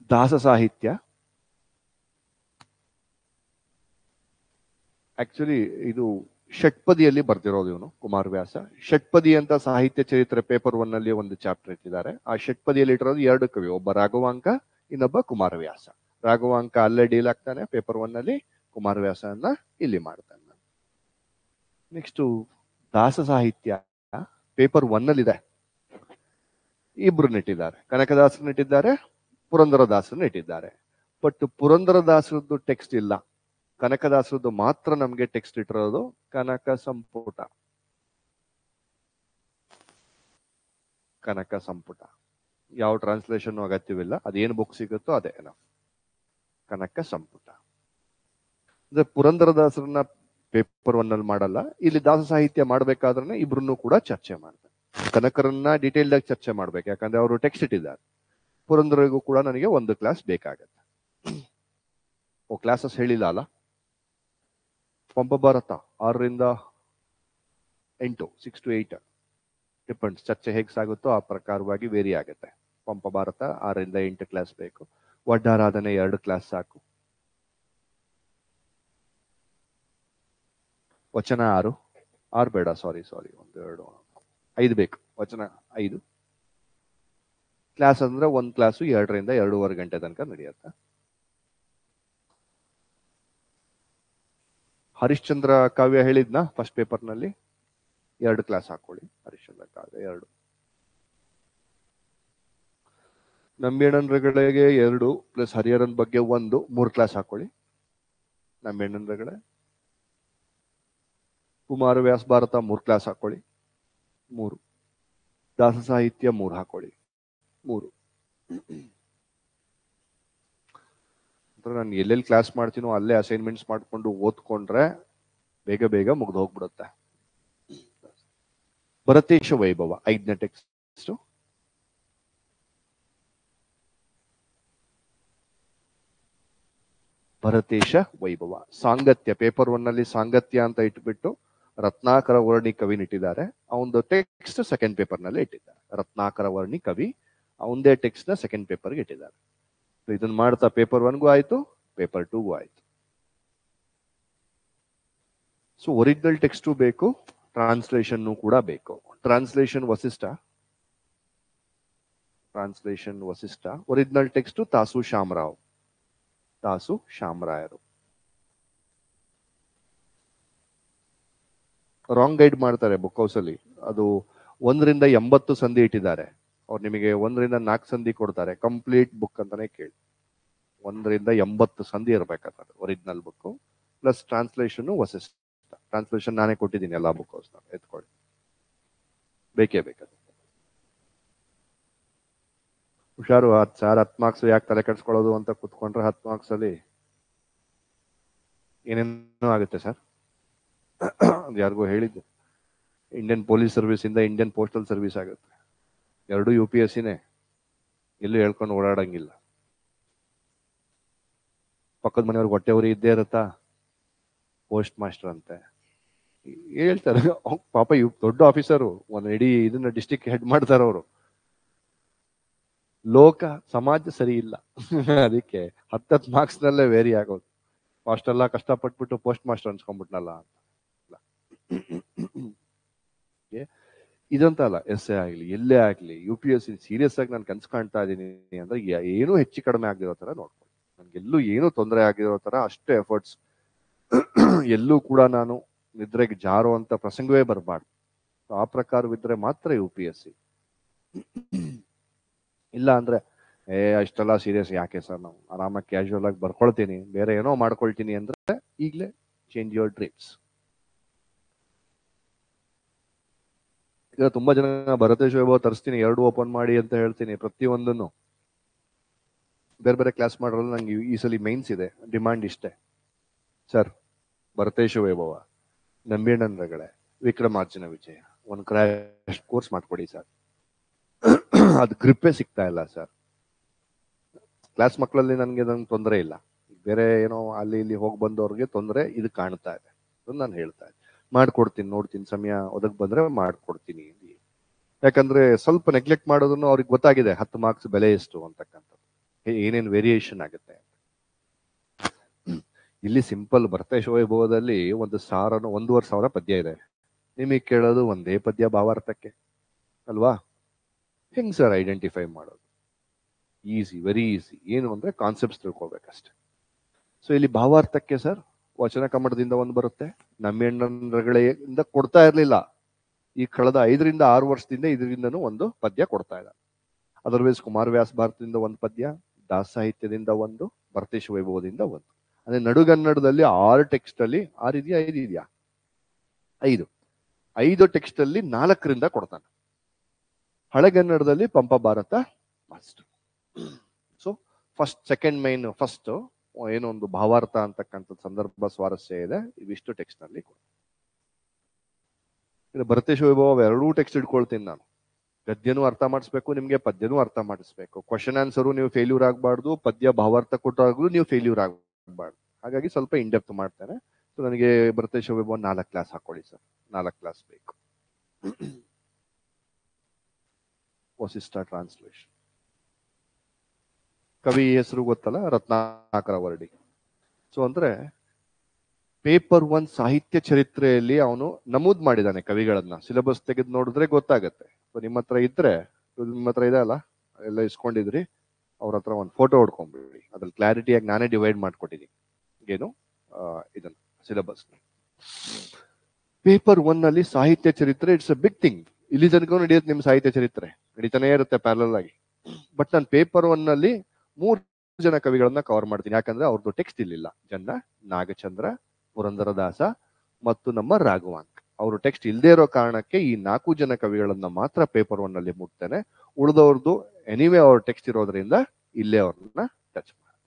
ದಾಸ ಸಾಹಿತ್ಯ, ಆಕ್ಚುಲಿ ಇದು ಷಟ್ಪದಿಯಲ್ಲಿ ಬರ್ದಿರೋದು ಇವನು ಕುಮಾರವ್ಯಾಸ. ಷಟ್ಪದಿ ಅಂತ ಸಾಹಿತ್ಯ ಚರಿತ್ರೆ ಪೇಪರ್ 1 ನಲ್ಲಿ ಒಂದು ಚಾಪ್ಟರ್ ಇಟ್ಟಿದ್ದಾರೆ. ಆ ಷಟ್ಪದಿಯಲ್ಲಿ ಇಟ್ಟಿರೋದು 2 ಕವಿ, ಒಬ್ಬ ರಾಘವಾಂಕ, ಇನ್ನೊಬ್ಬ ಕುಮಾರವ್ಯಾಸ. ರಾಘವಾಂಕ ಅಲ್ಲೇ ಡೀಲ್ ಆಗ್ತಾನೆ ಪೇಪರ್ 1 ನಲ್ಲಿ, ಕುಮಾರವ್ಯಾಸನ ಇಲ್ಲಿ ಮಾಡ್ತಾನೆ. ನೆಕ್ಸ್ಟ್ ದಾಸ ಸಾಹಿತ್ಯ ಪೇಪರ್ 1 ನಲ್ಲಿ ಇದೆ, ಇಬ್ರು ನೆಟ್ಟಿದ್ದಾರೆ, ಕನಕದಾಸರು ನೆಟ್ಟಿದ್ದಾರೆ, ಪುರಂದರದಾಸರು ನೆಟ್ಟಿದ್ದಾರೆ. ಬಟ್ ಪುರಂದರದಾಸರದ್ದು ಟೆಕ್ಸ್ಟ್ ಇಲ್ಲ, ಕನಕದಾಸರದ್ದು ಮಾತ್ರ ನಮ್ಗೆ ಟೆಕ್ಸ್ಟ್ ಇಟ್ಟಿರೋದು. ಕನಕ ಸಂಪುಟ, ಕನಕ ಸಂಪುಟ. ಯಾವ ಟ್ರಾನ್ಸ್ಲೇಷನ್ ಅಗತ್ಯವಿಲ್ಲ, ಅದೇನು ಬುಕ್ ಸಿಗುತ್ತೋ ಅದೇ ಕನಕ ಸಂಪುಟ. ಅಂದ್ರೆ ಪುರಂದರದಾಸರನ್ನ ಪೇಪರ್ 1 ನಲ್ಲಿ ಮಾಡಲ್ಲ, ಇಲ್ಲಿ ದಾಸ ಸಾಹಿತ್ಯ ಮಾಡ್ಬೇಕಾದ್ರೆ ಇಬ್ರನ್ನು ಕೂಡ ಚರ್ಚೆ ಮಾಡ್ತಾರೆ. ಕನಕರನ್ನ ಡೀಟೇಲ್ ಆಗಿ ಚರ್ಚೆ ಮಾಡ್ಬೇಕು, ಯಾಕಂದ್ರೆ ಅವರು ಟೆಕ್ಸ್ಟ್ ಇಟ್ಟಿದ್ದಾರೆ. ಪುರಂದರಿಗೂ ಕೂಡ ನನಗೆ ಒಂದು ಕ್ಲಾಸ್ ಬೇಕಾಗತ್ತೆ. ಕ್ಲಾಸಸ್ ಹೇಳಿಲ್ಲ ಅಲ್ಲ. ಪಂಪ ಭಾರತ 6 ರಿಂದ 8, 6 to 8. ಡಿಪೆಂಡ್ಸ್, ಚರ್ಚೆ ಹೇಗೆ ಸಾಗುತ್ತೋ ಆ ಪ್ರಕಾರವಾಗಿ ವೇರಿ ಆಗುತ್ತೆ. ಪಂಪ ಭಾರತ 6ರಿಂದ 8 ಕ್ಲಾಸ್ ಬೇಕು, ವಡ್ಡಾರಾಧನೆ 2 ಕ್ಲಾಸ್ ಸಾಕು, ವಚನ 6 ಬೇಡ, ಸಾರಿ 1 2 5 ಬೇಕು, ವಚನ 5 ಕ್ಲಾಸ್ ಅಂದ್ರೆ ಒಂದು ಕ್ಲಾಸು 2ರಿಂದ 2.5 ಗಂಟೆ ತನಕ ನಡೆಯುತ್ತೆ. ಹರಿಶ್ಚಂದ್ರ ಕಾವ್ಯ ಹೇಳಿದ್ನಾ ಫಸ್ಟ್ ಪೇಪರ್ನಲ್ಲಿ, 2 ಕ್ಲಾಸ್ ಹಾಕೊಳ್ಳಿ ಹರಿಶ್ಚಂದ್ರ ಕಾವ್ಯ 2. ನಂಬಿಯಣ್ಣನಗಳಿಗೆ 2 ಪ್ಲಸ್ ಹರಿಹರನ್ ಬಗ್ಗೆ 1, 3 ಕ್ಲಾಸ್ ಹಾಕೊಳ್ಳಿ ನಂಬಿಯಣ್ಣನಗಳೇ. ಕುಮಾರ ವ್ಯಾಸ ಭಾರತ 3 ಕ್ಲಾಸ್ ಹಾಕೊಳ್ಳಿ 3. ದಾಸ ಸಾಹಿತ್ಯ 3 ಹಾಕೊಳ್ಳಿ 3. ನಾನು ಎಲ್ಲೆಲ್ಲಿ ಕ್ಲಾಸ್ ಮಾಡ್ತೀನೋ ಅಲ್ಲೇ ಅಸೈನ್ಮೆಂಟ್ಸ್ ಮಾಡ್ಕೊಂಡು ಓದ್ಕೊಂಡ್ರೆ ಬೇಗ ಬೇಗ ಮುಗ್ದು ಹೋಗ್ಬಿಡುತ್ತೆ. ಭರತೇಶ ವೈಭವ 5ನೇ ಟೆಕ್ಸ್ಟ್. ಭರತೇಶ ವೈಭವ ಸಾಂಗತ್ಯ ಪೇಪರ್ 1 ನಲ್ಲಿ ಸಾಂಗತ್ಯ ಅಂತ ಇಟ್ಬಿಟ್ಟು ರತ್ನಾಕರ ವರ್ಣಿ ಕವಿನ ಇಟ್ಟಿದ್ದಾರೆ. ಅವನದು ಟೆಕ್ಸ್ಟ್ ಸೆಕೆಂಡ್ ಪೇಪರ್ ನಲ್ಲಿ ಇಟ್ಟಿದ್ದಾರೆ. ರತ್ನಾಕರ ವರ್ಣಿ ಕವಿ ಅವನದೇ ಟೆಕ್ಸ್ಟ್ ನ ಸೆಕೆಂಡ್ ಪೇಪರ್ಗೆ ಇಟ್ಟಿದ್ದಾರೆ. ಇದನ್ನ ಮಾಡ್ತಾ ಪೇಪರ್ 1ಗೂ ಆಯ್ತು, ಪೇಪರ್ 2ಗೂ ಆಯ್ತು. ಸೊ ಒರಿಜಿನಲ್ ಟೆಕ್ಸ್ಟು ಬೇಕು, ಟ್ರಾನ್ಸ್ಲೇಷನ್ ಕೂಡ ಬೇಕು. ಟ್ರಾನ್ಸ್ಲೇಷನ್ ವಸಿಷ್ಠ, ಒರಿಜಿನಲ್ ಟೆಕ್ಸ್ಟ್ ತಾಸು ಶಾಮರಾಯರು. ರಾಂಗ್ ಗೈಡ್ ಮಾಡ್ತಾರೆ ಬುಕ್ ಹೌಸ್ ಅಲ್ಲಿ. ಅದು 1ರಿಂದ 80 ಸಂಧಿ ಇಟ್ಟಿದ್ದಾರೆ. ಅವ್ರು ನಿಮಗೆ 1ರಿಂದ 4 ಸಂಧಿ ಕೊಡ್ತಾರೆ. ಕಂಪ್ಲೀಟ್ ಬುಕ್ ಅಂತಾನೆ ಕೇಳಿ, 1ರಿಂದ 80 ಸಂಧಿ ಇರ್ಬೇಕಾದ್ರೆ original book plus translation Vasishtha. Translation ನಾನೇ ಕೊಟ್ಟಿದ್ದೀನಿ ಎಲ್ಲಾ ಬುಕ್ ಹೌಸ್ ಎತ್ಕೊಳ್ಳಿ, ಬೇಕೇ ಬೇಕಾದ್ರೆ. ಹುಷಾರು, 10 ಮಾರ್ಕ್ಸ್ ಯಾಕೆ ತಲೆ ಕೆಡಿಸ್ಕೊಳ್ಳೋದು ಅಂತ ಕುತ್ಕೊಂಡ್ರೆ 10 ಮಾರ್ಕ್ಸ್ ಅಲ್ಲಿ ಏನೇನೋ ಆಗುತ್ತೆ ಸರ್. ಯಾರಿಗೂ ಹೇಳಿದ್ದೆ, ಇಂಡಿಯನ್ ಪೊಲೀಸ್ ಸರ್ವಿಸ್ ಇಂದ ಇಂಡಿಯನ್ ಪೋಸ್ಟಲ್ ಸರ್ವಿಸ್ ಆಗುತ್ತೆ. 2 UPSCನೇ, ಎಲ್ಲೂ ಹೇಳ್ಕೊಂಡು ಓಡಾಡಂಗಿಲ್ಲ. ಪಕ್ಕದ ಮನೆಯವ್ರಿಗೆ ಹೊಟ್ಟೆವ್ರಿ ಇದ್ದೇ ಇರುತ್ತಾ, ಪೋಸ್ಟ್ ಮಾಸ್ಟರ್ ಅಂತೆ ಹೇಳ್ತಾರೆ. ಪಾಪ ದೊಡ್ಡ ಆಫೀಸರು, ಒಂದು ಇಡೀ ಇದನ್ನ ಡಿಸ್ಟಿಕ್ ಹೆಡ್ ಮಾಡ್ತಾರೆ ಅವರು. ಲೋಕ ಸಮಾಜ ಸರಿ ಇಲ್ಲ, ಅದಕ್ಕೆ 10 ಮಾರ್ಕ್ಸ್ ನಲ್ಲೇ ವೇರಿ ಆಗೋದು. ಅಷ್ಟೆಲ್ಲ ಕಷ್ಟಪಟ್ಬಿಟ್ಟು ಪೋಸ್ಟ್ ಮಾಸ್ಟರ್ ಅನ್ಸ್ಕೊಂಡ್ಬಿಟ್ನಲ್ಲ ಅಂತ. ಇದಂತ ಅಲ್ಲ, ಎಸ್ ಎ ಆಗ್ಲಿ ಎಲ್ಲೇ ಆಗ್ಲಿ UPSC ಸೀರಿಯಸ್ ಆಗಿ ನಾನು ಕನ್ಸು ಕಾಣ್ತಾ ಇದ್ದೀನಿ ಅಂದ್ರೆ ಏನೂ ಹೆಚ್ಚು ಕಡಿಮೆ ಆಗಿರೋ ತರ ನೋಡ್ಕೊಳ್ಳಿ. ನನ್ಗೆಲ್ಲೂ ಏನೂ ತೊಂದರೆ ಆಗಿರೋ ತರ ಅಷ್ಟೇ ಎಫರ್ಟ್ಸ್. ಎಲ್ಲೂ ಕೂಡ ನಾನು ನಿದ್ರೆಗೆ ಜಾರೋ ಅಂತ ಪ್ರಸಂಗವೇ ಬರಬಾರ್ದು. ಆ ಪ್ರಕಾರವಿದ್ರೆ ಮಾತ್ರ UPSC. ಇಲ್ಲ ಅಂದ್ರೆ ಅಷ್ಟೆಲ್ಲ ಸೀರಿಯಸ್ ಯಾಕೆ ಸರ್, ನಾವು ಆರಾಮಾಗಿ ಕ್ಯಾಶುವಲ್ ಆಗಿ ಬರ್ಕೊಳ್ತೀನಿ, ಬೇರೆ ಏನೋ ಮಾಡ್ಕೊಳ್ತೀನಿ ಅಂದ್ರೆ ಈಗಲೇ ಚೇಂಜ್ ಯುವರ್ ಡ್ರೀಮ್ಸ್. ಈಗ ತುಂಬಾ ಜನ ಭರತೇಶ್ ವೈಭವ ತರಿಸ್ತೀನಿ 2 ಓಪನ್ ಮಾಡಿ ಅಂತ ಹೇಳ್ತೀನಿ. ಪ್ರತಿಯೊಂದನ್ನು ಬೇರೆ ಬೇರೆ ಕ್ಲಾಸ್ ಮಾಡೋದ್ರಲ್ಲಿ ನಂಗೆ ಈ ಸಲ ಮೈನ್ಸ್ ಇದೆ, ಡಿಮಾಂಡ್ ಇಷ್ಟೇ ಸರ್. ಭರತೇಶ ವೈಭವ, ನಂಬಿಯಣ್ಣನಗಳೇ, ವಿಕ್ರಮಾರ್ಜುನ ವಿಜಯ ಒಂದು ಕ್ರ್ಯಾಶ್ ಕೋರ್ಸ್ ಮಾಡ್ಕೊಡಿ ಸರ್. ಅದು ಗ್ರಿಪ್ಪೇ ಸಿಗ್ತಾ ಇಲ್ಲ ಸರ್. ಕ್ಲಾಸ್ ಮಕ್ಕಳಲ್ಲಿ ನಂಗೆ ತೊಂದರೆ ಇಲ್ಲ, ಬೇರೆ ಏನೋ ಅಲ್ಲಿ ಇಲ್ಲಿ ಹೋಗಿ ಬಂದವ್ರಿಗೆ ತೊಂದರೆ ಇದು ಕಾಣ್ತಾ ಇದೆ. ನಾನು ಹೇಳ್ತಾ ಇದ್ದೆ ಮಾಡ್ಕೊಡ್ತೀನಿ, ನೋಡ್ತೀನಿ, ಸಮಯ ಒದಗ್ ಬಂದ್ರೆ ಮಾಡ್ಕೊಡ್ತೀನಿ. ಯಾಕಂದ್ರೆ ಸ್ವಲ್ಪ ನೆಗ್ಲೆಕ್ಟ್ ಮಾಡೋದನ್ನು ಅವ್ರಿಗೆ ಗೊತ್ತಾಗಿದೆ 10 ಮಾರ್ಕ್ಸ್ ಬೆಲೆ ಎಷ್ಟು ಅಂತಕ್ಕಂಥದ್ದು, ಏನೇನು ವೇರಿಯೇಷನ್ ಆಗುತ್ತೆ. ಇಲ್ಲಿ ಸಿಂಪಲ್ ಭರತೇಶ ವೈಭವದಲ್ಲಿ 1,1,500 ಪದ್ಯ ಇದೆ. ನಿಮಗೆ ಕೇಳೋದು ಒಂದೇ ಪದ್ಯ ಭಾವಾರ್ಥಕ್ಕೆ ಅಲ್ವಾ? ಹೆಂಗ್ ಸರ್ ಐಡೆಂಟಿಫೈ ಮಾಡೋದು? Easy, very easy. ಏನು ಅಂದ್ರೆ ಕಾನ್ಸೆಪ್ಟ್ಸ್ ತಿಳ್ಕೊಬೇಕಷ್ಟೆ. ಸೊ ಇಲ್ಲಿ ಭಾವಾರ್ಥಕ್ಕೆ ಸರ್ ವಚನ ಕಮ್ಮಟದಿಂದ 1 ಬರುತ್ತೆ. ನಂಬಿಯಣ್ಣನಗಳಿಂದ ಕೊಡ್ತಾ ಇರ್ಲಿಲ್ಲ, ಈ ಕಳೆದ 5ರಿಂದ 6 ವರ್ಷದಿಂದ ಇದರಿಂದನೂ 1 ಪದ್ಯ ಕೊಡ್ತಾ ಇದ್ದಾರೆ. ಅದರ್ವೈಸ್ ಕುಮಾರ ವ್ಯಾಸ ಭಾರತದಿಂದ 1 ಪದ್ಯ, ದಾಸ ಸಾಹಿತ್ಯದಿಂದ 1, ಭರತೇಶ ವೈಭವದಿಂದ 1. ಅಂದ್ರೆ ನಡುಗನ್ನಡದಲ್ಲಿ 6 ಟೆಕ್ಸ್ಟ್ ಅಲ್ಲಿ 6 ಇದೆಯಾ 5 ಇದೆಯಾ 5 ಟೆಕ್ಸ್ಟ್ ಅಲ್ಲಿ 4ರಿಂದ ಕೊಡ್ತಾನೆ. ಹಳೆಗನ್ನಡದಲ್ಲಿ Pampa Bharata must. So second main first ಏನೊಂದು ಭಾವಾರ್ಥ ಅಂತಕ್ಕಂಥ ಸಂದರ್ಭ ಸ್ವಾರಸ್ಯ ಇದೆ, ಇವಿಷ್ಟು ಟೆಕ್ಸ್ಟ್ ನಲ್ಲಿ. ಭರತೇಶ ವೈಭವ 2 ಟೆಕ್ಸ್ಟ್ ಇಟ್ಕೊಳ್ತೀನಿ ನಾನು. ಗದ್ಯನೂ ಅರ್ಥ ಮಾಡಿಸ್ಬೇಕು ನಿಮ್ಗೆ, ಪದ್ಯನೂ ಅರ್ಥ ಮಾಡಿಸ್ಬೇಕು. ಕ್ವಶನ್ ಆನ್ಸರು ನೀವು ಫೇಲ್ಯೂರ್ ಆಗಬಾರ್ದು, ಪದ್ಯ ಭಾವಾರ್ಥ ಕೊಟ್ಟಾಗ್ಲೂ ನೀವು ಫೇಲ್ಯೂರ್ ಆಗಬಾರ್ದು. ಹಾಗಾಗಿ ಸ್ವಲ್ಪ ಇಂಡೆಪ್ತ್ ಮಾಡ್ತೇನೆ. ಸೊ ನನಗೆ ಭರತೇಶ ವೈಭವ 4 ಕ್ಲಾಸ್ ಹಾಕೊಳ್ಳಿ ಸರ್, 4 ಕ್ಲಾಸ್ ಬೇಕು. ವಸಿಷ್ಠ ಟ್ರಾನ್ಸ್ಲೇಷನ್. ಕವಿ ಹೆಸರು ಗೊತ್ತಲ್ಲ, ರತ್ನಾಕರ ವರ್ಡಿ. ಸೊ ಅಂದ್ರೆ ಪೇಪರ್ 1 ಸಾಹಿತ್ಯ ಚರಿತ್ರೆಯಲ್ಲಿ ಅವನು ನಮೂದ್ ಮಾಡಿದ್ದಾನೆ ಕವಿಗಳನ್ನ. ಸಿಲೆಬಸ್ ತೆಗೆದು ನೋಡಿದ್ರೆ ಗೊತ್ತಾಗತ್ತೆ. ನಿಮ್ಮ ಹತ್ರ ಇದ್ರೆ, ನಿಮ್ಮ ಹತ್ರ ಇದೆ ಅಲ್ಲ, ಎಲ್ಲ ಇಸ್ಕೊಂಡಿದ್ರಿ, ಅವ್ರ ಹತ್ರ ಒಂದು ಫೋಟೋ ಹೊಡ್ಕೊಂಡ್ಬಿಡಿ. ಅದ್ರಲ್ಲಿ ಕ್ಲಾರಿಟಿಯಾಗಿ ನಾನೇ ಡಿವೈಡ್ ಮಾಡ್ಕೊಟ್ಟಿದ್ದೀನಿ ಏನು ಇದನ್ನ ಸಿಲೆಬಸ್. ಪೇಪರ್ 1 ನಲ್ಲಿ ಸಾಹಿತ್ಯ ಚರಿತ್ರೆ ಇಟ್ಸ್ ಅ ಬಿಗ್ ಥಿಂಗ್. ಇಲ್ಲಿ ತನಕ ನಡೆಯುತ್ತೆ ನಿಮ್ ಸಾಹಿತ್ಯ ಚರಿತ್ರೆ, ನಡೀತಾನೆ ಇರುತ್ತೆ ಪ್ಯಾರಲಲ್ ಆಗಿ. ಬಟ್ ನಾನು ಪೇಪರ್ 1 ನಲ್ಲಿ 3 ಜನ ಕವಿಗಳನ್ನ ಕವರ್ ಮಾಡ್ತೀನಿ. ಯಾಕಂದ್ರೆ ಅವ್ರದ್ದು ಟೆಕ್ಸ್ಟ್ ಇಲ್ಲಿಲ್ಲ. ನಾಗಚಂದ್ರ, ಪುರಂದರದಾಸ ಮತ್ತು ನಮ್ಮ ರಾಘವಾಂಕ್. ಅವರು ಟೆಕ್ಸ್ಟ್ ಇಲ್ಲದೆ ಇರೋ ಕಾರಣಕ್ಕೆ ಈ 4 ಜನ ಕವಿಗಳನ್ನ ಮಾತ್ರ ಪೇಪರ್ 1 ನಲ್ಲಿ ಮುಟ್ತೇನೆ. ಉಳಿದವ್ರದ್ದು ಎನಿವೇ ಅವ್ರ ಟೆಕ್ಸ್ಟ್ ಇರೋದ್ರಿಂದ ಇಲ್ಲೇ ಅವ್ರನ್ನ ಟಚ್ ಮಾಡಿ.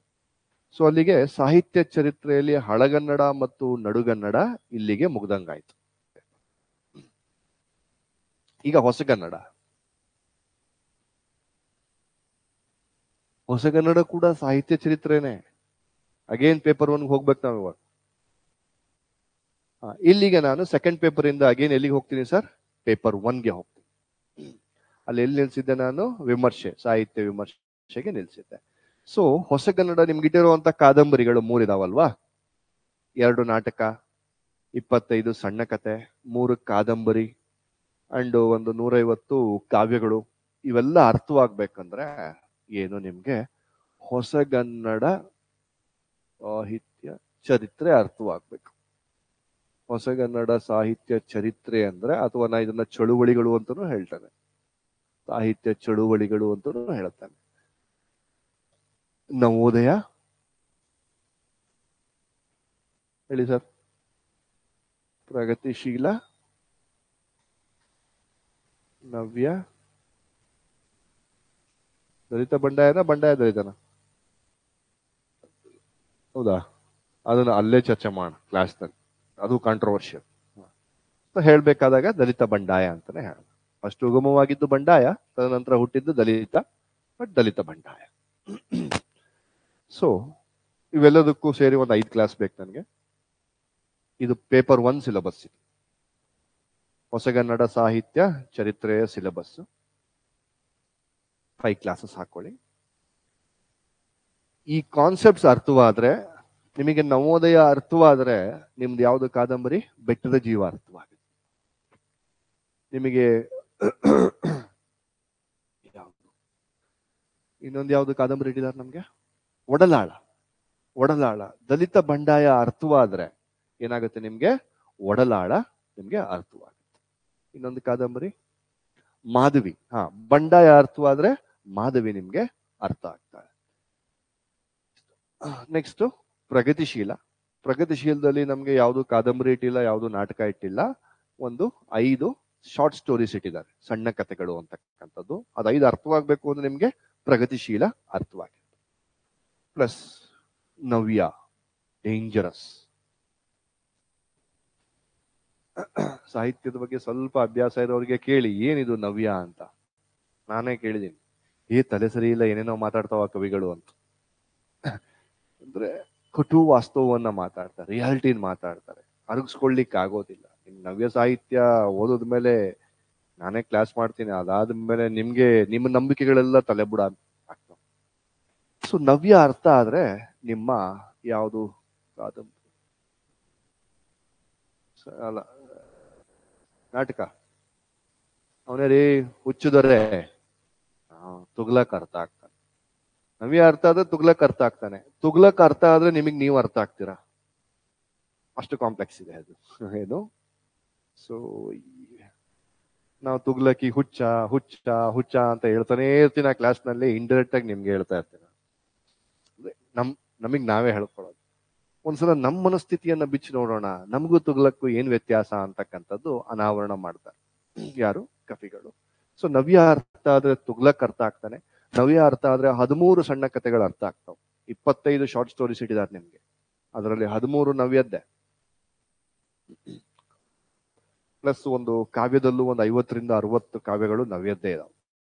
ಸೊ ಅಲ್ಲಿಗೆ ಸಾಹಿತ್ಯ ಚರಿತ್ರೆಯಲ್ಲಿ ಹಳಗನ್ನಡ ಮತ್ತು ನಡುಗನ್ನಡ ಇಲ್ಲಿಗೆ ಮುಗ್ದಂಗಾಯ್ತು. ಈಗ ಹೊಸಗನ್ನಡ. ಹೊಸಗನ್ನಡ ಕೂಡ ಸಾಹಿತ್ಯ ಚರಿತ್ರೆನೇ. ಅಗೇನ್ ಪೇಪರ್ 1 ಹೋಗ್ಬೇಕು ನಾವು ಇವಾಗ. ಇಲ್ಲಿಗೆ ನಾನು ಸೆಕೆಂಡ್ ಪೇಪರ್ ಇಂದ ಅಗೇನ್ ಎಲ್ಲಿಗೆ ಹೋಗ್ತೀನಿ ಸರ್? ಪೇಪರ್ 1ಗೆ ಹೋಗ್ತೀನಿ. ಅಲ್ಲಿ ಎಲ್ಲಿ ನಿಲ್ಸಿದ್ದೆ ನಾನು? ವಿಮರ್ಶೆ, ಸಾಹಿತ್ಯ ವಿಮರ್ಶೆಗೆ ನಿಲ್ಸಿದ್ದೆ. ಸೊ ಹೊಸಗನ್ನಡ ನಿಮ್ಗಿಟ್ಟಿರುವಂತ ಕಾದಂಬರಿಗಳು 3 ಇದಾವಲ್ವಾ? 2 ನಾಟಕ, 25 ಸಣ್ಣ ಕತೆ, 3 ಕಾದಂಬರಿ ಅಂಡ್ ಒಂದು 150 ಕಾವ್ಯಗಳು. ಇವೆಲ್ಲ ಅರ್ಥವಾಗ್ಬೇಕಂದ್ರೆ ಏನು, ನಿಮ್ಗೆ ಹೊಸಗನ್ನಡ ಸಾಹಿತ್ಯ ಚರಿತ್ರೆ ಅರ್ಥವಾಗ್ಬೇಕು. ಹೊಸಗನ್ನಡ ಸಾಹಿತ್ಯ ಚರಿತ್ರೆ ಅಂದ್ರೆ, ಅಥವಾ ನಾ ಇದನ್ನ ಚಳುವಳಿಗಳು ಅಂತಾನೂ ಹೇಳ್ತಾನೆ, ಸಾಹಿತ್ಯ ಚಳುವಳಿಗಳು ಅಂತಾನೂ ಹೇಳ್ತಾನೆ. ನವೋದಯ ಹೇಳಿ ಸರ್, ಪ್ರಗತಿಶೀಲ, ನವ್ಯ, ದಲಿತ ಬಂಡಾಯನ, ಬಂಡಾಯ ದಲಿತನ? ಹೌದಾ? ಅದನ್ನ ಅಲ್ಲೇ ಚರ್ಚೆ ಮಾಡೋಣ ಕ್ಲಾಸ್ನಲ್ಲಿ, ಅದು ಕಾಂಟ್ರವರ್ಷಿಯಲ್. ಹೇಳ್ಬೇಕಾದಾಗ ದಲಿತ ಬಂಡಾಯ ಅಂತಾನೆ ಹೇಳ. ಫಸ್ಟ್ ಉಗಮವಾಗಿದ್ದು ಬಂಡಾಯ, ತದನಂತರ ಹುಟ್ಟಿದ್ದು ದಲಿತ, ಬಟ್ ದಲಿತ ಬಂಡಾಯ. ಸೊ ಇವೆಲ್ಲದಕ್ಕೂ ಸೇರಿ ಒಂದು 5 ಕ್ಲಾಸ್ ಬೇಕು ನನಗೆ. ಇದು ಪೇಪರ್ 1 ಸಿಲೆಬಸ್. ಇದು ಹೊಸಗನ್ನಡ ಸಾಹಿತ್ಯ ಚರಿತ್ರೆಯ ಸಿಲೆಬಸ್. 5 ಕ್ಲಾಸಸ್ ಹಾಕೊಳ್ಳಿ. ಈ ಕಾನ್ಸೆಪ್ಟ್ಸ್ ಅರ್ಥವಾದ್ರೆ ನಿಮಗೆ, ನವೋದಯ ಅರ್ಥವಾದ್ರೆ ನಿಮ್ದು ಯಾವ್ದು ಕಾದಂಬರಿ? ಬೆಟ್ಟದ ಜೀವ ಅರ್ಥವಾಗುತ್ತೆ ನಿಮಗೆ. ಇನ್ನೊಂದು ಯಾವ್ದು ಕಾದಂಬರಿ ಇಟ್ಟಿದ್ದಾರೆ ನಮ್ಗೆ? ಒಡಲಾಳ. ಒಡಲಾಳ. ದಲಿತ ಬಂಡಾಯ ಅರ್ಥವಾದ್ರೆ ಏನಾಗುತ್ತೆ ನಿಮ್ಗೆ? ಒಡಲಾಳ ನಿಮ್ಗೆ ಅರ್ಥವಾಗುತ್ತೆ. ಇನ್ನೊಂದು ಕಾದಂಬರಿ ಮಾಧವಿ. ಬಂಡಾಯ ಅರ್ಥವಾದ್ರೆ ಮಾಧವಿ ನಿಮ್ಗೆ ಅರ್ಥ ಆಗ್ತಾಳೆ. ನೆಕ್ಸ್ಟ್ ಪ್ರಗತಿಶೀಲ. ಪ್ರಗತಿಶೀಲದಲ್ಲಿ ನಮ್ಗೆ ಯಾವ್ದು ಕಾದಂಬರಿ ಇಟ್ಟಿಲ್ಲ, ಯಾವ್ದು ನಾಟಕ ಇಟ್ಟಿಲ್ಲ. ಒಂದು 5 ಶಾರ್ಟ್ ಸ್ಟೋರೀಸ್ ಇಟ್ಟಿದ್ದಾರೆ, ಸಣ್ಣ ಕಥೆಗಳು ಅಂತಕ್ಕಂಥದ್ದು. ಅದು 5 ಅರ್ಥವಾಗ್ಬೇಕು ಅಂದ್ರೆ ನಿಮ್ಗೆ ಪ್ರಗತಿಶೀಲ ಅರ್ಥವಾಗಿದೆ. ಪ್ಲಸ್ ನವ್ಯ, ಡೇಂಜರಸ್. ಸಾಹಿತ್ಯದ ಬಗ್ಗೆ ಸ್ವಲ್ಪ ಅಭ್ಯಾಸ ಇರೋರಿಗೆ ಕೇಳಿ, ಏನಿದು ನವ್ಯ ಅಂತ. ನಾನೇ ಕೇಳಿದೀನಿ, ತಲೆ ಸರಿ ಇಲ್ಲ, ಏನೇನೋ ಮಾತಾಡ್ತಾವ ಕವಿಗಳು ಅಂತ. ಅಂದ್ರೆ ಕಟು ವಾಸ್ತವವನ್ನ ಮಾತಾಡ್ತಾರೆ, ರಿಯಾಲಿಟಿನ ಮಾತಾಡ್ತಾರೆ, ಅರಗಿಸ್ಕೊಳ್ಲಿಕ್ಕೆ ಆಗೋದಿಲ್ಲ. ನಿಮ್ ನವ್ಯ ಸಾಹಿತ್ಯ ಓದೋದ್ ಮೇಲೆ ನಾನೇ ಕ್ಲಾಸ್ ಮಾಡ್ತೀನಿ, ಅದಾದ್ಮೇಲೆ ನಿಮ್ಗೆ ನಿಮ್ಮ ನಂಬಿಕೆಗಳೆಲ್ಲ ತಲೆಬುಡ ಆಗ್ತಾವ. ಸೊ ನವ್ಯ ಅರ್ಥ ಆದ್ರೆ ನಿಮ್ಮ ಯಾವುದು ಕಾದಂಬರಿ ಅಲ್ಲ ನಾಟಕ, ಅವನೇ ರೀ ಹುಚ್ಚಿದರೆ ತುಗ್ಲಕ್ ಅರ್ಥ ಆಗ್ತಾನೆ. ನವ್ಯ ಅರ್ಥ ಆದ್ರೆ ತುಗ್ಲಕ್ ಅರ್ಥ ಆಗ್ತಾನೆ. ತುಗ್ಲಕ್ ಅರ್ಥ ಆದ್ರೆ ನಿಮಗ್ ನೀವು ಅರ್ಥ ಆಗ್ತೀರಾ, ಅಷ್ಟು ಕಾಂಪ್ಲೆಕ್ಸ್ ಇದೆ ಅದು. ಏನು? ಸೊ ನಾವು ತುಗ್ಲಕಿ ಹುಚ್ಚ ಹುಚ್ಚ ಹುಚ್ಚ ಅಂತ ಹೇಳ್ತಾನೆ ಇರ್ತೀನಿ ಆ ಕ್ಲಾಸ್ ನಲ್ಲಿ. ಇಂಡೈರೆಕ್ಟ್ ಆಗಿ ನಿಮ್ಗೆ ಹೇಳ್ತಾ ಇರ್ತೀನಿ. ನಮಗ್ ನಾವೇ ಹೇಳ್ಕೊಳ್ಳೋದು. ಒಂದ್ಸಲ ನಮ್ಮ ಮನಸ್ಥಿತಿಯನ್ನ ಬಿಚ್ಚಿ ನೋಡೋಣ, ನಮಗೂ ತುಗ್ಲಕ್ಕೂ ಏನ್ ವ್ಯತ್ಯಾಸ ಅಂತಕ್ಕಂಥದ್ದು ಅನಾವರಣ ಮಾಡ್ತಾರೆ ಯಾರು? ಕವಿಗಳು. ಸೊ ನವ್ಯ ಅರ್ಥ ಆದ್ರೆ ತುಗ್ಲಕ್ ಅರ್ಥ ಆಗ್ತಾನೆ. ನವ್ಯ ಅರ್ಥ ಆದ್ರೆ 13 ಸಣ್ಣ ಕಥೆಗಳು ಅರ್ಥ ಆಗ್ತಾವ. 25 ಶಾರ್ಟ್ ಸ್ಟೋರೀಸ್ ಇಟ್ಟಿದ್ದಾರೆ ನಿಮ್ಗೆ, ಅದರಲ್ಲಿ 13 ನವ್ಯದ್ದೇ. ಪ್ಲಸ್ ಒಂದು ಕಾವ್ಯದಲ್ಲೂ ಒಂದು 50 ರಿಂದ 60 ಕಾವ್ಯಗಳು ನವ್ಯದ್ದೇ ಇದಾವೆ.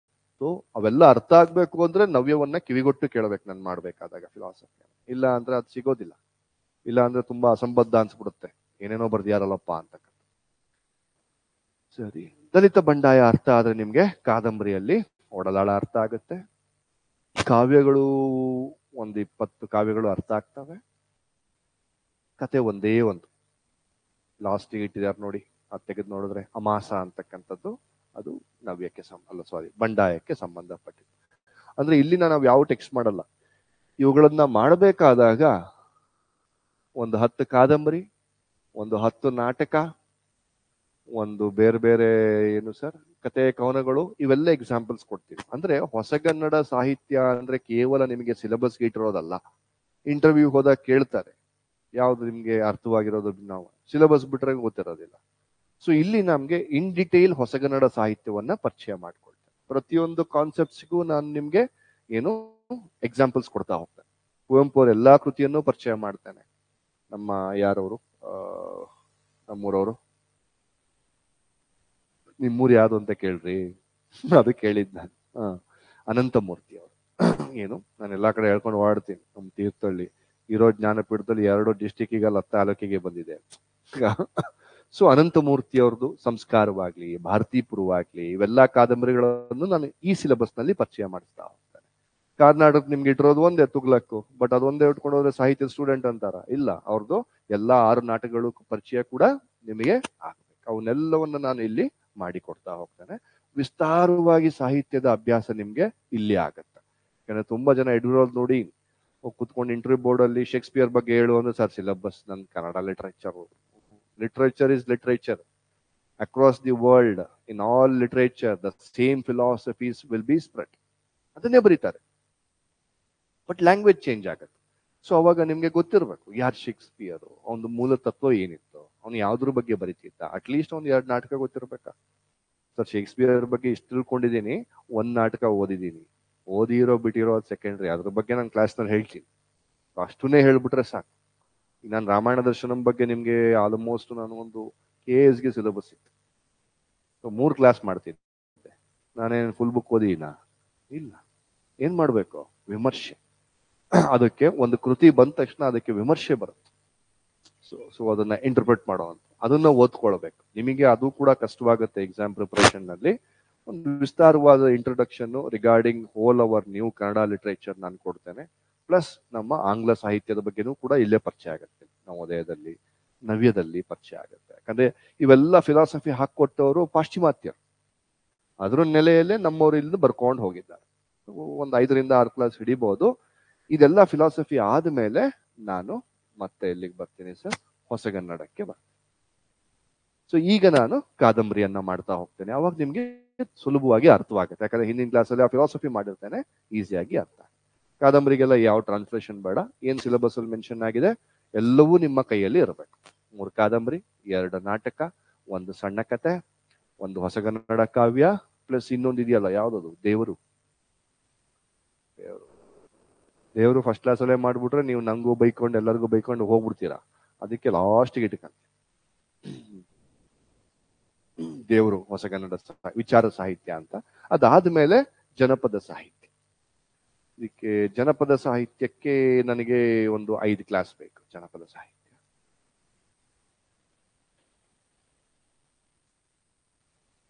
ಸೊ ಅವೆಲ್ಲ ಅರ್ಥ ಆಗ್ಬೇಕು ಅಂದ್ರೆ ನವ್ಯವನ್ನ ಕಿವಿಗೊಟ್ಟು ಕೇಳಬೇಕು ನಾನು ಮಾಡ್ಬೇಕಾದಾಗ ಫಿಲಾಸಫಿ. ಇಲ್ಲ ಅಂದ್ರೆ ಅದು ಸಿಗೋದಿಲ್ಲ. ಇಲ್ಲ ಅಂದ್ರೆ ತುಂಬಾ ಅಸಂಬದ್ಧ ಅನ್ಸ್ಬಿಡುತ್ತೆ, ಏನೇನೋ ಬರ್ದಿಯಾರಲ್ಲಪ್ಪ ಅಂತಕ್ಕಂಥ. ಸರಿ, ದಲಿತ ಬಂಡಾಯ ಅರ್ಥ ಆದ್ರೆ ನಿಮ್ಗೆ ಕಾದಂಬರಿಯಲ್ಲಿ ಒಡಲಾಳ ಅರ್ಥ ಆಗುತ್ತೆ. ಕಾವ್ಯಗಳು ಒಂದು 20 ಕಾವ್ಯಗಳು ಅರ್ಥ ಆಗ್ತವೆ. ಕತೆ ಒಂದೇ ಒಂದು ಲಾಸ್ಟಿಗೆ ಇಟ್ಟಿದ್ದಾರೆ ನೋಡಿ, ಅದು ತೆಗೆದು ನೋಡಿದ್ರೆ ಅಮಾಸ ಅಂತಕ್ಕಂಥದ್ದು ಅದು ನವ್ಯಕ್ಕೆ ಬಂಡಾಯಕ್ಕೆ ಸಂಬಂಧಪಟ್ಟಿದ್ದು. ಅಂದ್ರೆ ಇಲ್ಲಿನ ನಾವು ಯಾವ ಟೆಕ್ಸ್ಟ್ ಮಾಡಲ್ಲ. ಇವುಗಳನ್ನ ಮಾಡಬೇಕಾದಾಗ ಒಂದು 10 ಕಾದಂಬರಿ, ಒಂದು 10 ನಾಟಕ, ಒಂದು ಬೇರೆ ಬೇರೆ ಏನು ಸರ್ ಕತೆ ಕವನಗಳು, ಇವೆಲ್ಲ ಎಕ್ಸಾಂಪಲ್ಸ್ ಕೊಡ್ತೀವಿ. ಅಂದ್ರೆ ಹೊಸಗನ್ನಡ ಸಾಹಿತ್ಯ ಅಂದ್ರೆ ಕೇವಲ ನಿಮಗೆ ಸಿಲೆಬಸ್ಗೆ ಇಟ್ಟಿರೋದಲ್ಲ. ಇಂಟರ್ವ್ಯೂ ಹೋದಾಗ ಕೇಳ್ತಾರೆ ಯಾವ್ದು ನಿಮ್ಗೆ ಅರ್ಥವಾಗಿರೋದು, ನಾವು ಸಿಲೆಬಸ್ ಬಿಟ್ರೆ ಗೊತ್ತಿರೋದಿಲ್ಲ. ಸೊ ಇಲ್ಲಿ ನಮ್ಗೆ ಇನ್ ಡಿಟೇಲ್ ಹೊಸಗನ್ನಡ ಸಾಹಿತ್ಯವನ್ನ ಪರಿಚಯ ಮಾಡ್ಕೊಳ್ತೇನೆ. ಪ್ರತಿಯೊಂದು ಕಾನ್ಸೆಪ್ಟ್ಸ್ಗೂ ನಾನು ನಿಮ್ಗೆ ಏನು ಎಕ್ಸಾಂಪಲ್ಸ್ ಕೊಡ್ತಾ ಹೋಗ್ತೇನೆ. ಕುವೆಂಪು ಅವ್ರ ಎಲ್ಲಾ ಕೃತಿಯನ್ನು ಪರಿಚಯ ಮಾಡ್ತೇನೆ. ನಮ್ಮ ಯಾರವರು ನಮ್ಮೂರವರು, ನಿಮ್ಮೂರು ಯಾವ್ದು ಅಂತ ಕೇಳ್ರಿ, ಅದು ಕೇಳಿದ್ ನಾನು. ಅನಂತಮೂರ್ತಿ ಅವರು ಏನು ನಾನು ಎಲ್ಲಾ ಕಡೆ ಹೇಳ್ಕೊಂಡು ಓಡಾಡ್ತೀನಿ. ನಮ್ಮ ತೀರ್ಥಹಳ್ಳಿ ಇರೋ ಜ್ಞಾನಪೀಠದಲ್ಲಿ 2 ಡಿಸ್ಟಿಕ್ಕಿಗಲ್ಲ ತಾಲೂಕಿಗೆ ಬಂದಿದೆ. ಸೊ ಅನಂತಮೂರ್ತಿ ಅವ್ರದ್ದು ಸಂಸ್ಕಾರವಾಗ್ಲಿ, ಭಾರತೀಪುರವಾಗ್ಲಿ, ಇವೆಲ್ಲಾ ಕಾದಂಬರಿಗಳನ್ನು ನಾನು ಈ ಸಿಲೆಬಸ್ ನಲ್ಲಿ ಪರಿಚಯ ಮಾಡಿಸ್ತಾ ಹೋಗ್ತೇನೆ. ಕರ್ನಾಟಕ ನಿಮ್ಗೆ ಇಟ್ಟಿರೋದು ಒಂದೇ ತುಗ್ಲಕ್ಕು, ಬಟ್ ಅದೊಂದೇ ಇಟ್ಕೊಂಡು ಹೋದ್ರೆ ಸಾಹಿತ್ಯ ಸ್ಟೂಡೆಂಟ್ ಅಂತಾರ? ಇಲ್ಲ, ಅವ್ರದ್ದು ಎಲ್ಲಾ 6 ನಾಟಕಗಳು ಪರಿಚಯ ಕೂಡ ನಿಮಗೆ ಆಗ್ಬೇಕು. ಅವನ್ನೆಲ್ಲವನ್ನ ನಾನು ಇಲ್ಲಿ ಮಾಡಿಕೊಡ್ತಾ ಹೋಗ್ತೇನೆ. ವಿಸ್ತಾರವಾಗಿ ಸಾಹಿತ್ಯದ ಅಭ್ಯಾಸ ನಿಮ್ಗೆ ಇಲ್ಲಿ ಆಗತ್ತೆ. ಯಾಕಂದ್ರೆ ತುಂಬಾ ಜನ ಎಡುರೋದು ನೋಡಿ ಕುತ್ಕೊಂಡು ಇಂಟರ್ವ್ಯೂ ಬೋರ್ಡ್ ಅಲ್ಲಿ ಶೇಕ್ಸ್ಪಿಯರ್ ಬಗ್ಗೆ ಹೇಳು ಅಂದ್ರೆ, ಸರ್ ಸಿಲೆಬಸ್ ನನ್ Kannada literature is literature across the world. In all literature the same philosophies will be spread. ಅದನ್ನೇ ಬರೀತಾರೆ, ಬಟ್ ಲ್ಯಾಂಗ್ವೇಜ್ ಚೇಂಜ್ ಆಗುತ್ತೆ. ಸೊ ಅವಾಗ ನಿಮ್ಗೆ ಗೊತ್ತಿರ್ಬೇಕು ಯಾರು ಶೇಕ್ಸ್ಪಿಯರ್, ಅವನ ಮೂಲ ತತ್ವ ಏನಿತ್ತು, ಅವ್ನು ಯಾವ್ದ್ರ ಬಗ್ಗೆ ಬರೀತಿದ್ದ. ಅಟ್ಲೀಸ್ಟ್ ಒಂದ್ 2 ನಾಟಕ ಗೊತ್ತಿರ್ಬೇಕಾ? ಸರ್ ಶೇಕ್ಸ್ಪಿಯರ್ ಬಗ್ಗೆ ಇಷ್ಟು ತಿಳ್ಕೊಂಡಿದ್ದೀನಿ, 1 ನಾಟಕ ಓದಿದ್ದೀನಿ. ಓದಿರೋ ಬಿಟ್ಟಿರೋ ಸೆಕೆಂಡ್ರಿ, ಅದ್ರ ಬಗ್ಗೆ ನಾನು ಕ್ಲಾಸ್ನಲ್ಲಿ ಹೇಳ್ತೀನಿ. ಅಷ್ಟನ್ನೇ ಹೇಳ್ಬಿಟ್ರೆ ಸಾಕು. ನಾನು ರಾಮಾಯಣ ದರ್ಶನಂ ಬಗ್ಗೆ ನಿಮ್ಗೆ ಆಲ್ಮೋಸ್ಟ್ ನಾನು ಒಂದು KS ಗೆ ಸಿಲೆಬಸ್ ಇತ್ತು. 3 ಕ್ಲಾಸ್ ಮಾಡ್ತಿದ್ದೆ. ನಾನೇನು ಫುಲ್ ಬುಕ್ ಓದಿನ? ಇಲ್ಲ. ಏನ್ ಮಾಡ್ಬೇಕು? ವಿಮರ್ಶೆ. ಅದಕ್ಕೆ ಒಂದು ಕೃತಿ ಬಂದ ತಕ್ಷಣ ಅದಕ್ಕೆ ವಿಮರ್ಶೆ ಬರುತ್ತೆ. ಸೊ ಅದನ್ನ ಇಂಟರ್ಪ್ರೆಟ್ ಮಾಡುವಂತ, ಅದನ್ನ ಓದ್ಕೊಳ್ಬೇಕು. ನಿಮಗೆ ಅದು ಕೂಡ ಕಷ್ಟವಾಗುತ್ತೆ ಎಕ್ಸಾಮ್ ಪ್ರಿಪರೇಷನ್ ನಲ್ಲಿ. ಒಂದು ವಿಸ್ತಾರವಾದ introduction regarding whole our new Kannada literature ನಾನು ಕೊಡ್ತೇನೆ. ಪ್ಲಸ್ ನಮ್ಮ ಆಂಗ್ಲ ಸಾಹಿತ್ಯದ ಬಗ್ಗೆನೂ ಕೂಡ ಇಲ್ಲೇ ಪರಿಚಯ ಆಗುತ್ತೆ. ನವೋದಯದಲ್ಲಿ, ನವ್ಯದಲ್ಲಿ ಪರಿಚಯ ಆಗುತ್ತೆ. ಯಾಕಂದ್ರೆ ಇವೆಲ್ಲ ಫಿಲಾಸಫಿ ಹಾಕೊಟ್ಟವರು ಪಾಶ್ಚಿಮಾತ್ಯರು. ಅದ್ರ ನೆಲೆಯಲ್ಲೇ ನಮ್ಮವರು ಇಲ್ಲಿ ಬರ್ಕೊಂಡು ಹೋಗಿದ್ದಾರೆ. ಒಂದು 5ರಿಂದ 6 ಕ್ಲಾಸ್ ಹಿಡಿಬಹುದು. ಇದೆಲ್ಲ ಫಿಲಾಸಫಿ ಆದ್ಮೇಲೆ ನಾನು ಮತ್ತೆ ಎಲ್ಲಿಗೆ ಬರ್ತೀನಿ ಸರ್? ಹೊಸಗನ್ನಡಕ್ಕೆ ಬರ್ತೀನಿ. ಸೊ ಈಗ ನಾನು ಕಾದಂಬರಿಯನ್ನ ಮಾಡ್ತಾ ಹೋಗ್ತೇನೆ. ಅವಾಗ ನಿಮ್ಗೆ ಸುಲಭವಾಗಿ ಅರ್ಥವಾಗುತ್ತೆ. ಯಾಕಂದ್ರೆ ಹಿಂದಿನ ಕ್ಲಾಸಲ್ಲಿ ಆ ಫಿಲಾಸಫಿ ಮಾಡಿರ್ತೇನೆ, ಈಸಿಯಾಗಿ ಅರ್ಥ. ಕಾದಂಬರಿಗೆಲ್ಲ ಯಾವ ಟ್ರಾನ್ಸ್ಲೇಷನ್ ಬೇಡ. ಏನ್ ಸಿಲೆಬಸ್ ಅಲ್ಲಿ ಮೆನ್ಷನ್ ಆಗಿದೆ ಎಲ್ಲವೂ ನಿಮ್ಮ ಕೈಯಲ್ಲಿ ಇರಬೇಕು. 3 ಕಾದಂಬರಿ, 2 ನಾಟಕ, 1 ಸಣ್ಣ ಕತೆ, 1 ಹೊಸಗನ್ನಡ ಕಾವ್ಯ, ಪ್ಲಸ್ ಇನ್ನೊಂದು ಇದೆಯಲ್ಲ, ಯಾವ್ದದು? ದೇವರು ಫಸ್ಟ್ ಕ್ಲಾಸ್ ಅಲ್ಲೇ ಮಾಡ್ಬಿಟ್ರೆ ನೀವು ನಂಗೂ ಬೈಕೊಂಡು ಎಲ್ಲರಿಗೂ ಬೈಕೊಂಡು ಹೋಗ್ಬಿಡ್ತೀರಾ. ಅದಕ್ಕೆ ಲಾಸ್ಟ್ಗೆ ಇಟ್ಕೊಂಡು ದೇವರು ಹೊಸಗನ್ನಡ ವಿಚಾರ ಸಾಹಿತ್ಯ ಅಂತ. ಅದಾದ್ಮೇಲೆ ಜನಪದ ಸಾಹಿತ್ಯ. ಇದಕ್ಕೆ ಜನಪದ ಸಾಹಿತ್ಯಕ್ಕೆ ನನಗೆ ಒಂದು 5 ಕ್ಲಾಸ್ ಬೇಕು. ಜನಪದ ಸಾಹಿತ್ಯ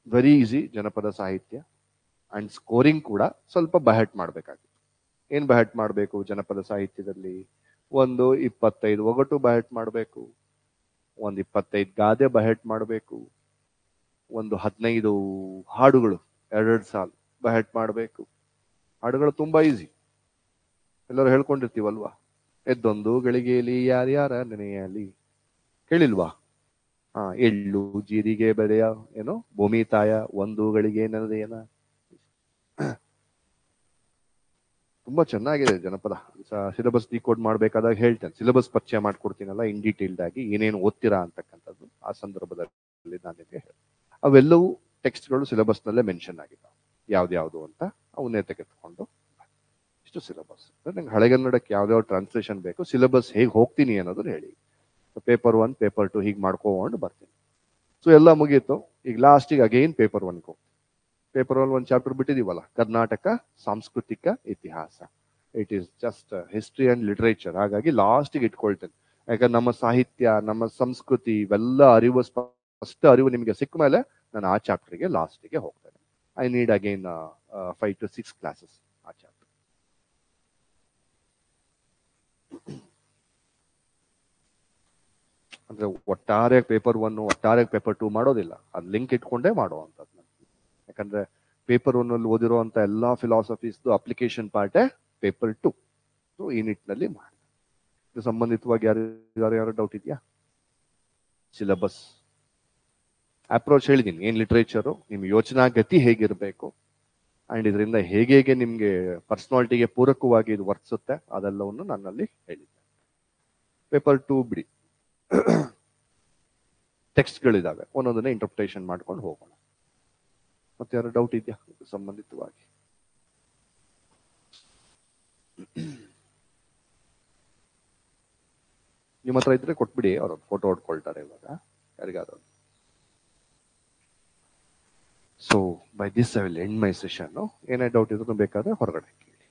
ವೆರಿ ಈಸಿ. ಜನಪದ ಸಾಹಿತ್ಯ ಅಂಡ್ ಸ್ಕೋರಿಂಗ್ ಕೂಡ ಸ್ವಲ್ಪ ಬಹಟ್ ಮಾಡ್ಬೇಕಾಗುತ್ತೆ. ಏನ್ ಬಹಟ್ ಮಾಡಬೇಕು ಜನಪದ ಸಾಹಿತ್ಯದಲ್ಲಿ? ಒಂದು 25 ಒಗಟು ಬಹಟ್ ಮಾಡಬೇಕು, ಒಂದು 25 ಗಾದೆ ಬಹಟ್ ಮಾಡಬೇಕು, ಒಂದು 15 ಹಾಡುಗಳು 2 ಸಾಲು ಬಹಟ್ ಮಾಡಬೇಕು. ಹಾಡುಗಳು ತುಂಬಾ ಈಸಿ, ಎಲ್ಲರೂ ಹೇಳ್ಕೊಂಡಿರ್ತೀವಲ್ವಾ? ಎದ್ದೊಂದು ಗಳಿಗೆಯಲ್ಲಿ ಯಾರ್ಯಾರ ನೆನೆಯಲಿ, ಕೇಳಿಲ್ವಾ? ಎಳ್ಳು ಜೀರಿಗೆ ಬೆಳೆಯ ಏನೋ ಭೂಮಿ ತಾಯ ಒಂದು ಗಳಿಗೆ ನೆನೆದೇನ. ತುಂಬಾ ಚೆನ್ನಾಗಿದೆ ಜನಪದ. ಸಿಲೆಬಸ್ ಡಿಕೋಡ್ ಮಾಡ್ಬೇಕಾದಾಗ ಹೇಳ್ತೇನೆ, ಸಿಲೆಬಸ್ ಪರಿಚಯ ಮಾಡ್ಕೊಡ್ತೀನಲ್ಲ ಇನ್ ಡೀಟೇಲ್ಡ್ ಆಗಿ ಏನೇನು ಓದ್ತೀರಾ ಅಂತಕ್ಕಂಥದ್ದು. ಆ ಸಂದರ್ಭದಲ್ಲಿ ನಾನು ನಿಮಗೆ ಅವೆಲ್ಲವೂ ಟೆಕ್ಸ್ಟ್ಗಳು ಸಿಲೆಬಸ್ ನಲ್ಲೇ ಮೆನ್ಷನ್ ಆಗಿದ್ದಾವೆ, ಯಾವ್ದ್ಯಾವ್ದು ಅಂತ ಅವನ್ನೇ ತೆಗೆದುಕೊಂಡು ಇಷ್ಟು ಸಿಲೆಬಸ್. ನಂಗೆ ಹಳೆಗನ್ನಡಕ್ಕೆ ಯಾವ್ಯಾವ ಟ್ರಾನ್ಸ್ಲೇಷನ್ ಬೇಕು, ಸಿಲೆಬಸ್ ಹೇಗೆ ಹೋಗ್ತೀನಿ ಅನ್ನೋದನ್ನ ಹೇಳಿ. ಪೇಪರ್ 1 ಪೇಪರ್ 2 ಹೀಗೆ ಮಾಡ್ಕೊಂಡು ಬರ್ತೀನಿ. ಸೊ ಎಲ್ಲ ಮುಗೀತು. ಈಗ ಲಾಸ್ಟಿಗೆ ಅಗೈನ್ ಪೇಪರ್ 1 ಪೇಪರ್ 1 ಒಂದು ಚಾಪ್ಟರ್ ಬಿಟ್ಟಿದೀವಲ್ಲ, ಕರ್ನಾಟಕ ಸಾಂಸ್ಕೃತಿಕ ಇತಿಹಾಸ. It is just history and literature. ಹಾಗಾಗಿ ಲಾಸ್ಟಿಗೆ ಇಟ್ಕೊಳ್ತೇನೆ. ಯಾಕಂದ್ರೆ ನಮ್ಮ ಸಾಹಿತ್ಯ, ನಮ್ಮ ಸಂಸ್ಕೃತಿ ಇವೆಲ್ಲ ಅರಿವು, ಸ್ಪಷ್ಟ ಅರಿವು ನಿಮಗೆ ಸಿಕ್ಕ ಮೇಲೆ ನಾನು ಆ ಚಾಪ್ಟರ್ಗೆ ಲಾಸ್ಟಿಗೆ ಹೋಗ್ತೇನೆ. I need again 5 to 6 classes ಆ ಚಾಪ್ಟರ್. ಅಂದ್ರೆ ಒಟ್ಟಾರೆ ಪೇಪರ್ 1 ಒಟ್ಟಾರೆ ಪೇಪರ್ 2 ಮಾಡೋದಿಲ್ಲ, ಅದು ಲಿಂಕ್ ಇಟ್ಕೊಂಡೇ ಮಾಡುವಂಥದ್ದು. ಯಾಕಂದ್ರೆ ಪೇಪರ್ 1 ಅಲ್ಲಿ ಓದಿರುವಂತ ಎಲ್ಲಾ ಫಿಲಾಸಫೀಸ್ ಅಪ್ಲಿಕೇಶನ್ ಪಾರ್ಟೇ ಪೇಪರ್ 2. ಸೊ ಈ ನಿಟ್ಟಿನಲ್ಲಿ ಮಾಡಿ. ಸಂಬಂಧಿತವಾಗಿ ಯಾರು ಡೌಟ್ ಇದೆಯಾ? ಸಿಲೆಬಸ್ ಅಪ್ರೋಚ್ ಹೇಳಿದೀನಿ, ಏನ್ ಲಿಟ್ರೇಚರು, ನಿಮ್ ಯೋಚನಾ ಗತಿ ಹೇಗಿರ್ಬೇಕು ಅಂಡ್ ಇದರಿಂದ ಹೇಗೆ ನಿಮ್ಗೆ ಪರ್ಸನಾಲಿಟಿಗೆ ಪೂರಕವಾಗಿ ಇದು ವರ್ತಿಸುತ್ತೆ ಅದೆಲ್ಲವನ್ನು ನನ್ನಲ್ಲಿ ಹೇಳಿದ್ದೆ. ಪೇಪರ್ 2 ಬಿಡಿ, ಟೆಕ್ಸ್ಟ್ಗಳಿದಾವೆ, ಒಂದೊಂದನ್ನೇ ಇಂಟರ್ಪ್ರಿಟೇಷನ್ ಮಾಡ್ಕೊಂಡು ಹೋಗೋಣ. ಮತ್ತೆ ಯಾರು ಡೌಟ್ ಇದೆಯಾ ಇದು ಸಂಬಂಧಿತವಾಗಿ? ನಿಮ್ಮ ಹತ್ರ ಇದ್ರೆ ಕೊಟ್ಬಿಡಿ, ಅವ್ರ ಫೋಟೋ ಹೊಡ್ಕೊಳ್ತಾರೆ ಇವಾಗ ಯಾರಿಗಾದ್ರು. So by this I will end my session. ಏನೇ ಡೌಟ್ ಇದ್ರು ಬೇಕಾದ್ರೆ ಹೊರಗಡೆ ಕೇಳಿ.